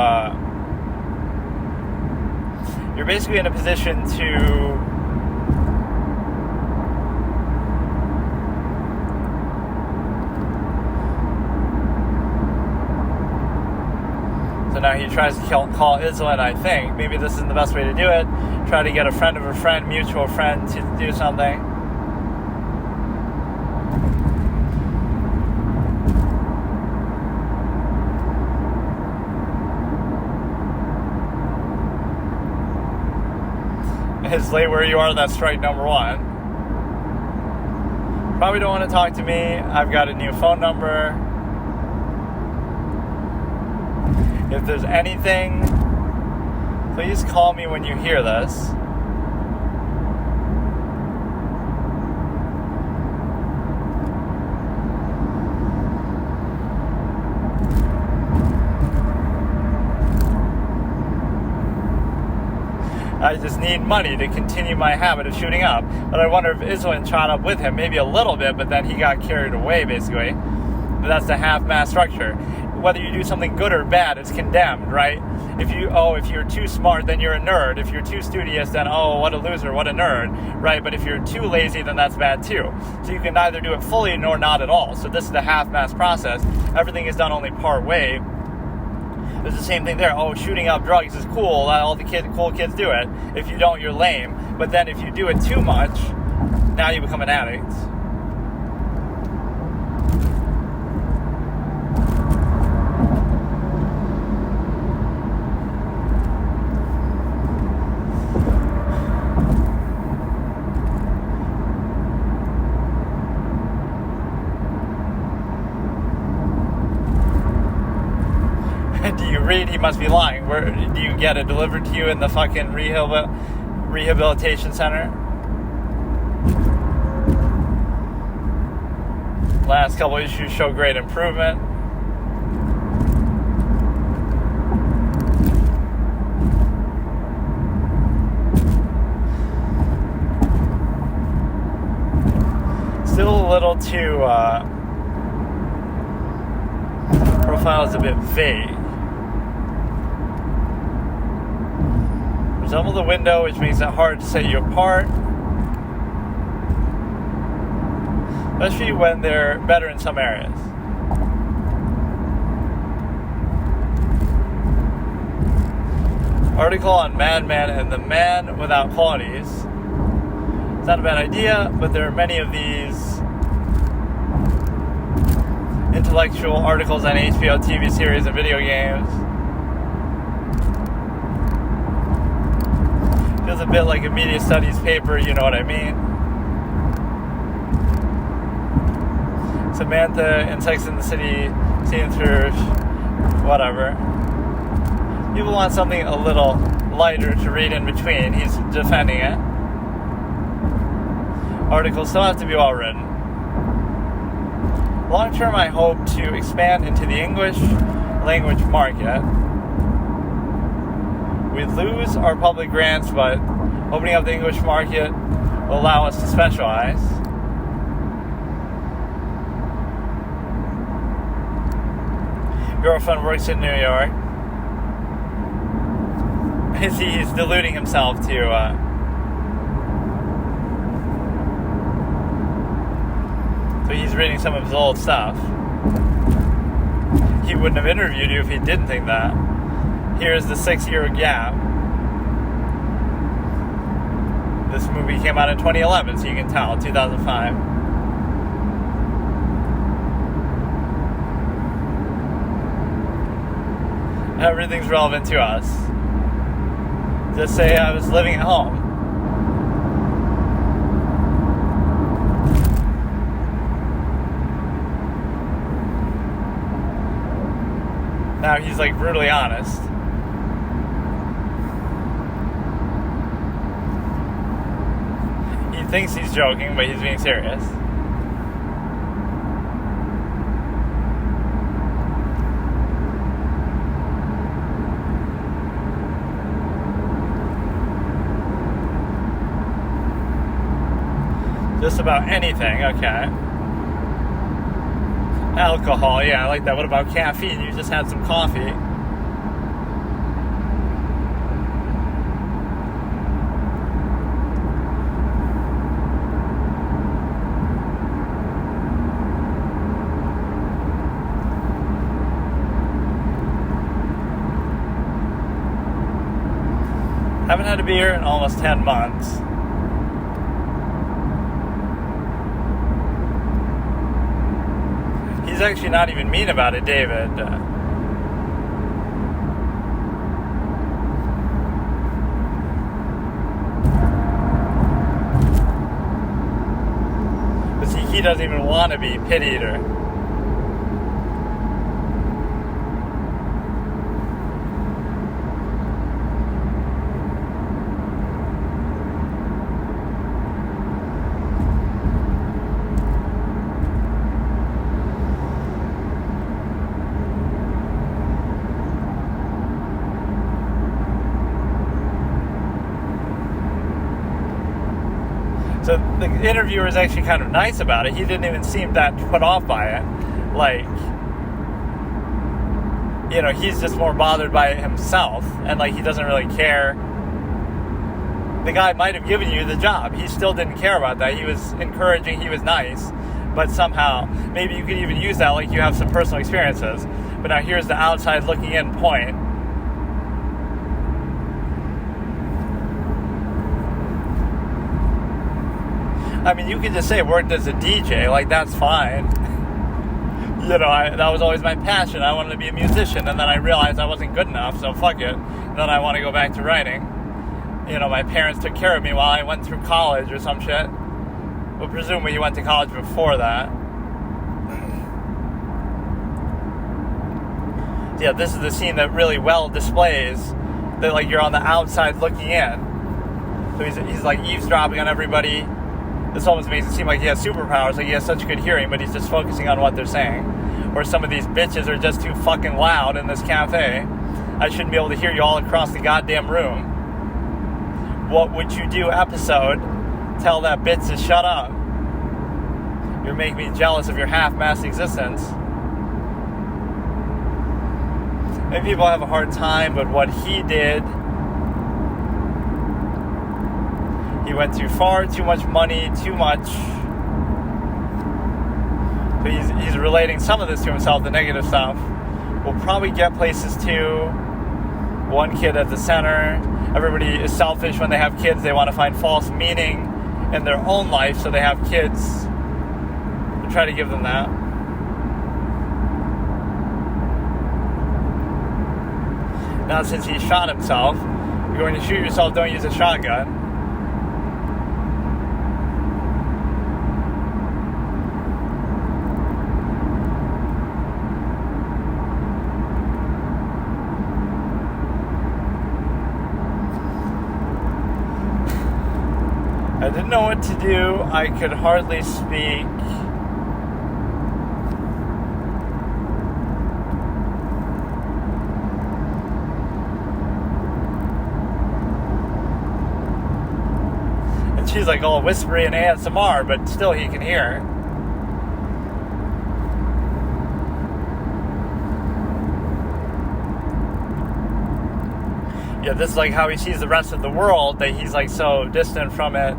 Speaker 1: So now he tries to call Islin, I think. Maybe this isn't the best way to do it. Try to get a friend of a friend, mutual friend, to do something. Is late where you are, that's strike number one. Probably don't want to talk to me. I've got a new phone number. If there's anything, please call me when you hear this. I just need money to continue my habit of shooting up. But I wonder if Islin shot up with him, maybe a little bit, but then he got carried away, basically. But that's the half-mass structure. Whether you do something good or bad, it's condemned, right? If you're too smart, then you're a nerd. If you're too studious, then, oh, what a loser, what a nerd, right? But if you're too lazy, then that's bad too. So you can neither do it fully nor not at all. So this is the half-mass process. Everything is done only part way. There's the same thing there. Oh, shooting up drugs is cool. All the cool kids do it. If you don't, you're lame. But then if you do it too much, now you become an addict. He must be lying. Where do you get it delivered to you in the fucking rehabilitation center? Last couple issues show great improvement. Still a little too profile is a bit vague. Resemble the window, which makes it hard to set you apart. Especially when they're better in some areas. Article on Madman and the Man Without Qualities. It's not a bad idea, but there are many of these intellectual articles on HBO, TV series, and video games. Feels a bit like a media studies paper, you know what I mean? Samantha in Sex and the City, seen through whatever. People want something a little lighter to read in between. He's defending it. Articles still have to be well written. Long term, I hope to expand into the English language market. We lose our public grants, but opening up the English market will allow us to specialize. Girlfriend works in New York. He's deluding himself to so he's reading some of his old stuff. He wouldn't have interviewed you if he didn't think that. Here's the 6-year gap. This movie came out in 2011, so you can tell, 2005. Everything's relevant to us. Just say I was living at home. Now he's like brutally honest. He thinks he's joking, but he's being serious. Just about anything, okay. Alcohol, yeah, I like that. What about caffeine? You just had some coffee. Haven't had a beer in almost 10 months. He's actually not even mean about it, David. But see, he doesn't even want to be pit eater. So the interviewer is actually kind of nice about it. He didn't even seem that put off by it. Like, you know, he's just more bothered by it himself. And, like, he doesn't really care. The guy might have given you the job. He still didn't care about that. He was encouraging. He was nice. But somehow, maybe you could even use that like you have some personal experiences. But now here's the outside looking in point. I mean, you could just say worked as a DJ, like that's fine. You know, that was always my passion. I wanted to be a musician, and then I realized I wasn't good enough, so fuck it. And then I want to go back to writing. You know, my parents took care of me while I went through college or some shit. Well, presumably you went to college before that. Yeah, this is the scene that really well displays that, like, you're on the outside looking in. So he's like eavesdropping on everybody. This almost makes it seem like he has superpowers, like he has such good hearing, but he's just focusing on what they're saying. Or some of these bitches are just too fucking loud in this cafe. I shouldn't be able to hear you all across the goddamn room. What would you do episode? Tell that bitch to shut up. You're making me jealous of your half-mast existence. Maybe people have a hard time, but what he did... He went too far, too much money, too much. So he's relating some of this to himself, the negative stuff. We'll probably get places too. One kid at the center. Everybody is selfish when they have kids. They want to find false meaning in their own life, so they have kids. We'll try to give them that. Now, since he shot himself, you're going to shoot yourself, don't use a shotgun. I didn't know what to do. I could hardly speak. And she's like all whispery and ASMR, but still he can hear. Yeah, this is like how he sees the rest of the world, that he's like so distant from it.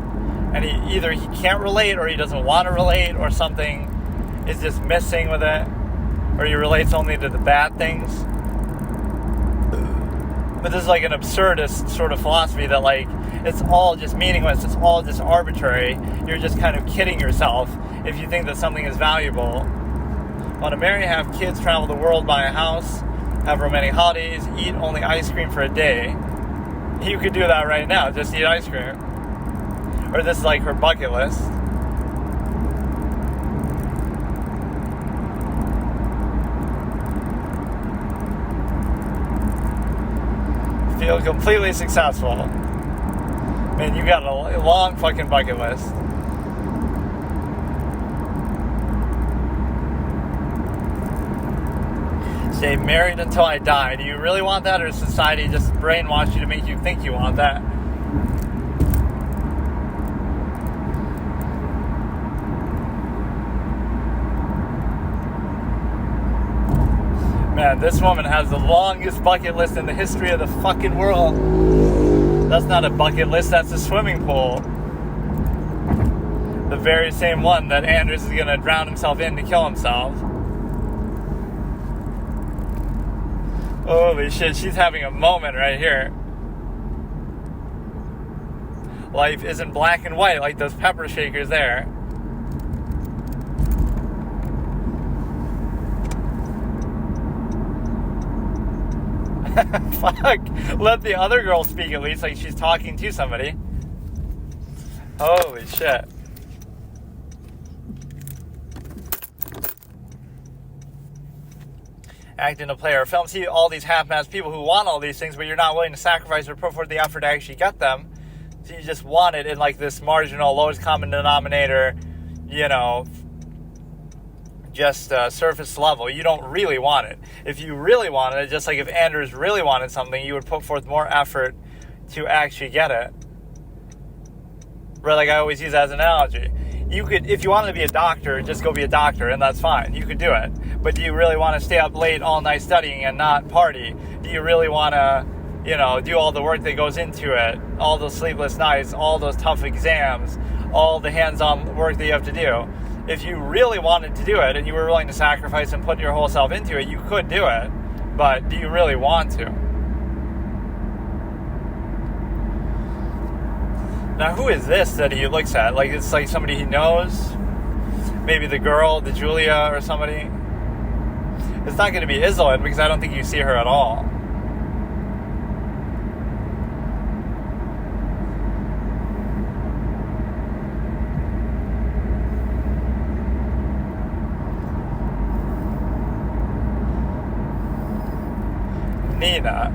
Speaker 1: And he can't relate, or he doesn't want to relate, or something is just missing with it, or he relates only to the bad things. But this is like an absurdist sort of philosophy that, like, it's all just meaningless. It's all just arbitrary. You're just kind of kidding yourself if you think that something is valuable. Want to marry, have kids, travel the world, buy a house, have romantic holidays, eat only ice cream for a day. You could do that right now, just eat ice cream. Or this is like her bucket list. Feel completely successful. Man, you got a long fucking bucket list. Stay married until I die. Do you really want that, or does society just brainwash you to make you think you want that? Man, this woman has the longest bucket list in the history of the fucking world. That's not a bucket list, that's a swimming pool. The very same one that Anders is gonna drown himself in to kill himself. Holy shit, she's having a moment right here. Life isn't black and white like those pepper shakers there. Fuck. Let the other girl speak at least, like she's talking to somebody. Holy shit. Act in a play or a film. See all these half-assed people who want all these things, but you're not willing to sacrifice or put forth the effort to actually get them. So you just want it in like this marginal, lowest common denominator, just surface level. You don't really want it. If you really wanted it, just like if Anders really wanted something, you would put forth more effort to actually get it. Right, like I always use that as an analogy. You could, if you wanted to be a doctor, just go be a doctor, and that's fine. You could do it. But do you really want to stay up late all night studying and not party? Do you really want to, do all the work that goes into it? All those sleepless nights, all those tough exams, all the hands-on work that you have to do? If you really wanted to do it and you were willing to sacrifice and put your whole self into it, you could do it. But do you really want to? Now, who is this that he looks at? Like, it's like somebody he knows? Maybe the girl, the Julia or somebody? It's not going to be Iselin because I don't think you see her at all. Nina.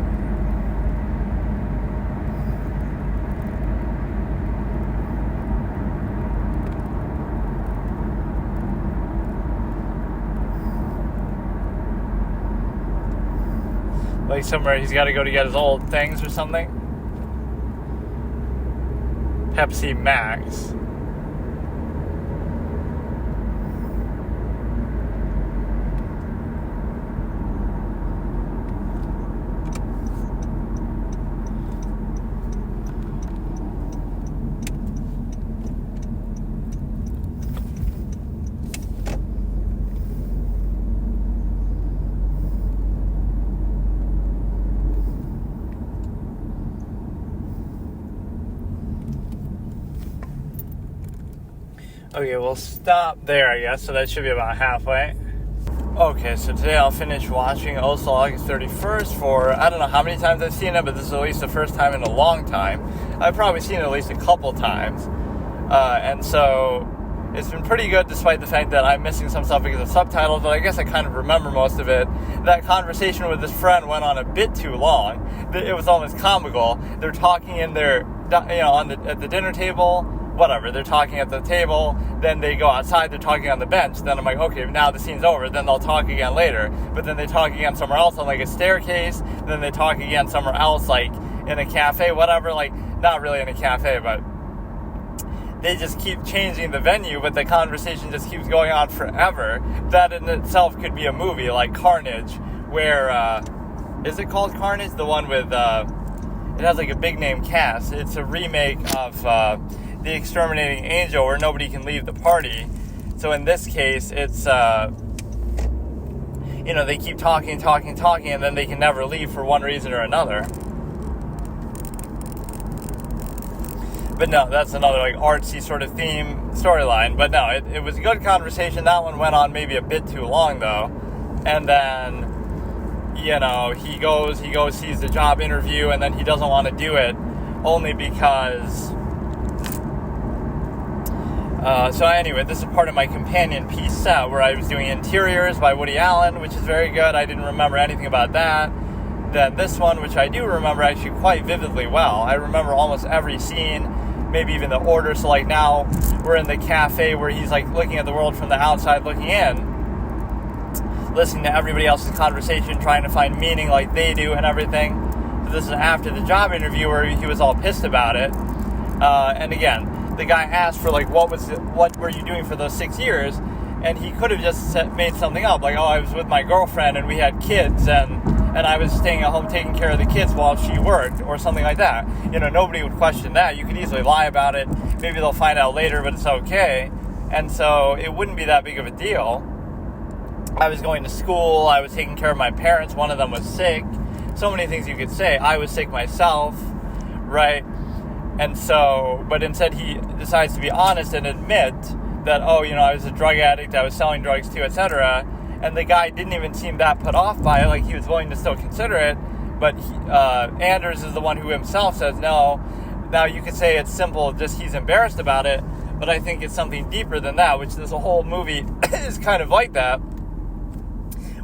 Speaker 1: Like somewhere he's got to go to get his old things or something. Pepsi Max. Okay, we'll stop there, I guess, so that should be about halfway. Okay, so today I'll finish watching Oslo August 31st for, I don't know how many times I've seen it, but this is at least the first time in a long time. I've probably seen it at least a couple times. And so it's been pretty good despite the fact that I'm missing some stuff because of subtitles, but I guess I kind of remember most of it. That conversation with this friend went on a bit too long. It was almost comical. They're talking in their, at the dinner table, whatever, they're talking at the table, then they go outside, they're talking on the bench, then I'm like, okay, now the scene's over, then they'll talk again later, but then they talk again somewhere else on like a staircase, then they talk again somewhere else, like in a cafe, whatever, like, not really in a cafe, but they just keep changing the venue, but the conversation just keeps going on forever. That in itself could be a movie, like Carnage, where, is it called Carnage? The one with, it has like a big name cast. It's a remake of, The Exterminating Angel, where nobody can leave the party. So in this case, it's, they keep talking, and then they can never leave for one reason or another. But no, that's another like artsy sort of theme storyline. But no, it was a good conversation. That one went on maybe a bit too long though. And then, he goes, sees the job interview, and then he doesn't want to do it only because... so anyway, this is part of my companion piece set where I was doing Interiors by Woody Allen, which is very good. I didn't remember anything about that. Then this one, which I do remember actually quite vividly well. I remember almost every scene, maybe even the order. So like now we're in the cafe where he's like looking at the world from the outside looking in, listening to everybody else's conversation, trying to find meaning like they do and everything. So this is after the job interview where he was all pissed about it. And again, the guy asked for like, what were you doing for those 6 years? And he could have just made something up, like, oh, I was with my girlfriend and we had kids and I was staying at home taking care of the kids while she worked, or something like that. Nobody would question that. You could easily lie about it. Maybe they'll find out later, but it's okay. And so it wouldn't be that big of a deal. I was going to school. I was taking care of my parents. One of them was sick. So many things you could say. I was sick myself, right? And so, but instead he decides to be honest and admit that, I was a drug addict, I was selling drugs too, etc. And the guy didn't even seem that put off by it, like he was willing to still consider it. But Anders is the one who himself says no. Now you could say it's simple, just he's embarrassed about it, but I think it's something deeper than that, which this whole movie is kind of like that,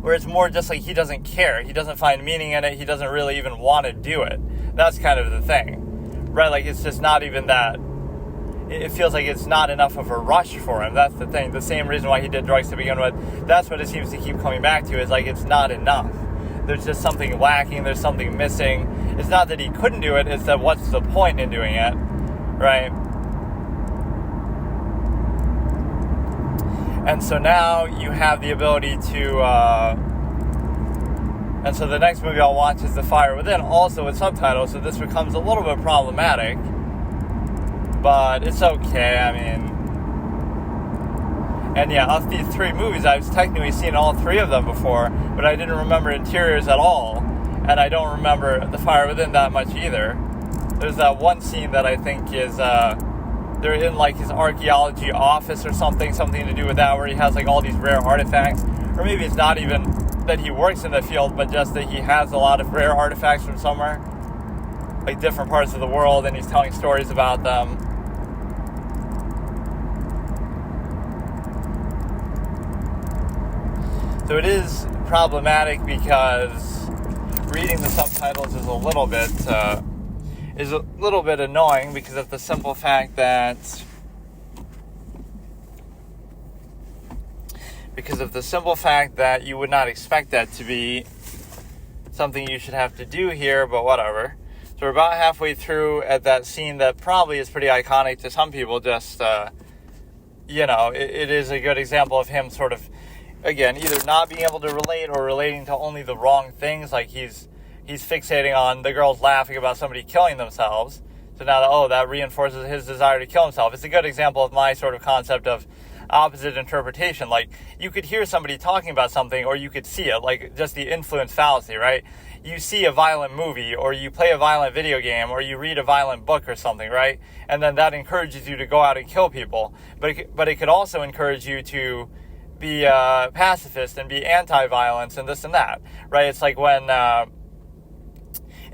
Speaker 1: where it's more just like he doesn't care, he doesn't find meaning in it, he doesn't really even want to do it. That's kind of the thing, right? Like it's just not even that. It feels like it's not enough of a rush for him. That's the thing. The same reason why he did drugs to begin with. That's what it seems to keep coming back to, is like it's not enough. There's just something lacking. There's something missing. It's not that he couldn't do it. It's that what's the point in doing it, right? And so now you have the ability to... and so the next movie I'll watch is The Fire Within, also with subtitles, so this becomes a little bit problematic. But it's okay, and yeah, of these 3 movies, I've technically seen all 3 of them before, but I didn't remember Interiors at all, and I don't remember The Fire Within that much either. There's that one scene that I think is, they're in like his archaeology office or something to do with that, where he has like all these rare artifacts, or maybe it's not even that he works in the field, but just that he has a lot of rare artifacts from somewhere, like different parts of the world, and he's telling stories about them. So it is problematic because reading the subtitles is a little bit annoying, because of the simple fact that you would not expect that to be something you should have to do here, but whatever. So we're about halfway through at that scene that probably is pretty iconic to some people. Just it is a good example of him sort of, again, either not being able to relate or relating to only the wrong things. Like he's fixating on the girls laughing about somebody killing themselves. So now that reinforces his desire to kill himself. It's a good example of my sort of concept of opposite interpretation. Like you could hear somebody talking about something, or you could see it, like just the influence fallacy, right? You see a violent movie, or you play a violent video game, or you read a violent book or something, right? And then that encourages you to go out and kill people. But it could also encourage you to be a pacifist and be anti-violence and this and that, right? It's like when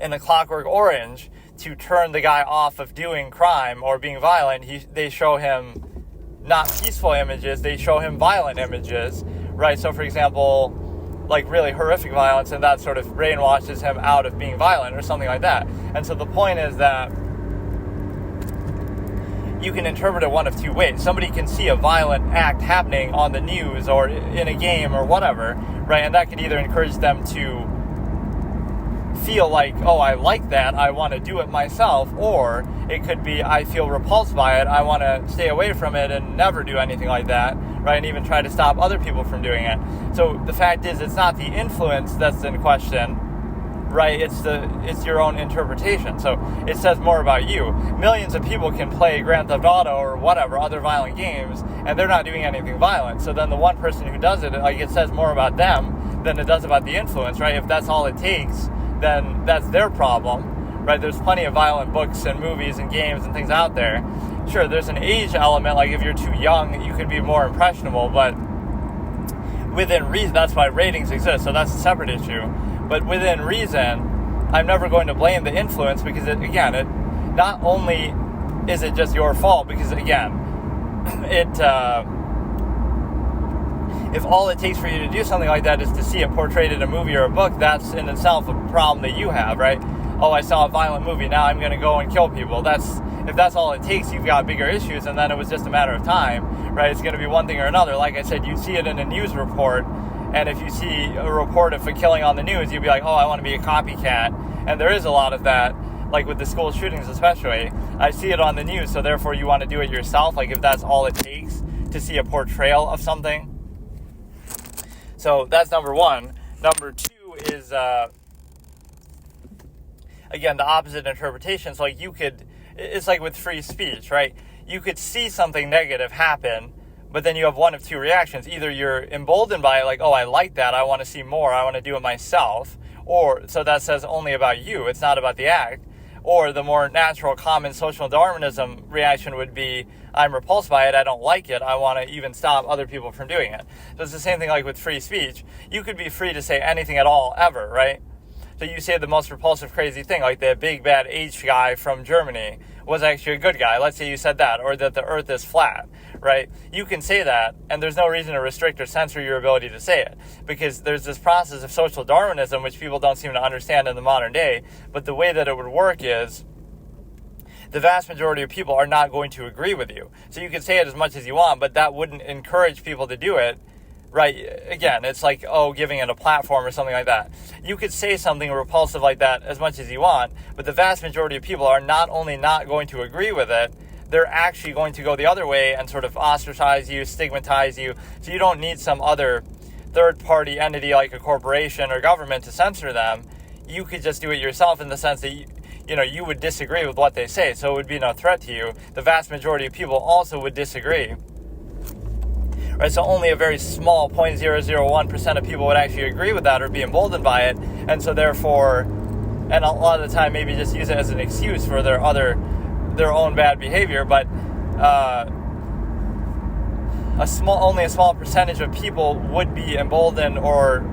Speaker 1: in The Clockwork Orange, to turn the guy off of doing crime or being violent, they show him not peaceful images, they show him violent images, right? So for example, like really horrific violence, and that sort of brainwashes him out of being violent or something like that. And so the point is that you can interpret it one of 2 ways. Somebody can see a violent act happening on the news or in a game or whatever, right? And that could either encourage them to feel like, oh, I like that, I want to do it myself, or it could be, I feel repulsed by it, I want to stay away from it and never do anything like that, right? And even try to stop other people from doing it. So the fact is, it's not the influence that's in question, right? It's your own interpretation. So it says more about you. Millions of people can play Grand Theft Auto or whatever, other violent games, and they're not doing anything violent. So then the one person who does it, like, it says more about them than it does about the influence, right? If that's all it takes, then that's their problem, right? There's plenty of violent books and movies and games and things out there. Sure, there's an age element, like if you're too young, you could be more impressionable, but within reason, that's why ratings exist, so that's a separate issue. But within reason, I'm never going to blame the influence, because it not only is it just your fault, because again, if all it takes for you to do something like that is to see it portrayed in a movie or a book, that's in itself a problem that you have, right? Oh, I saw a violent movie, now I'm going to go and kill people. If that's all it takes, you've got bigger issues, and then it was just a matter of time, right? It's going to be one thing or another. Like I said, you see it in a news report, and if you see a report of a killing on the news, you'd be like, oh, I want to be a copycat. And there is a lot of that, like with the school shootings especially. I see it on the news, so therefore you want to do it yourself, like if that's all it takes to see a portrayal of something. So that's number one. Number two is, again, the opposite interpretation. So like it's like with free speech, right? You could see something negative happen, but then you have one of two reactions. Either you're emboldened by it, like, oh, I like that, I want to see more, I want to do it myself. Or, so that says only about you, it's not about the act. Or the more natural, common social Darwinism reaction would be, I'm repulsed by it, I don't like it, I want to even stop other people from doing it. So it's the same thing like with free speech. You could be free to say anything at all, ever, right? So you say the most repulsive, crazy thing, like the big bad H guy from Germany was actually a good guy. Let's say you said that, or that the earth is flat, right? You can say that, and there's no reason to restrict or censor your ability to say it, because there's this process of social Darwinism, which people don't seem to understand in the modern day. But the way that it would work is, the vast majority of people are not going to agree with you. So you can say it as much as you want, but that wouldn't encourage people to do it, right? Again, it's like, giving it a platform or something like that. You could say something repulsive like that as much as you want, but the vast majority of people are not only not going to agree with it, they're actually going to go the other way and sort of ostracize you, stigmatize you. So you don't need some other third-party entity like a corporation or government to censor them. You could just do it yourself, in the sense that you would disagree with what they say, so it would be no threat to you. The vast majority of people also would disagree. Right, so only a very small 0.001% of people would actually agree with that or be emboldened by it, and so therefore, and a lot of the time maybe just use it as an excuse for their own bad behavior. But only a small percentage of people would be emboldened or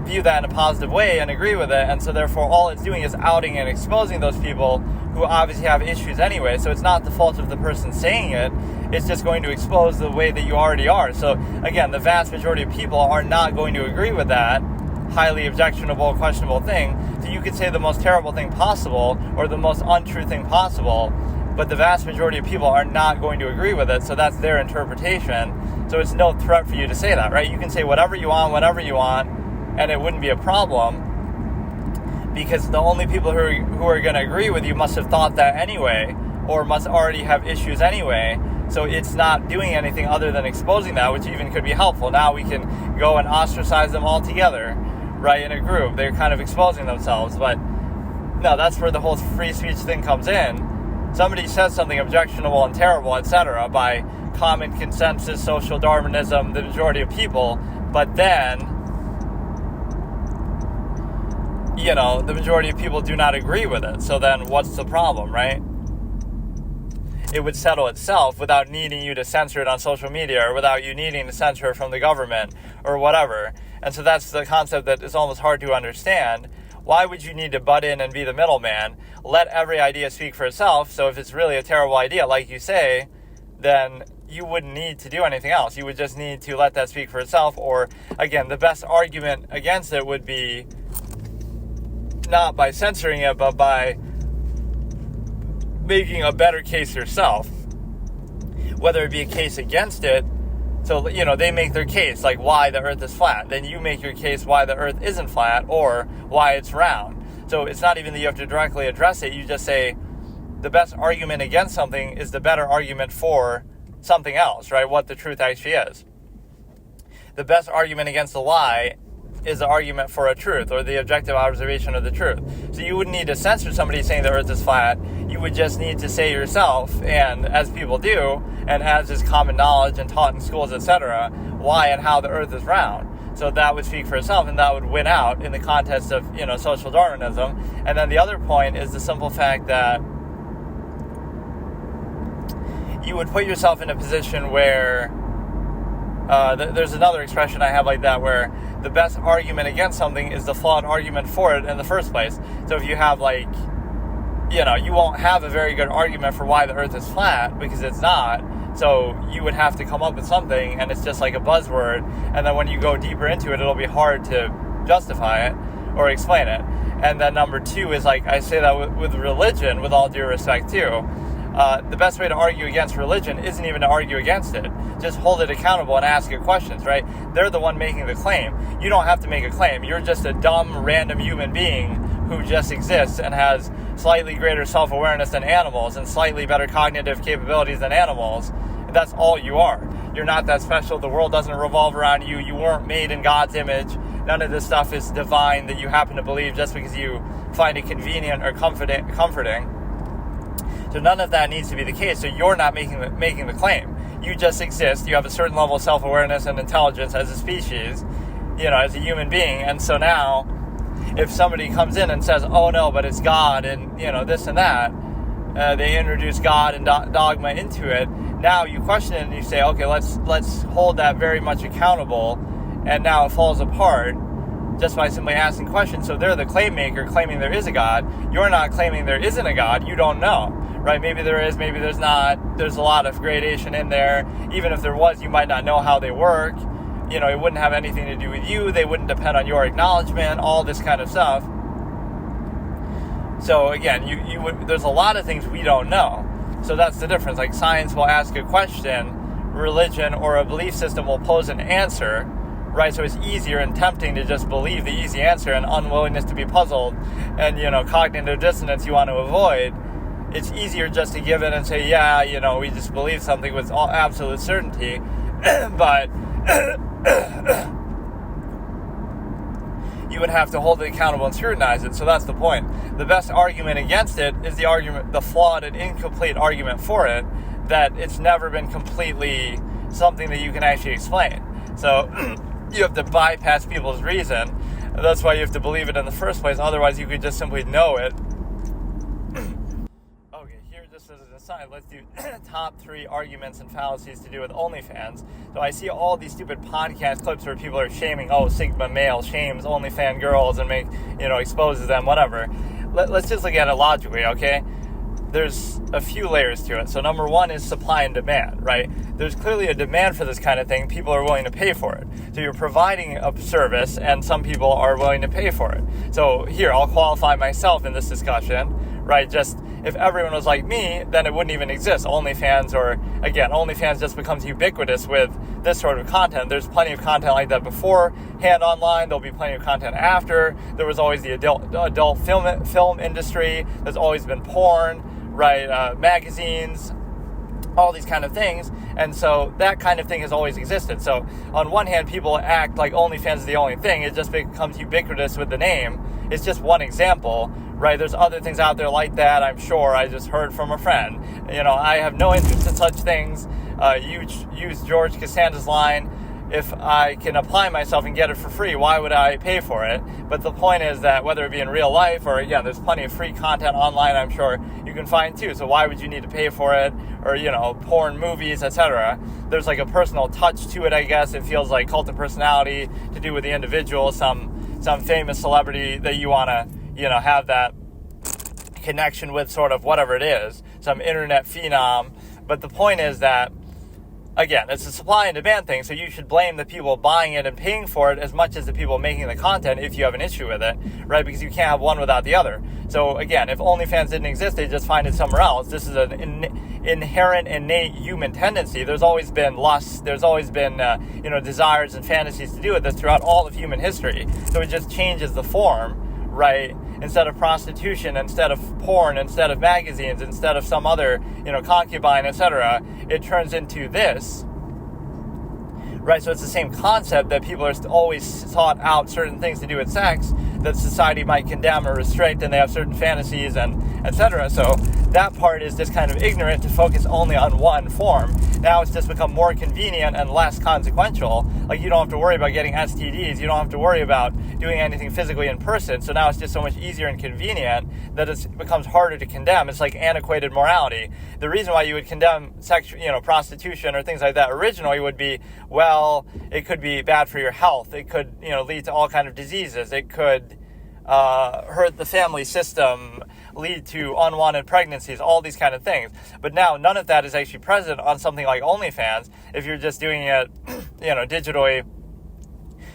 Speaker 1: view that in a positive way and agree with it, and so therefore all it's doing is outing and exposing those people who obviously have issues anyway. So it's not the fault of the person saying it, it's just going to expose the way that you already are. So again, the vast majority of people are not going to agree with that highly objectionable, questionable thing. So you could say the most terrible thing possible or the most untrue thing possible, but the vast majority of people are not going to agree with it, so that's their interpretation. So it's no threat for you to say that, right? You can say whatever you want, whenever you want, and it wouldn't be a problem, because the only people who are going to agree with you must have thought that anyway, or must already have issues anyway. So it's not doing anything other than exposing that, which even could be helpful. Now we can go and ostracize them all together, right, in a group. They're kind of exposing themselves. But no, that's where the whole free speech thing comes in. Somebody says something objectionable and terrible, etc., by common consensus, social Darwinism, the majority of people, but then, the majority of people do not agree with it. So then what's the problem, right? It would settle itself without needing you to censor it on social media, or without you needing to censor it from the government or whatever. And so that's the concept that is almost hard to understand. Why would you need to butt in and be the middleman? Let every idea speak for itself. So if it's really a terrible idea, like you say, then you wouldn't need to do anything else. You would just need to let that speak for itself. Or again, the best argument against it would be not by censoring it, but by making a better case yourself, whether it be a case against it. So, they make their case, like why the earth is flat. Then you make your case why the earth isn't flat, or why it's round. So it's not even that you have to directly address it. You just say the best argument against something is the better argument for something else, right? What the truth actually is. The best argument against a lie is the argument for a truth, or the objective observation of the truth. So you wouldn't need to censor somebody saying the earth is flat. You would just need to say yourself, and as people do, and as is common knowledge and taught in schools, etc., why and how the earth is round. So that would speak for itself, and that would win out in the context of, social Darwinism. And then the other point is the simple fact that you would put yourself in a position where there's another expression I have like that, where the best argument against something is the flawed argument for it in the first place. So if you have you won't have a very good argument for why the earth is flat, because it's not. So you would have to come up with something, and it's just like a buzzword. And then when you go deeper into it, it'll be hard to justify it or explain it. And then number two is, I say that with religion, with all due respect too. The best way to argue against religion isn't even to argue against it. Just hold it accountable and ask it questions, right? They're the one making the claim. You don't have to make a claim. You're just a dumb, random human being who just exists and has slightly greater self-awareness than animals and slightly better cognitive capabilities than animals. That's all you are. You're not that special. The world doesn't revolve around you. You weren't made in God's image. None of this stuff is divine that you happen to believe just because you find it convenient or comforting. So none of that needs to be the case. So you're not making the claim. You just exist. You have a certain level of self-awareness and intelligence as a species, as a human being. And so now, if somebody comes in and says, oh no, but it's God and, this and that, they introduce God and dogma into it. Now you question it and you say, okay, let's hold that very much accountable. And now it falls apart just by simply asking questions. So they're the claim maker claiming there is a God. You're not claiming there isn't a God. You don't know, right? Maybe there is, maybe there's not. There's a lot of gradation in there. Even if there was, you might not know how they work. It wouldn't have anything to do with you. They wouldn't depend on your acknowledgement, all this kind of stuff. So again, you would, there's a lot of things we don't know. So that's the difference. Science will ask a question, religion or a belief system will pose an answer, right? So it's easier and tempting to just believe the easy answer, and unwillingness to be puzzled and, cognitive dissonance you want to avoid. It's easier just to give in and say, yeah, we just believe something with all absolute certainty. But you would have to hold it accountable and scrutinize it. So that's the point. The best argument against it is the flawed and incomplete argument for it, that it's never been completely something that you can actually explain. So you have to bypass people's reason. That's why you have to believe it in the first place. Otherwise, you could just simply know it. Okay, here, just as an aside, let's do top 3 arguments and fallacies to do with OnlyFans. So I see all these stupid podcast clips where people are shaming, Sigma male shames OnlyFans girls and exposes them, whatever. Let's just look at it logically, okay? There's a few layers to it. So number one is supply and demand, right? There's clearly a demand for this kind of thing. People are willing to pay for it. So you're providing a service, and some people are willing to pay for it. So here, I'll qualify myself in this discussion, right? Just if everyone was like me, then it wouldn't even exist. OnlyFans just becomes ubiquitous with this sort of content. There's plenty of content like that beforehand online. There'll be plenty of content after. There was always the adult film industry. There's always been porn, right? Magazines, all these kind of things. And so that kind of thing has always existed. So on one hand, people act like OnlyFans is the only thing. It just becomes ubiquitous with the name. It's just one example, right? There's other things out there like that, I'm sure. I just heard from a friend. I have no interest in such things. Use George Costanza's line, if I can apply myself and get it for free, why would I pay for it? But the point is that whether it be in real life or, there's plenty of free content online, I'm sure you can find too. So why would you need to pay for it? Or, porn, movies, etc. There's a personal touch to it, I guess. It feels like cult of personality to do with the individual, some famous celebrity that you want to, have that connection with, sort of, whatever it is, some internet phenom. But the point is that, again, it's a supply and demand thing, so you should blame the people buying it and paying for it as much as the people making the content if you have an issue with it, right? Because you can't have one without the other. So, again, if OnlyFans didn't exist, they'd just find it somewhere else. This is an inherent, innate human tendency. There's always been lust. There's always been, desires and fantasies to do with this throughout all of human history. So it just changes the form, right? Instead of prostitution, instead of porn, instead of magazines, instead of some other, concubine, etc., it turns into this, right? So it's the same concept that people are always sought out certain things to do with sex that society might condemn or restrict, and they have certain fantasies and etc. So that part is just kind of ignorant to focus only on one form. Now it's just become more convenient and less consequential. Like, you don't have to worry about getting STDs. You don't have to worry about doing anything physically in person. So now it's just so much easier and convenient that it becomes harder to condemn. It's like antiquated morality. The reason why you would condemn prostitution or things like that originally would be, well, it could be bad for your health. It could, lead to all kind of diseases. It could hurt the family system, lead to unwanted pregnancies, all these kind of things. But now none of that is actually present on something like OnlyFans if you're just doing it, digitally.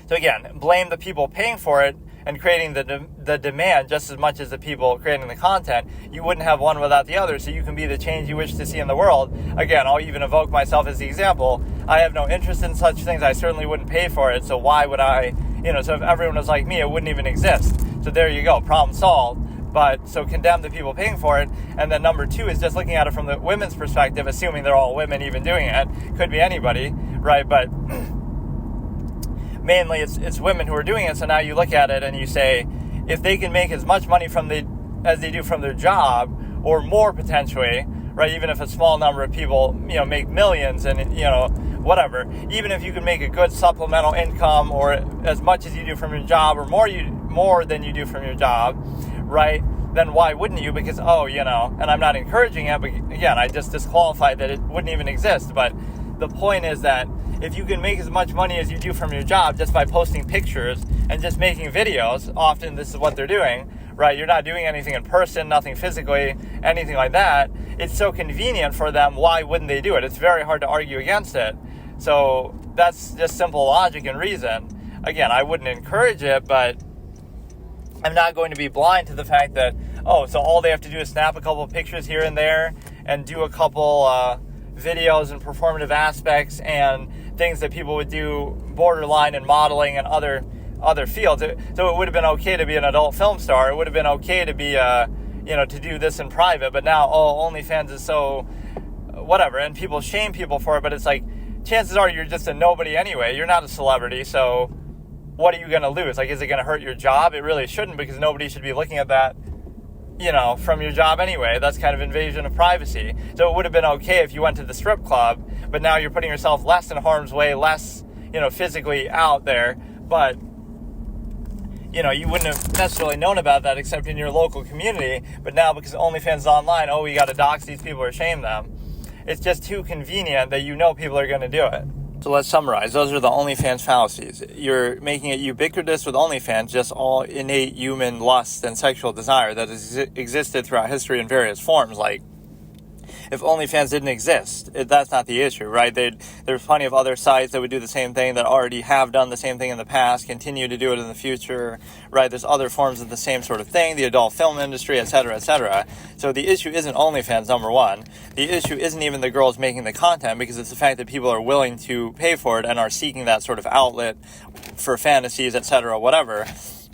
Speaker 1: So again, blame the people paying for it and creating the demand just as much as the people creating the content. You wouldn't have one without the other, so you can be the change you wish to see in the world. Again, I'll even evoke myself as the example. I have no interest in such things. I certainly wouldn't pay for it, so why would I, so if everyone was like me, it wouldn't even exist. So there you go, problem solved. But so condemn the people paying for it. And then number two is just looking at it from the women's perspective, assuming they're all women even doing it. Could be anybody, right? But mainly it's women who are doing it. So now you look at it and you say, if they can make as much money as they do from their job, or more potentially, right? Even if a small number of people, make millions and, whatever. Even if you can make a good supplemental income, or as much as you do from your job, or more than you do from your job, right? Then why wouldn't you? Because, and I'm not encouraging it, but again, I just disqualified that it wouldn't even exist. But the point is that if you can make as much money as you do from your job just by posting pictures and just making videos, often this is what they're doing, right? You're not doing anything in person, nothing physically, anything like that. It's so convenient for them. Why wouldn't they do it? It's very hard to argue against it. So that's just simple logic and reason. Again, I wouldn't encourage it, but I'm not going to be blind to the fact that, so all they have to do is snap a couple of pictures here and there and do a couple videos and performative aspects and things that people would do borderline in modeling and other fields. So it would have been okay to be an adult film star. It would have been okay to be, to do this in private. But now, OnlyFans is so whatever. And people shame people for it. But it's like, chances are you're just a nobody anyway. You're not a celebrity. So what are you going to lose? Like, is it going to hurt your job? It really shouldn't, because nobody should be looking at that, from your job anyway. That's kind of invasion of privacy. So it would have been okay if you went to the strip club, but now you're putting yourself less in harm's way, less, physically out there. But, you wouldn't have necessarily known about that except in your local community. But now, because OnlyFans is online, we got to dox these people or shame them. It's just too convenient that people are going to do it. So let's summarize. Those are the OnlyFans fallacies. You're making it ubiquitous with OnlyFans, just all innate human lust and sexual desire that has existed throughout history in various forms. Like, if OnlyFans didn't exist, that's not the issue, right? There's plenty of other sites that would do the same thing, that already have done the same thing in the past, continue to do it in the future, right? There's other forms of the same sort of thing, the adult film industry, etc., etc. So the issue isn't OnlyFans, number one. The issue isn't even the girls making the content, because it's the fact that people are willing to pay for it and are seeking that sort of outlet for fantasies, etc., whatever.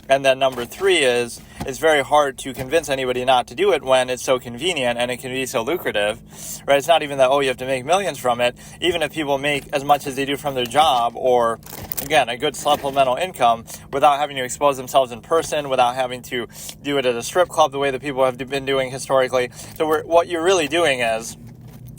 Speaker 1: And then number three is, it's very hard to convince anybody not to do it when it's so convenient and it can be so lucrative, right? It's not even that, you have to make millions from it. Even if people make as much as they do from their job, or, again, a good supplemental income, without having to expose themselves in person, without having to do it at a strip club the way that people have been doing historically. So what you're really doing is,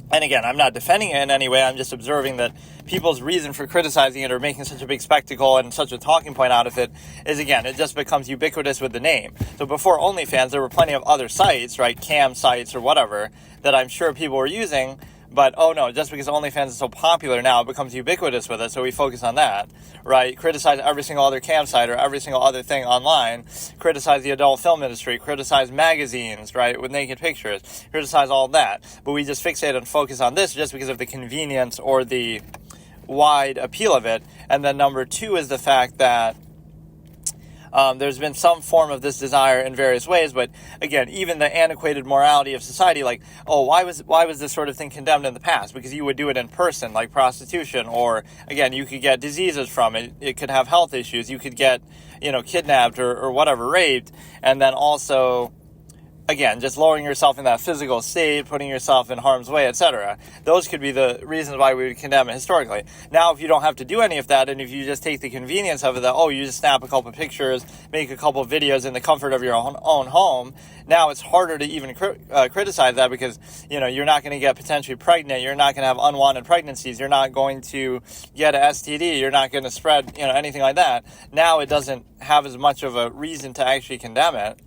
Speaker 1: and again, I'm not defending it in any way, I'm just observing that people's reason for criticizing it or making such a big spectacle and such a talking point out of it is, again, it just becomes ubiquitous with the name. So before OnlyFans, there were plenty of other sites, right, cam sites or whatever, that I'm sure people were using. But, just because OnlyFans is so popular now, it becomes ubiquitous with it, so we focus on that, right? Criticize every single other cam site or every single other thing online. Criticize the adult film industry. Criticize magazines, right, with naked pictures. Criticize all that. But we just fixate and focus on this just because of the convenience or the wide appeal of it. And then number two is the fact that there's been some form of this desire in various ways, but again, even the antiquated morality of society, like, why was this sort of thing condemned in the past? Because you would do it in person, like prostitution, or again, you could get diseases from it. It could have health issues. You could get, kidnapped or whatever, raped, and then also, again, just lowering yourself in that physical state, putting yourself in harm's way, etc. Those could be the reasons why we would condemn it historically. Now, if you don't have to do any of that, and if you just take the convenience of it, that, you just snap a couple pictures, make a couple videos in the comfort of your own home, now it's harder to even criticize that, because, you're not going to get potentially pregnant, you're not going to have unwanted pregnancies, you're not going to get an STD, you're not going to spread, anything like that. Now it doesn't have as much of a reason to actually condemn it.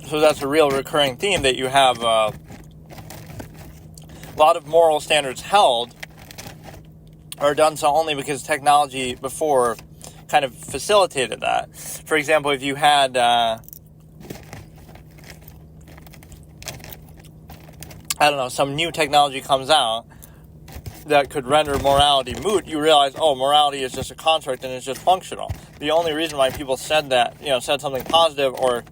Speaker 1: So that's a real recurring theme, that you have a lot of moral standards held are done so only because technology before kind of facilitated that. For example, if you had, some new technology comes out that could render morality moot, you realize, morality is just a construct and it's just functional. The only reason why people said that, said something positive, or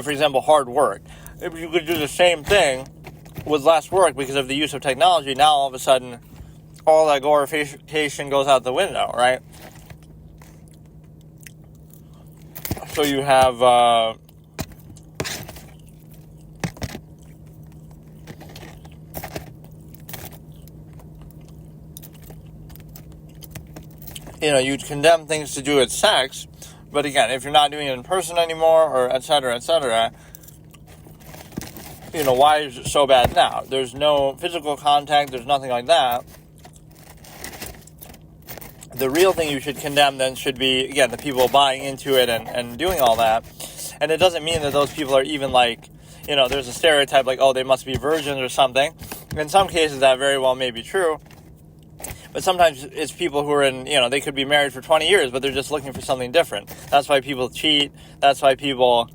Speaker 1: for example, hard work. If you could do the same thing with less work because of the use of technology, now all of a sudden, all that glorification goes out the window, right? So you have, you'd condemn things to do with sex. But again, if you're not doing it in person anymore, or et cetera, why is it so bad now? There's no physical contact, there's nothing like that. The real thing you should condemn then should be, again, the people buying into it and doing all that. And it doesn't mean that those people are even there's a stereotype they must be virgins or something. In some cases that very well may be true. But sometimes it's people who are in, they could be married for 20 years, but they're just looking for something different. That's why people cheat. That's why people,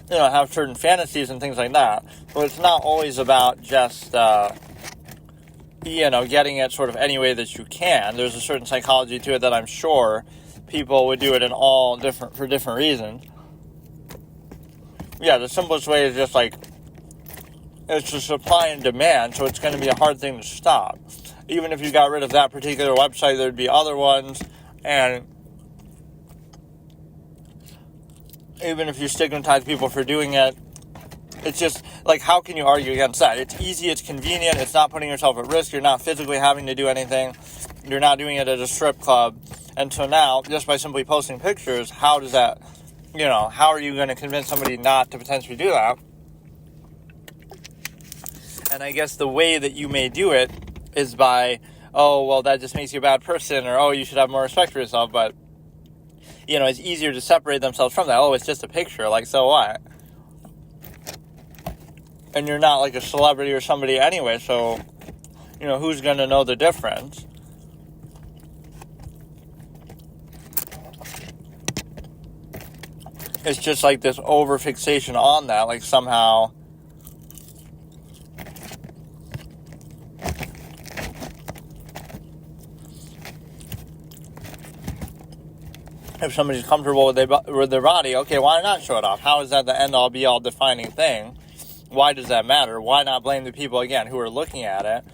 Speaker 1: have certain fantasies and things like that. So it's not always about just, getting it sort of any way that you can. There's a certain psychology to it that I'm sure people would do it for different reasons. Yeah, the simplest way is just it's a supply and demand, so it's going to be a hard thing to stop. Even if you got rid of that particular website, there'd be other ones, and even if you stigmatize people for doing it, it's just, how can you argue against that? It's easy, it's convenient, it's not putting yourself at risk, you're not physically having to do anything, you're not doing it at a strip club, and so now, just by simply posting pictures, how does that, how are you going to convince somebody not to potentially do that? And I guess the way that you may do it is by, that just makes you a bad person, or, you should have more respect for yourself, but, it's easier to separate themselves from that. It's just a picture, so what? And you're not a celebrity or somebody anyway, so, who's going to know the difference? It's just this over-fixation on that, somehow if somebody's comfortable with their body, okay, why not show it off? How is that the end-all, be-all defining thing? Why does that matter? Why not blame the people, again, who are looking at it?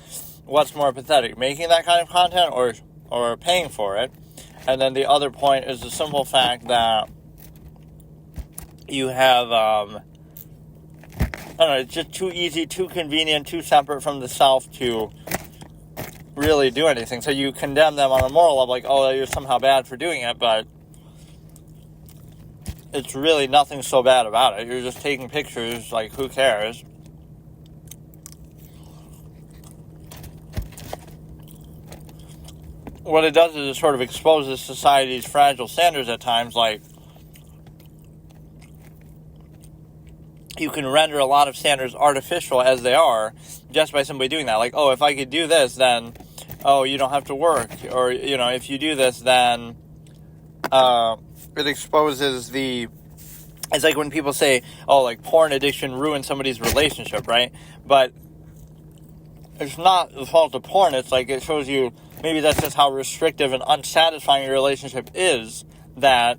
Speaker 1: What's more pathetic, making that kind of content or paying for it? And then the other point is the simple fact that you have, it's just too easy, too convenient, too separate from the self to really do anything. So you condemn them on a moral level, you're somehow bad for doing it, but it's really nothing so bad about it. You're just taking pictures, who cares? What it does is it sort of exposes society's fragile standards at times, you can render a lot of standards artificial as they are just by simply doing that. If I could do this, then, you don't have to work. Or, if you do this, then it exposes it's when people say, porn addiction ruins somebody's relationship, right? But it's not the fault of porn. It's it shows you, maybe that's just how restrictive and unsatisfying your relationship is, that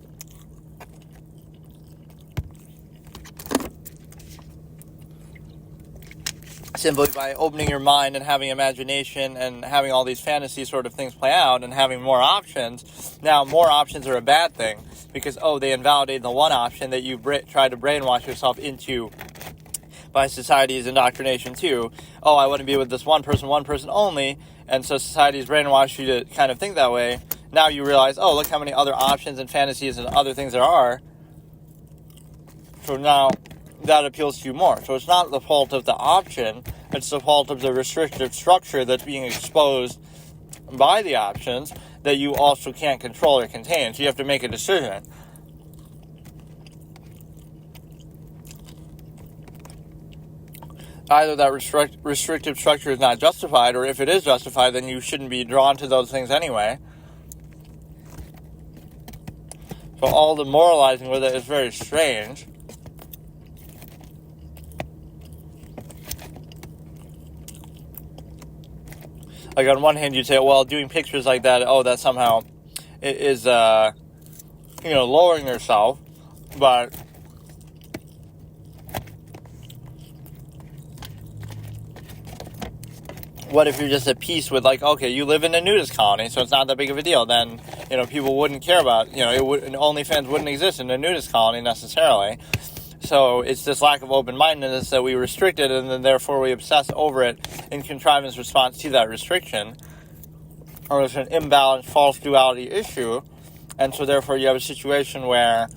Speaker 1: simply by opening your mind and having imagination and having all these fantasy sort of things play out and having more options. Now, more options are a bad thing because, they invalidate the one option that you try to brainwash yourself into by society's indoctrination too. I want to be with this one person only, and so society's brainwashed you to kind of think that way. Now you realize, look how many other options and fantasies and other things there are. So now that appeals to you more. So it's not the fault of the option, it's the fault of the restrictive structure that's being exposed by the options that you also can't control or contain. So you have to make a decision. Either that restrictive structure is not justified, or if it is justified, then you shouldn't be drawn to those things anyway. So all the moralizing with it is very strange. Like, on one hand, you'd say, doing pictures like that, that somehow is, lowering yourself. But what if you're just at peace with, you live in a nudist colony, so it's not that big of a deal. Then, people wouldn't care about, OnlyFans wouldn't exist in a nudist colony necessarily. So it's this lack of open-mindedness that we restrict it, and then therefore we obsess over it in contrivance response to that restriction. Or it's an imbalanced false duality issue. And so therefore you have a situation where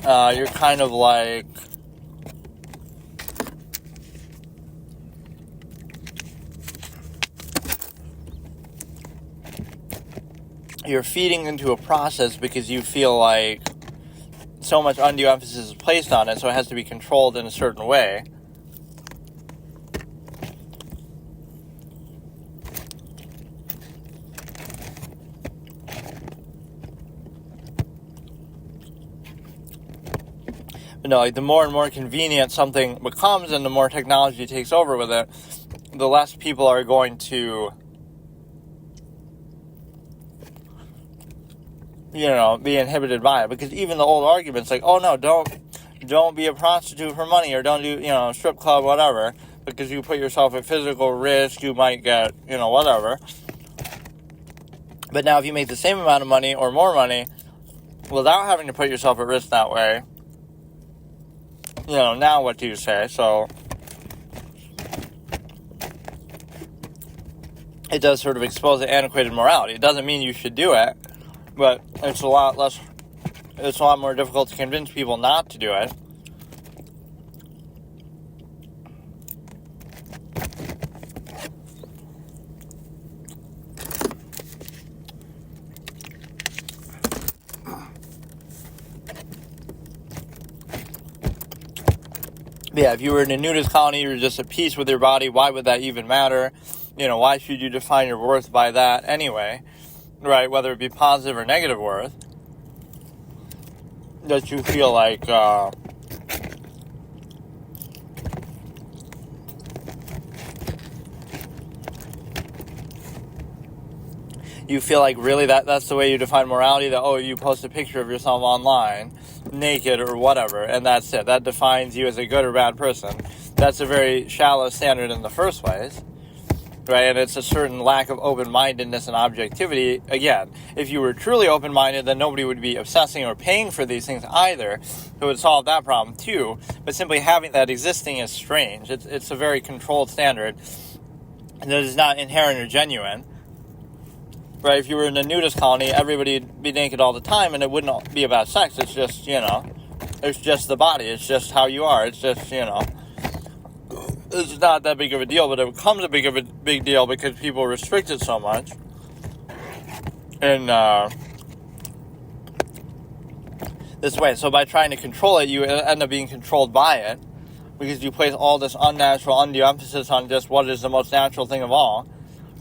Speaker 1: you're kind of like you're feeding into a process because you feel like so much undue emphasis is placed on it, so it has to be controlled in a certain way. But the more and more convenient something becomes and the more technology takes over with it, the less people are going to be inhibited by it. Because even the old arguments like, don't be a prostitute for money, or don't do, strip club, whatever, because you put yourself at physical risk, you might get, whatever. But now if you make the same amount of money or more money without having to put yourself at risk that way, now what do you say? So it does sort of expose the antiquated morality. It doesn't mean you should do it, but it's a lot more difficult to convince people not to do it. Yeah, if you were in a nudist colony, you're just at peace with your body, why would that even matter? Why should you define your worth by that anyway? Right, whether it be positive or negative worth, that you feel like, really that's the way you define morality, that, you post a picture of yourself online, naked or whatever, and that's it. That defines you as a good or bad person. That's a very shallow standard in the first place. Right, and it's a certain lack of open-mindedness and objectivity. Again, if you were truly open-minded, then nobody would be obsessing or paying for these things either. It would solve that problem too. But simply having that existing is strange. It's a very controlled standard that is not inherent or genuine. Right, if you were in a nudist colony, everybody would be naked all the time, and it wouldn't be about sex. It's just, it's just the body. It's just how you are. It's just, it's not that big of a deal, but it becomes a big deal because people restrict it so much. And this way. So by trying to control it, you end up being controlled by it because you place all this unnatural, undue emphasis on just what is the most natural thing of all.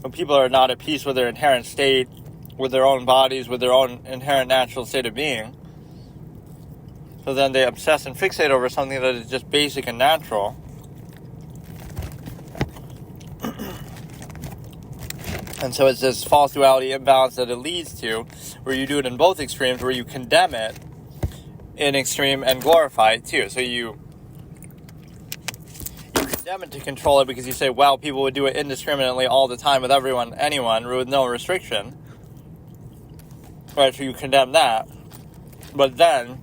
Speaker 1: When people are not at peace with their inherent state, with their own bodies, with their own inherent natural state of being. So then they obsess and fixate over something that is just basic and natural. And so it's this false duality imbalance that it leads to, where you do it in both extremes, where you condemn it in extreme and glorify it too. So you condemn it to control it because you say, well, people would do it indiscriminately all the time with anyone, with no restriction. Right, so you condemn that. But then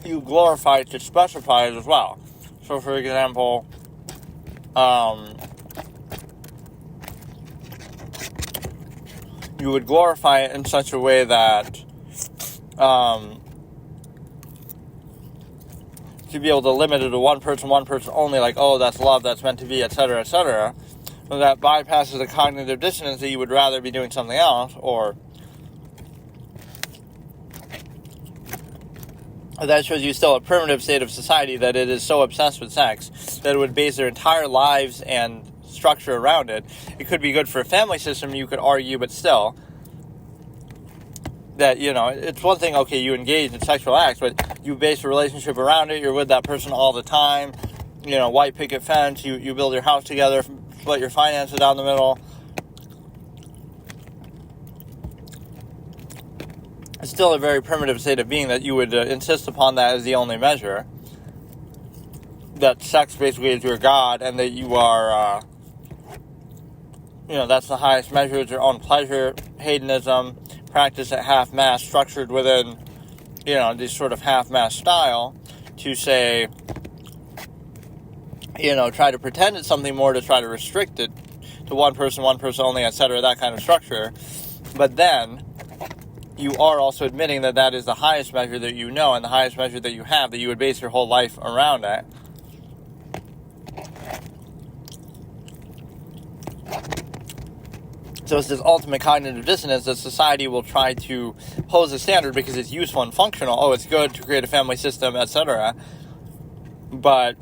Speaker 1: you glorify it to specify it as well. So, for example, you would glorify it in such a way that to be able to limit it to one person only, like, oh, that's love, that's meant to be, etc., etc., that bypasses the cognitive dissonance that you would rather be doing something else, or that shows you still a primitive state of society, that it is so obsessed with sex that it would base their entire lives and structure around it. It could be good for a family system, you could argue, but still, that, it's one thing, okay, you engage in sexual acts, but you base a relationship around it, you're with that person all the time, white picket fence, you build your house together, split your finances down the middle. It's still a very primitive state of being that you would insist upon that as the only measure. That sex basically is your God, and that you are, that's the highest measure, is your own pleasure, hedonism, practice at half-mast, structured within, this sort of half-mast style, to say, try to pretend it's something more, to try to restrict it to one person only, etc., that kind of structure. But then you are also admitting that that is the highest measure that you know and the highest measure that you have, that you would base your whole life around it. So it's this ultimate cognitive dissonance that society will try to pose a standard because it's useful and functional. Oh, it's good to create a family system, etc. But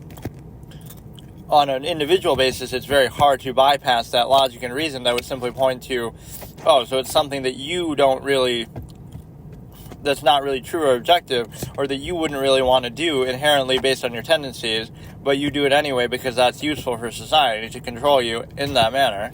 Speaker 1: on an individual basis, it's very hard to bypass that logic and reason that would simply point to, oh, so it's something that you that's not really true or objective, or that you wouldn't really want to do inherently based on your tendencies, but you do it anyway because that's useful for society to control you in that manner.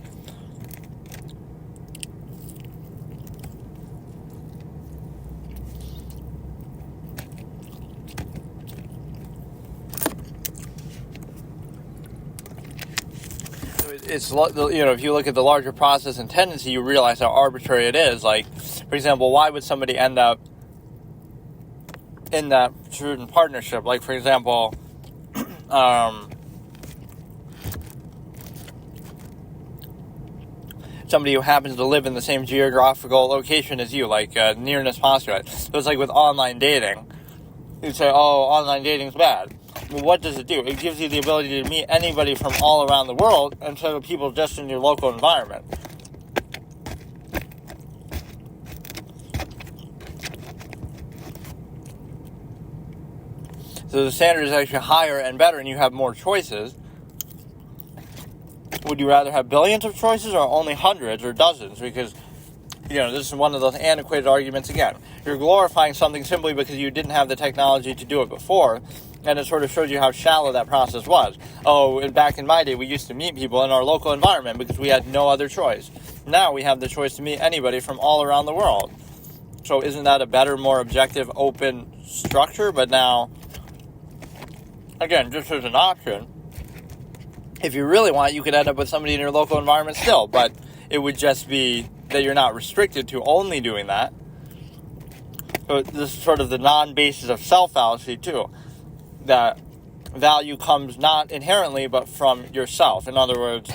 Speaker 1: It's, if you look at the larger process and tendency, you realize how arbitrary it is. Like, for example, why would somebody end up in that certain partnership? Like, for example, somebody who happens to live in the same geographical location as you, like nearness postulate. So it's like with online dating. You'd say, oh, online dating's bad. Well, what does it do? It gives you the ability to meet anybody from all around the world instead of people just in your local environment. So the standard is actually higher and better, and you have more choices. Would you rather have billions of choices or only hundreds or dozens? Because, this is one of those antiquated arguments again. You're glorifying something simply because you didn't have the technology to do it before, and it sort of shows you how shallow that process was. Oh, and back in my day, we used to meet people in our local environment because we had no other choice. Now we have the choice to meet anybody from all around the world. So isn't that a better, more objective, open structure? But now, again, just as an option, if you really want, you could end up with somebody in your local environment still, but it would just be that you're not restricted to only doing that. So this is sort of the non-basis of self-fallacy, too. That value comes not inherently, but from yourself. In other words,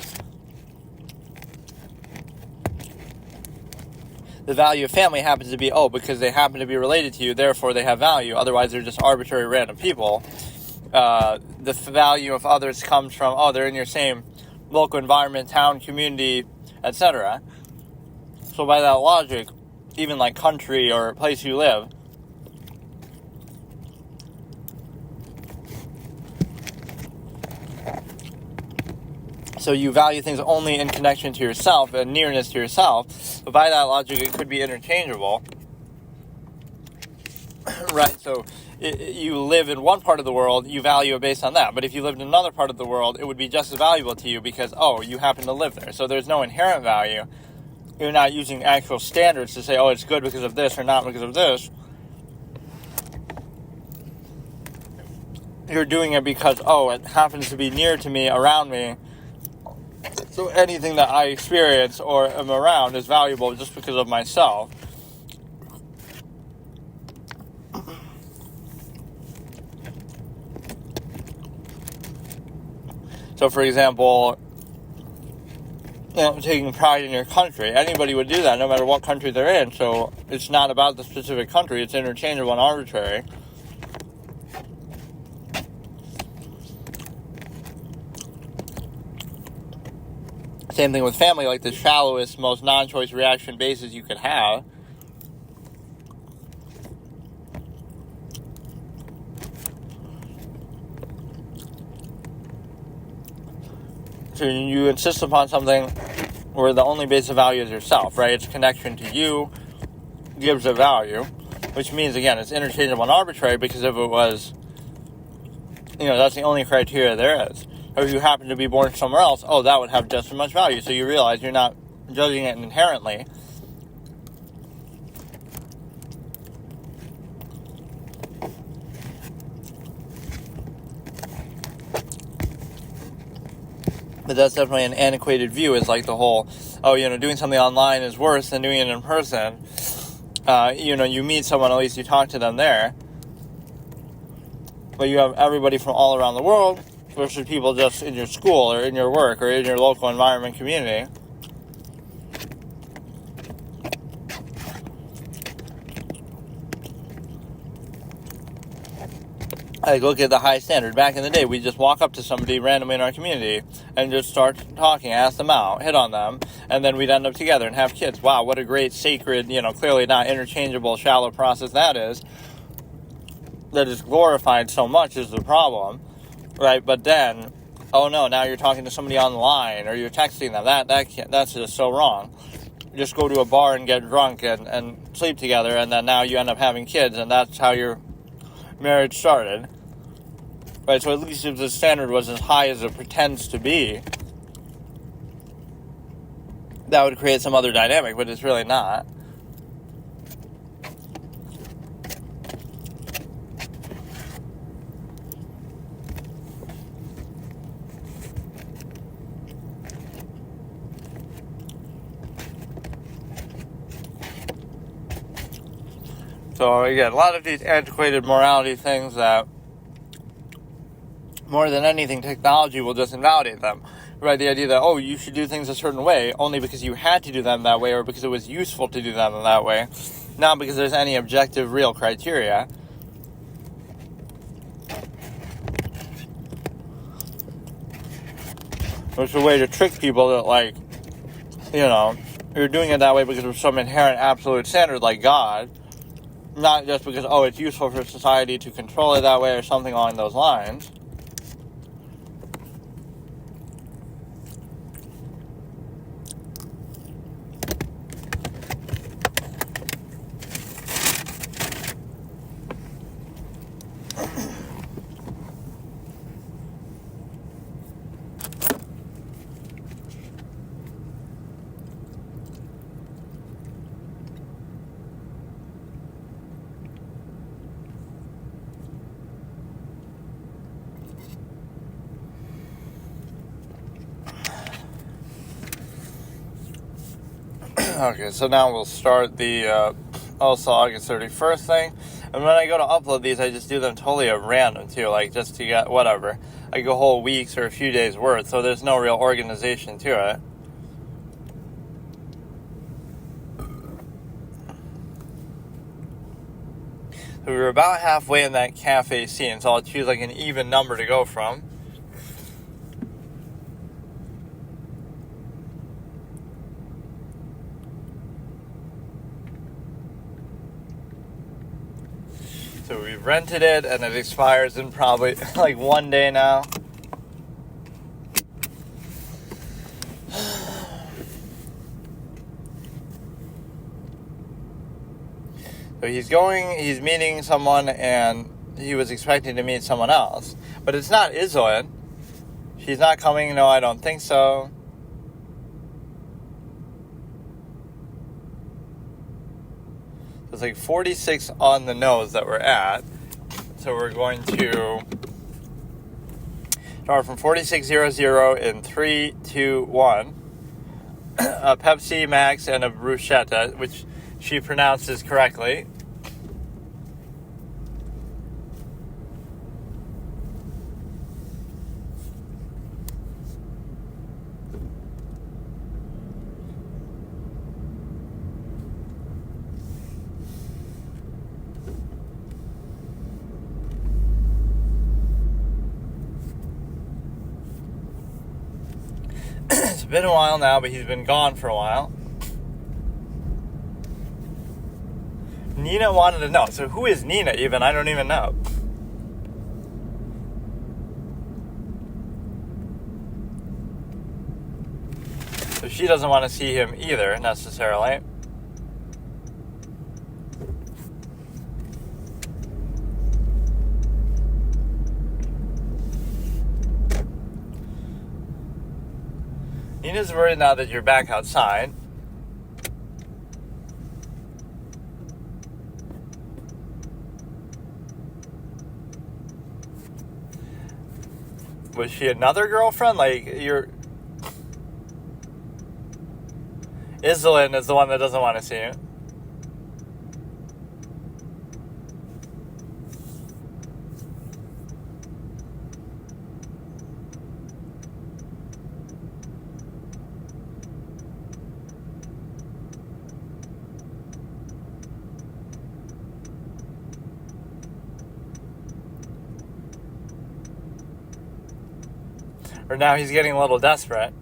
Speaker 1: the value of family happens to be, because they happen to be related to you, therefore they have value. Otherwise, they're just arbitrary random people. The value of others comes from, they're in your same local environment, town, community, etc. So by that logic, even like country or place you live, so you value things only in connection to yourself and nearness to yourself. But by that logic, it could be interchangeable. Right, so you live in one part of the world, you value it based on that. But if you lived in another part of the world, it would be just as valuable to you because, you happen to live there. So there's no inherent value. you're not using actual standards to say, oh, it's good because of this or not because of this. You're doing it because, oh, it happens to be near to me, around me. So anything that I experience or am around is valuable just because of myself. So, for example, taking pride in your country. Anybody would do that, no matter what country they're in. So it's not about the specific country. It's interchangeable and arbitrary. Same thing with family, like the shallowest, most non-choice reaction basis you could have. So you insist upon something where the only base of value is yourself, right? Its connection to you gives a value, which means, again, it's interchangeable and arbitrary, because if it was, that's the only criteria there is. Or if you happen to be born somewhere else, oh, that would have just as much value. So you realize you're not judging it inherently. But that's definitely an antiquated view. Is like the whole, doing something online is worse than doing it in person. You meet someone, at least you talk to them there. But you have everybody from all around the world versus people just in your school or in your work or in your local environment community. Like, look at the high standard. Back in the day, we just walk up to somebody randomly in our community and just start talking, ask them out, hit on them, and then we'd end up together and have kids. Wow, what a great, sacred, clearly not interchangeable, shallow process that is. That is glorified so much is the problem, right? But then, oh no, now you're talking to somebody online or you're texting them. That's just so wrong. Just go to a bar and get drunk and sleep together, and then now you end up having kids, and that's how your marriage started. Right, so at least if the standard was as high as it pretends to be, that would create some other dynamic, but it's really not. So again, a lot of these antiquated morality things that, more than anything, technology will just invalidate them. Right, the idea that, you should do things a certain way only because you had to do them that way or because it was useful to do them that way, not because there's any objective, real criteria. It's a way to trick people that, you're doing it that way because of some inherent absolute standard like God, not just because, it's useful for society to control it that way or something along those lines. Okay, so now we'll start the also August 31st thing. And when I go to upload these, I just do them totally at random, too, just to get whatever. Like a whole week's or a few days' worth, so there's no real organization to it. So we were about halfway in that cafe scene, so I'll choose an even number to go from. So we rented it, and it expires in probably 1 day now. So he's meeting someone, and he was expecting to meet someone else. But it's not Isolde. She's not coming, no, I don't think so. It's like 46 on the nose that we're at. So we're going to start from 46.00 in 3, 2, 1. A Pepsi Max and a bruschetta, which she pronounces correctly. It's been a while now, but he's been gone for a while. Nina wanted to know. So who is Nina even? I don't even know. So she doesn't want to see him either, necessarily. Nina's worried now that you're back outside. Was she another girlfriend? Like, Iselin is the one that doesn't want to see you. Or now he's getting a little desperate.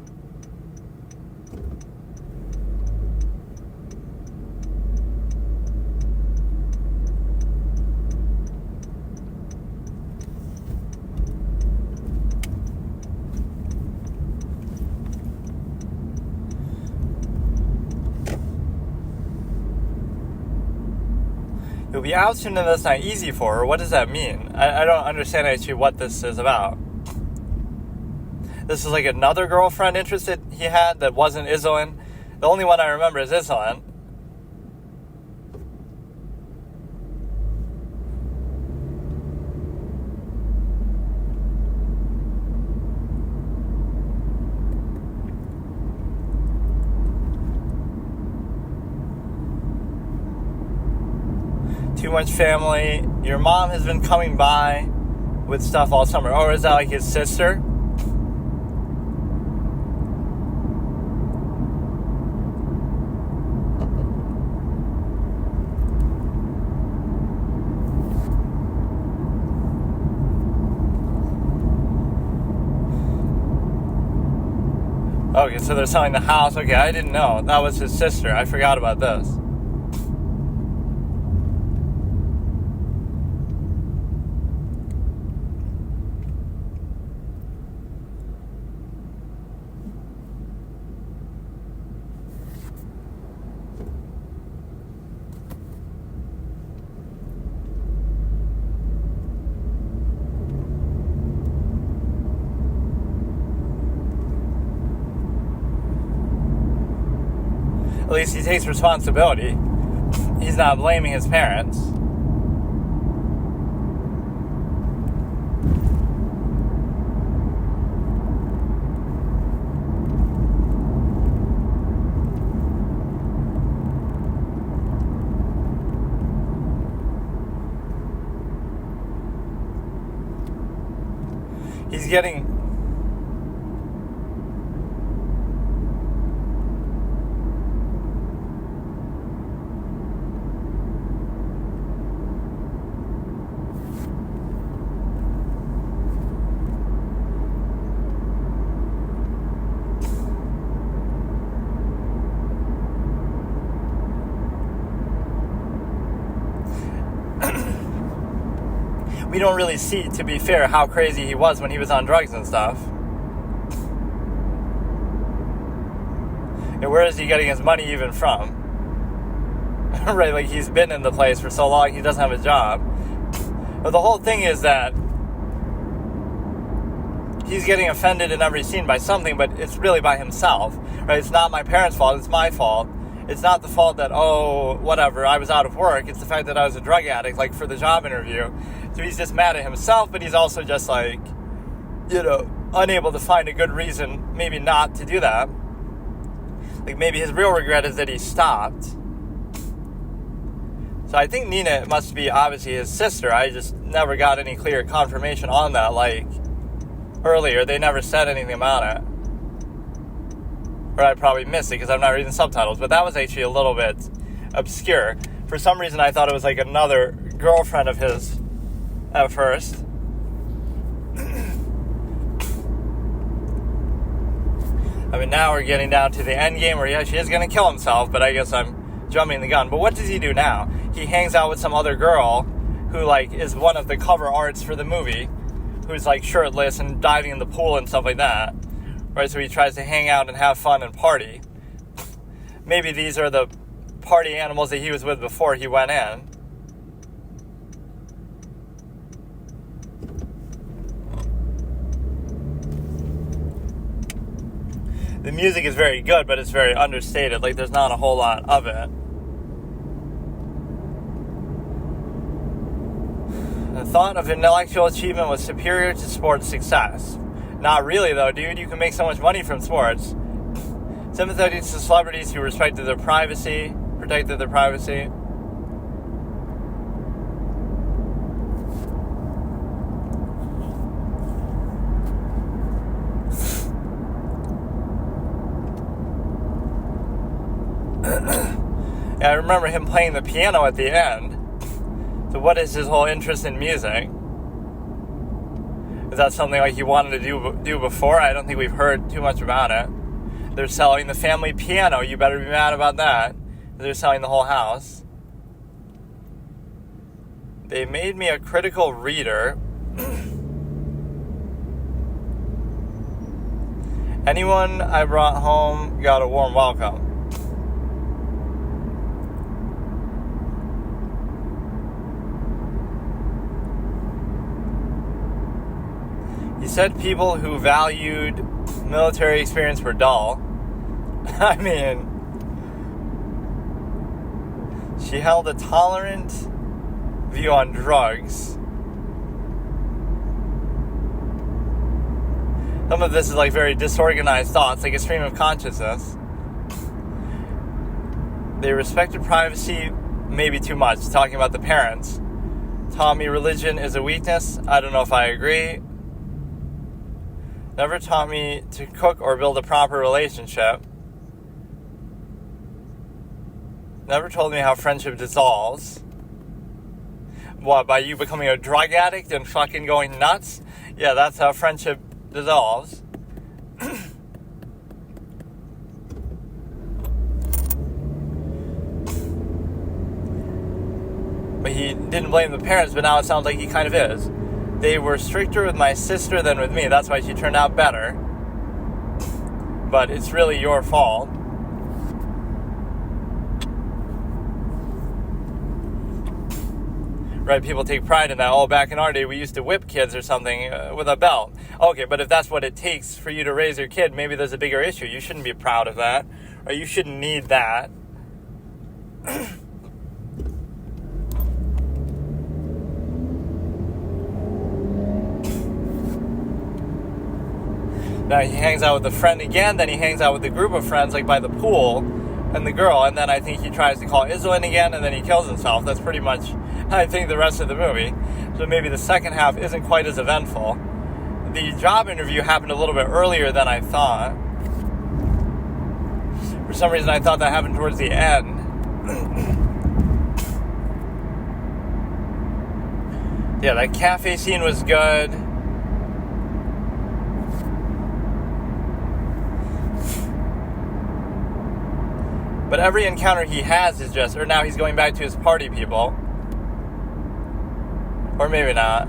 Speaker 1: You'll be out soon and that's not easy for her. What does that mean? I don't understand actually what this is about. This is like another girlfriend interested he had that wasn't Iselin. The only one I remember is Iselin. Too much family. Your mom has been coming by with stuff all summer. Or is that like his sister? Okay, so they're selling the house. Okay, I didn't know. That was his sister. I forgot about this. At least he takes responsibility. He's not blaming his parents. He's getting... We don't really see, to be fair, how crazy he was when he was on drugs and stuff. And where is he getting his money even from? Right, like he's been in the place for so long, he doesn't have a job. But the whole thing is that he's getting offended in every scene by something, but it's really by himself. Right? It's not my parents' fault, it's my fault. it's not the fault that, oh, whatever, I was out of work. It's the fact that I was a drug addict, like, for the job interview. So he's just mad at himself, but he's also just, like, unable to find a good reason maybe not to do that. Like, maybe his real regret is that he stopped. So I think Nina must be obviously his sister. I just never got any clear confirmation on that, like, earlier. They never said anything about it. Or I probably missed it because I'm not reading subtitles. But that was actually a little bit obscure. For some reason, I thought it was like another girlfriend of his at first. I mean, now we're getting down to the end game where he actually is going to kill himself. But I guess I'm jumping the gun. But what does he do now? He hangs out with some other girl who, like, is one of the cover arts for the movie. Who's, like, shirtless and diving in the pool and stuff like that. Right, so he tries to hang out and have fun and party. Maybe these are the party animals that he was with before he went in. The music is very good, but it's very understated. Like, there's not a whole lot of it. The thought of intellectual achievement was superior to sports success. Not really, though, dude. You can make so much money from sports. Sympathetic to celebrities who protected their privacy. I remember him playing the piano at the end. So what is his whole interest in music? Is that something like he wanted to do before? I don't think we've heard too much about it. They're selling the family piano. You better be mad about that. They're selling the whole house. They made me a critical reader. Anyone I brought home got a warm welcome. He said people who valued military experience were dull. I mean, she held a tolerant view on drugs. Some of this is like very disorganized thoughts, like a stream of consciousness. They respected privacy maybe too much, talking about the parents. Taught me religion is a weakness. I don't know if I agree. Never taught me to cook or build a proper relationship. Never told me how friendship dissolves. What, by you becoming a drug addict and fucking going nuts? Yeah, that's how friendship dissolves. But he didn't blame the parents, but now it sounds like he kind of is. They were stricter with my sister than with me. That's why she turned out better. But it's really your fault. Right, people take pride in that. Oh, back in our day, we used to whip kids or something with a belt. Okay, but if that's what it takes for you to raise your kid, maybe there's a bigger issue. You shouldn't be proud of that. Or you shouldn't need that. Now he hangs out with a friend again, then he hangs out with a group of friends, like by the pool, and the girl, and then I think he tries to call Isla in again, and then he kills himself. That's pretty much, I think, the rest of the movie. So maybe the second half isn't quite as eventful. The job interview happened a little bit earlier than I thought. For some reason, I thought that happened towards the end. Yeah, that cafe scene was good. But every encounter he has is just, or now he's going back to his party people. Or maybe not.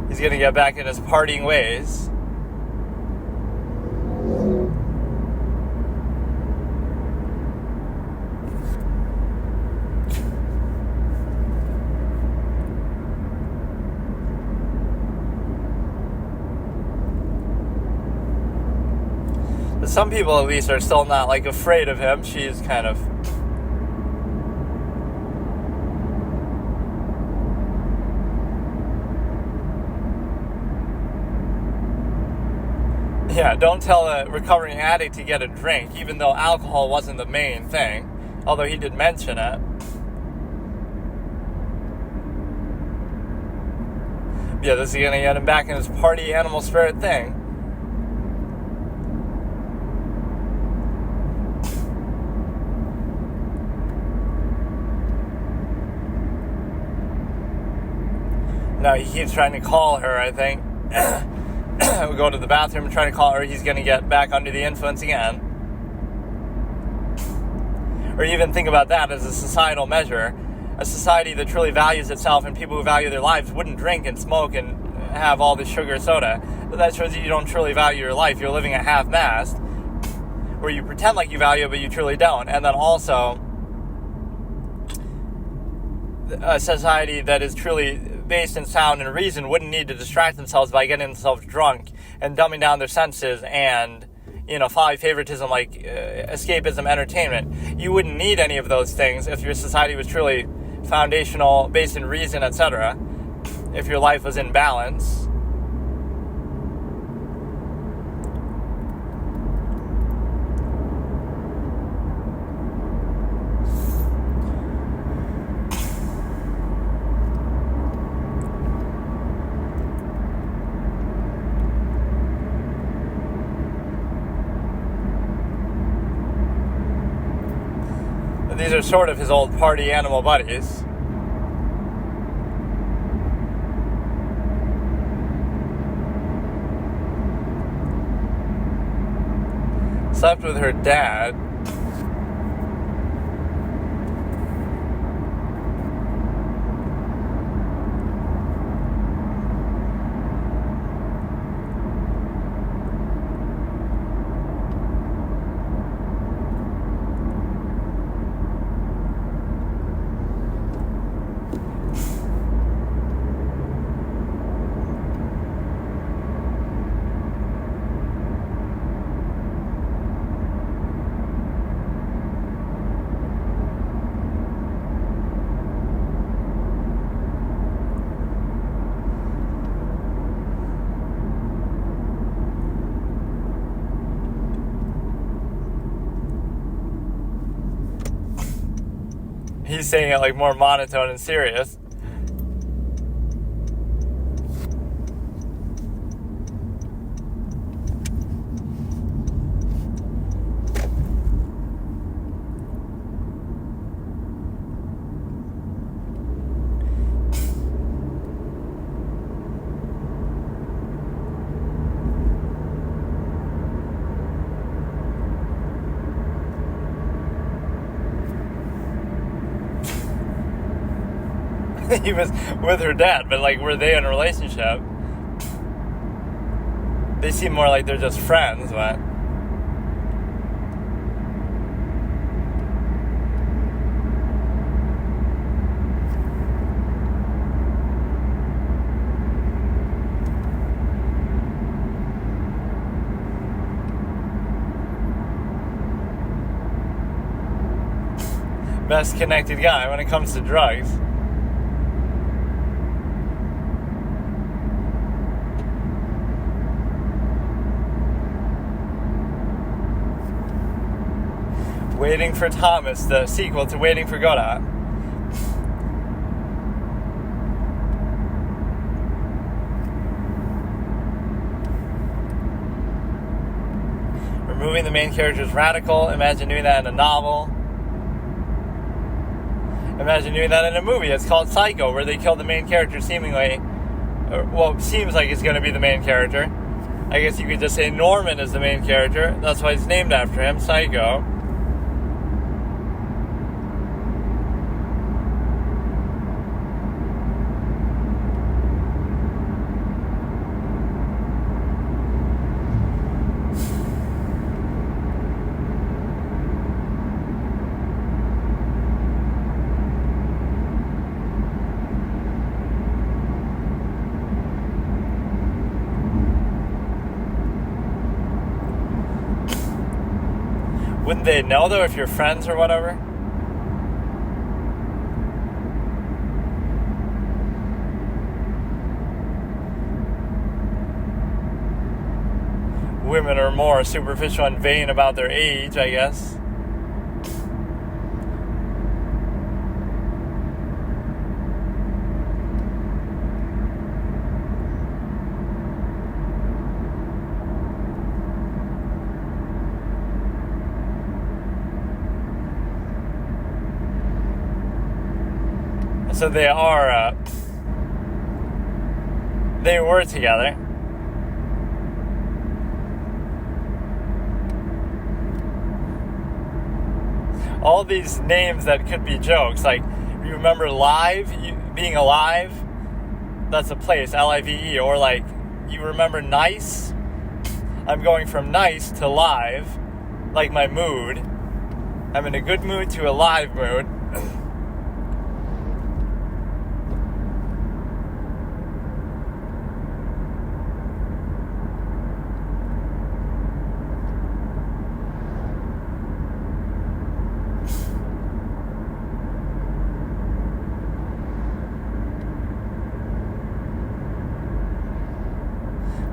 Speaker 1: He's going to get back in his partying ways. The some people at least are still not like afraid of him. She's kind of, yeah, don't tell a recovering addict to get a drink, even though alcohol wasn't the main thing, although he did mention it. Yeah, this is going to get him back in his party animal spirit thing. Now he keeps trying to call her, I think. We'll go to the bathroom and try to call her. He's going to get back under the influence again. Or even think about that as a societal measure. A society that truly values itself and people who value their lives wouldn't drink and smoke and have all this sugar soda. But that shows you don't truly value your life. You're living at half-mast, where you pretend like you value it, but you truly don't. And then also, a society that is truly based in sound and reason wouldn't need to distract themselves by getting themselves drunk and dumbing down their senses and, following favoritism like escapism, entertainment. You wouldn't need any of those things if your society was truly foundational, based in reason, etc. If your life was in balance. These are sort of his old party animal buddies. Slept with her dad. He's saying it like more monotone and serious. He was with her dad, but like, were they in a relationship? They seem more like they're just friends, but best connected guy when it comes to drugs. Waiting for Thomas, the sequel to Waiting for Godot. Removing the main character is radical. Imagine doing that in a novel. Imagine doing that in a movie. It's called Psycho, where they kill the main character seemingly. Well, seems like it's going to be the main character. I guess you could just say Norman is the main character. That's why it's named after him, Psycho. Wouldn't they know, though, if you're friends or whatever? Women are more superficial and vain about their age, I guess. So they were together. All these names that could be jokes, like, you remember Live, being alive? That's a place, Live, or like, you remember Nice? I'm going from nice to live, like my mood. I'm in a good mood to a live mood.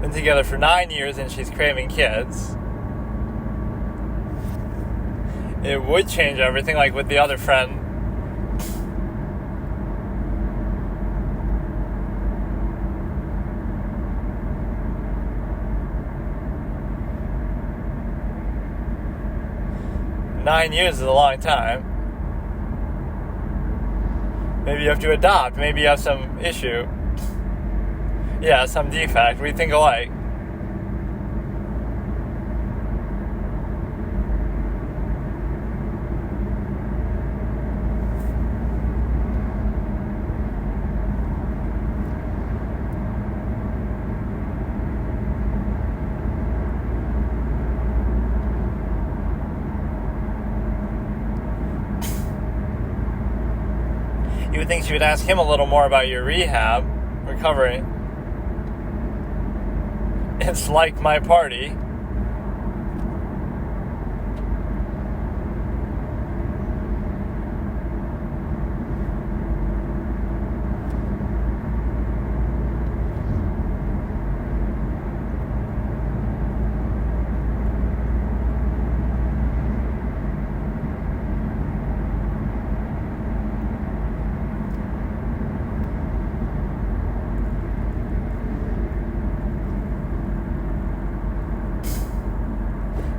Speaker 1: Been together for 9 years and she's craving kids. It would change everything, like with the other friend. Nine years is a long time. Maybe you have to adopt. Maybe you have some issue. Yeah, some defect. We think alike. You would think she would ask him a little more about your rehab, recovery. It's like my party.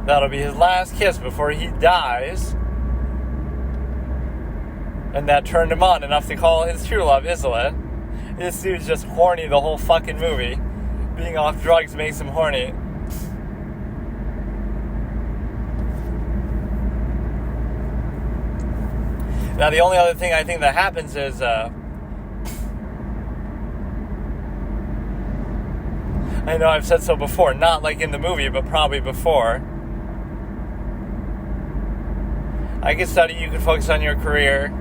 Speaker 1: That'll be his last kiss before he dies. And that turned him on enough to call his true love, Isla. This dude's just horny the whole fucking movie. Being off drugs makes him horny. Now, the only other thing I think that happens is, I know I've said so before, not like in the movie, but probably before. I could study, you could focus on your career.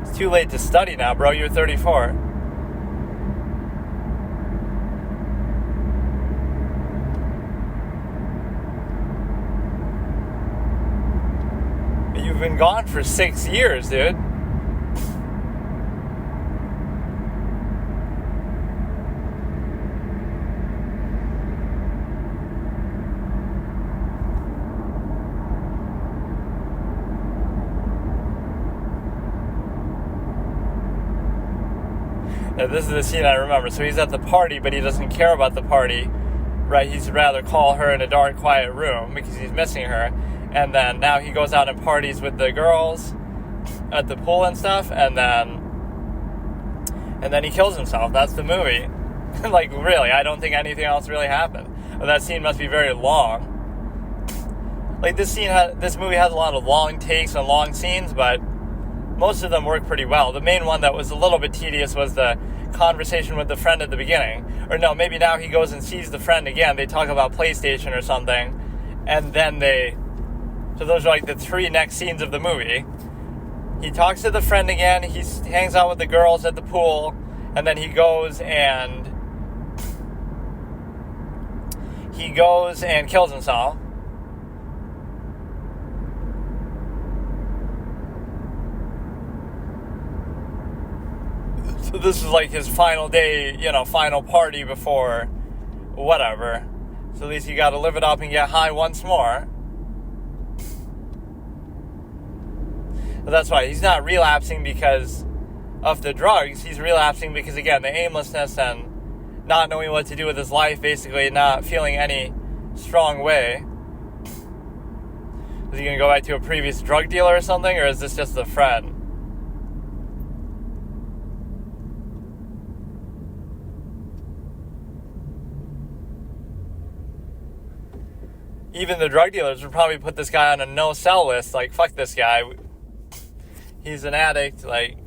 Speaker 1: It's too late to study now, bro. You're 34. You've been gone for 6 years, dude. Now, this is the scene I remember. So he's at the party, but he doesn't care about the party, right? He'd rather call her in a dark, quiet room because he's missing her. And then now he goes out and parties with the girls at the pool and stuff. And then he kills himself. That's the movie. Like, really, I don't think anything else really happened. But that scene must be very long. Like, this movie has a lot of long takes and long scenes, but most of them work pretty well. The main one that was a little bit tedious was the conversation with the friend at the beginning. Or no, maybe now he goes and sees the friend again. They talk about PlayStation or something. And then so those are like the 3 next scenes of the movie. He talks to the friend again. He hangs out with the girls at the pool. And then he goes and kills himself. this is like his final day, final party before whatever. So at least you got to live it up and get high once more. But that's why he's not relapsing because of the drugs. He's relapsing because, again, the aimlessness and not knowing what to do with his life, basically not feeling any strong way. Is he going to go back to a previous drug dealer or something, or is this just a friend? Even the drug dealers would probably put this guy on a no-sell list. Like, fuck this guy. He's an addict. Like,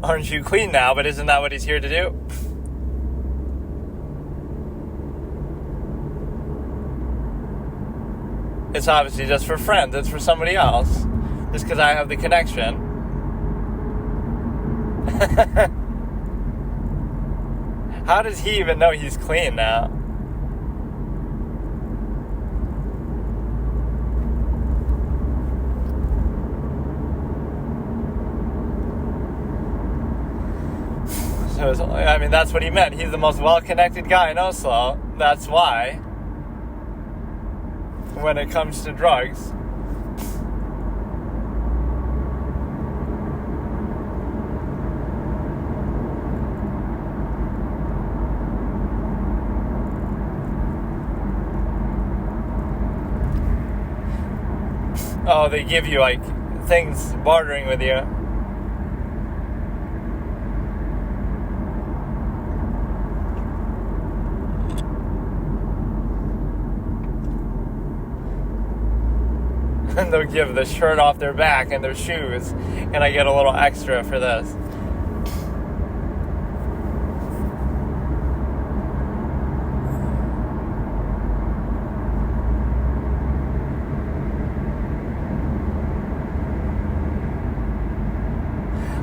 Speaker 1: aren't you clean now? But isn't that what he's here to do? It's obviously just for friends. It's for somebody else. Just because I have the connection. How does he even know he's clean now? So, I mean, that's what he meant. He's the most well-connected guy in Oslo. That's why. When it comes to drugs. Oh, they give you, like, things bartering with you. And they'll give the shirt off their back and their shoes, and I get a little extra for this.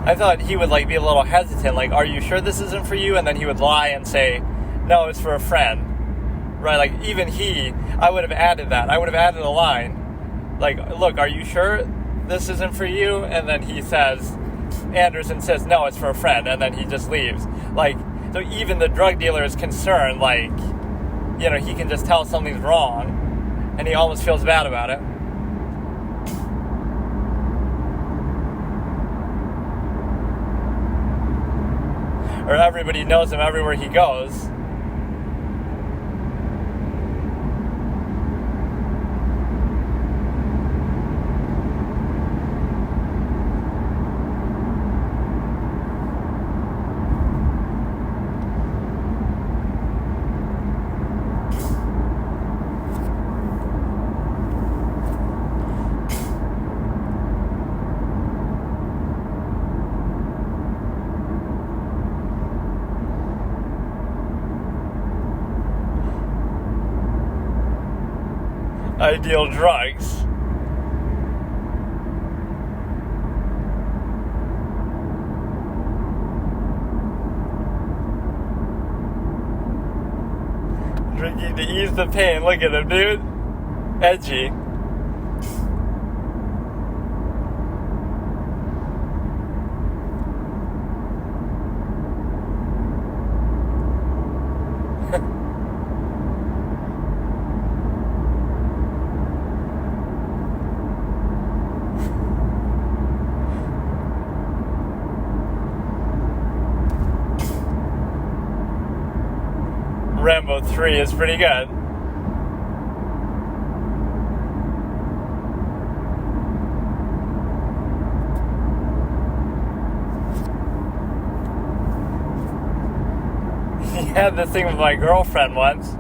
Speaker 1: I thought he would, like, be a little hesitant, like, are you sure this isn't for you? And then he would lie and say, no, it's for a friend. Right, like, even I would have added that. I would have added a line. Like, look, are you sure this isn't for you? And then he says, Anderson says, no, it's for a friend. And then he just leaves. Like, so even the drug dealer is concerned, like, he can just tell something's wrong. And he almost feels bad about it. Or everybody knows him everywhere he goes. I deal drugs. Drinking to ease the pain. Look at him, dude. Edgy. Rambo 3 is pretty good. He had this thing with my girlfriend once.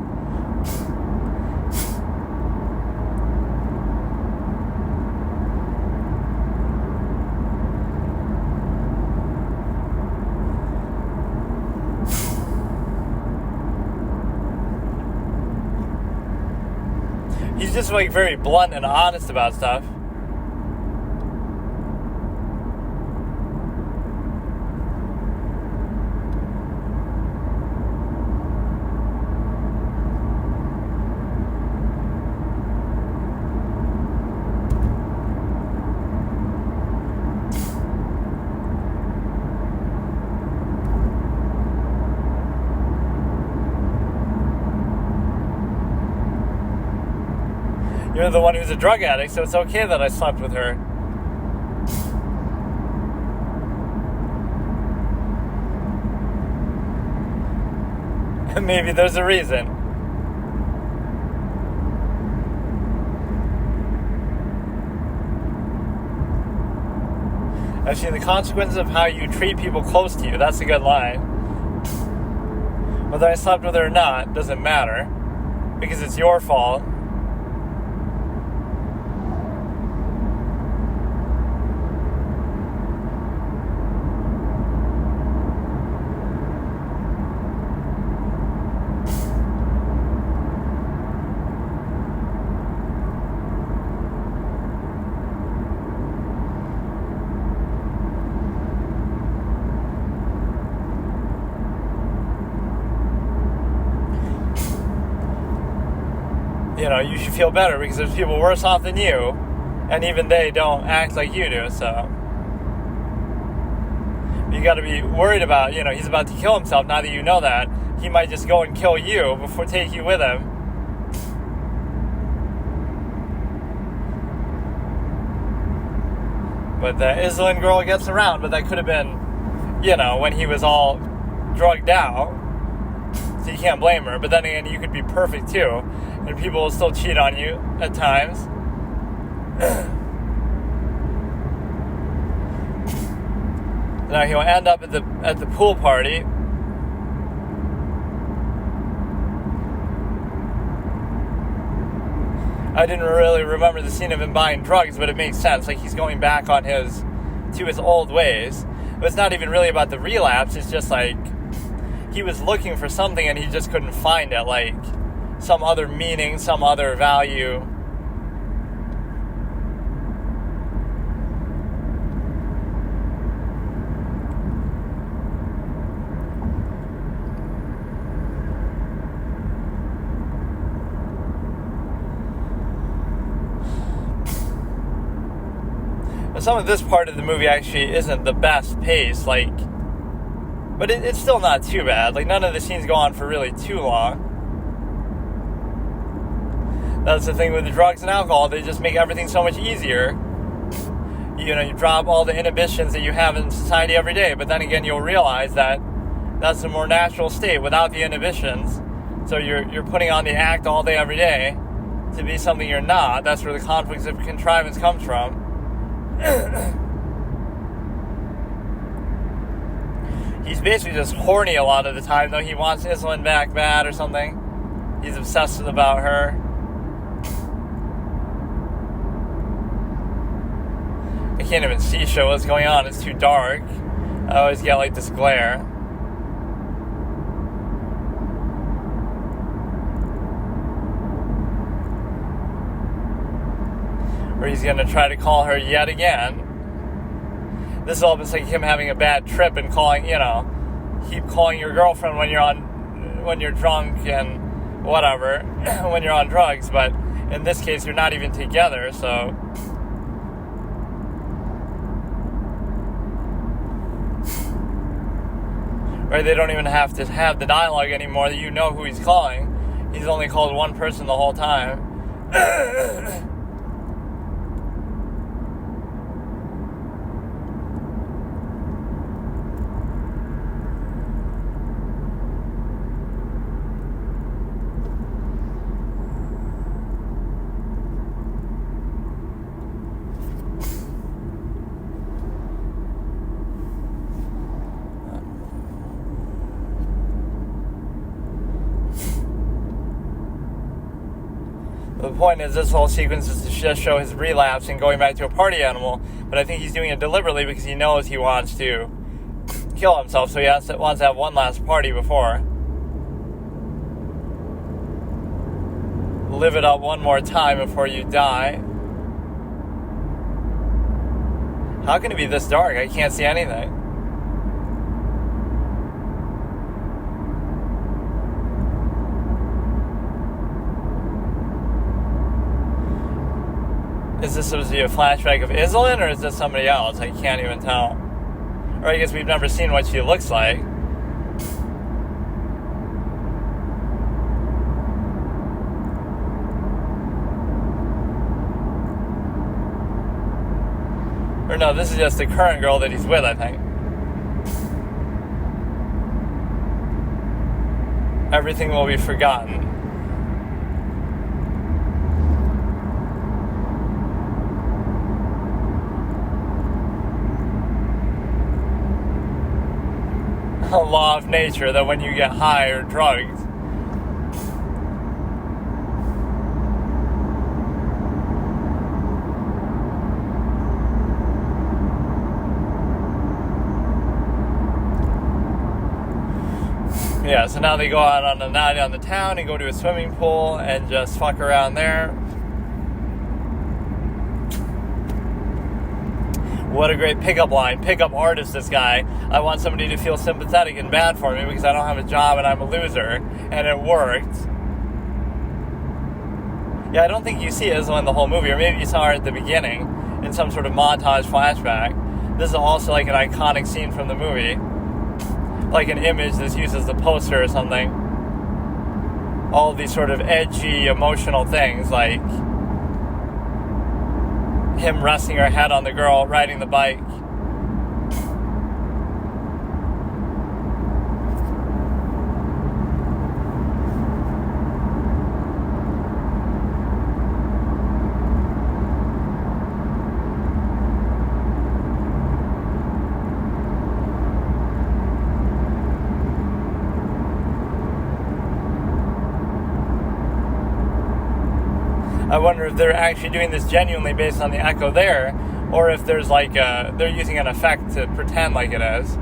Speaker 1: He's just, like, very blunt and honest about stuff. You're the one who's a drug addict, so it's okay that I slept with her. Maybe there's a reason. I've seen the consequences of how you treat people close to you. That's a good line. Whether I slept with her or not doesn't matter, because it's your fault. You should feel better because there's people worse off than you, and even they don't act like you do, so you got to be worried about, he's about to kill himself. Now that you know that, he might just go and kill you before take you with him. But the Iselin girl gets around, but that could have been, when he was all drugged out. So you can't blame her. But then again, you could be perfect too, and people will still cheat on you at times. Now he'll end up at the pool party. I didn't really remember the scene of him buying drugs, but it makes sense. Like, he's going back to his old ways. But it's not even really about the relapse. It's just like he was looking for something and he just couldn't find it. Like some other meaning, some other value. Some of this part of the movie actually isn't the best pace, but it's still not too bad. Like, none of the scenes go on for really too long. That's the thing with the drugs and alcohol, they just make everything so much easier. You drop all the inhibitions that you have in society every day, but then again, you'll realize that that's a more natural state without the inhibitions. So you're putting on the act all day, every day, to be something you're not. That's where the conflicts of contrivance comes from. He's basically just horny a lot of the time, though. He wants Iselin back bad or something. He's obsessed about her. I can't even see what's going on. It's too dark. I always get like this glare. Where he's going to try to call her yet again. This is almost like him having a bad trip and calling, keep calling your girlfriend when you're drunk and whatever, when you're on drugs. But in this case, you're not even together, so. Right, they don't even have to have the dialogue anymore. You know who he's calling. He's only called one person the whole time. The point is, this whole sequence is to just show his relapse and going back to a party animal, but I think he's doing it deliberately because he knows he wants to kill himself, so he wants to have one last party before. Live it up one more time before you die. How can it be this dark? I can't see anything. Is this supposed to be a flashback of Iselin, or is this somebody else? I can't even tell. Or I guess we've never seen what she looks like. Or no, this is just the current girl that he's with, I think. Everything will be forgotten. A law of nature that when you get high or drugged, yeah, so now they go out on a night on the town and go to a swimming pool and just fuck around there. What a great pickup line. Pickup artist, this guy. I want somebody to feel sympathetic and bad for me because I don't have a job and I'm a loser. And it worked. Yeah, I don't think you see it as in the whole movie. Or maybe you saw her at the beginning in some sort of montage flashback. This is also like an iconic scene from the movie. Like an image that's used as a poster or something. All of these sort of edgy, emotional things like him resting her head on the girl riding the bike. I wonder if they're actually doing this genuinely based on the echo there, or if there's like they're using an effect to pretend like it is.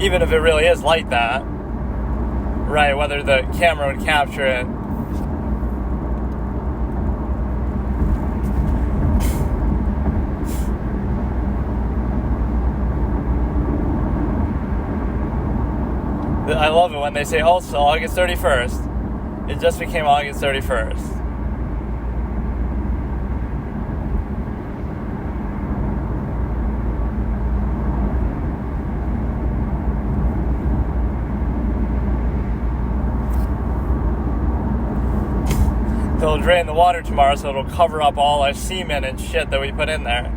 Speaker 1: Even if it really is like that, right? Whether the camera would capture it. I love it when they say also August 31st. It just became August 31st. They'll drain the water tomorrow, so it'll cover up all our semen and shit that we put in there.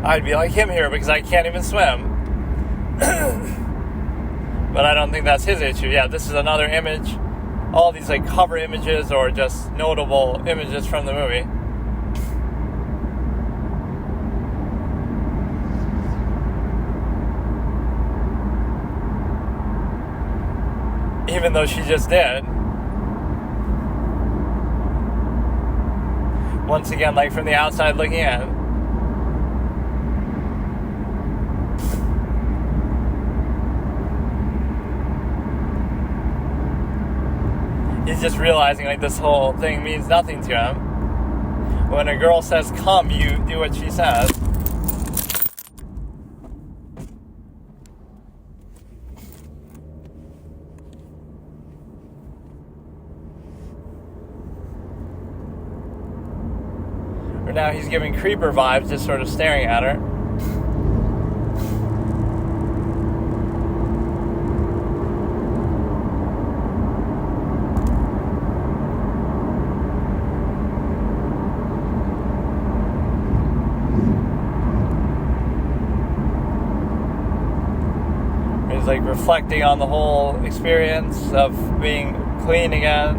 Speaker 1: I'd be like him here because I can't even swim. But I don't think that's his issue. Yeah, this is another image. All these like cover images or just notable images from the movie. Even though she just did. Once again, like from the outside looking in. He's just realizing like this whole thing means nothing to him. When a girl says come, you do what she says. Or now he's giving creeper vibes, just sort of staring at her. Like reflecting on the whole experience of being clean again.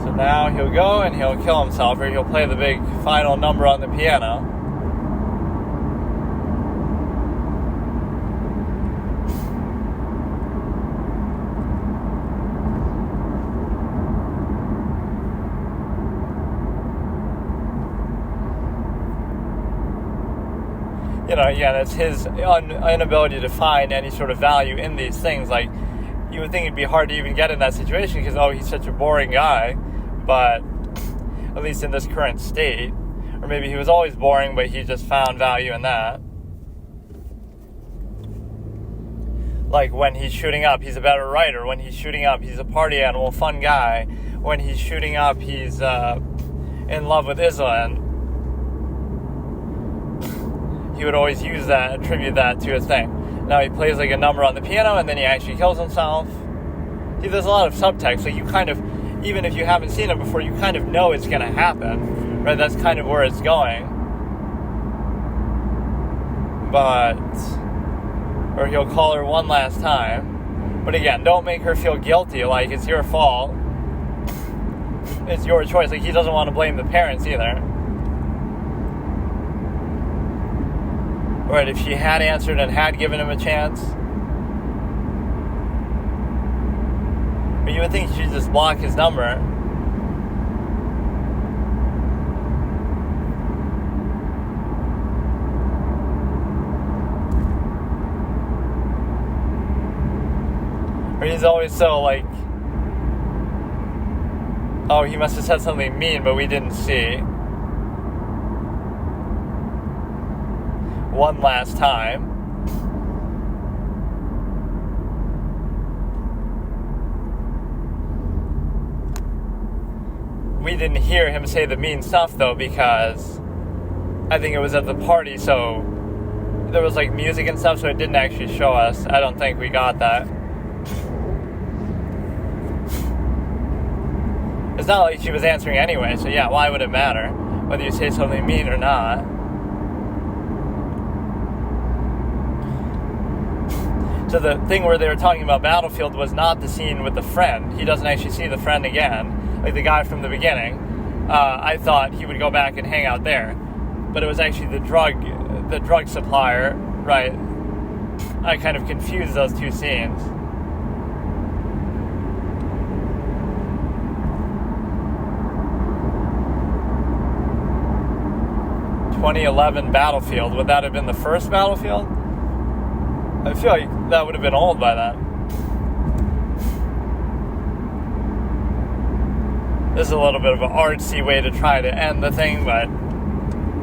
Speaker 1: So now he'll go and he'll kill himself, or he'll play the big final number on the piano. You know, again, it's his inability to find any sort of value in these things. Like, you would think it'd be hard to even get in that situation because, oh, he's such a boring guy. But, at least in this current state. Or maybe he was always boring, but he just found value in that. Like, when he's shooting up, he's a better writer. When he's shooting up, he's a party animal, fun guy. When he's shooting up, he's in love with Isla. And he would always use that, attribute that to his thing. Now he plays like a number on the piano, and then he actually kills himself. See, there's a lot of subtext. Like, you kind of, even if you haven't seen it before, you kind of know it's going to happen, right? That's kind of where it's going. But, or he'll call her one last time. But again, don't make her feel guilty, like it's your fault. It's your choice. Like, he doesn't want to blame the parents either. Right, if she had answered and had given him a chance. But you would think she'd just block his number. Or he's always so like, oh, he must have said something mean, but we didn't see. One last time. We didn't hear him say the mean stuff, though, because I think it was at the party, so there was like music and stuff, so it didn't actually show us. I don't think we got that. It's not like she was answering anyway, so yeah, why would it matter whether you say something mean or not? So the thing where they were talking about Battlefield was not the scene with the friend. He doesn't actually see the friend again, like the guy from the beginning. I thought he would go back and hang out there, but it was actually the drug supplier, right? I kind of confused those two scenes. 2011 Battlefield. Would that have been the first Battlefield? I feel like that would have been old by then. This is a little bit of an artsy way to try to end the thing, but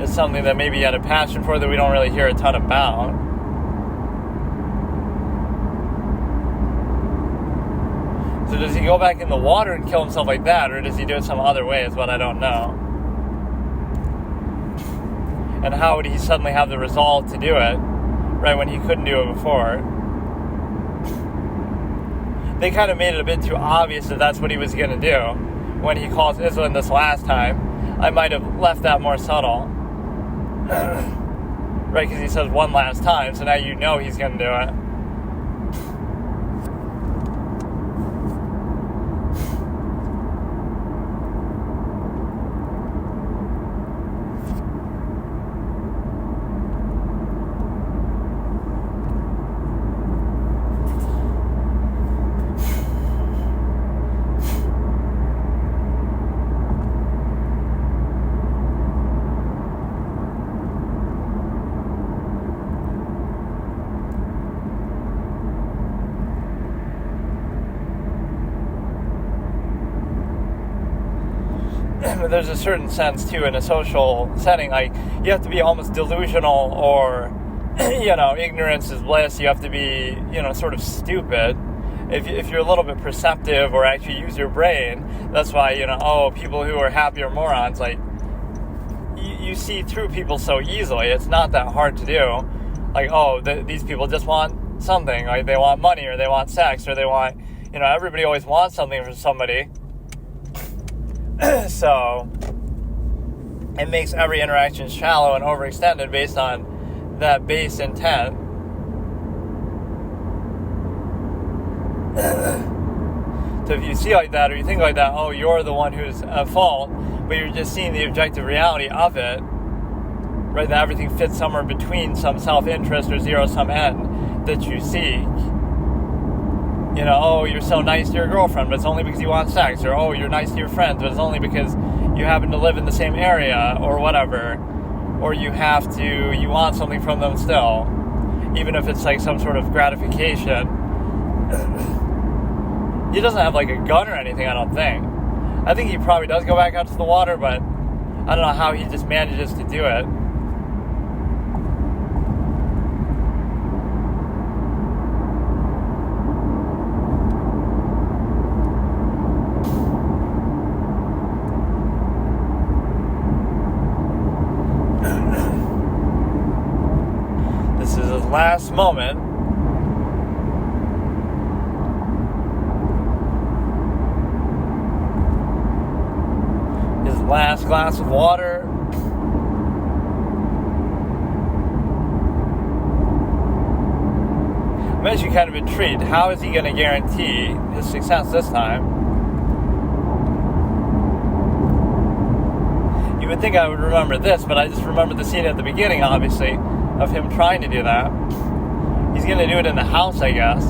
Speaker 1: it's something that maybe he had a passion for that we don't really hear a ton about. So does he go back in the water and kill himself like that, or does he do it some other way is what I don't know. And how would he suddenly have the resolve to do it, right, when he couldn't do it before? They kind of made it a bit too obvious that that's what he was going to do when he calls Isla this last time. I might have left that more subtle. Right, because he says one last time, so now you know he's going to do it. There's a certain sense, too, in a social setting, like, you have to be almost delusional or, ignorance is bliss. You have to be, sort of stupid. If you're a little bit perceptive or actually use your brain, that's why, people who are happy are morons. Like, you see through people so easily. It's not that hard to do. Like, these people just want something. Like, they want money or they want sex or they want, everybody always wants something from somebody. So it makes every interaction shallow and overextended based on that base intent. So if you see like that or you think like that, you're the one who's at fault, but you're just seeing the objective reality of it, right? That everything fits somewhere between some self-interest or zero-sum end that you seek. You're so nice to your girlfriend, but it's only because you want sex. Or, you're nice to your friends, but it's only because you happen to live in the same area, or whatever. Or you want something from them still. Even if it's like some sort of gratification. He doesn't have like a gun or anything, I don't think. I think he probably does go back out to the water, but I don't know how he just manages to do it. last moment. His last glass of water. I'm actually kind of intrigued. How is he going to guarantee his success this time? You would think I would remember this, but I just remember the scene at the beginning, obviously, of him trying to do that. He's going to do it in the house, I guess.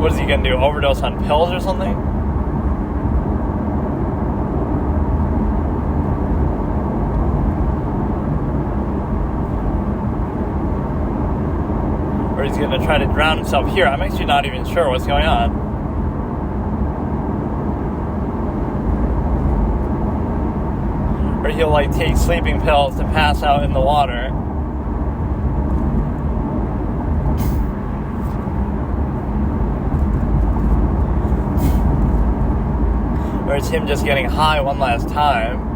Speaker 1: What is he going to do? Overdose on pills or something? Or he's going to try to drown himself here. I'm actually not even sure what's going on. Or he'll like take sleeping pills to pass out in the water. Or it's him just getting high one last time.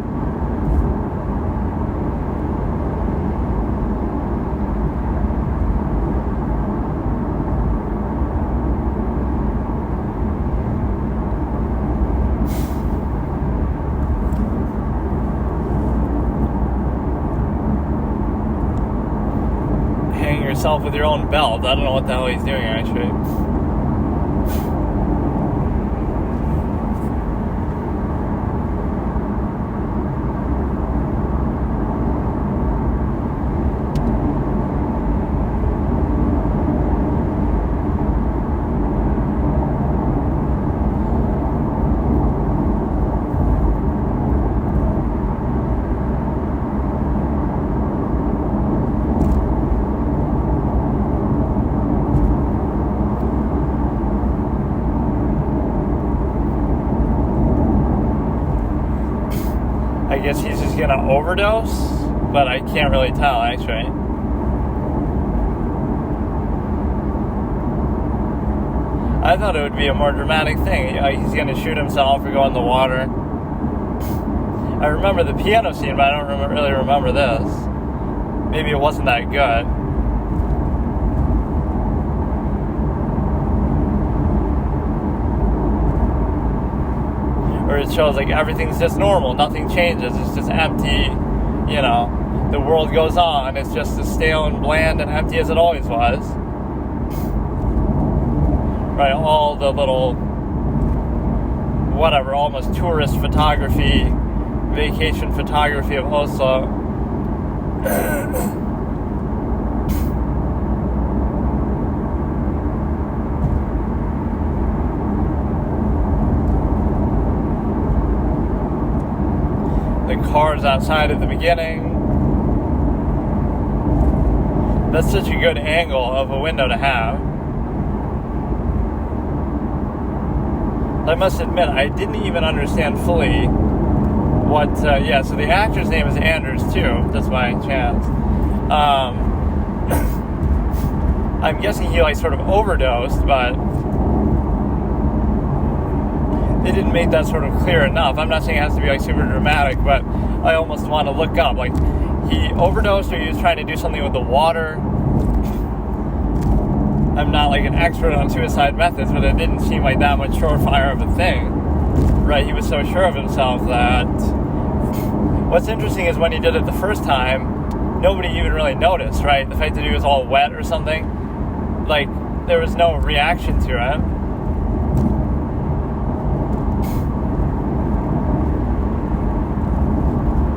Speaker 1: Hanging yourself with your own belt. I don't know what the hell he's doing, actually. I guess he's just gonna overdose, but I can't really tell, actually. I thought it would be a more dramatic thing. He's gonna shoot himself or go in the water. I remember the piano scene, but I don't really remember this. Maybe it wasn't that good. Or it shows like everything's just normal, nothing changes, it's just empty, you know, the world goes on, it's just as stale and bland and empty as it always was. Right, all the little, whatever, almost tourist photography, vacation photography of Oslo. The cars outside at the beginning. That's such a good angle of a window to have. I must admit, I didn't even understand fully what, so the actor's name is Anders too, that's my chance. I'm guessing he like sort of overdosed, but they didn't make that sort of clear enough. I'm not saying it has to be like super dramatic, but I almost want to look up, like, he overdosed or he was trying to do something with the water. I'm not like an expert on suicide methods, but it didn't seem like that much surefire of a thing. Right, he was so sure of himself that... What's interesting is when he did it the first time, nobody even really noticed, right? The fact that he was all wet or something, like, there was no reaction to it.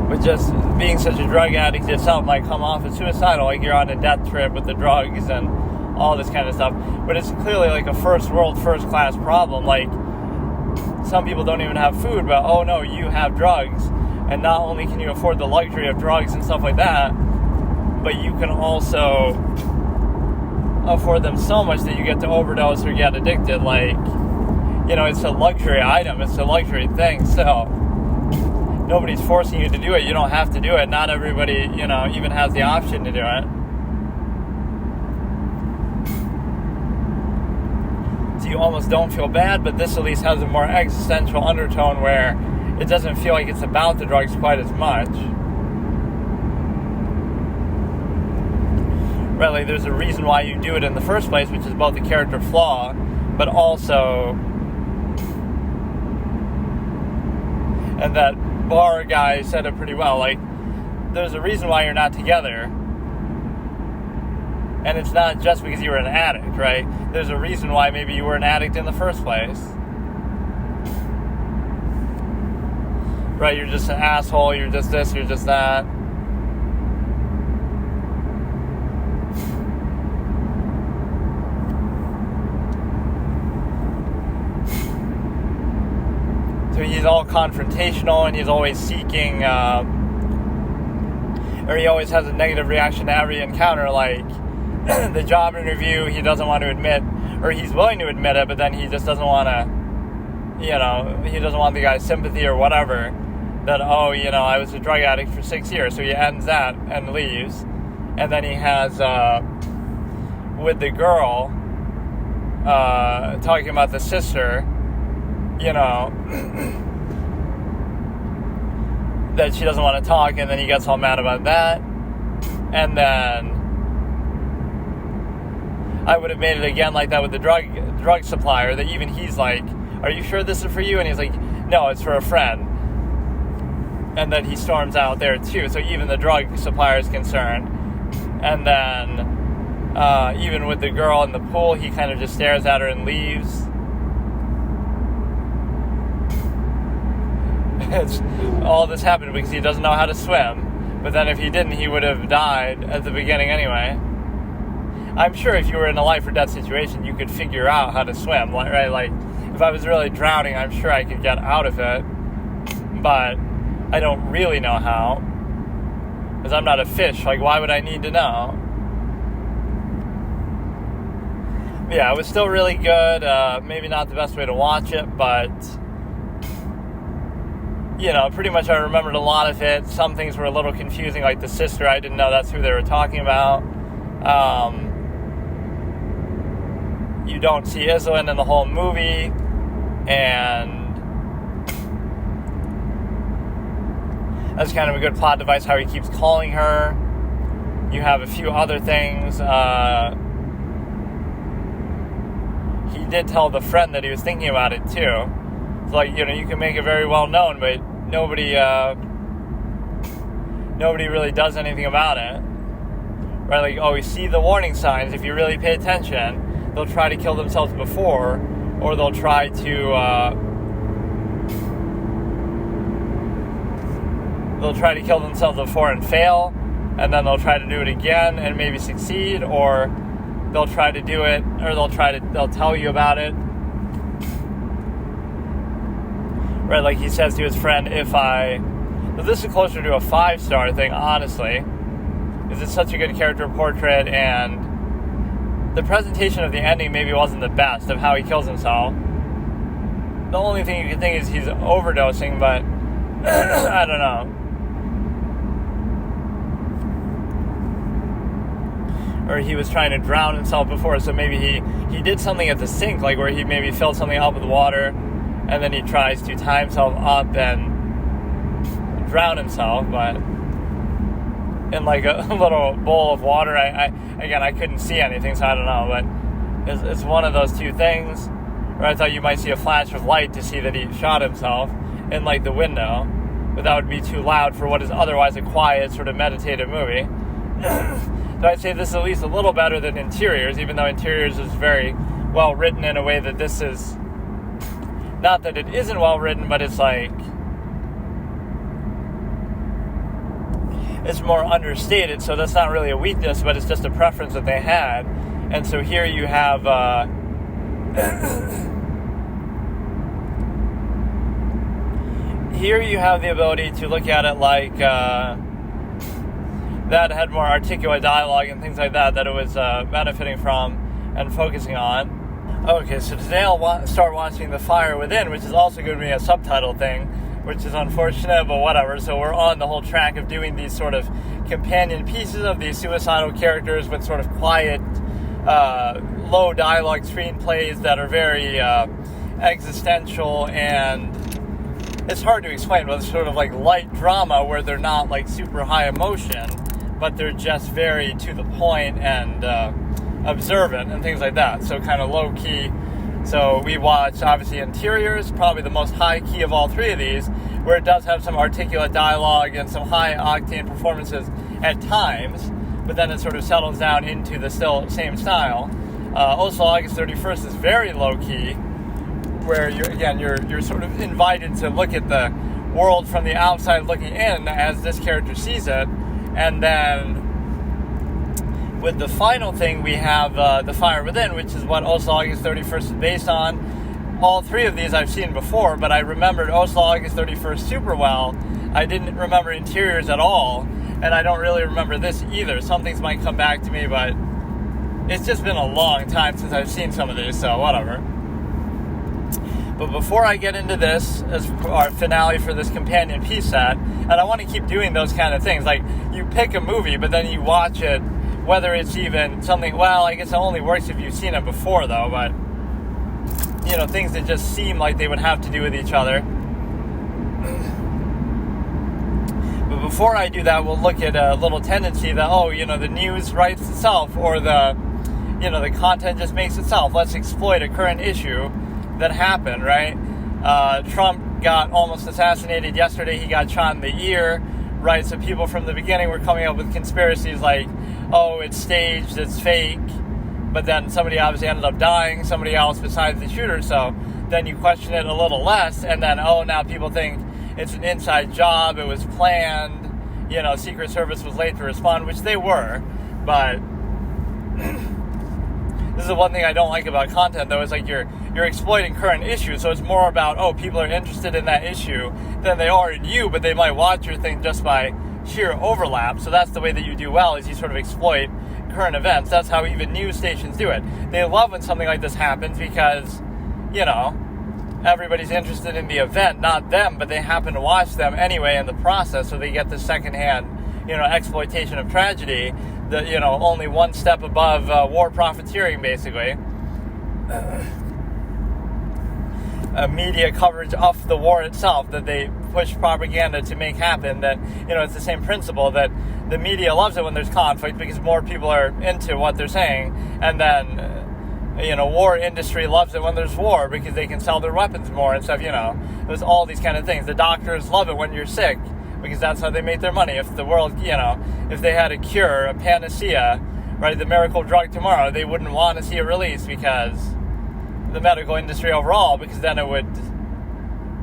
Speaker 1: But just being such a drug addict yourself might come off as suicidal, like you're on a death trip with the drugs and all this kind of stuff. But it's clearly like a first world, first class problem. Like, some people don't even have food, but oh no, you have drugs. And not only can you afford the luxury of drugs and stuff like that, but you can also afford them so much that you get to overdose or get addicted. Like, you know, it's a luxury item, it's a luxury thing, so nobody's forcing you to do it. You don't have to do it. Not everybody, you know, even has the option to do it. So you almost don't feel bad, but this at least has a more existential undertone where it doesn't feel like it's about the drugs quite as much. Right, like there's a reason why you do it in the first place, which is both the character flaw, but also, and that bar guy said it pretty well, like, there's a reason why you're not together, and it's not just because you were an addict, right? There's a reason why maybe you were an addict in the first place. Right, you're just an asshole, you're just this, you're just that. So he's all confrontational, and he's always seeking, or he always has a negative reaction to every encounter, like the job interview, he doesn't want to admit, or he's willing to admit it, but then he just doesn't want to, he doesn't want the guy's sympathy or whatever, that, I was a drug addict for 6 years, so he ends that and leaves. And then he has, with the girl, talking about the sister, that she doesn't want to talk, and then he gets all mad about that. And then I would have made it again like that with the drug supplier, that even he's like, are you sure this is for you? And he's like, no, it's for a friend. And then he storms out there too, so even the drug supplier is concerned. And then even with the girl in the pool, he kind of just stares at her and leaves. All this happened because he doesn't know how to swim. But then if he didn't, he would have died at the beginning anyway. I'm sure if you were in a life or death situation, you could figure out how to swim, right? Like, if I was really drowning, I'm sure I could get out of it. But I don't really know how. Because I'm not a fish. Like, why would I need to know? Yeah, it was still really good. Maybe not the best way to watch it, but pretty much I remembered a lot of it. Some things were a little confusing, like the sister. I didn't know that's who they were talking about. You don't see Iselin in the whole movie, and that's kind of a good plot device, how he keeps calling her. You have a few other things. He did tell the friend that he was thinking about it too. It's like, you can make it very well known, but nobody really does anything about it. Right? Like, you see the warning signs. If you really pay attention, they'll try to kill themselves before, or they'll try to kill themselves before and fail, and then they'll try to do it again and maybe succeed, or they'll try to do it, or they'll tell you about it. Right, like he says to his friend, this is closer to a 5-star thing, honestly, because it's such a good character portrait, and the presentation of the ending maybe wasn't the best of how he kills himself. The only thing you can think is he's overdosing, but I don't know. Or he was trying to drown himself before, so maybe he did something at the sink, like where he maybe filled something up with water, and then he tries to tie himself up and drown himself, but in like a little bowl of water. I couldn't see anything, so I don't know, but it's one of those two things where I thought you might see a flash of light to see that he shot himself in like the window, but that would be too loud for what is otherwise a quiet sort of meditative movie. So I'd say this is at least a little better than Interiors, even though Interiors is very well written in a way that this is. Not that it isn't well written, but it's like, it's more understated, so that's not really a weakness, but it's just a preference that they had. And so here you have the ability to look at it like that had more articulate dialogue and things like that it was benefiting from and focusing on. Okay, so today I'll start watching The Fire Within, which is also going to be a subtitle thing, which is unfortunate, but whatever. So we're on the whole track of doing these sort of companion pieces of these suicidal characters with sort of quiet, low dialogue screenplays that are very existential and it's hard to explain, but it's sort of like light drama where they're not like super high emotion, but they're just very to the point and observant and things like that. So kind of low key. So we watch, obviously, Interiors, probably the most high key of all three of these, where it does have some articulate dialogue and some high octane performances at times, but then it sort of settles down into the still same style. Oslo, August 31st is very low key, where you're sort of invited to look at the world from the outside looking in as this character sees it. And then with the final thing, we have The Fire Within, which is what Oslo, August 31st is based on. All three of these I've seen before, but I remembered Oslo, August 31st super well. I didn't remember Interiors at all, and I don't really remember this either. Some things might come back to me, but it's just been a long time since I've seen some of these, so whatever. But before I get into this, as our finale for this companion piece set, and I want to keep doing those kind of things, like you pick a movie, but then you watch it, whether it's even something, well, I guess it only works if you've seen it before, though, but, you know, things that just seem like they would have to do with each other. But before I do that, we'll look at a little tendency that, the news writes itself, or the content just makes itself. Let's exploit a current issue that happened, right? Trump got almost assassinated yesterday. He got shot in the ear, right? So people from the beginning were coming up with conspiracies like, oh, it's staged, it's fake. But then somebody obviously ended up dying, somebody else besides the shooter. So then you question it a little less, and then, now people think it's an inside job, it was planned, Secret Service was late to respond, which they were. But this is the one thing I don't like about content, though, is like you're exploiting current issues, so it's more about, people are interested in that issue than they are in you, but they might watch your thing just by sheer overlap. So that's the way that you do well, is you sort of exploit current events. That's how even news stations do it. They love when something like this happens because, everybody's interested in the event, not them, but they happen to watch them anyway in the process, so they get the secondhand, exploitation of tragedy, only one step above war profiteering, basically. Media coverage of the war itself, that they push propaganda to make happen, that, it's the same principle that the media loves it when there's conflict because more people are into what they're saying, and then, war industry loves it when there's war because they can sell their weapons more and stuff, there's all these kind of things. The doctors love it when you're sick because that's how they make their money. If the world, if they had a cure, a panacea, right, the miracle drug tomorrow, they wouldn't want to see it released because the medical industry overall, because then it would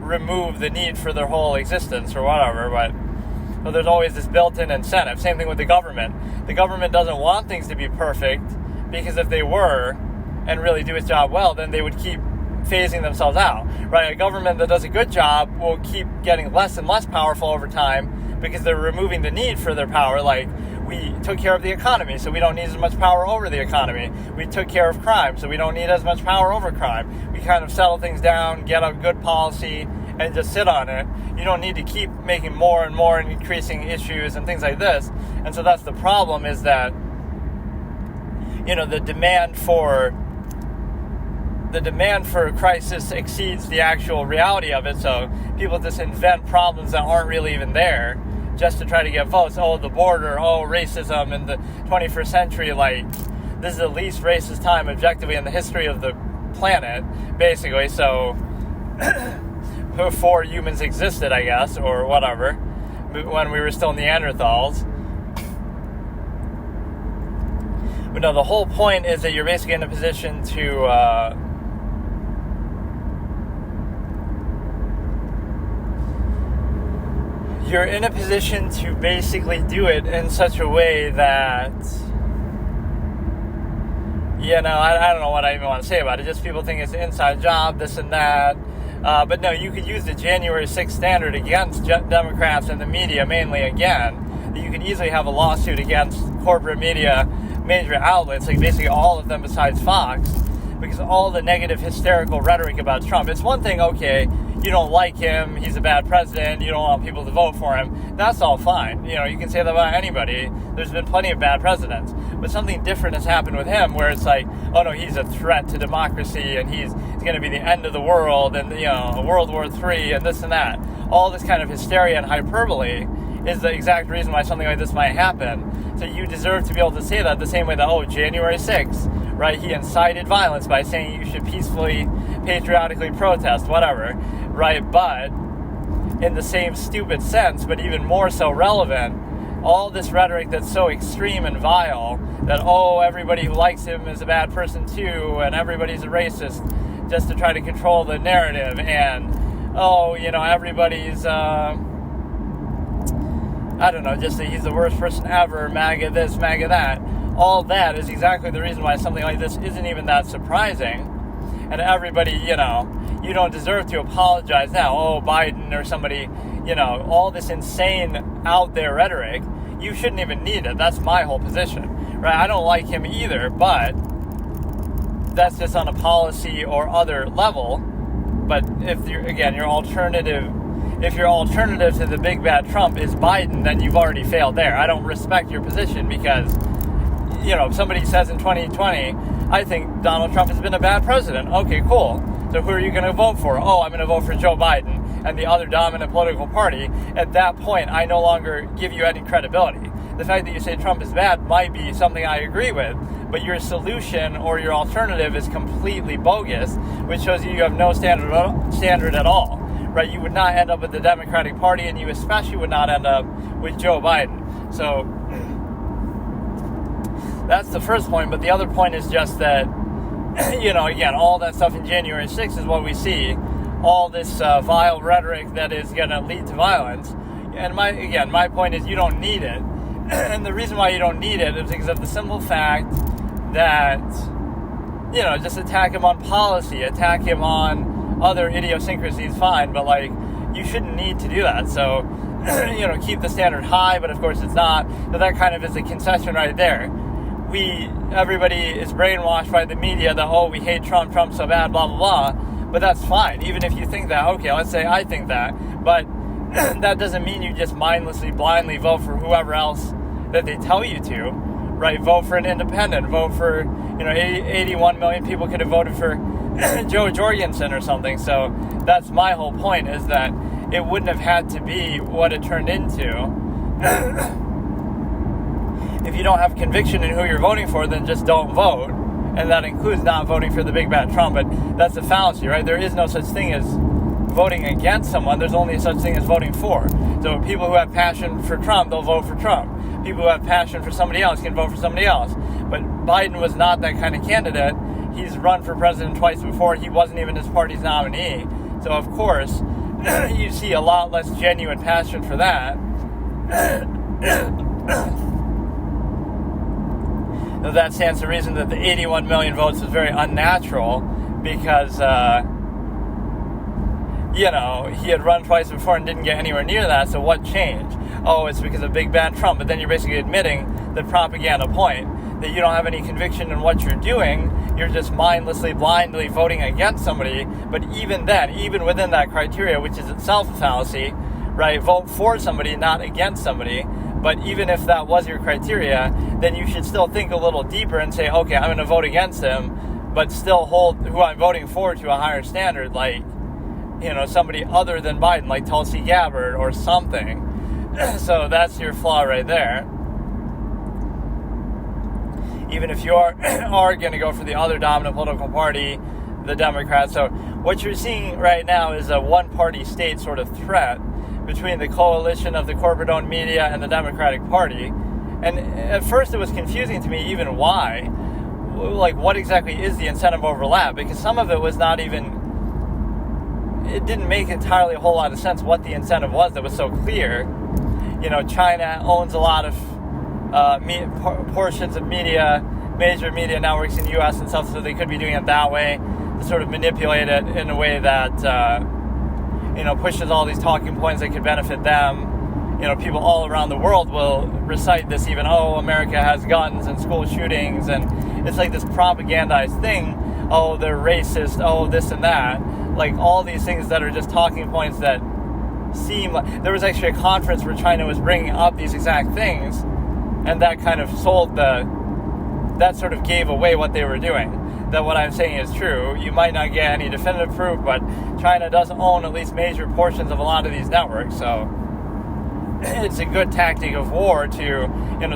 Speaker 1: remove the need for their whole existence or whatever. But there's always this built-in incentive. Same thing with the government. The government doesn't want things to be perfect because if they were and really do its job well, then they would keep phasing themselves out, right? A government that does a good job will keep getting less and less powerful over time because they're removing the need for their power. Like, we took care of the economy, so we don't need as much power over the economy. We took care of crime, so we don't need as much power over crime. We kind of settle things down, get a good policy, and just sit on it. You don't need to keep making more and more and increasing issues and things like this. And so that's the problem, is that, the demand for a crisis exceeds the actual reality of it, so people just invent problems that aren't really even there just to try to get votes. Oh, the border, racism in the 21st century, like, this is the least racist time objectively in the history of the planet, basically, so before humans existed, I guess, or whatever, when we were still Neanderthals. But no, the whole point is that you're basically in a position to you're in a position to basically do it in such a way that, I don't know what I even want to say about it. Just people think it's an inside job, this and that. But no, you could use the January 6th standard against Democrats and the media, mainly again. You could easily have a lawsuit against corporate media, major outlets, like basically all of them besides Fox, because all the negative hysterical rhetoric about Trump. It's one thing, okay, you don't like him, he's a bad president, you don't want people to vote for him, that's all fine. You can say that about anybody. There's been plenty of bad presidents. but something different has happened with him where it's like, oh no, he's a threat to democracy and he's going to be the end of the world and, World War III and this and that. All this kind of hysteria and hyperbole is the exact reason why something like this might happen. So you deserve to be able to say that the same way that, January 6th, right, he incited violence by saying you should peacefully, patriotically protest, whatever, right? But in the same stupid sense, but even more so relevant, all this rhetoric that's so extreme and vile that, everybody who likes him is a bad person too, and everybody's a racist, just to try to control the narrative, and, everybody's, just that he's the worst person ever, MAGA this, MAGA that. All that is exactly the reason why something like this isn't even that surprising. And everybody, you don't deserve to apologize now. Biden or somebody, all this insane out there rhetoric, you shouldn't even need it. That's my whole position, right? I don't like him either, but that's just on a policy or other level. But if your alternative to the big bad Trump is Biden, then you've already failed there. I don't respect your position because, if somebody says in 2020, I think Donald Trump has been a bad president. Okay, cool. So who are you going to vote for? I'm going to vote for Joe Biden and the other dominant political party. At that point, I no longer give you any credibility. The fact that you say Trump is bad might be something I agree with, but your solution or your alternative is completely bogus, which shows you have no standard at all. Right, you would not end up with the Democratic Party, and you especially would not end up with Joe Biden. So that's the first point. But the other point is just that, again, all that stuff in January 6th is what we see. All this vile rhetoric that is going to lead to violence. And my point is you don't need it. And the reason why you don't need it is because of the simple fact that, just attack him on policy, attack him on other idiosyncrasies, fine, but you shouldn't need to do that. So, keep the standard high, but of course it's not. But that kind of is a concession right there. Everybody is brainwashed by the media that, we hate Trump, Trump's so bad, blah, blah, blah. But that's fine, even if you think that. Okay, let's say I think that. But that doesn't mean you just mindlessly, blindly vote for whoever else that they tell you to, right? Vote for an independent, vote for, 81 million people could have voted for Joe Jorgensen or something. So that's my whole point, is that it wouldn't have had to be what it turned into. If you don't have conviction in who you're voting for, then just don't vote. And that includes not voting for the big bad Trump. But that's a fallacy, right? There is no such thing as voting against someone. There's only such thing as voting for. So people who have passion for Trump, they'll vote for Trump. People who have passion for somebody else can vote for somebody else. But Biden was not that kind of candidate. He's run for president twice before. He wasn't even his party's nominee. So, of course, you see a lot less genuine passion for that. That stands to reason that the 81 million votes is very unnatural because, he had run twice before and didn't get anywhere near that. So what changed? It's because of big bad Trump. But then you're basically admitting the propaganda point, that you don't have any conviction in what you're doing. You're just mindlessly, blindly voting against somebody. But even then, even within that criteria, which is itself a fallacy, right? Vote for somebody, not against somebody. But even if that was your criteria, then you should still think a little deeper and say, okay, I'm going to vote against him, but still hold who I'm voting for to a higher standard, like, somebody other than Biden, like Tulsi Gabbard or something. So that's your flaw right there. Even if you are going to go for the other dominant political party, the Democrats. So what you're seeing right now is a one-party state sort of threat between the coalition of the corporate-owned media and the Democratic Party. And at first it was confusing to me even why. What exactly is the incentive overlap? Because some of it was not even... It didn't make entirely a whole lot of sense what the incentive was that was so clear. China owns a lot of portions of media, major media networks in the U.S. and stuff, so they could be doing it that way to sort of manipulate it in a way that, pushes all these talking points that could benefit them. People all around the world will recite this even, America has guns and school shootings, and it's like this propagandized thing. They're racist, this and that. All these things that are just talking points that seem like... There was actually a conference where China was bringing up these exact things, and that kind of sold the that sort of gave away what they were doing. That what I'm saying is true. You might not get any definitive proof, but China does own at least major portions of a lot of these networks, so it's a good tactic of war to,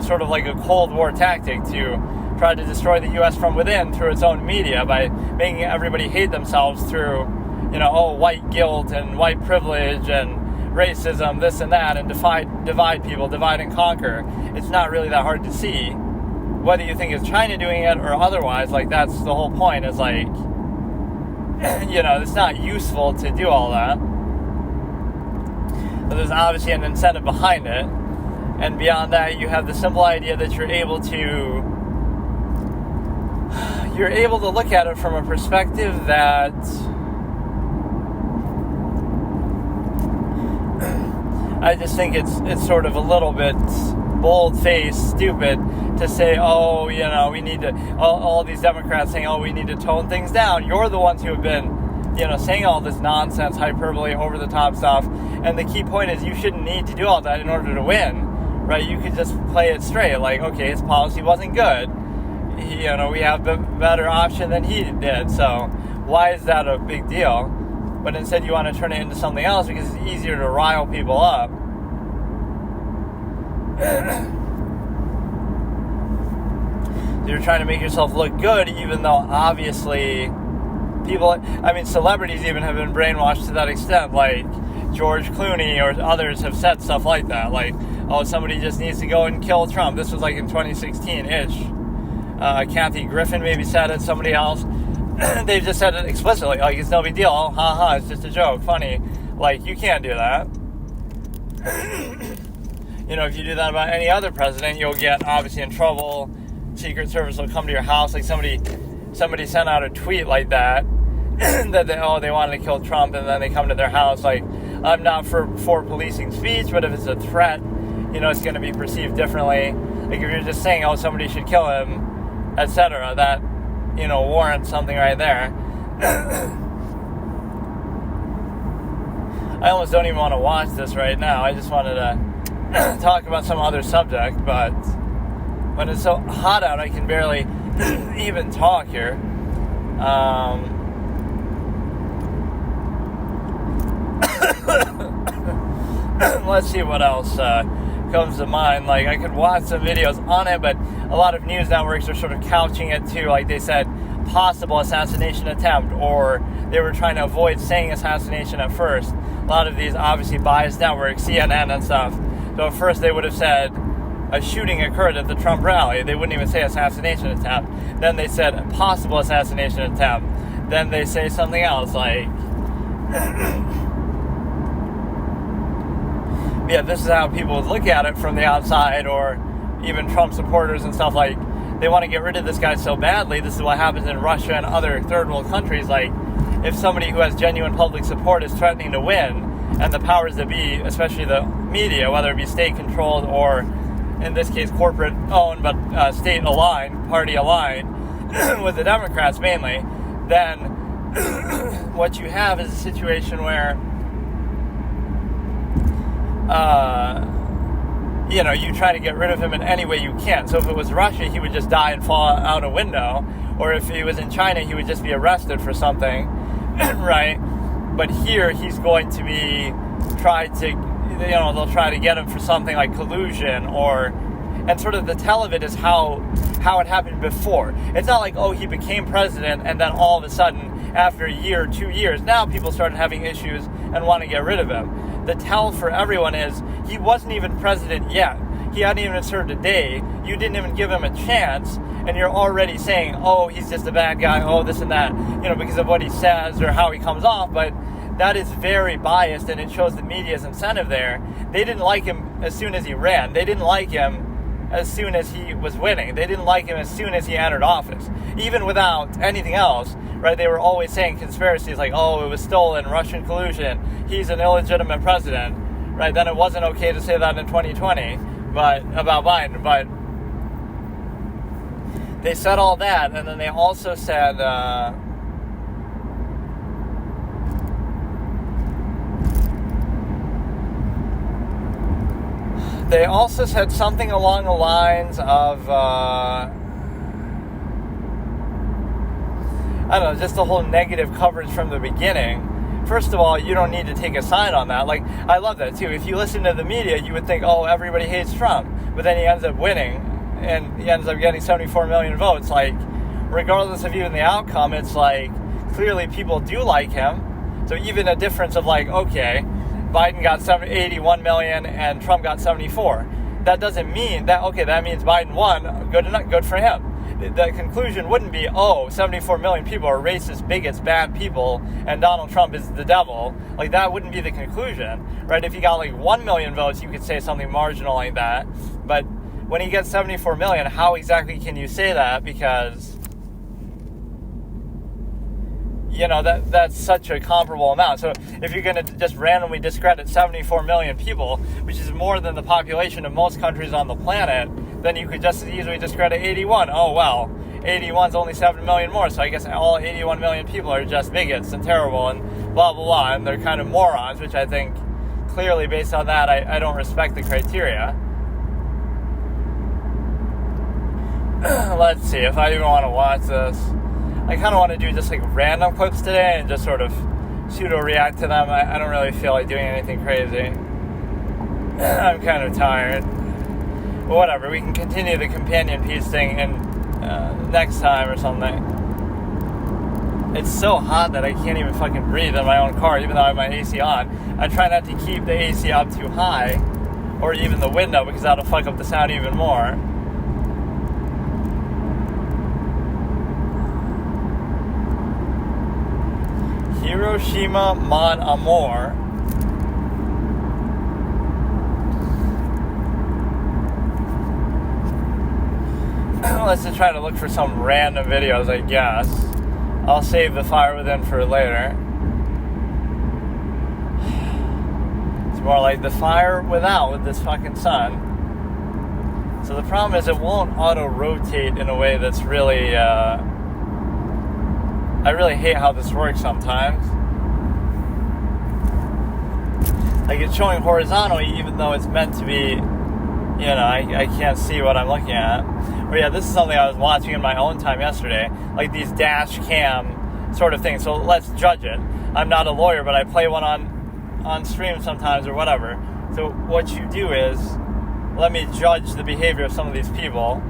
Speaker 1: sort of like a Cold War tactic to try to destroy the U.S. from within through its own media by making everybody hate themselves through, white guilt and white privilege and racism, this and that, and divide people, divide and conquer. It's not really that hard to see. Whether you think it's China doing it or otherwise, that's the whole point, is it's not useful to do all that. But there's obviously an incentive behind it. And beyond that, you have the simple idea that you're able to look at it from a perspective that I just think it's sort of a little bit bold-faced, stupid to say, we need to, all these Democrats saying, we need to tone things down. You're the ones who have been, saying all this nonsense, hyperbole, over-the-top stuff. And the key point is you shouldn't need to do all that in order to win, right? You could just play it straight, okay, his policy wasn't good. We have a better option than he did, so why is that a big deal? But instead you want to turn it into something else because it's easier to rile people up. You're trying to make yourself look good, even though obviously celebrities even have been brainwashed to that extent, like George Clooney or others have said stuff like that, somebody just needs to go and kill Trump. This was in 2016-ish. Kathy Griffin maybe said it, somebody else. They've just said it explicitly, it's no big deal, it's just a joke, funny. You can't do that. If you do that about any other president, you'll get obviously in trouble. Secret Service will come to your house. Somebody sent out a tweet like that, that they wanted to kill Trump, and then they come to their house I'm not for policing speech, but if it's a threat, it's going to be perceived differently. If you're just saying, somebody should kill him, etc., that, warrants something right there. I almost don't even want to watch this right now. I just wanted to talk about some other subject, but when it's so hot out, I can barely even talk here. Let's see what else comes to mind. I could watch some videos on it, but a lot of news networks are sort of couching it to, they said, possible assassination attempt, or they were trying to avoid saying assassination at first. A lot of these obviously biased networks, CNN and stuff, so at first they would have said a shooting occurred at the Trump rally. They wouldn't even say assassination attempt. Then they said possible assassination attempt. Then they say something else this is how people would look at it from the outside, or even Trump supporters and stuff, they want to get rid of this guy so badly. This is what happens in Russia and other third world countries. If somebody who has genuine public support is threatening to win, and the powers that be, especially the media, whether it be state-controlled or, in this case, corporate-owned, but state-aligned, party-aligned, with the Democrats mainly, then what you have is a situation where you try to get rid of him in any way you can. So if it was Russia, he would just die and fall out a window. Or if he was in China, he would just be arrested for something, right? But here, he's going to be they'll try to get him for something like collusion, and sort of the tell of it is how it happened before. It's not he became president and then all of a sudden, after a year or 2 years, now people started having issues and want to get rid of him. The tell for everyone is he wasn't even president yet. He hadn't even served a day. You didn't even give him a chance, and you're already saying, he's just a bad guy, this and that, because of what he says or how he comes off. But that is very biased, and it shows the media's incentive there. They didn't like him as soon as he ran. They didn't like him as soon as he was winning. They didn't like him as soon as he entered office. Even without anything else, right? They were always saying conspiracies it was stolen, Russian collusion, he's an illegitimate president, right? Then it wasn't okay to say that in 2020, but about Biden. But they said all that, and then they also said something along the lines of I don't know, just the whole negative coverage from the beginning. First of all, you don't need to take a side on that. Like, I love that too. If you listen to the media, you would think, oh, everybody hates Trump. But then he ends up winning, and he ends up getting 74 million votes. Like, regardless of even the outcome, it's like, clearly people do like him. So even a difference of like, okay, Biden got 81 million and Trump got 74. That doesn't mean that, okay, that means Biden won. Good for him. The conclusion wouldn't be, 74 million people are racist, bigots, bad people, and Donald Trump is the devil. Like, that wouldn't be the conclusion, right? If he got like 1 million votes, you could say something marginal like that. But when he gets 74 million, how exactly can you say that? Because, you know, that's such a comparable amount. So if you're going to just randomly discredit 74 million people, which is more than the population of most countries on the planet, then you could just as easily discredit 81. Oh, well, 81's only 7 million more, so I guess all 81 million people are just bigots and terrible and blah, blah, blah, and they're kind of morons, which I think clearly based on that, I don't respect the criteria. Let's see, if I even want to watch this. I kind of want to do just like random clips today and just sort of pseudo-react to them. I don't really feel like doing anything crazy. I'm kind of tired. But whatever, we can continue the companion piece thing next time or something. It's so hot that I can't even fucking breathe in my own car, even though I have my AC on. I try not to keep the AC up too high, or even the window, because that'll fuck up the sound even more. Hiroshima Mon Amour. Let's just try to look for some random videos, I guess. I'll save the fire within for later. It's more like the fire without with this fucking sun. So the problem is it won't auto-rotate in a way that's really, I really hate how this works sometimes. Like, it's showing horizontally even though it's meant to be, you know, I can't see what I'm looking at. But yeah, this is something I was watching in my own time yesterday, like these dash cam sort of things. So let's judge it. I'm not a lawyer, but I play one on stream sometimes or whatever. So what you do is, let me judge the behavior of some of these people.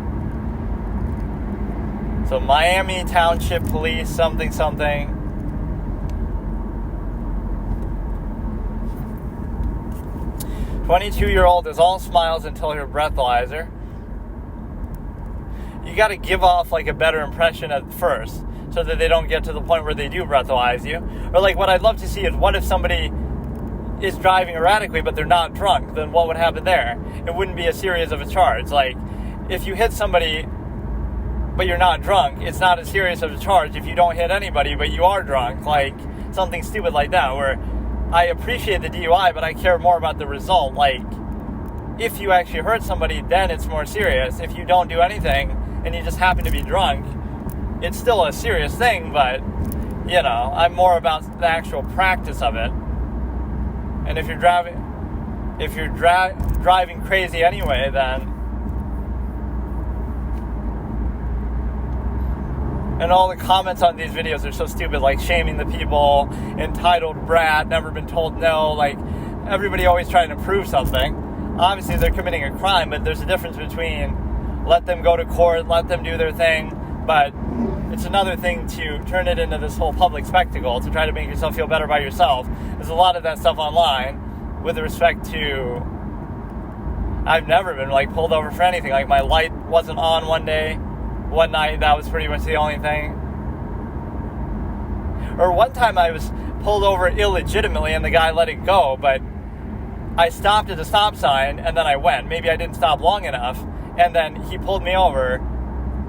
Speaker 1: So Miami Township Police, something. 22-year-old is all smiles until her breathalyzer. You got to give off like a better impression at first so that they don't get to the point where they do breathalyze you. Or like what I'd love to see is, what if somebody is driving erratically but they're not drunk? Then what would happen there? It wouldn't be as serious of a charge. Like, if you hit somebody but you're not drunk, it's not as serious of a charge if you don't hit anybody but you are drunk. Like, something stupid like that, where I appreciate the DUI, but I care more about the result. Like, if you actually hurt somebody, then it's more serious. If you don't do anything and you just happen to be drunk, it's still a serious thing, but, you know, I'm more about the actual practice of it. And if you're driving crazy anyway, then... And all the comments on these videos are so stupid, like shaming the people, entitled brat, never been told no, like, everybody always trying to prove something. Obviously, they're committing a crime, but there's a difference between let them go to court, let them do their thing, but it's another thing to turn it into this whole public spectacle to try to make yourself feel better by yourself. There's a lot of that stuff online with respect to... I've never been, like, pulled over for anything. Like, my light wasn't on one night, that was pretty much the only thing. Or one time I was pulled over illegitimately and the guy let it go, but I stopped at a stop sign and then I went. Maybe I didn't stop long enough, and then he pulled me over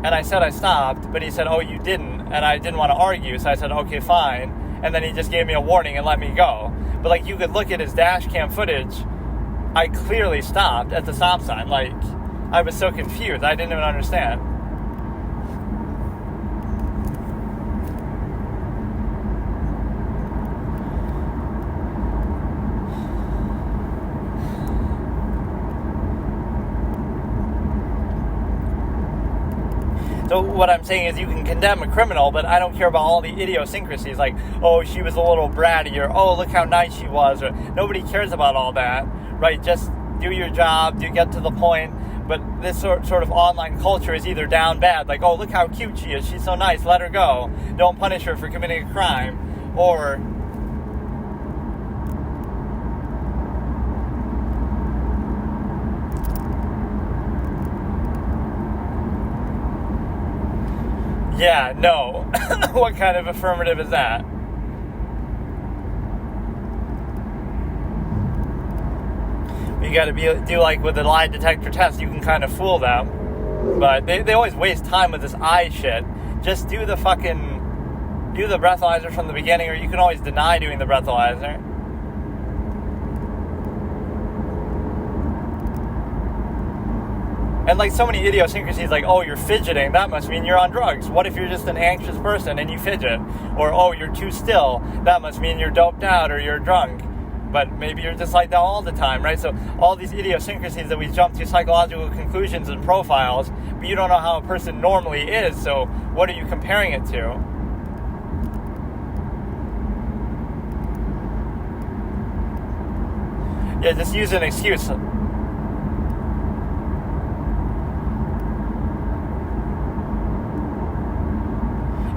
Speaker 1: and I said I stopped, but he said, oh, you didn't, and I didn't want to argue, so I said, okay, fine, and then he just gave me a warning and let me go. But like, you could look at his dash cam footage, I clearly stopped at the stop sign. Like, I was so confused, I didn't even understand. So what I'm saying is you can condemn a criminal, but I don't care about all the idiosyncrasies, like, oh, she was a little bratty, or oh, look how nice she was, or nobody cares about all that, right? Just do your job, do get to the point. But this sort of online culture is either down bad, like, oh, look how cute she is, she's so nice, let her go, don't punish her for committing a crime, or yeah, no. What kind of affirmative is that? You gotta do like with the lie detector test, you can kind of fool them. But they always waste time with this eye shit. Just do the breathalyzer from the beginning, or you can always deny doing the breathalyzer. And like so many idiosyncrasies, like, oh, you're fidgeting, that must mean you're on drugs. What if you're just an anxious person and you fidget? Or, oh, you're too still, that must mean you're doped out or you're drunk. But maybe you're just like that all the time, right? So all these idiosyncrasies that we jump to psychological conclusions and profiles, but you don't know how a person normally is, so what are you comparing it to? Yeah, just use an excuse.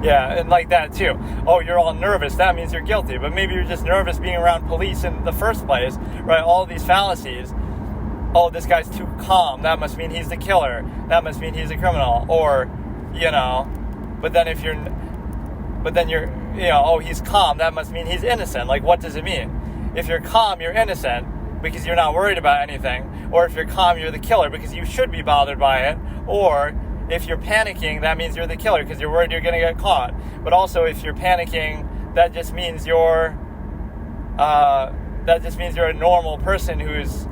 Speaker 1: Yeah, and like that too. Oh, you're all nervous, that means you're guilty. But maybe you're just nervous being around police in the first place, right? All these fallacies. Oh, this guy's too calm, that must mean he's the killer. That must mean he's a criminal. Or, but then oh, he's calm, that must mean he's innocent. Like, what does it mean? If you're calm, you're innocent because you're not worried about anything. Or if you're calm, you're the killer because you should be bothered by it. Or if you're panicking, that means you're the killer because you're worried you're going to get caught. But also, if you're panicking, that just means you're a normal person who's,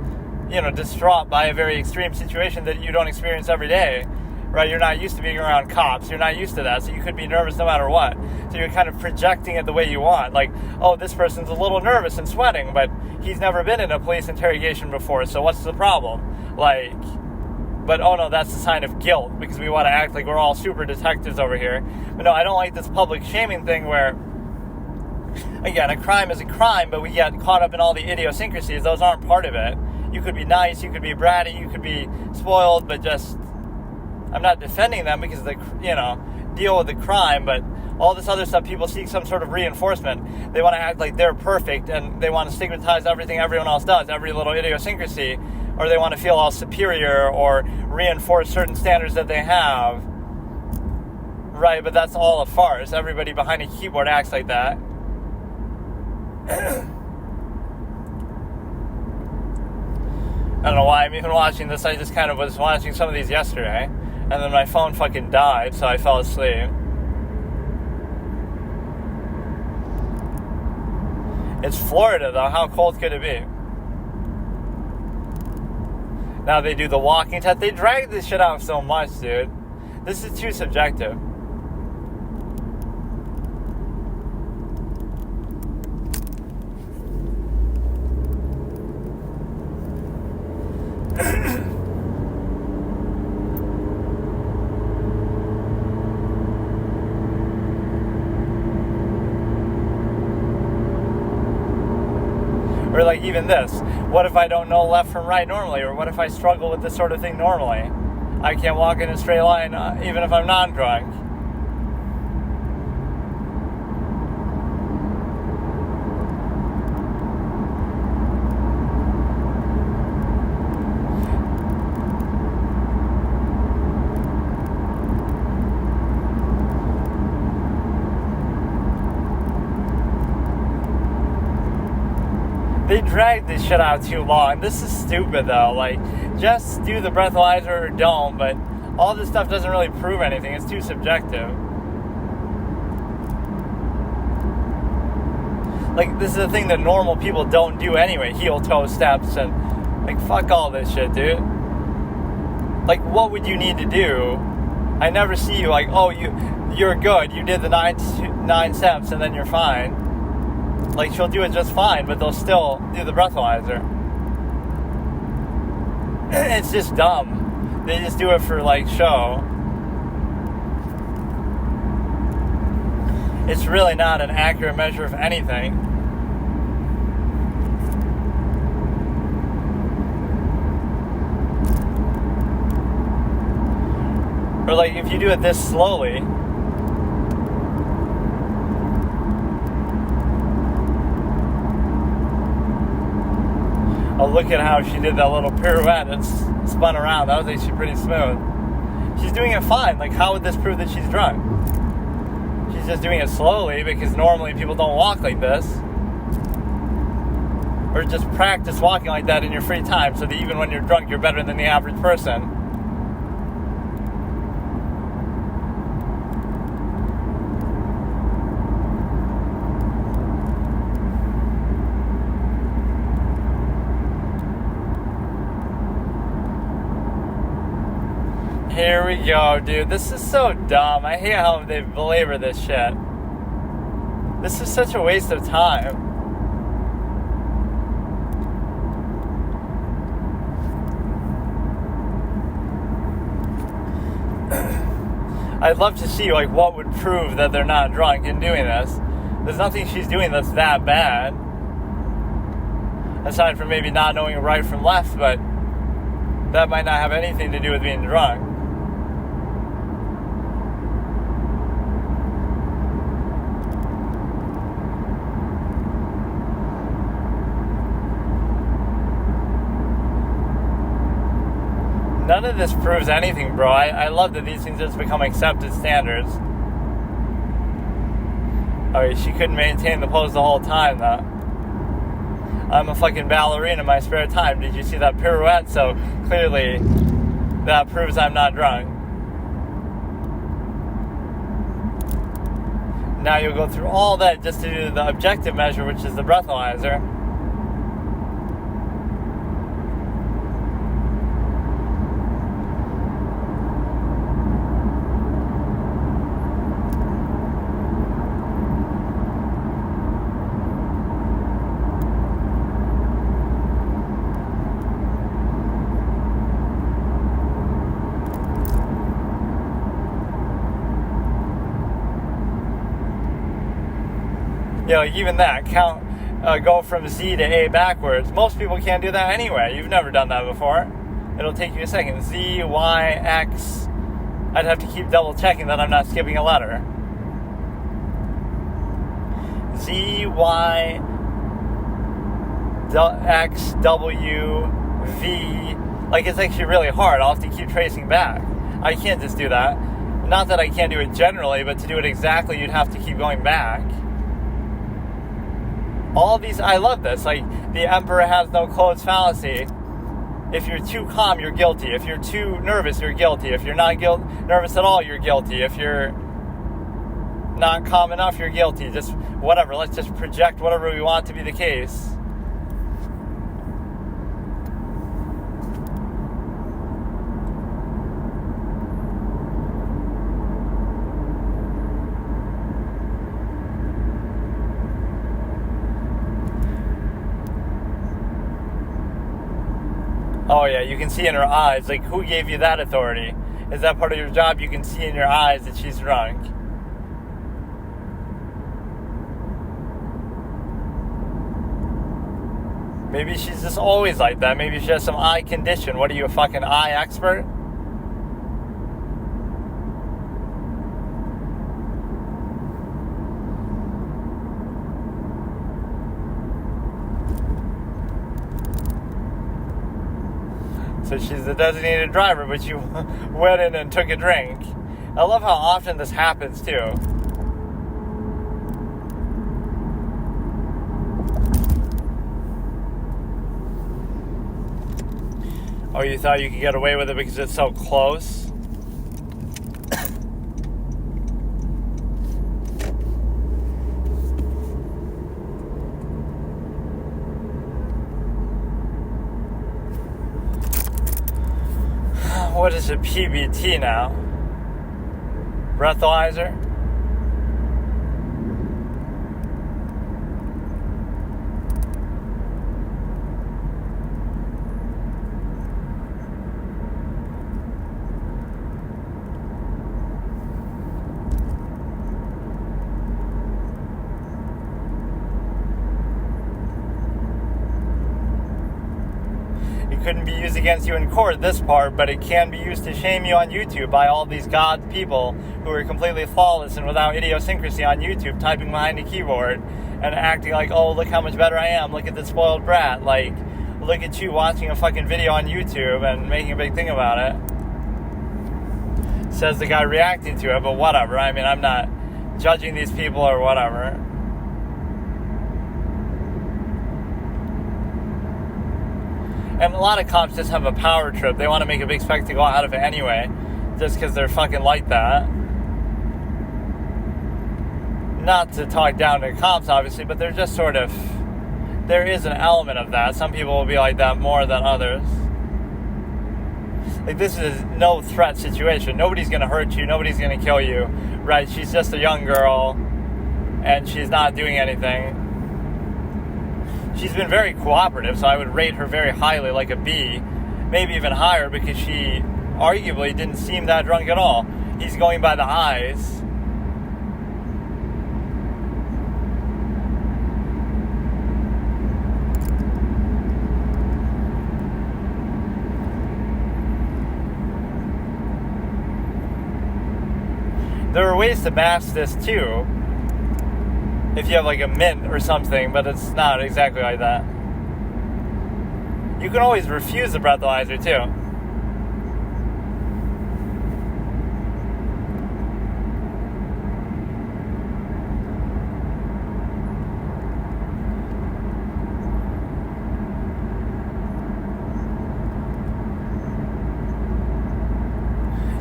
Speaker 1: distraught by a very extreme situation that you don't experience every day, right? You're not used to being around cops. You're not used to that, so you could be nervous no matter what. So you're kind of projecting it the way you want. Like, oh, this person's a little nervous and sweating, but he's never been in a police interrogation before, so what's the problem? Like... But, oh no, that's a sign of guilt because we want to act like we're all super detectives over here. But no, I don't like this public shaming thing where, again, a crime is a crime, but we get caught up in all the idiosyncrasies. Those aren't part of it. You could be nice, you could be bratty, you could be spoiled, but just, I'm not defending them because deal with the crime, but all this other stuff, people seek some sort of reinforcement. They want to act like they're perfect, and they want to stigmatize everything everyone else does, every little idiosyncrasy, or they want to feel all superior or reinforce certain standards that they have. Right, but that's all a farce. Everybody behind a keyboard acts like that. I don't know why I'm even watching this. I just kind of was watching some of these yesterday, and then my phone fucking died, so I fell asleep. It's Florida, though. How cold could it be? Now they do the walking test. They drag this shit out so much, dude. This is too subjective. Or like even this, what if I don't know left from right normally? Or what if I struggle with this sort of thing normally? I can't walk in a straight line even if I'm non-drunk. They drag this shit out too long. This is stupid, though. Like, just do the breathalyzer or don't, but all this stuff doesn't really prove anything. It's too subjective. Like, this is a thing that normal people don't do anyway. Heel-toe steps and, like, fuck all this shit, dude. Like, what would you need to do? I never see you like, oh, you're good. You did the nine steps and then you're fine. Like, she'll do it just fine, but they'll still do the breathalyzer. It's just dumb. They just do it for, like, show. it's really not an accurate measure of anything. Or like if you do it this slowly, oh, look at how she did that little pirouette and spun around. That was actually pretty smooth. She's doing it fine. Like, how would this prove that she's drunk? She's just doing it slowly because normally people don't walk like this. Or just practice walking like that in your free time so that even when you're drunk, you're better than the average person. Here we go, dude. This is so dumb. I hate how they belabor this shit. This is such a waste of time. I'd love to see, like, what would prove that they're not drunk in doing this. There's nothing she's doing that's that bad. Aside from maybe not knowing right from left, but that might not have anything to do with being drunk. None of this proves anything, bro. I love that these things just become accepted standards. Oh, she couldn't maintain the pose the whole time, though. I'm a fucking ballerina in my spare time. Did you see that pirouette? So clearly, that proves I'm not drunk. Now you'll go through all that just to do the objective measure, which is the breathalyzer. You know, even that, go from Z to A backwards. Most people can't do that anyway. You've never done that before. It'll take you a second. Z, Y, X. I'd have to keep double checking that I'm not skipping a letter. Z, Y, X, W, V. Like, it's actually really hard. I'll have to keep tracing back. I can't just do that. Not that I can't do it generally, but to do it exactly, you'd have to keep going back. All these, I love this. Like, the emperor has no clothes fallacy. If you're too calm, you're guilty. If you're too nervous, you're guilty. If you're not nervous at all, you're guilty. If you're not calm enough, you're guilty. Just whatever. Let's just project whatever we want to be the case. Oh yeah, you can see in her eyes. Like, who gave you that authority? Is that part of your job? You can see in your eyes that she's drunk. Maybe she's just always like that. Maybe she has some eye condition. What are you, a fucking eye expert? So she's the designated driver, but you went in and took a drink. I love how often this happens, too. Oh, you thought you could get away with it because it's so close? What is a PBT now? Breathalyzer? couldn't be used against you in court, this part, but it can be used to shame you on YouTube by all these god people who are completely flawless and without idiosyncrasy on YouTube, typing behind a keyboard and acting like, oh, look how much better I am, look at this spoiled brat, like, look at you watching a fucking video on YouTube and making a big thing about it. Says the guy reacting to it, but whatever. I mean, I'm not judging these people or whatever. And a lot of cops just have a power trip. They want to make a big spectacle out of it anyway, just because they're fucking like that. Not to talk down to cops, obviously, but they're just sort of... There is an element of that. Some people will be like that more than others. Like, this is no threat situation. Nobody's going to hurt you. Nobody's going to kill you. Right? She's just a young girl, and she's not doing anything. She's been very cooperative, so I would rate her very highly, like a B, maybe even higher, because she arguably didn't seem that drunk at all. He's going by the eyes. There are ways to mask this too, if you have like a mint or something, but it's not exactly like that. You can always refuse the breathalyzer too.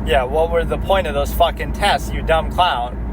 Speaker 1: Yeah, what were the point of those fucking tests, you dumb clown?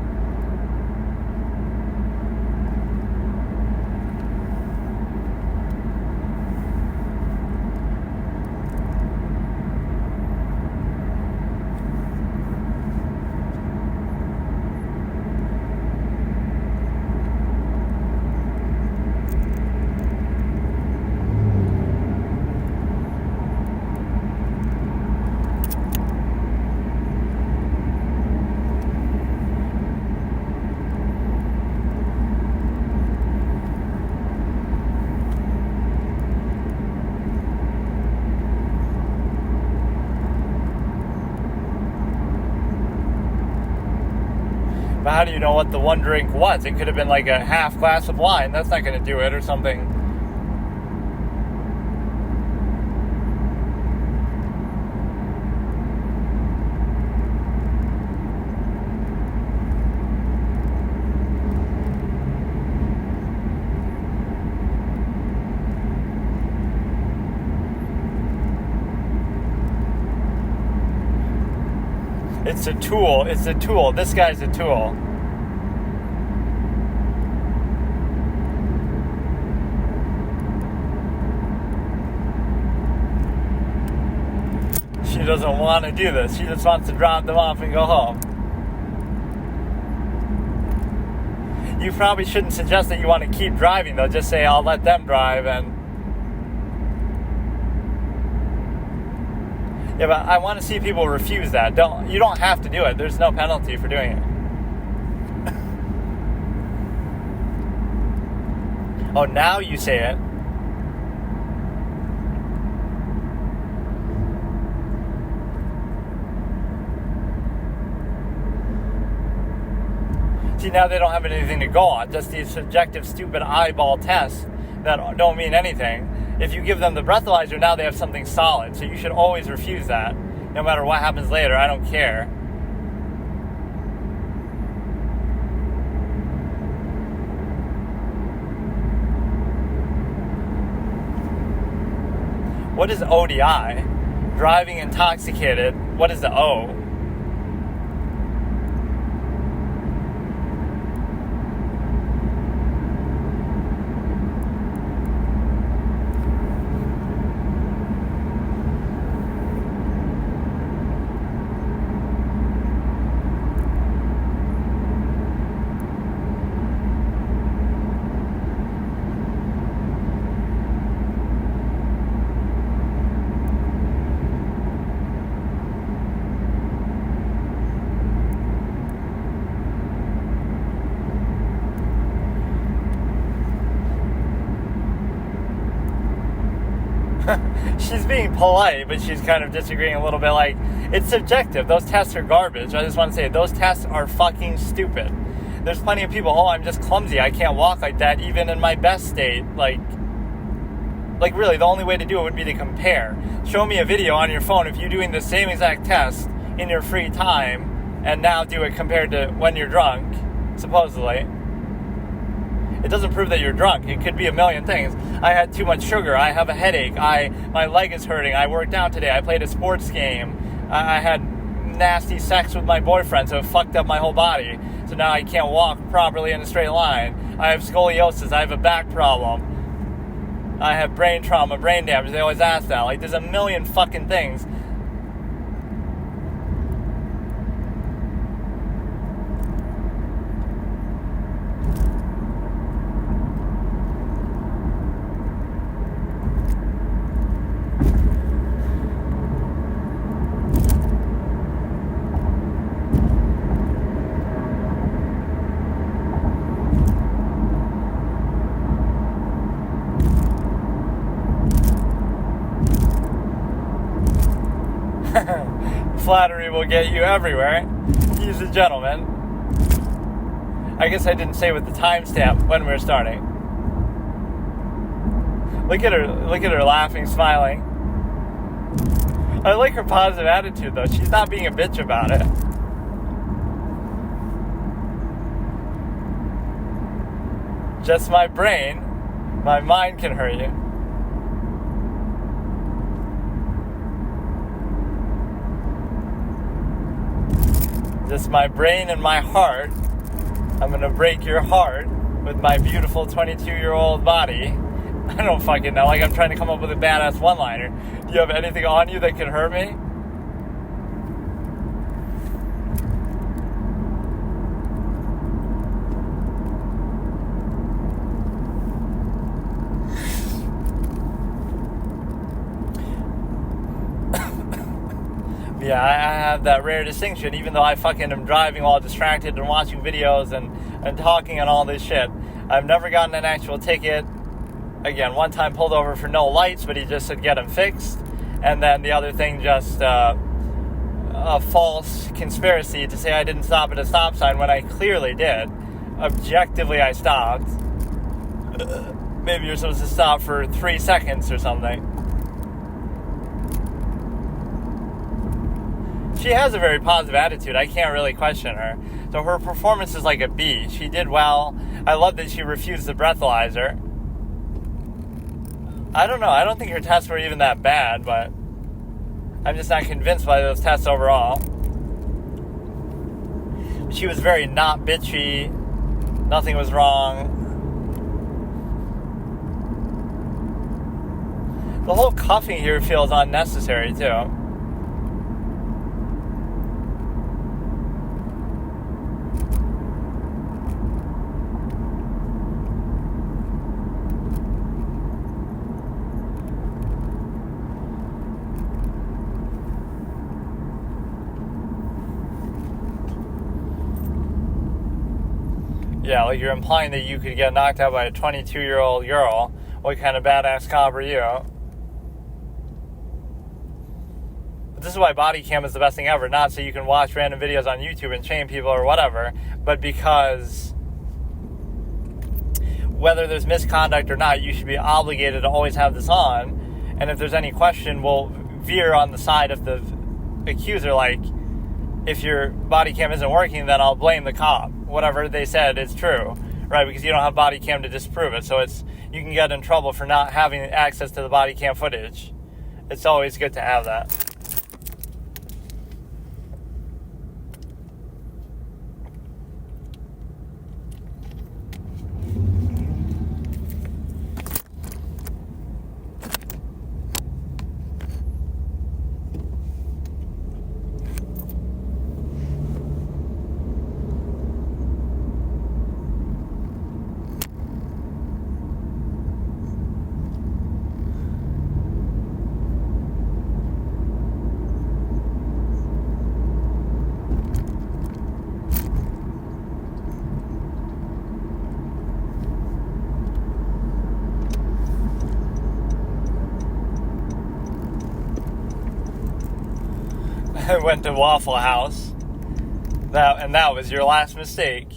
Speaker 1: But how do you know what the one drink was? It could have been like a half glass of wine. That's not going to do it, or something. It's a tool. It's a tool. This guy's a tool. She doesn't want to do this. She just wants to drop them off and go home. You probably shouldn't suggest that you want to keep driving, though. Just say, I'll let them drive, and... Yeah, but I want to see people refuse that. You don't have to do it. There's no penalty for doing it. Oh, now you say it. See, now they don't have anything to go on. Just these subjective, stupid eyeball tests that don't mean anything. If you give them the breathalyzer, now they have something solid. So you should always refuse that. No matter what happens later, I don't care. What is ODI? Driving intoxicated. What is the O? she's being polite, but she's kind of disagreeing a little bit. Like, it's subjective. Those tests are garbage. I just want to say, those tests are fucking stupid. There's plenty of people, I'm just clumsy. I can't walk like that, even in my best state. Like really, the only way to do it would be to compare. Show me a video on your phone if you're doing the same exact test in your free time, and now do it compared to when you're drunk, supposedly. It doesn't prove that you're drunk. It could be a million things. I had too much sugar. I have a headache. My leg is hurting. I worked out today. I played a sports game. I had nasty sex with my boyfriend, so it fucked up my whole body. So now I can't walk properly in a straight line. I have scoliosis. I have a back problem. I have brain trauma, brain damage. They always ask that. Like, there's a million fucking things. Flattery will get you everywhere. He's a gentleman. I guess I didn't say with the timestamp when we were starting. Look at her laughing, smiling. I like her positive attitude, though. She's not being a bitch about it. Just my brain. My mind can hurt you. Just my brain and my heart. I'm gonna break your heart with my beautiful 22-year-old body. I don't fucking know. Like, I'm trying to come up with a badass one-liner. Do you have anything on you that can hurt me? Yeah, I have that rare distinction, even though I fucking am driving while distracted and watching videos and talking and all this shit. I've never gotten an actual ticket. Again, one time pulled over for no lights, but he just said get them fixed. And then the other thing, just a false conspiracy to say I didn't stop at a stop sign when I clearly did. Objectively, I stopped. Maybe you're supposed to stop for 3 seconds or something. She has a very positive attitude. I can't really question her. So her performance is like a B. She did well. I love that she refused the breathalyzer. I don't know. I don't think her tests were even that bad, but I'm just not convinced by those tests overall. She was very not bitchy. Nothing was wrong. The whole cuffing here feels unnecessary, too. Yeah, like you're implying that you could get knocked out by a 22-year-old girl. What kind of badass cop are you? But this is why body cam is the best thing ever. Not so you can watch random videos on YouTube and shame people or whatever, but because whether there's misconduct or not, you should be obligated to always have this on. And if there's any question, we'll veer on the side of the accuser, like, if your body cam isn't working, then I'll blame the cop. Whatever they said is true, right? Because you don't have body cam to disprove it. So you can get in trouble for not having access to the body cam footage. It's always good to have that. I went to Waffle House. That was your last mistake.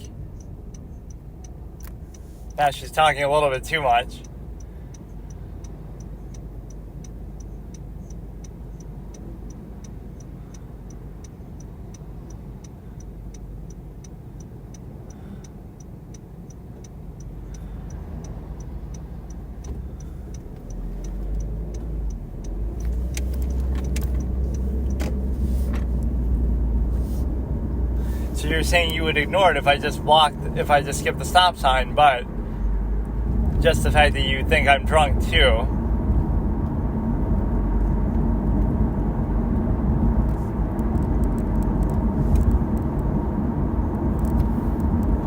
Speaker 1: Now she's talking a little bit too much. So you're saying you would ignore it if I just skipped the stop sign, but just the fact that you think I'm drunk too.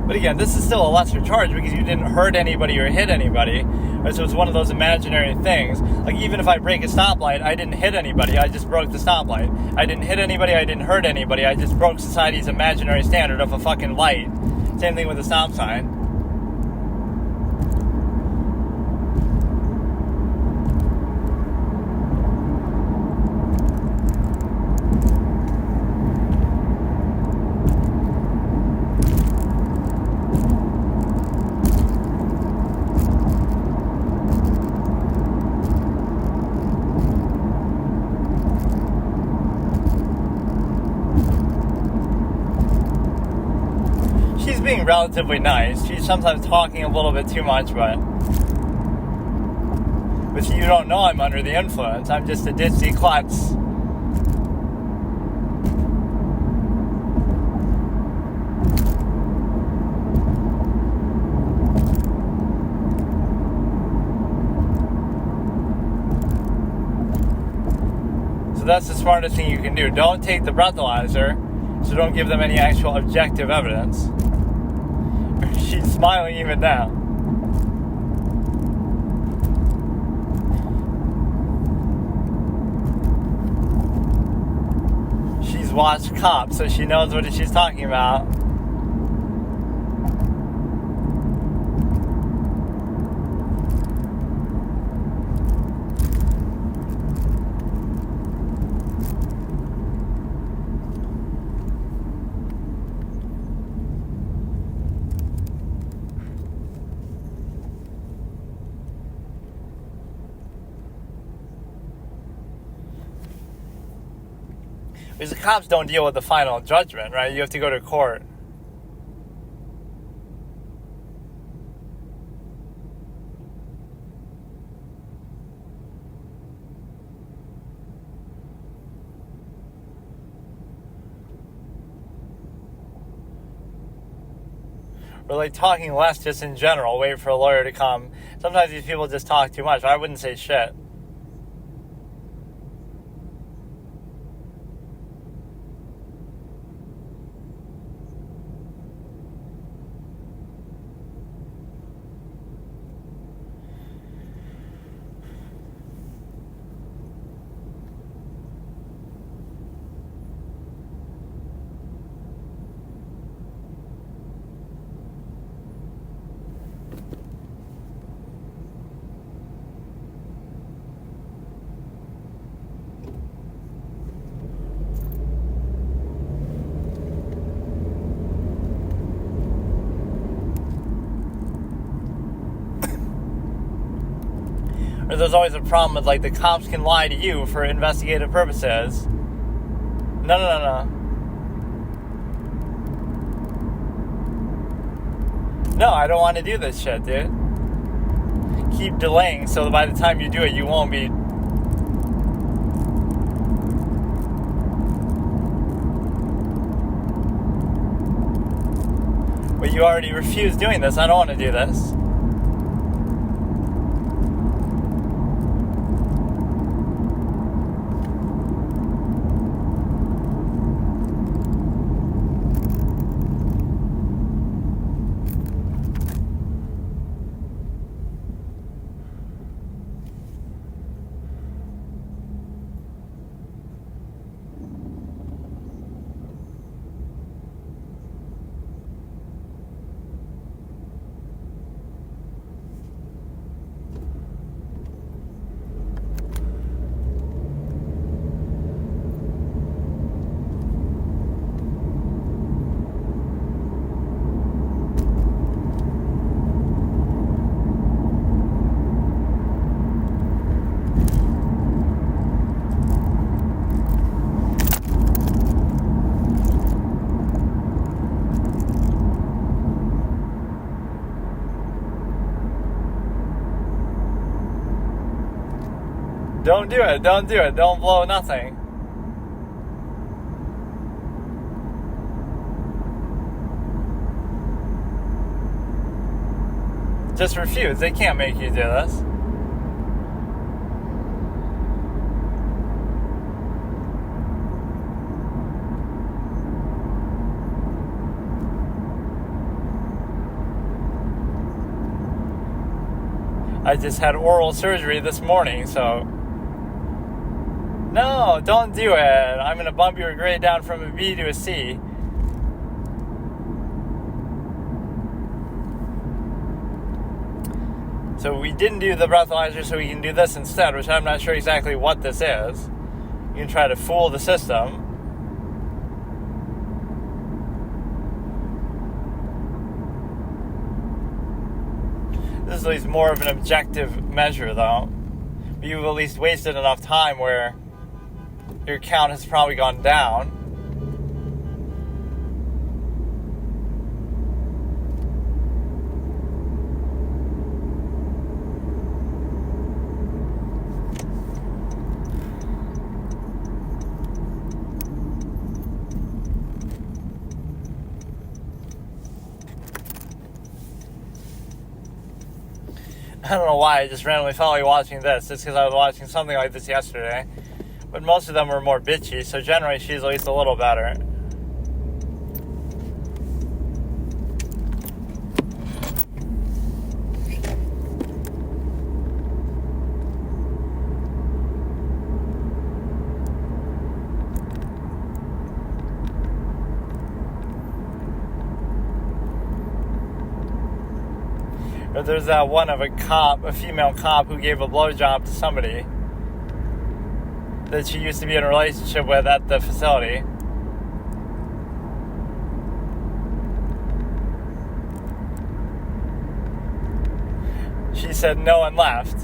Speaker 1: But again, this is still a lesser charge because you didn't hurt anybody or hit anybody. Right? So it's one of those imaginary things. Like even if I break a stoplight, I didn't hit anybody, I just broke the stoplight. I didn't hit anybody, I didn't hurt anybody, I just broke society's imaginary standard of a fucking light. Same thing with a stop sign. She's being relatively nice. She's sometimes talking a little bit too much, but you don't know I'm under the influence. I'm just a ditzy klutz. So that's the smartest thing you can do. Don't take the breathalyzer, so don't give them any actual objective evidence. She's smiling even now. She's watched Cops, so she knows what she's talking about. Because the cops don't deal with the final judgment, right? You have to go to court. Or like talking less just in general, wait for a lawyer to come. Sometimes these people just talk too much. I wouldn't say shit. Or there's always a problem with, like, the cops can lie to you for investigative purposes. No. No, I don't want to do this shit, dude. Keep delaying so that by the time you do it, you won't be... But you already refused doing this. I don't want to do this. Don't do it. Don't do it. Don't blow nothing. Just refuse. They can't make you do this. I just had oral surgery this morning, so... No, don't do it. I'm going to bump your grade down from a B to a C. So we didn't do the breathalyzer, so we can do this instead, which I'm not sure exactly what this is. You can try to fool the system. This is at least more of an objective measure, though. But you've at least wasted enough time where your count has probably gone down. I don't know why, I just randomly felt like watching this. It's because I was watching something like this yesterday. But most of them were more bitchy, so generally she's at least a little better. Or there's that one of a female cop who gave a blowjob to somebody that she used to be in a relationship with at the facility. She said no and left.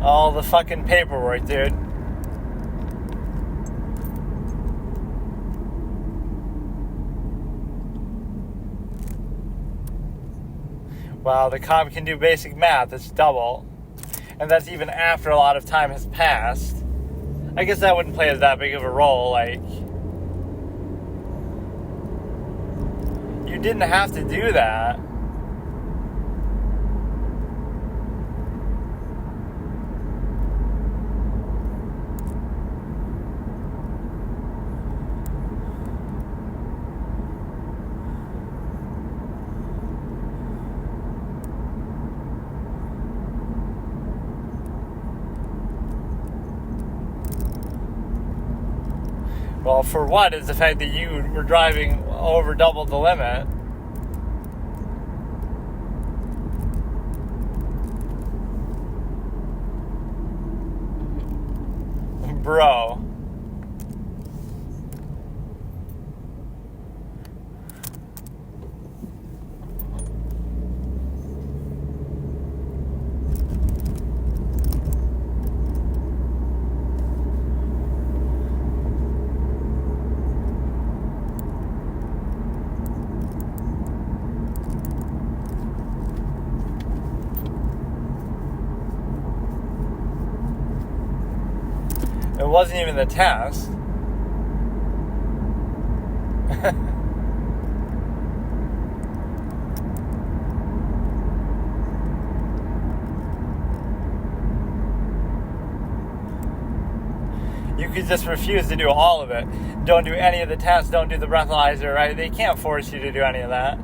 Speaker 1: All the fucking paperwork, dude. Wow, the cop can do basic math. It's double. And that's even after a lot of time has passed. I guess that wouldn't play as that big of a role. Like, you didn't have to do that. Well, for what is the fact that you were driving over double the limit? Bro. It wasn't even the test. You could just refuse to do all of it. Don't do any of the tests, don't do the breathalyzer, right? They can't force you to do any of that.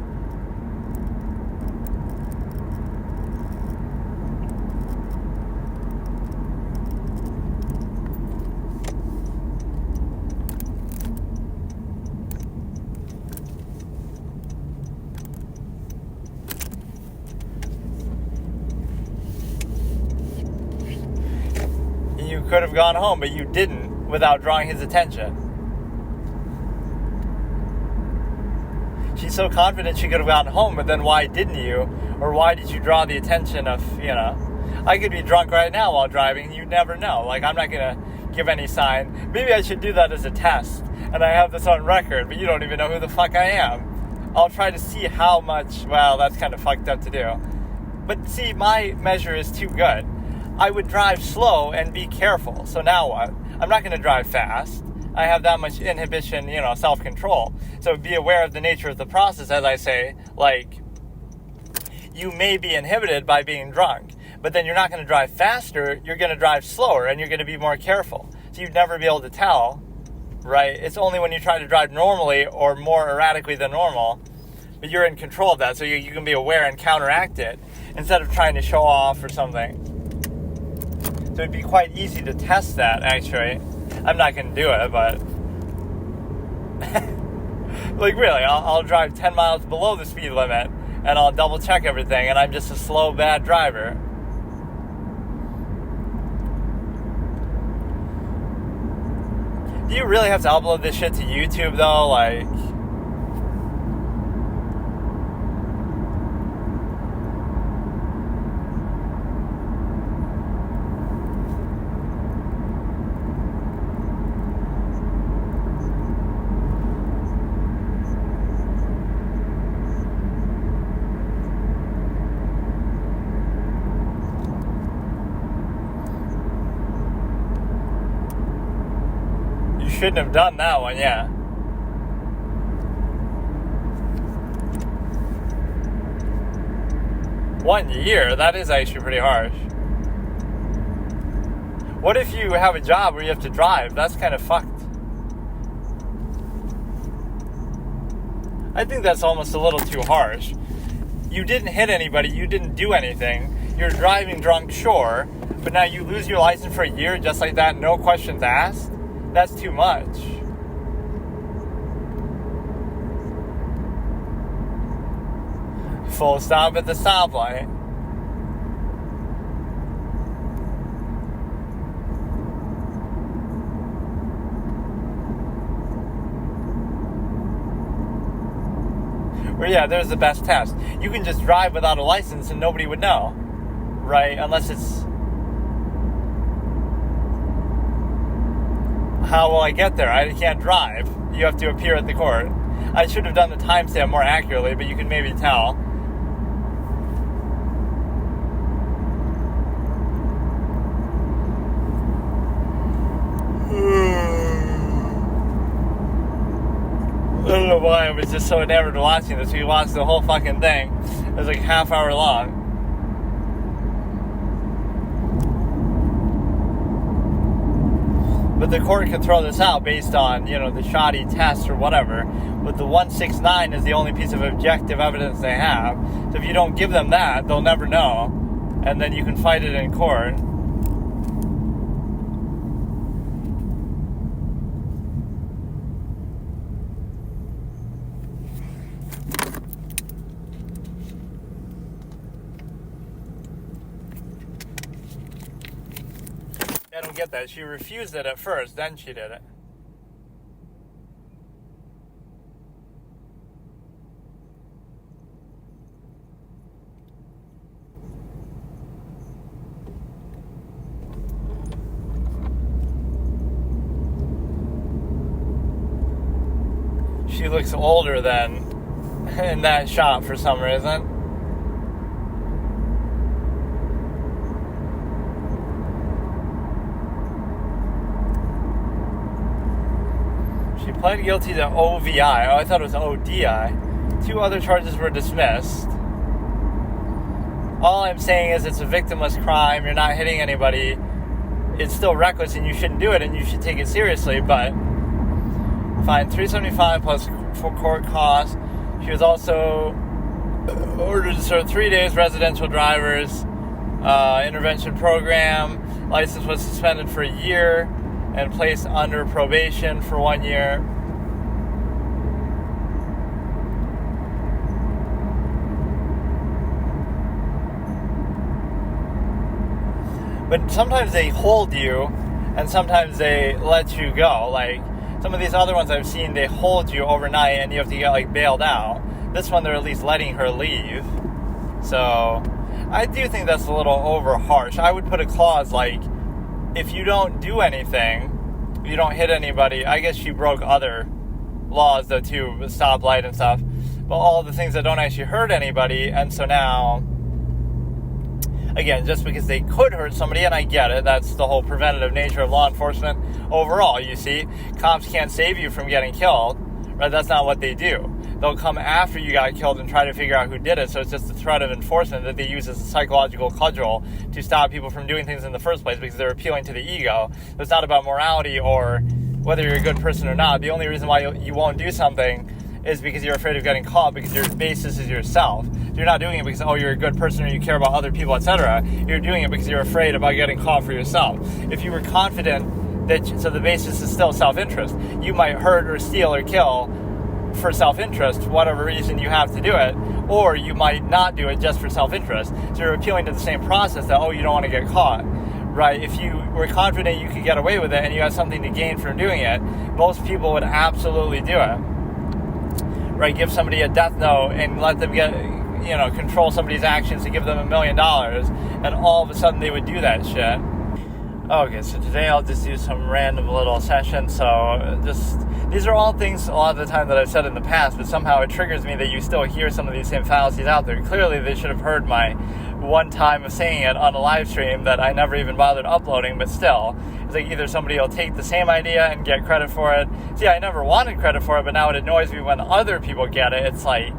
Speaker 1: You could have gone home, but you didn't without drawing his attention. She's so confident she could have gotten home, but then why didn't you? Or why did you draw the attention of, I could be drunk right now while driving, you never know. Like, I'm not going to give any sign. Maybe I should do that as a test, and I have this on record, but you don't even know who the fuck I am. I'll try to see how much, well, that's kind of fucked up to do. But see, my measure is too good. I would drive slow and be careful. So now what? I'm not going to drive fast. I have that much inhibition, self-control. So be aware of the nature of the process, as I say, like, you may be inhibited by being drunk, but then you're not going to drive faster, you're going to drive slower, and you're going to be more careful. So you'd never be able to tell, right? It's only when you try to drive normally or more erratically than normal, but you're in control of that, so you can be aware and counteract it instead of trying to show off or something. So it'd be quite easy to test that, actually. I'm not going to do it, but like really, I'll drive 10 miles below the speed limit and I'll double check everything, and I'm just a slow, bad driver. Do you really have to upload this shit to YouTube though? Like, shouldn't have done that one, yeah. One year? That is actually pretty harsh. What if you have a job where you have to drive? That's kind of fucked. I think that's almost a little too harsh. You didn't hit anybody, you didn't do anything. You're driving drunk, sure, but now you lose your license for a year just like that, no questions asked? That's too much. Full stop at the stoplight. Well, yeah, there's the best test. You can just drive without a license and nobody would know, right? Unless it's... How will I get there? I can't drive. You have to appear at the court. I should have done the timestamp more accurately, but you can maybe tell. I don't know why I was just so enamored with watching this. We watched the whole fucking thing. It was like half hour long. But the court could throw this out based on, the shoddy test or whatever. But the 169 is the only piece of objective evidence they have. So if you don't give them that, they'll never know. And then you can fight it in court. I don't get that. She refused it at first, then she did it. She looks older than in that shot for some reason. She pled guilty to OVI. Oh, I thought it was ODI. 2 other charges were dismissed. All I'm saying is it's a victimless crime. You're not hitting anybody. It's still reckless and you shouldn't do it and you should take it seriously, but fine, $375 plus for court costs. She was also ordered to serve 3 days residential drivers intervention program. License was suspended for a year and placed under probation for 1 year. But sometimes they hold you and sometimes they let you go. Like some of these other ones I've seen, they hold you overnight and you have to get bailed out. This one, they're at least letting her leave. So I do think that's a little over harsh. I would put a clause like, if you don't do anything, you don't hit anybody. I guess she broke other laws though too, with stoplight and stuff. But all the things that don't actually hurt anybody, and so now again, just because they could hurt somebody, and I get it, that's the whole preventative nature of law enforcement overall. You see, cops can't save you from getting killed, right? That's not what they do. They'll come after you got killed and try to figure out who did it, so it's just the threat of enforcement that they use as a psychological cudgel to stop people from doing things in the first place, because they're appealing to the ego. It's not about morality or whether you're a good person or not. The only reason why you won't do something is because you're afraid of getting caught, because your basis is yourself. You're not doing it because, you're a good person or you care about other people, etc. You're doing it because you're afraid about getting caught for yourself. If you were confident so the basis is still self-interest. You might hurt or steal or kill for self-interest, whatever reason you have to do it, or you might not do it just for self-interest. So you're appealing to the same process that, you don't want to get caught, right? If you were confident you could get away with it and you had something to gain from doing it, most people would absolutely do it, right? Give somebody a death note and let them control somebody's actions to give them $1 million, and all of a sudden they would do that shit. Okay, so today I'll just do some random little session. So these are all things a lot of the time that I've said in the past, but somehow it triggers me that you still hear some of these same fallacies out there. Clearly they should have heard my one time of saying it on a live stream that I never even bothered uploading, but still, it's like either somebody will take the same idea and get credit for it. See, I never wanted credit for it, but now it annoys me when other people get it. It's like,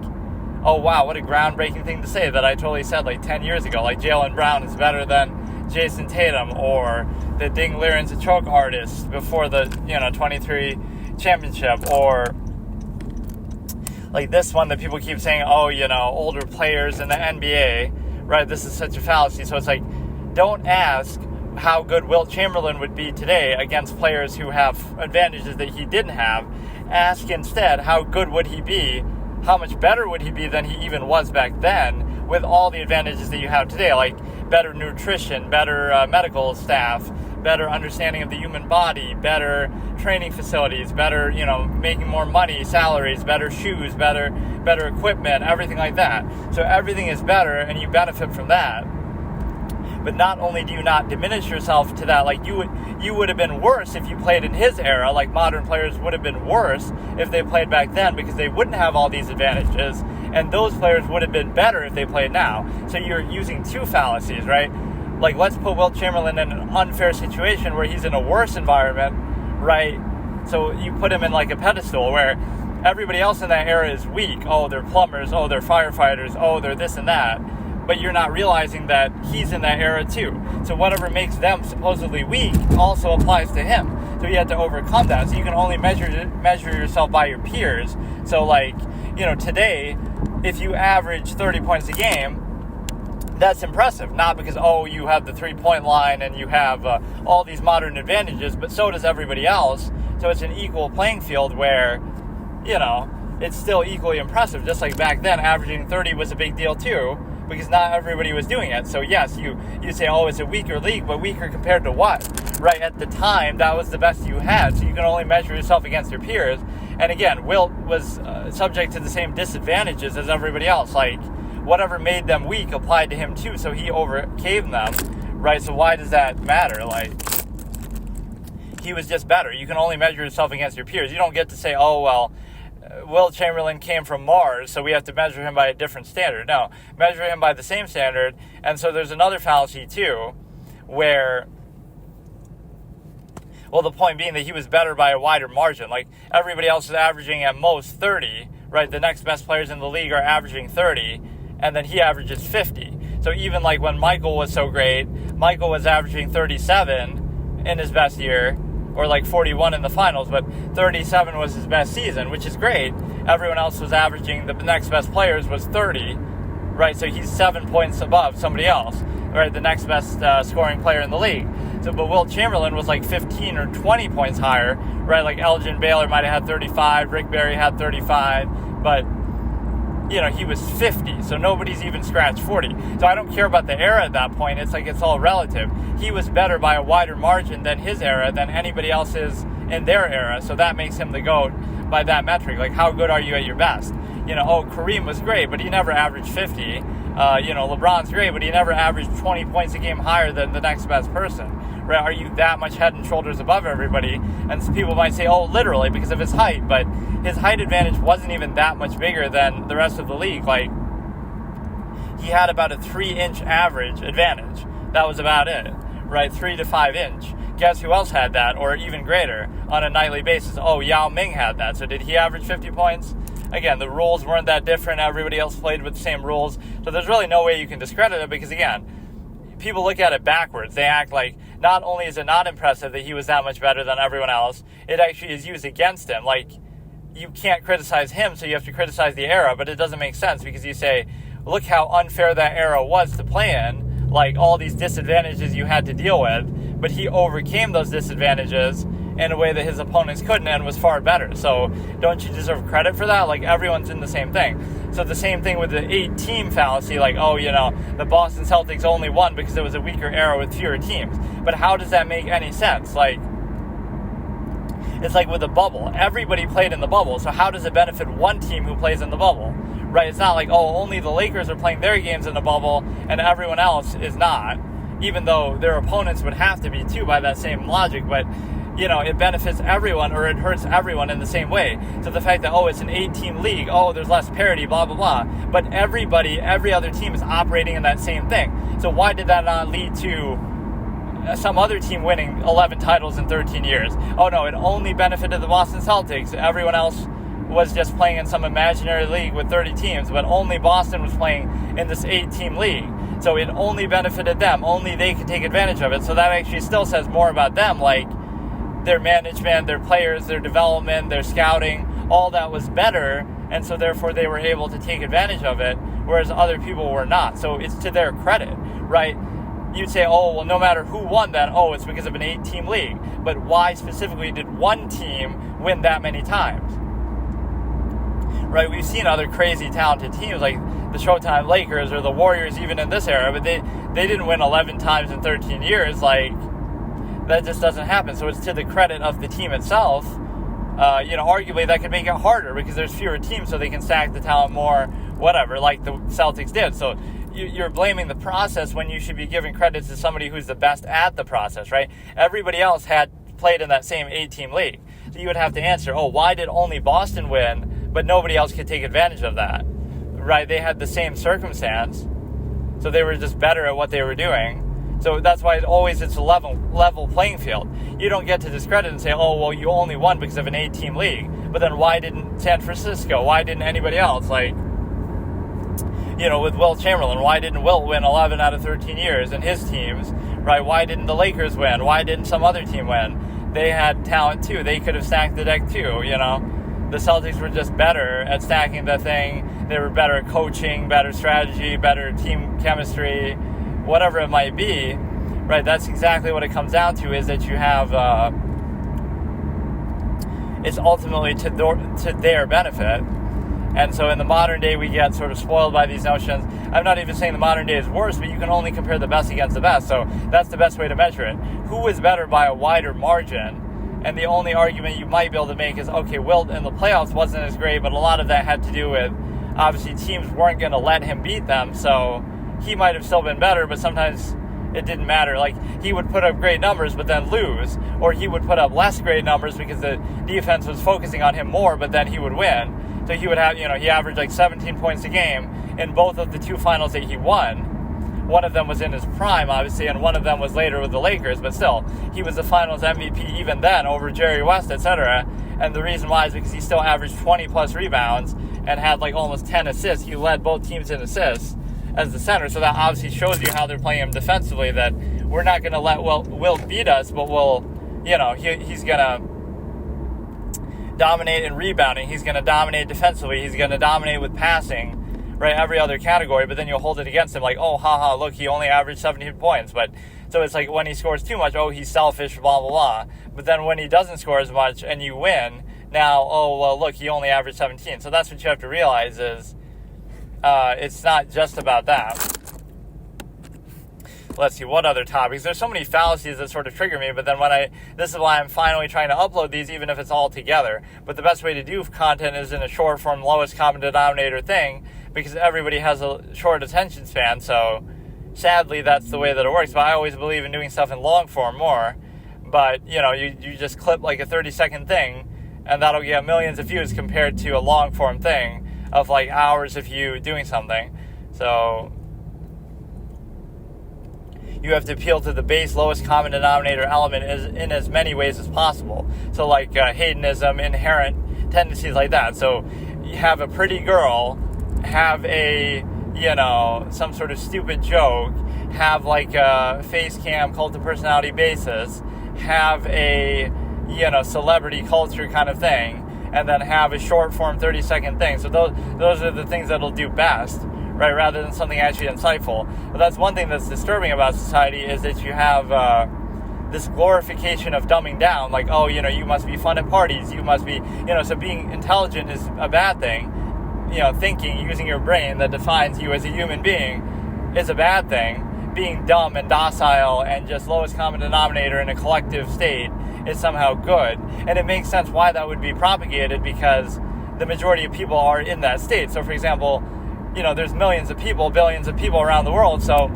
Speaker 1: oh wow, what a groundbreaking thing to say that I totally said like 10 years ago. Like Jaylen Brown is better than Jason Tatum, or the Ding Liren's a choke artist before the 23 championship, or like this one that people keep saying, older players in the NBA, right? This is such a fallacy. So it's like, don't ask how good Wilt Chamberlain would be today against players who have advantages that he didn't have. Ask instead, how good would he be? How much better would he be than he even was back then with all the advantages that you have today, like better nutrition, better medical staff, better understanding of the human body, better training facilities, better, making more money, salaries, better shoes, better equipment, everything like that. So everything is better and you benefit from that. But not only do you not diminish yourself to that, like you would have been worse if you played in his era, like modern players would have been worse if they played back then because they wouldn't have all these advantages, and those players would have been better if they played now. So you're using two fallacies, right? Like, let's put Wilt Chamberlain in an unfair situation where he's in a worse environment, right? So you put him in like a pedestal where everybody else in that era is weak. Oh, they're plumbers. Oh, they're firefighters. Oh, they're this and that. But you're not realizing that he's in that era too. So whatever makes them supposedly weak also applies to him. So you have to overcome that. So you can only measure yourself by your peers. So like, today, if you average 30 points a game, that's impressive. Not because, you have the 3-point line and you have all these modern advantages, but so does everybody else. So it's an equal playing field where, it's still equally impressive. Just like back then, averaging 30 was a big deal too, because not everybody was doing it. So yes, you say, it's a weaker league, but weaker compared to what? Right, at the time, that was the best you had, so you can only measure yourself against your peers. And again, Wilt was subject to the same disadvantages as everybody else. Like, whatever made them weak applied to him too, so he overcame them, right? So why does that matter? Like, he was just better. You can only measure yourself against your peers. You don't get to say, Wilt Chamberlain came from Mars, so we have to measure him by a different standard. No, measure him by the same standard. And so there's another fallacy too, where, the point being that he was better by a wider margin. Like, everybody else is averaging at most 30, right? The next best players in the league are averaging 30, and then he averages 50. So even like when Michael was so great, Michael was averaging 37 in his best year, or like 41 in the finals, but 37 was his best season, which is great. Everyone else was averaging, the next best players was 30, right? So he's 7 points above somebody else, right? The next best scoring player in the league. So, but Wilt Chamberlain was like 15 or 20 points higher, right? Like Elgin Baylor might have had 35, Rick Barry had 35, but he was 50, so nobody's even scratched 40. So I don't care about the era at that point. It's like, it's all relative. He was better by a wider margin than his era, than anybody else is in their era. So that makes him the GOAT by that metric. Like, how good are you at your best? Kareem was great, but he never averaged 50. LeBron's great, but he never averaged 20 points a game higher than the next best person. Right? Are you that much head and shoulders above everybody? And some people might say, literally, because of his height. But his height advantage wasn't even that much bigger than the rest of the league. Like, he had about a 3-inch average advantage. That was about it, right? 3 to 5 inch. Guess who else had that, or even greater, on a nightly basis? Oh, Yao Ming had that. So did he average 50 points? Again, the rules weren't that different. Everybody else played with the same rules. So there's really no way you can discredit it because, again, people look at it backwards. They act like not only is it not impressive that he was that much better than everyone else, it actually is used against him. Like, you can't criticize him, so you have to criticize the era, but it doesn't make sense because you say, look how unfair that era was to play in, like all these disadvantages you had to deal with, but he overcame those disadvantages in a way that his opponents couldn't and was far better. So don't you deserve credit for that? Like, everyone's in the same thing. So the same thing with the 8-team fallacy, like, oh, the Boston Celtics only won because it was a weaker era with fewer teams. But how does that make any sense? Like, it's like with the bubble. Everybody played in the bubble, so how does it benefit one team who plays in the bubble? Right? It's not like, oh, only the Lakers are playing their games in the bubble and everyone else is not, even though their opponents would have to be too by that same logic, but it benefits everyone or it hurts everyone in the same way. So the fact that, oh, it's an 8-team league, oh, there's less parity, blah, blah, blah, but every other team is operating in that same thing. So why did that not lead to some other team winning 11 titles in 13 years? Oh no, it only benefited the Boston Celtics. Everyone else was just playing in some imaginary league with 30 teams, but only Boston was playing in this 8-team league. So it only benefited them. Only they could take advantage of it. So that actually still says more about them, like their management, their players, their development, their scouting, all that was better, and so therefore they were able to take advantage of it, whereas other people were not. So it's to their credit, right? You'd say, oh, well, no matter who won that, oh, it's because of an 8-team league. But why specifically did one team win that many times? Right? We've seen other crazy talented teams like the Showtime Lakers or the Warriors even in this era, but they didn't win 11 times in 13 years. Like, that just doesn't happen. So it's to the credit of the team itself. Arguably that could make it harder because there's fewer teams, so they can stack the talent more, whatever, like the Celtics did. So you're blaming the process when you should be giving credit to somebody who's the best at the process, right? Everybody else had played in that same 8-team league. So you would have to answer, oh, why did only Boston win, but nobody else could take advantage of that, right? They had the same circumstance, so they were just better at what they were doing. So that's why it's a level playing field. You don't get to discredit and say, oh, well, you only won because of an 8-team league. But then why didn't San Francisco? Why didn't anybody else? Like, with Will Chamberlain, why didn't Wilt win 11 out of 13 years and his teams, right? Why didn't the Lakers win? Why didn't some other team win? They had talent too. They could have stacked the deck too, The Celtics were just better at stacking the thing. They were better at coaching, better strategy, better team chemistry, whatever it might be, right? That's exactly what it comes down to, is that you have, it's ultimately to their benefit. And so in the modern day, we get sort of spoiled by these notions. I'm not even saying the modern day is worse, but you can only compare the best against the best. So that's the best way to measure it. Who is better by a wider margin? And the only argument you might be able to make is, okay, Wilt in the playoffs wasn't as great, but a lot of that had to do with, obviously, teams weren't going to let him beat them. So he might have still been better, but sometimes it didn't matter. Like, he would put up great numbers, but then lose. Or he would put up less great numbers because the defense was focusing on him more, but then he would win. So he would have, he averaged like 17 points a game in both of the 2 finals that he won. One of them was in his prime, obviously, and one of them was later with the Lakers, but still, he was the finals MVP even then over Jerry West, etc. And the reason why is because he still averaged 20-plus rebounds and had like almost 10 assists. He led both teams in assists as the center, so that obviously shows you how they're playing him defensively, that we're not going to let Wilt beat us, but he's going to dominate in rebounding, he's going to dominate defensively, he's going to dominate with passing, right, every other category, but then you'll hold it against him like, oh, haha, look, he only averaged 17 points, but, so it's like when he scores too much, oh, he's selfish, blah, blah, blah, but then when he doesn't score as much and you win, now, oh, well, look, he only averaged 17, so that's what you have to realize is, it's not just about that. Let's see, what other topics? There's so many fallacies that sort of trigger me, but then this is why I'm finally trying to upload these, even if it's all together. But the best way to do content is in a short form, lowest common denominator thing, because everybody has a short attention span, so sadly that's the way that it works. But I always believe in doing stuff in long form more, but, you just clip like a 30-second thing, and that'll get millions of views compared to a long form thing of like hours of you doing something. So you have to appeal to the base lowest common denominator element in as many ways as possible. So like hedonism, inherent tendencies like that. So you have a pretty girl, have a, some sort of stupid joke, have like a face cam cult of personality basis, have a, celebrity culture kind of thing, and then have a short form 30-second thing. So those are the things that'll do best, right, rather than something actually insightful. But that's one thing that's disturbing about society, is that you have this glorification of dumbing down, like, oh, you must be fun at parties, you must be, so being intelligent is a bad thing. Thinking, using your brain that defines you as a human being is a bad thing. Being dumb and docile and just lowest common denominator in a collective state is somehow good. And it makes sense why that would be propagated, because the majority of people are in that state. So, for example, there's millions of people, billions of people around the world, so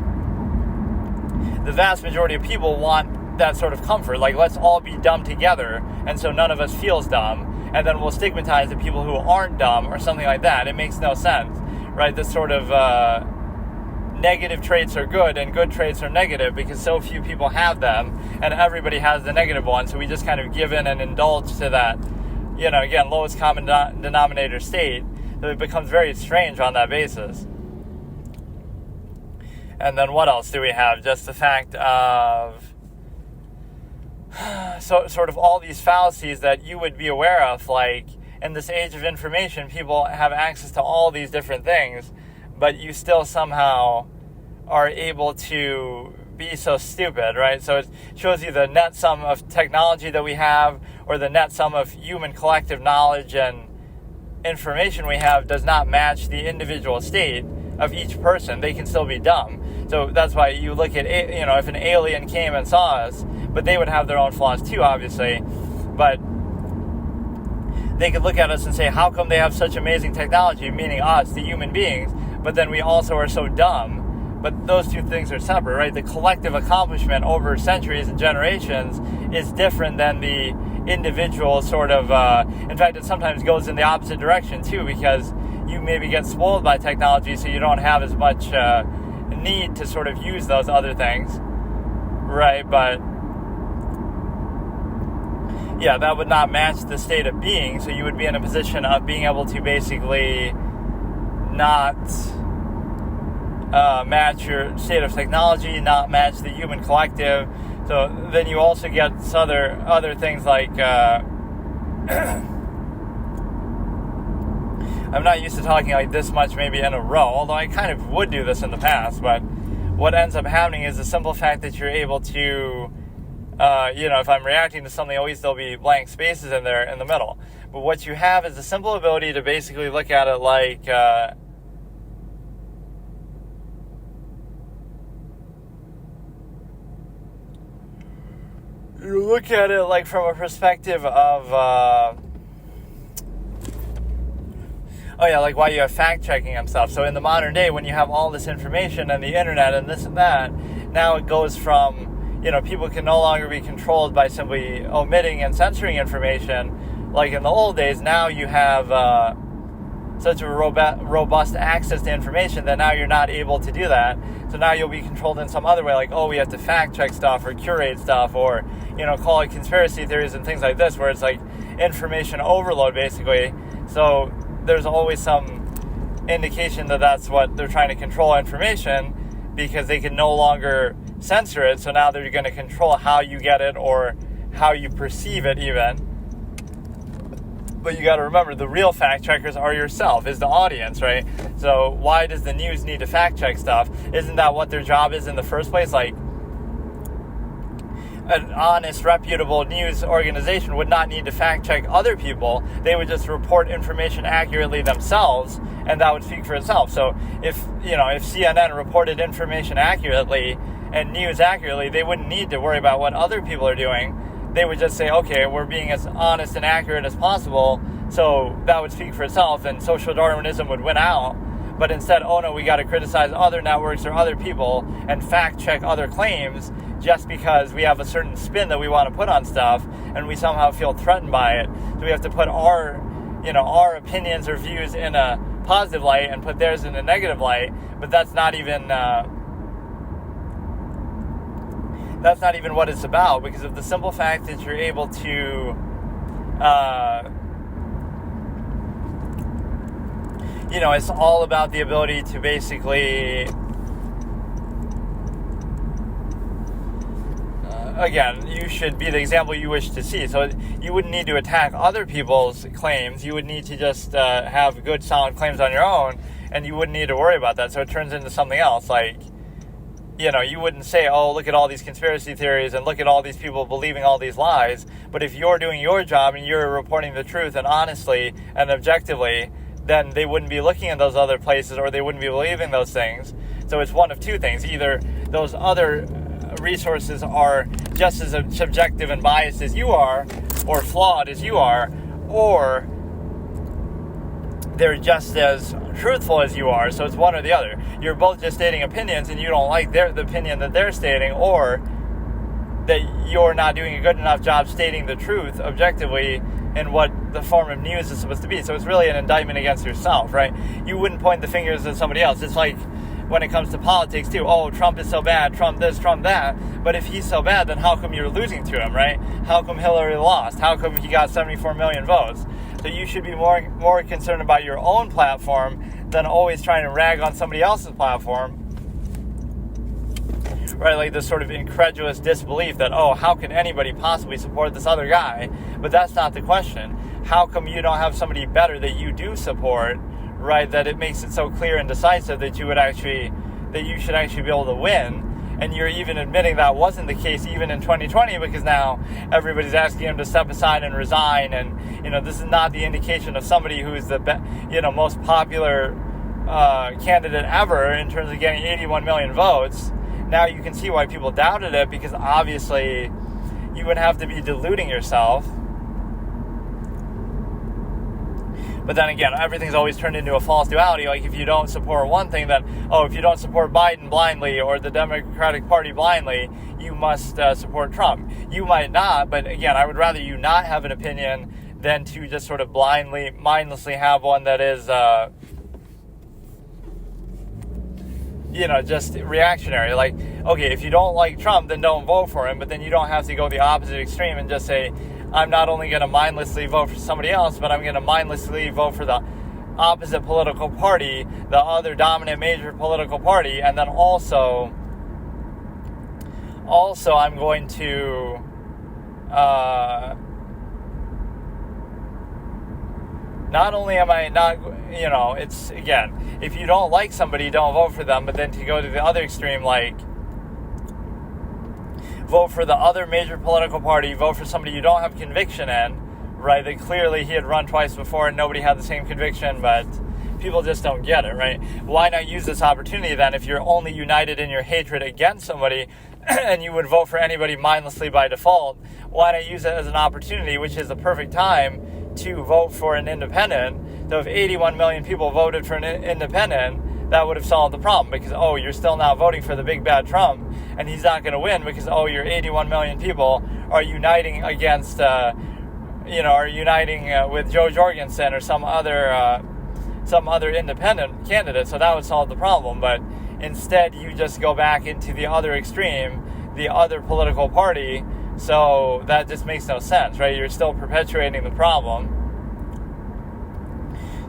Speaker 1: the vast majority of people want that sort of comfort. Like, let's all be dumb together, and so none of us feels dumb, and then we'll stigmatize the people who aren't dumb or something like that. It makes no sense, right? This sort of negative traits are good and good traits are negative, because so few people have them, and everybody has the negative one. So we just kind of give in and indulge to that, again, lowest common denominator state. So it becomes very strange on that basis. And then what else do we have? Just the fact of sort of all these fallacies that you would be aware of. Like, in this age of information, people have access to all these different things, but you still somehow are able to be so stupid, right? So it shows you the net sum of technology that we have, or the net sum of human collective knowledge and information we have, does not match the individual state of each person. They can still be dumb. So that's why you look at, if an alien came and saw us, but they would have their own flaws too, obviously, but they could look at us and say, how come they have such amazing technology, meaning us, the human beings, but then we also are so dumb? But those two things are separate, right? The collective accomplishment over centuries and generations is different than the individual sort of, in fact, it sometimes goes in the opposite direction too, because you maybe get spoiled by technology, so you don't have as much need to sort of use those other things, right? But yeah, that would not match the state of being, so you would be in a position of being able to basically not match your state of technology, not match the human collective. So then you also get other things like I'm not used to talking like this much maybe in a row, although I kind of would do this in the past, but what ends up happening is the simple fact that you're able to if I'm reacting to something, always there'll be blank spaces in there in the middle. But what you have is the simple ability to basically look at it like you look at it like from a perspective of like why you have fact-checking and stuff. So in the modern day, when you have all this information and the internet and this and that, now it goes from, people can no longer be controlled by simply omitting and censoring information like in the old days. Now you have such a robust access to information that now you're not able to do that. So now you'll be controlled in some other way, like, we have to fact-check stuff or curate stuff, or, call it conspiracy theories and things like this, where it's like information overload, basically. So there's always some indication that that's what they're trying to control information, because they can no longer censor it. So now they're going to control how you get it or how you perceive it even. But you got to remember, the real fact checkers are yourself, is the audience, right? So why does the news need to fact check stuff? Isn't that what their job is in the first place? Like, an honest, reputable news organization would not need to fact check other people. They would just report information accurately themselves, and that would speak for itself. So if CNN reported information accurately and news accurately, they wouldn't need to worry about what other people are doing. They would just say, okay, we're being as honest and accurate as possible, so that would speak for itself, and social Darwinism would win out. But instead, we got to criticize other networks or other people and fact-check other claims just because we have a certain spin that we want to put on stuff, and we somehow feel threatened by it. So we have to put our opinions or views in a positive light and put theirs in a negative light, but that's not even that's not even what it's about, because of the simple fact that you're able to, it's all about the ability to basically, again, you should be the example you wish to see. So you wouldn't need to attack other people's claims. You would need to just have good, solid claims on your own, and you wouldn't need to worry about that. So it turns into something else. Like, you wouldn't say, oh, look at all these conspiracy theories and look at all these people believing all these lies. But if you're doing your job and you're reporting the truth and honestly and objectively, then they wouldn't be looking at those other places, or they wouldn't be believing those things. So it's one of two things. Either those other resources are just as subjective and biased as you are, or flawed as you are, or they're just as truthful as you are. So it's one or the other. You're both just stating opinions and you don't like the opinion that they're stating, or that you're not doing a good enough job stating the truth objectively in what the form of news is supposed to be. So it's really an indictment against yourself, right? You wouldn't point the fingers at somebody else. It's like when it comes to politics too. Oh, Trump is so bad, Trump this, Trump that. But if he's so bad, then how come you're losing to him, right? How come Hillary lost? How come he got 74 million votes? So you should be more concerned about your own platform than always trying to rag on somebody else's platform. Right, like this sort of incredulous disbelief that, oh, how can anybody possibly support this other guy? But that's not the question. How come you don't have somebody better that you do support, right, that it makes it so clear and decisive that you should actually be able to win? And you're even admitting that wasn't the case even in 2020, because now everybody's asking him to step aside and resign. And, this is not the indication of somebody who is the most popular candidate ever in terms of getting 81 million votes. Now you can see why people doubted it, because obviously you would have to be deluding yourself. But then again, everything's always turned into a false duality. Like if you don't support one thing, then, if you don't support Biden blindly or the Democratic Party blindly, you must support Trump. You might not, but again, I would rather you not have an opinion than to just sort of blindly, mindlessly have one that is, just reactionary. Like, okay, if you don't like Trump, then don't vote for him, but then you don't have to go the opposite extreme and just say, I'm not only going to mindlessly vote for somebody else, but I'm going to mindlessly vote for the opposite political party, the other dominant major political party, and then also I'm going to not only am I not, it's, again, if you don't like somebody, don't vote for them, but then to go to the other extreme, like, vote for the other major political party, vote for somebody you don't have conviction in, right, that clearly he had run twice before and nobody had the same conviction, but people just don't get it, right? Why not use this opportunity then if you're only united in your hatred against somebody and you would vote for anybody mindlessly by default? Why not use it as an opportunity, which is the perfect time to vote for an independent? So if 81 million people voted for an independent, that would have solved the problem, because, you're still not voting for the big bad Trump, and he's not going to win because, your 81 million people are uniting against, are uniting with Joe Jorgensen or some other independent candidate. So that would solve the problem. But instead, you just go back into the other extreme, the other political party. So that just makes no sense, right? You're still perpetuating the problem.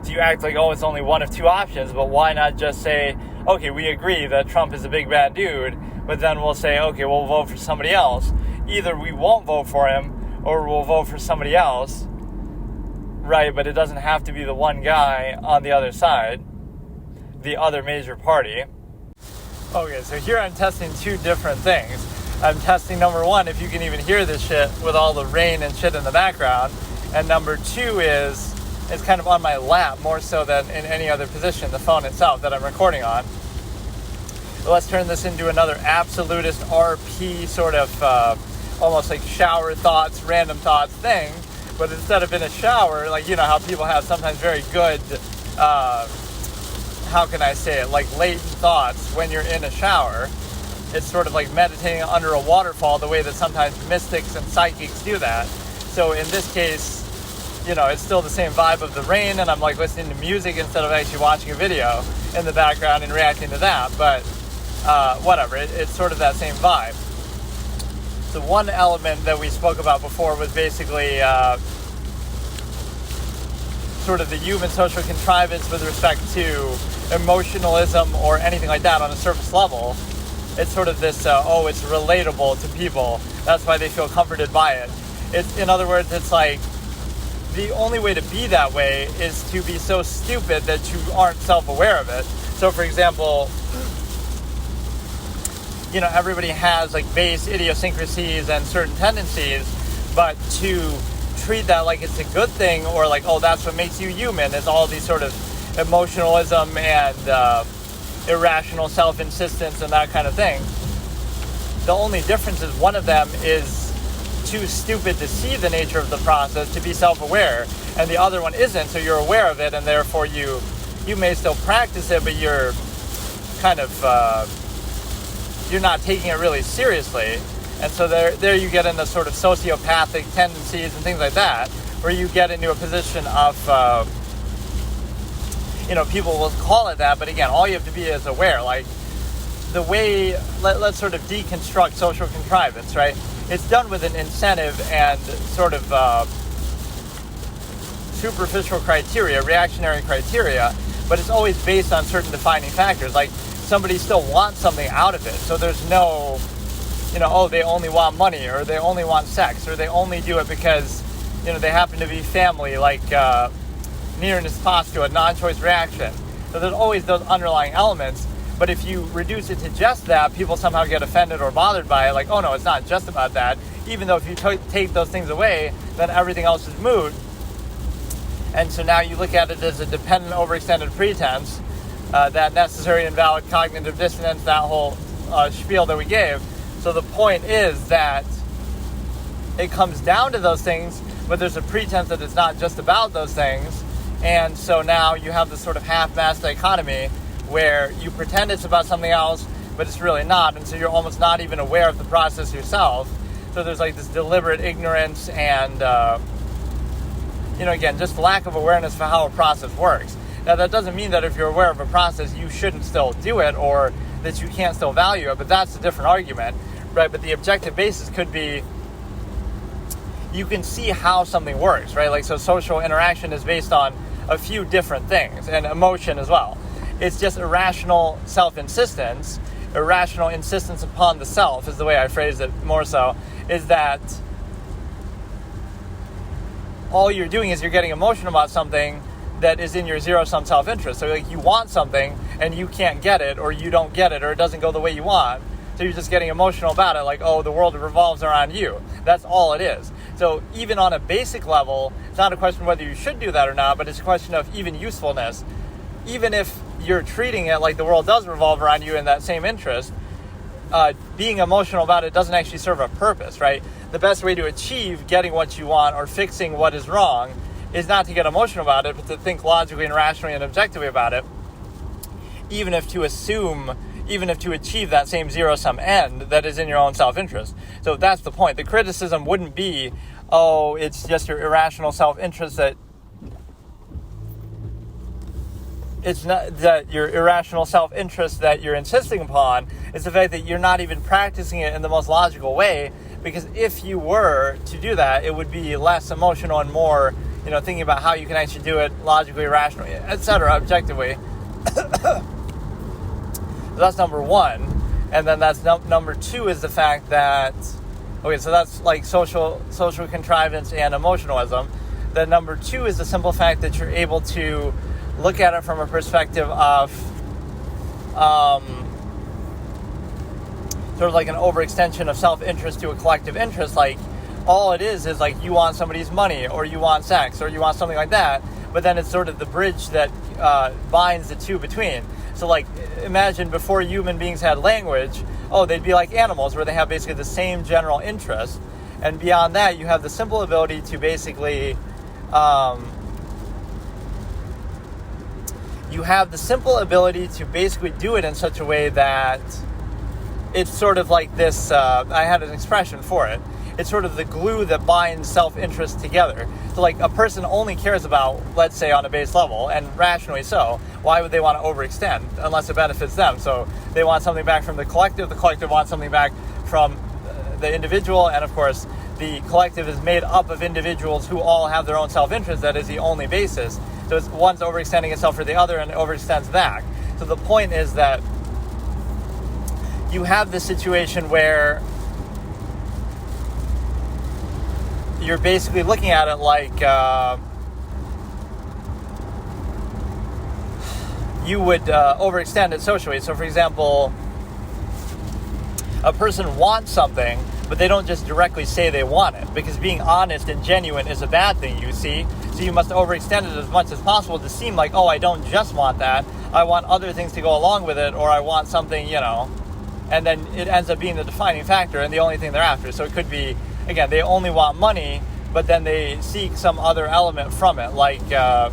Speaker 1: So you act like, it's only one of two options, but why not just say, okay, we agree that Trump is a big bad dude, but then we'll say, okay, we'll vote for somebody else. Either we won't vote for him, or we'll vote for somebody else, right? But it doesn't have to be the one guy on the other side, the other major party. Okay, so here I'm testing two different things. I'm testing, number one, if you can even hear this shit with all the rain and shit in the background. And number two is, it's kind of on my lap more so than in any other position, the phone itself that I'm recording on. But let's turn this into another absolutist RP sort of almost like shower thoughts, random thoughts thing. But instead of in a shower, like, how people have sometimes very good, how can I say it, like latent thoughts when you're in a shower. It's sort of like meditating under a waterfall, the way that sometimes mystics and psychics do that. So in this case, it's still the same vibe of the rain, and I'm like listening to music instead of actually watching a video in the background and reacting to that. But whatever, it's sort of that same vibe. So one element that we spoke about before was basically sort of the human social contrivance with respect to emotionalism or anything like that on a surface level. It's sort of this, it's relatable to people. That's why they feel comforted by it. In other words, it's like the only way to be that way is to be so stupid that you aren't self-aware of it. So, for example, everybody has like base idiosyncrasies and certain tendencies, but to treat that like it's a good thing or like, oh, that's what makes you human is all these sort of emotionalism and irrational self-insistence and that kind of thing. The only difference is one of them is too stupid to see the nature of the process, to be self-aware, and the other one isn't, so you're aware of it, and therefore you may still practice it, but you're kind of you're not taking it really seriously. And so there you get into sort of sociopathic tendencies and things like that, where you get into a position of people will call it that, but again, all you have to be is aware. Like the way, let's sort of deconstruct social contrivance, right? It's done with an incentive and sort of superficial criteria, reactionary criteria, but it's always based on certain defining factors. Like somebody still wants something out of it, so there's no, they only want money, or they only want sex, or they only do it because, they happen to be family, like nearness postula, a non-choice reaction. So there's always those underlying elements. But if you reduce it to just that, people somehow get offended or bothered by it, like, oh no, it's not just about that. Even though if you take those things away, then everything else is moot. And so now you look at it as a dependent overextended pretense, that necessary and valid cognitive dissonance, that whole spiel that we gave. So the point is that it comes down to those things, but there's a pretense that it's not just about those things. And so now you have this sort of half-mast dichotomy where you pretend it's about something else, but it's really not, and so you're almost not even aware of the process yourself. So there's like this deliberate ignorance and, again, just lack of awareness for how a process works. Now, that doesn't mean that if you're aware of a process, you shouldn't still do it, or that you can't still value it, but that's a different argument, right? But the objective basis could be, you can see how something works, right? Like, so social interaction is based on a few different things, and emotion as well. It's just irrational self-insistence, irrational insistence upon the self is the way I phrase it more so, is that all you're doing is you're getting emotional about something that is in your zero-sum self-interest. So like you want something and you can't get it, or you don't get it, or it doesn't go the way you want. So you're just getting emotional about it, like, oh, the world revolves around you. That's all it is. So even on a basic level, it's not a question of whether you should do that or not, but it's a question of even usefulness. Even if you're treating it like the world does revolve around you in that same interest, being emotional about it doesn't actually serve a purpose, right? The best way to achieve getting what you want or fixing what is wrong is not to get emotional about it, but to think logically and rationally and objectively about it, even if to achieve that same zero-sum end that is in your own self-interest. So that's the point. The criticism wouldn't be, oh, it's just your irrational self-interest that it's not that your irrational self-interest that you're insisting upon. It's the fact that you're not even practicing it in the most logical way, because if you were to do that, it would be less emotional and more, thinking about how you can actually do it logically, rationally, etc., objectively. So that's number one. And then that's number two is the fact that, okay, so that's like social contrivance and emotionalism. Then number two is the simple fact that you're able to look at it from a perspective of sort of like an overextension of self-interest to a collective interest. Like, all it is like you want somebody's money, or you want sex, or you want something like that, but then it's sort of the bridge that binds the two between. So like, imagine before human beings had language, they'd be like animals where they have basically the same general interest, and beyond that you have the simple ability to basically do it in such a way that it's sort of like this, I had an expression for it. It's sort of the glue that binds self-interest together. So like a person only cares about, let's say on a base level, and rationally so, why would they want to overextend unless it benefits them? So they want something back from the collective wants something back from the individual, and of course the collective is made up of individuals who all have their own self-interest. That is the only basis. So it's one's overextending itself for the other and it overextends back. So the point is that you have this situation where you're basically looking at it like you would overextend it socially. So for example, a person wants something, but they don't just directly say they want it, because being honest and genuine is a bad thing, you see. So you must overextend it as much as possible to seem like, oh, I don't just want that, I want other things to go along with it, or I want something, and then it ends up being the defining factor and the only thing they're after. So it could be, again, they only want money, but then they seek some other element from it, like, oh,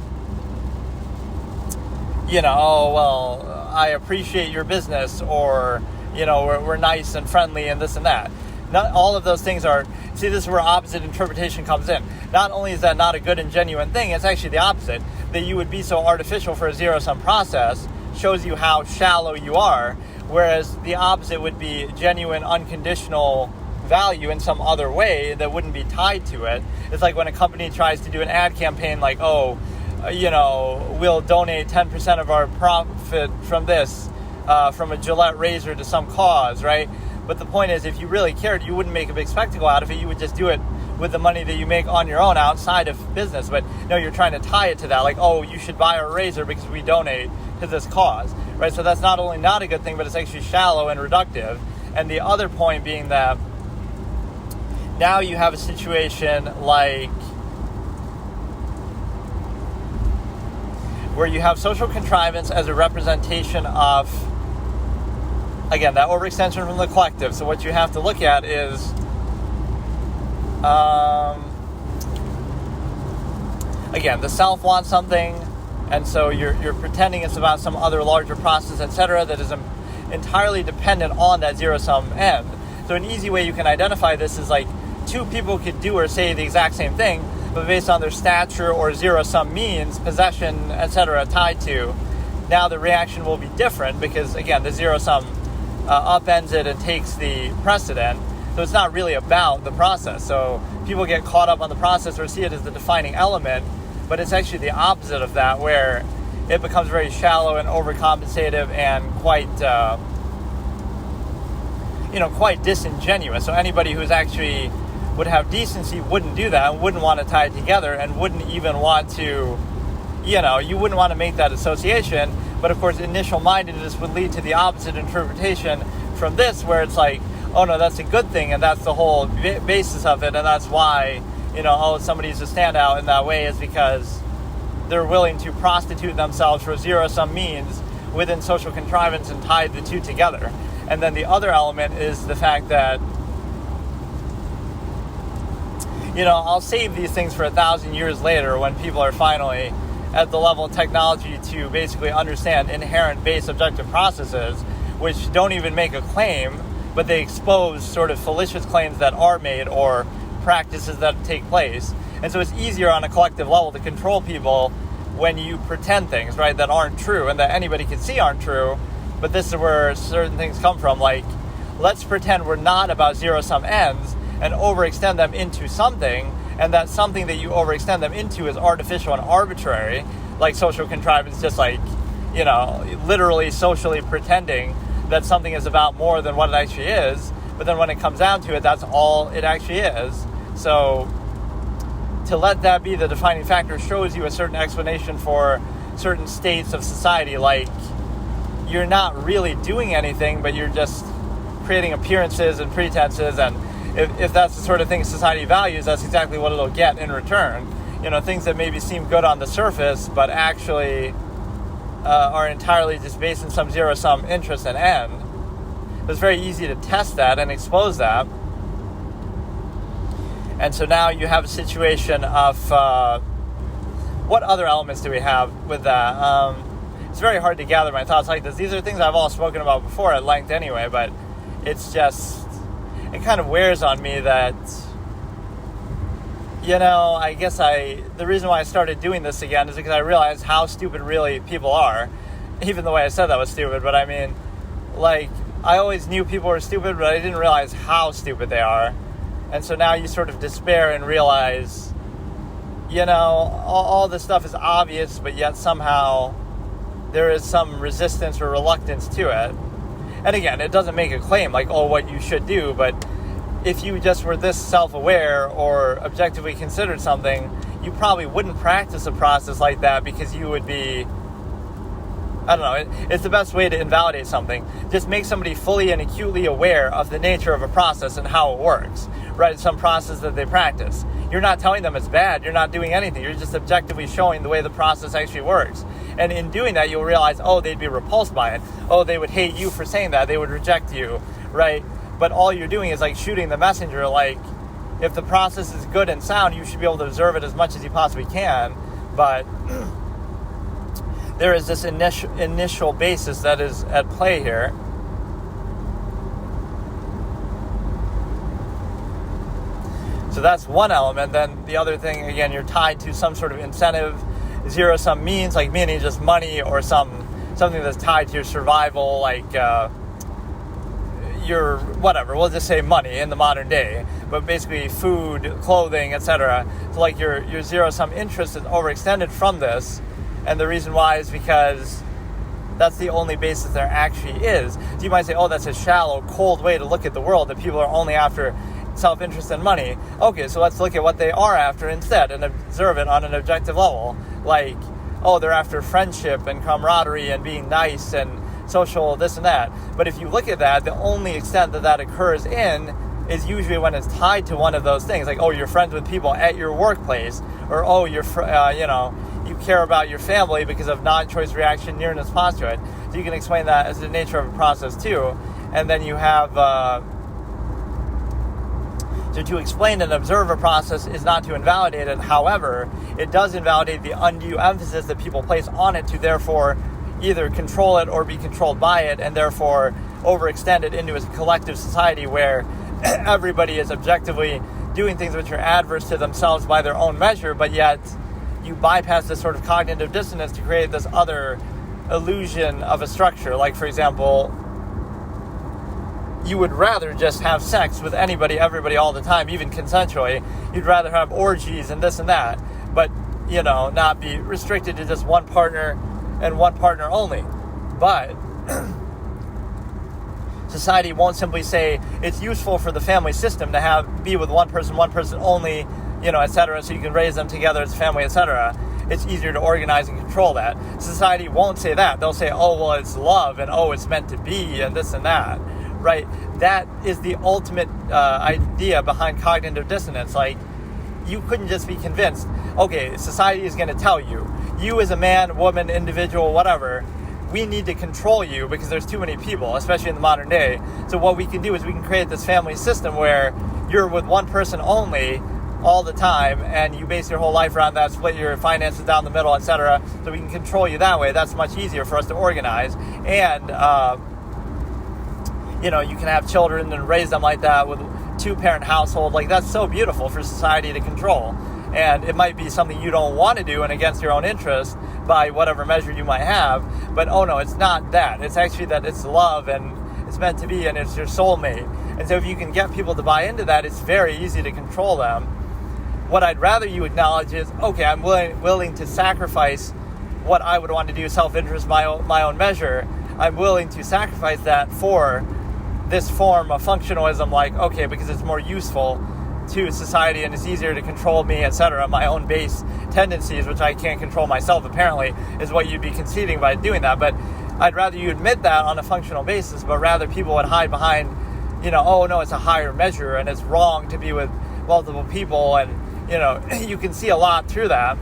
Speaker 1: well, I appreciate your business, or, we're nice and friendly and this and that. Not all of those things are, see, this is where opposite interpretation comes in. Not only is that not a good and genuine thing, it's actually the opposite. That you would be so artificial for a zero-sum process shows you how shallow you are, whereas the opposite would be genuine, unconditional value in some other way that wouldn't be tied to it. It's like when a company tries to do an ad campaign like, we'll donate 10% of our profit from this, from a Gillette razor to some cause, right? But the point is, if you really cared, you wouldn't make a big spectacle out of it. You would just do it with the money that you make on your own outside of business. But no, you're trying to tie it to that. Like, oh, you should buy our razor because we donate to this cause, right? So that's not only not a good thing, but it's actually shallow and reductive. And the other point being that now you have a situation like where you have social contrivance as a representation of, again, that overextension from the collective. So what you have to look at is, again, the self wants something, and so you're pretending it's about some other larger process, etc., that is entirely dependent on that zero-sum end. So an easy way you can identify this is like two people could do or say the exact same thing, but based on their stature or zero-sum means, possession, etc., tied to, now the reaction will be different because, again, the zero-sum upends it and takes the precedent. So it's not really about the process. So people get caught up on the process or see it as the defining element, but it's actually the opposite of that, where it becomes very shallow and overcompensative and quite disingenuous. So anybody who's actually would have decency wouldn't do that and wouldn't want to tie it together and wouldn't even want to, you wouldn't want to make that association. But of course, initial mindedness would lead to the opposite interpretation from this, where it's like, oh no, that's a good thing, and that's the whole basis of it, and that's why, somebody's a standout in that way is because they're willing to prostitute themselves for zero-sum means within social contrivance and tie the two together. And then the other element is the fact that, I'll save these things for 1,000 years later when people are finally at the level of technology to basically understand inherent base objective processes, which don't even make a claim, but they expose sort of fallacious claims that are made or practices that take place. And so it's easier on a collective level to control people when you pretend things, right, that aren't true and that anybody can see aren't true. But this is where certain things come from, like, let's pretend we're not about zero-sum ends and overextend them into something, and that something that you overextend them into is artificial and arbitrary, like social contrivance, just like, literally socially pretending that something is about more than what it actually is. But then when it comes down to it, that's all it actually is. So to let that be the defining factor shows you a certain explanation for certain states of society, like you're not really doing anything, but you're just creating appearances and pretenses, and if that's the sort of thing society values, that's exactly what it'll get in return. Things that maybe seem good on the surface, but actually are entirely just based on some zero-sum interest and end. It's very easy to test that and expose that. And so now you have a situation of what other elements do we have with that? It's very hard to gather my thoughts like this. These are things I've all spoken about before at length anyway, but it's just, it kind of wears on me that, I guess the reason why I started doing this again is because I realized how stupid really people are, even the way I said that was stupid, but I mean, like, I always knew people were stupid, but I didn't realize how stupid they are. And so now you sort of despair and realize, all this stuff is obvious, but yet somehow there is some resistance or reluctance to it. And again, it doesn't make a claim like, what you should do, but if you just were this self-aware or objectively considered something, you probably wouldn't practice a process like that because you would be, I don't know, it's the best way to invalidate something. Just make somebody fully and acutely aware of the nature of a process and how it works, right? Some process that they practice. You're not telling them it's bad. You're not doing anything. You're just objectively showing the way the process actually works. And in doing that, you'll realize, they'd be repulsed by it. They would hate you for saying that. They would reject you, right? But all you're doing is like shooting the messenger. Like, if the process is good and sound, you should be able to observe it as much as you possibly can. But there is this initial basis that is at play here. So that's one element. Then the other thing, again, you're tied to some sort of incentive, zero-sum means, like meaning just money, or something that's tied to your survival, like your whatever. We'll just say money in the modern day, but basically food, clothing, etc. So like your zero-sum interest is overextended from this, and the reason why is because that's the only basis there actually is. So you might say, that's a shallow, cold way to look at the world, that people are only after self-interest and money. Okay, so let's look at what they are after instead and observe it on an objective level. Like, they're after friendship and camaraderie and being nice and social, this and that. But if you look at that, the only extent that occurs in is usually when it's tied to one of those things. Like, you're friends with people at your workplace, or you care about your family because of non-choice reaction, nearness postulate. So you can explain that as the nature of a process too. And then you have so to explain and observe a process is not to invalidate it. However, it does invalidate the undue emphasis that people place on it to therefore either control it or be controlled by it, and therefore overextend it into a collective society where everybody is objectively doing things which are adverse to themselves by their own measure, but yet you bypass this sort of cognitive dissonance to create this other illusion of a structure. Like, for example, you would rather just have sex with anybody, everybody, all the time, even consensually. You'd rather have orgies and this and that, but, not be restricted to just one partner and one partner only. But society won't simply say it's useful for the family system to be with one person only, etc., so you can raise them together as a family, etc. It's easier to organize and control that. Society won't say that. They'll say, it's love, and it's meant to be, and this and that. Right? That is the ultimate idea behind cognitive dissonance. Like, you couldn't just be convinced, society is going to tell you as a man, woman, individual, whatever, we need to control you because there's too many people, especially in the modern day. So what we can do is we can create this family system where you're with one person only all the time, and you base your whole life around that, split your finances down the middle, etc. So we can control you that way. That's much easier for us to organize. And, you can have children and raise them like that with two-parent household. Like, that's so beautiful for society to control. And it might be something you don't want to do and against your own interest by whatever measure you might have. But, no, it's not that. It's actually that it's love and it's meant to be and it's your soulmate. And so if you can get people to buy into that, it's very easy to control them. What I'd rather you acknowledge is, I'm willing to sacrifice what I would want to do, self-interest, my own measure. I'm willing to sacrifice that for this form of functionalism, because it's more useful to society and it's easier to control me, etc. My own base tendencies, which I can't control myself, apparently, is what you'd be conceding by doing that. But I'd rather you admit that on a functional basis, but rather people would hide behind, it's a higher measure and it's wrong to be with multiple people. And, you can see a lot through that.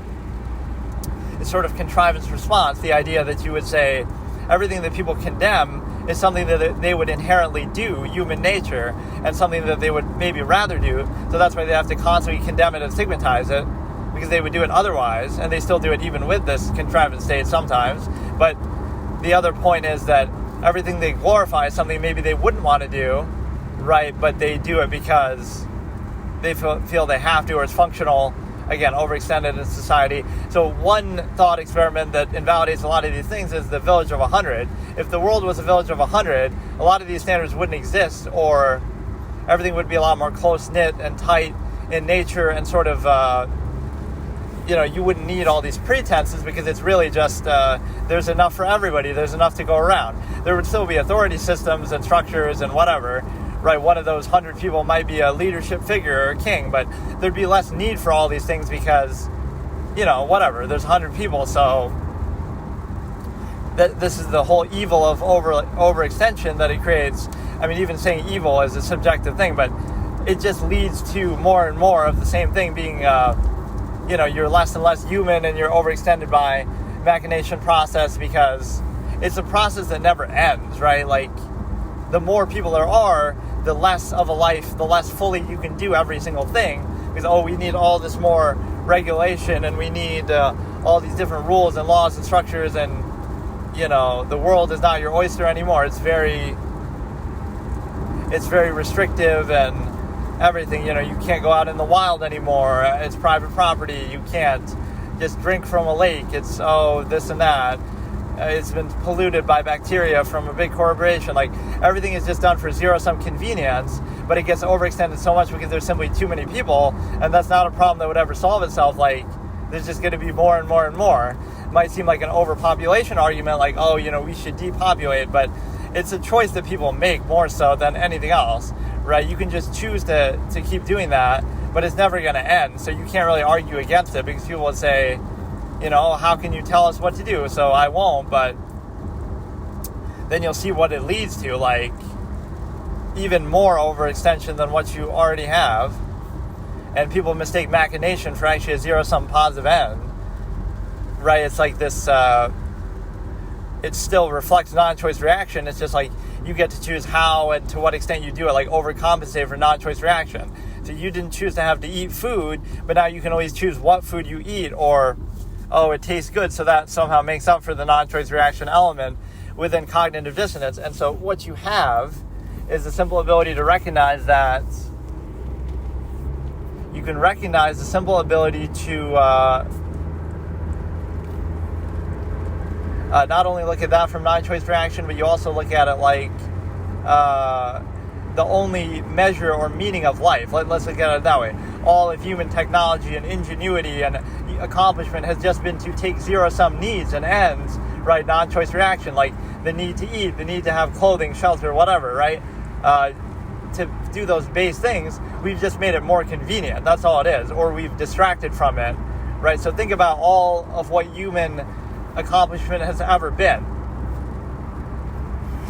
Speaker 1: It's sort of contrivance response, the idea that you would say everything that people condemn is something that they would inherently do, human nature, and something that they would maybe rather do. So that's why they have to constantly condemn it and stigmatize it, because they would do it otherwise, and they still do it even with this contrivance state sometimes. But the other point is that everything they glorify is something maybe they wouldn't want to do, right? But they do it because they feel they have to, or it's functional again, overextended in society. So one thought experiment that invalidates a lot of these things is the village of 100. If the world was a village of 100, a lot of these standards wouldn't exist, or everything would be a lot more close-knit and tight in nature, and sort of, you wouldn't need all these pretenses, because it's really just, there's enough for everybody, there's enough to go around. There would still be authority systems and structures and whatever, right? One of those 100 people might be a leadership figure or a king, but there'd be less need for all these things because, whatever, there's 100 people, so this is the whole evil of overextension that it creates. I mean, even saying evil is a subjective thing, but it just leads to more and more of the same thing being, you're less and less human, and you're overextended by machination process, because it's a process that never ends, right? Like, the more people there are, the less of a life, the less fully you can do every single thing, because, we need all this more regulation, and we need all these different rules and laws and structures, and, the world is not your oyster anymore. It's very restrictive and everything. You can't go out in the wild anymore. It's private property. You can't just drink from a lake. It's, this and that. It's been polluted by bacteria from a big corporation. Like, everything is just done for zero-sum convenience, but it gets overextended so much because there's simply too many people, and that's not a problem that would ever solve itself. Like, there's just going to be more and more and more. It might seem like an overpopulation argument, like, we should depopulate, but it's a choice that people make more so than anything else, right? You can just choose to keep doing that, but it's never going to end, so you can't really argue against it, because people would say, how can you tell us what to do? So I won't, but then you'll see what it leads to, like even more overextension than what you already have. And people mistake machination for actually a zero-sum positive end, right? It's like this, it still reflects non-choice reaction. It's just like you get to choose how and to what extent you do it, like overcompensate for non-choice reaction. So you didn't choose to have to eat food, but now you can always choose what food you eat, or it tastes good, so that somehow makes up for the non-choice reaction element within cognitive dissonance. And so what you have is the simple ability to recognize that. You can recognize the simple ability to not only look at that from non-choice reaction, but you also look at it like the only measure or meaning of life. Let's look at it that way. All of human technology and ingenuity and accomplishment has just been to take zero-sum needs and ends, right? Non-choice reaction, like the need to eat, the need to have clothing, shelter, whatever, right? To do those base things, we've just made it more convenient. That's all it is. Or we've distracted from it, right? So think about all of what human accomplishment has ever been.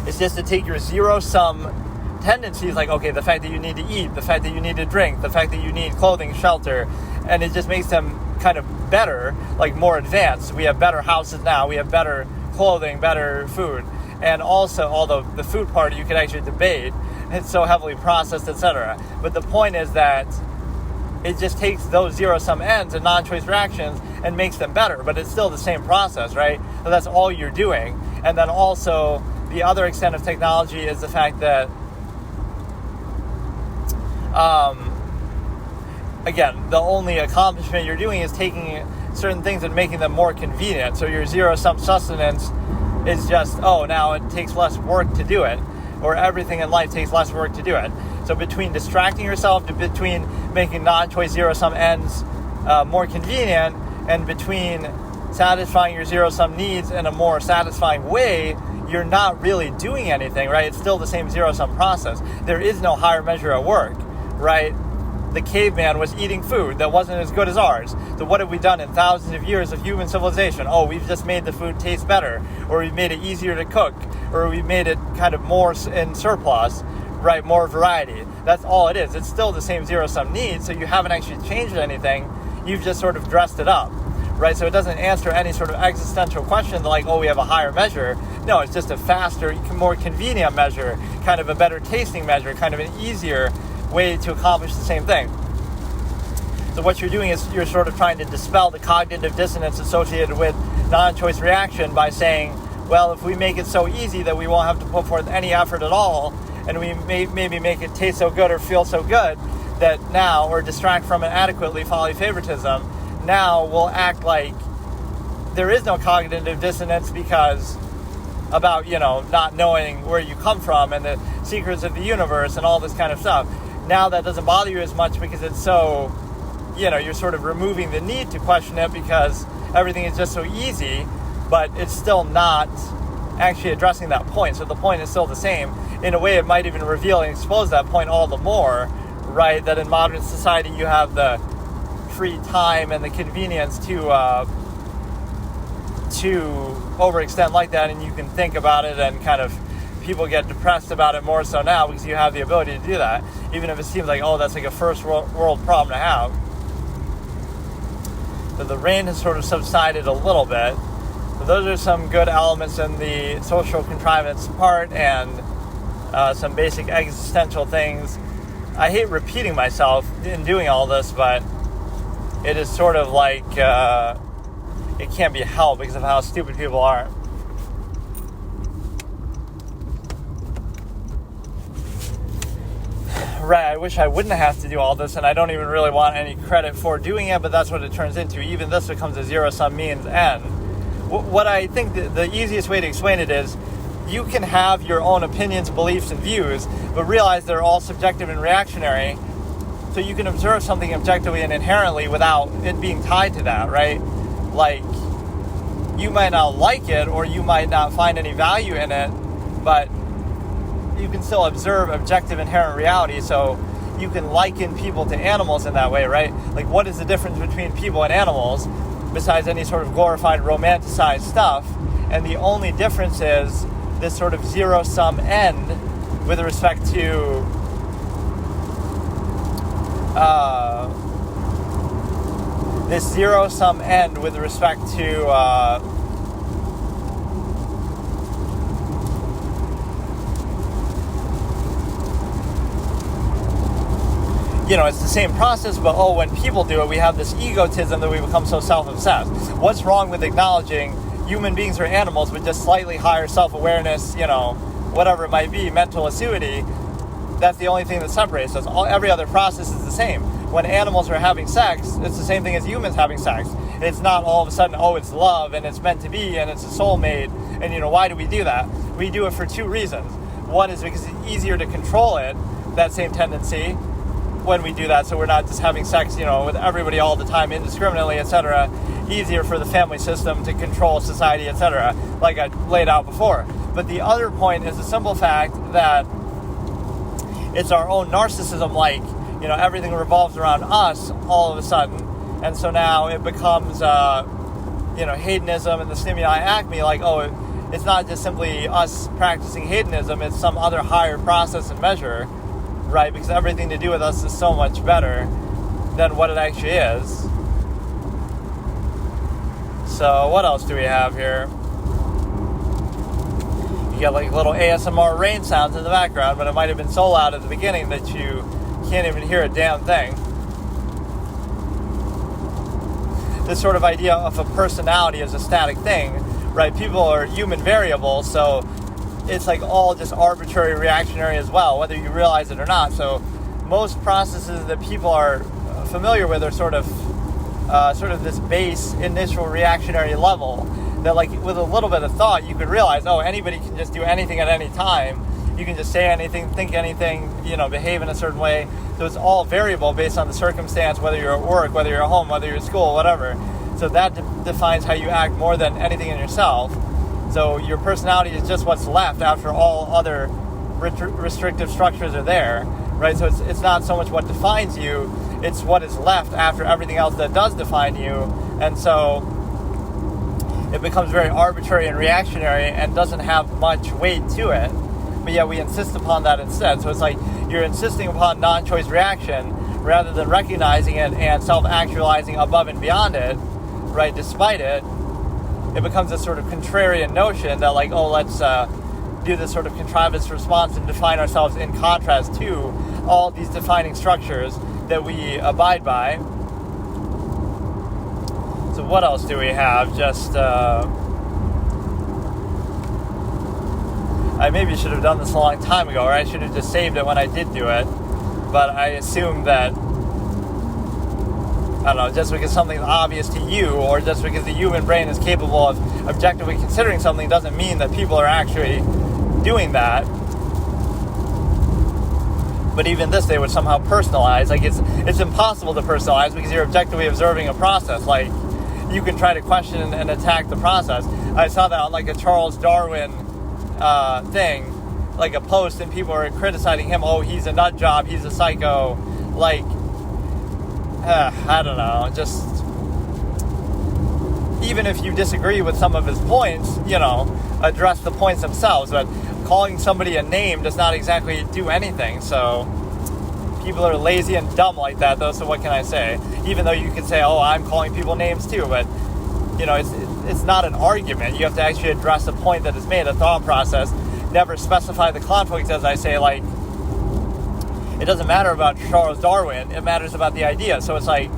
Speaker 1: It's just to take your zero-sum tendencies, like, okay, the fact that you need to eat, the fact that you need to drink, the fact that you need clothing, shelter, and it just makes them kind of better, like more advanced. We have better houses now, we have better clothing, better food, and also although the food part you could actually debate, it's so heavily processed, etc. But the point is that it just takes those zero-sum ends and non-choice reactions and makes them better, but it's still the same process, right? So that's all you're doing. And then also the other extent of technology is the fact that again, the only accomplishment you're doing is taking certain things and making them more convenient. So your zero-sum sustenance is just, now it takes less work to do it, or everything in life takes less work to do it. So between distracting yourself, between making non-choice zero-sum ends more convenient, and between satisfying your zero-sum needs in a more satisfying way, you're not really doing anything, right? It's still the same zero-sum process. There is no higher measure at work, right? The caveman was eating food that wasn't as good as ours. So what have we done in thousands of years of human civilization? We've just made the food taste better, or we've made it easier to cook, or we've made it kind of more in surplus, right? More variety. That's all it is. It's still the same zero-sum need, so you haven't actually changed anything. You've just sort of dressed it up, right? So it doesn't answer any sort of existential question like, we have a higher measure. No, it's just a faster, more convenient measure, kind of a better tasting measure, kind of an easier way to accomplish the same thing. So what you're doing is you're sort of trying to dispel the cognitive dissonance associated with non-choice reaction by saying, well, if we make it so easy that we won't have to put forth any effort at all, and we maybe make it taste so good or feel so good, that now, or distract from it adequately, folly favoritism, now will act like there is no cognitive dissonance because about, not knowing where you come from and the secrets of the universe and all this kind of stuff. Now that doesn't bother you as much because it's so, you're sort of removing the need to question it because everything is just so easy, but it's still not actually addressing that point. So the point is still the same. In a way, it might even reveal and expose that point all the more, right? That in modern society, you have the free time and the convenience to overextend like that, and you can think about it, and kind of people get depressed about it more so now because you have the ability to do that, even if it seems like, that's like a first world problem to have. So the rain has sort of subsided a little bit. So those are some good elements in the social contrivance part, and some basic existential things. I hate repeating myself in doing all this, but it is sort of like it can't be helped because of how stupid people are. Right, I wish I wouldn't have to do all this, and I don't even really want any credit for doing it, but that's what it turns into. Even this becomes a zero-sum means end. What I think the easiest way to explain it is, you can have your own opinions, beliefs, and views, but realize they're all subjective and reactionary, so you can observe something objectively and inherently without it being tied to that, right? Like, you might not like it, or you might not find any value in it, but you can still observe objective inherent reality, so you can liken people to animals in that way, right? Like, what is the difference between people and animals, besides any sort of glorified, romanticized stuff? And the only difference is this sort of zero-sum end with respect to this zero-sum end with respect to it's the same process, but when people do it, we have this egotism that we become so self-obsessed. What's wrong with acknowledging human beings are animals with just slightly higher self-awareness, whatever it might be, mental acuity? That's the only thing that separates us. Every other process is the same. When animals are having sex, it's the same thing as humans having sex. It's not all of a sudden, it's love, and it's meant to be, and it's a soulmate, and why do we do that? We do it for two reasons. One is because it's easier to control it, that same tendency, when we do that, so we're not just having sex, with everybody all the time indiscriminately, etc. Easier for the family system to control society, etc., like I laid out before. But the other point is the simple fact that it's our own narcissism, like, everything revolves around us all of a sudden, and so now it becomes, hedonism and the stimuli acme, like, it's not just simply us practicing hedonism, it's some other higher process and measure, right? Because everything to do with us is so much better than what it actually is. So what else do we have here? You got like little ASMR rain sounds in the background, but it might have been so loud at the beginning that you can't even hear a damn thing. This sort of idea of a personality as a static thing, right? People are human variables, so it's like all just arbitrary reactionary as well, whether you realize it or not. So most processes that people are familiar with are sort of this base initial reactionary level that, like, with a little bit of thought, you could realize, anybody can just do anything at any time. You can just say anything, think anything, behave in a certain way. So it's all variable based on the circumstance, whether you're at work, whether you're at home, whether you're at school, whatever. So that defines how you act more than anything in yourself. So your personality is just what's left after all other restrictive structures are there, right? So it's not so much what defines you, it's what is left after everything else that does define you. And so it becomes very arbitrary and reactionary and doesn't have much weight to it. But yet we insist upon that instead. So it's like you're insisting upon non-choice reaction rather than recognizing it and self-actualizing above and beyond it, right? Despite it, it becomes a sort of contrarian notion that, like, let's do this sort of contrivance response and define ourselves in contrast to all these defining structures that we abide by. So what else do we have? Just, I maybe should have done this a long time ago, or I should have just saved it when I did do it. but I assume that, I don't know, just because something's obvious to you, or just because the human brain is capable of objectively considering something, doesn't mean that people are actually doing that. But even this, they would somehow personalize. Like, it's impossible to personalize because you're objectively observing a process. Like, you can try to question and attack the process. I saw that on like a Charles Darwin thing, like a post, and people are criticizing him. Oh, he's a nut job. He's a psycho. Like, I don't know. Just, even if you disagree with some of his points, address the points themselves. But calling somebody a name does not exactly do anything. So people are lazy and dumb like that, though. So what can I say? Even though you could say, oh, I'm calling people names too, but it's not an argument. You have to actually address the point that is made, a thought process. Never specify the conflict, as I say. Like, it doesn't matter about Charles Darwin. It matters about the idea. So it's like,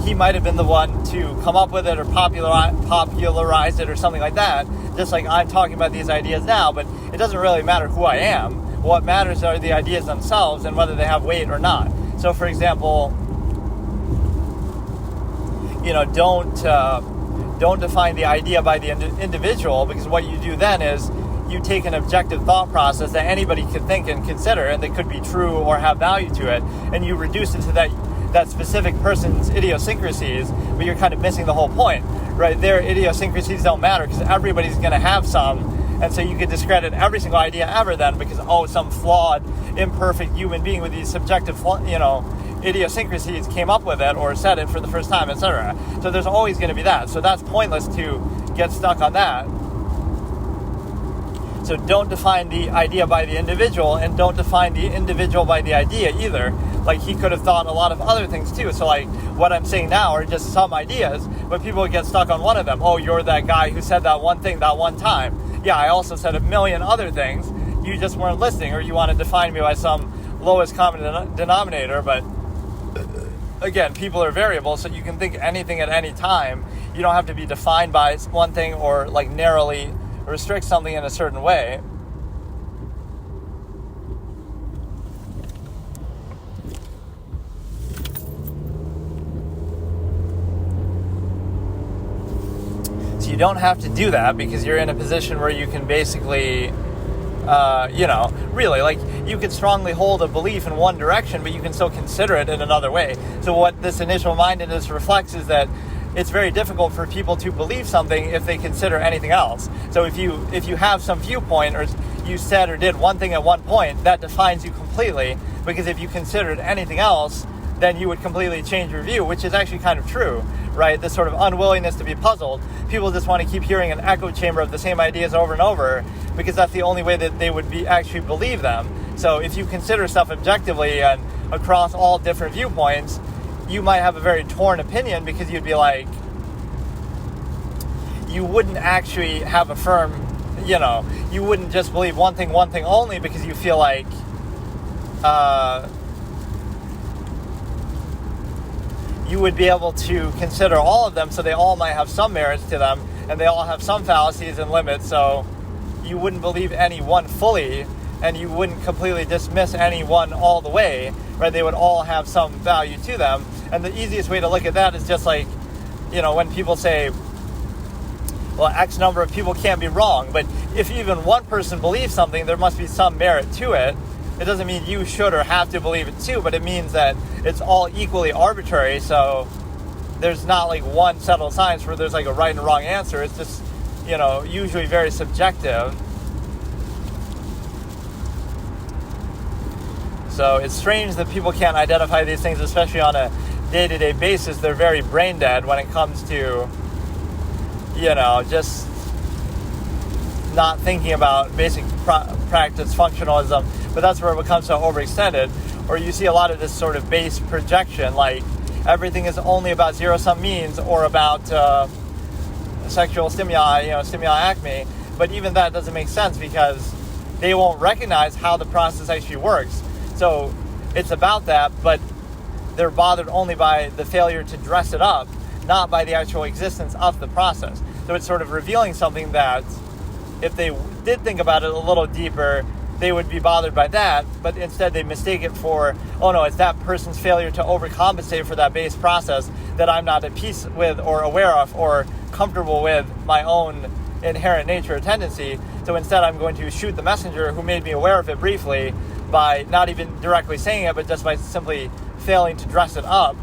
Speaker 1: he might have been the one to come up with it or popularize it or something like that. Just like I'm talking about these ideas now, but it doesn't really matter who I am. What matters are the ideas themselves and whether they have weight or not. So, for example, don't define the idea by the individual, because what you do then is you take an objective thought process that anybody could think and consider, and that could be true or have value to it, and you reduce it to that specific person's idiosyncrasies, but you're kind of missing the whole point, right? Their idiosyncrasies don't matter because everybody's going to have some, and so you could discredit every single idea ever then because, some flawed, imperfect human being with these subjective, idiosyncrasies came up with it or said it for the first time, etc. So there's always going to be that. So that's pointless to get stuck on that. So don't define the idea by the individual, and don't define the individual by the idea either. Like, he could have thought a lot of other things too. So like, what I'm saying now are just some ideas, but people would get stuck on one of them. Oh, you're that guy who said that one thing that one time. Yeah, I also said a million other things. You just weren't listening, or you want to define me by some lowest common denominator. But again, people are variable, so you can think anything at any time. You don't have to be defined by one thing or like narrowly restrict something in a certain way. So you don't have to do that because you're in a position where you can basically, really, like, you could strongly hold a belief in one direction, but you can still consider it in another way. So what this initial mindedness reflects is that it's very difficult for people to believe something if they consider anything else. So if you have some viewpoint, or you said or did one thing at one point, that defines you completely, because if you considered anything else, then you would completely change your view, which is actually kind of true, right? This sort of unwillingness to be puzzled. People just want to keep hearing an echo chamber of the same ideas over and over, because that's the only way that they would actually believe them. So if you consider stuff objectively and across all different viewpoints, you might have a very torn opinion, because you'd be like, you wouldn't actually have a firm, you wouldn't just believe one thing only, because you feel like, you would be able to consider all of them, so they all might have some merits to them, and they all have some fallacies and limits, so you wouldn't believe any one fully, and you wouldn't completely dismiss any one all the way, right? They would all have some value to them. And the easiest way to look at that is just like, when people say, well, X number of people can't be wrong, but if even one person believes something, there must be some merit to it. It doesn't mean you should or have to believe it too, but it means that it's all equally arbitrary, so there's not like one settled science where there's like a right and wrong answer. It's just, usually very subjective. So it's strange that people can't identify these things, especially on a day-to-day basis. They're very brain dead when it comes to, just not thinking about basic practice functionalism. But that's where it becomes so overextended. Or you see a lot of this sort of base projection, like everything is only about zero-sum means or about sexual stimuli, stimuli acme. But even that doesn't make sense, because they won't recognize how the process actually works. So it's about that, but they're bothered only by the failure to dress it up, not by the actual existence of the process. So it's sort of revealing something that, if they did think about it a little deeper, they would be bothered by that, but instead they mistake it for, oh no, it's that person's failure to overcompensate for that base process that I'm not at peace with or aware of or comfortable with my own inherent nature or tendency. So instead I'm going to shoot the messenger who made me aware of it briefly by not even directly saying it, but just by simply failing to dress it up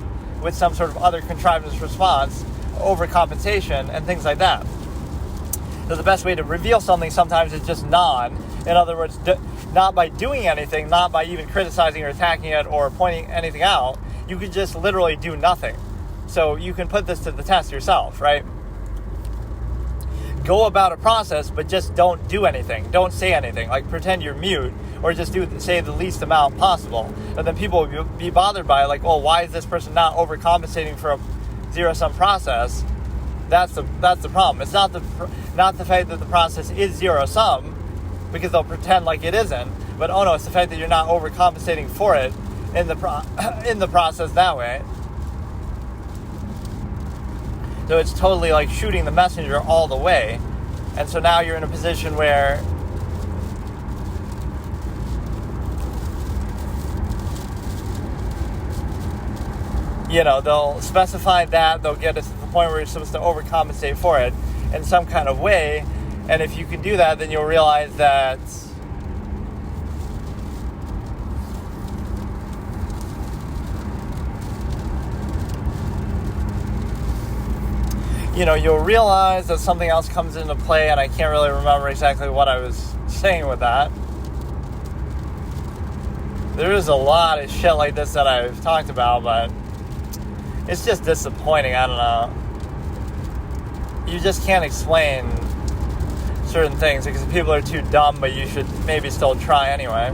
Speaker 1: with some sort of other contrivance response, overcompensation, and things like that. So the best way to reveal something sometimes is just non. In other words, not by doing anything, not by even criticizing or attacking it or pointing anything out. You could just literally do nothing. So you can put this to the test yourself, right? Go about a process, but just don't do anything. Don't say anything. Like pretend you're mute, or just say the least amount possible. And then people will be bothered by it, like, oh, why is this person not overcompensating for a zero-sum process? That's the problem. It's not the fact that the process is zero-sum, because they'll pretend like it isn't. But oh no, it's the fact that you're not overcompensating for it in the process that way. So it's totally like shooting the messenger all the way. And so now you're in a position where they'll specify that, they'll get us to the point where you're supposed to overcompensate for it in some kind of way. And if you can do that, then you'll realize that you'll realize that something else comes into play, and I can't really remember exactly what I was saying with that. There is a lot of shit like this that I've talked about, but it's just disappointing. I don't know. You just can't explain certain things because people are too dumb, but you should maybe still try anyway.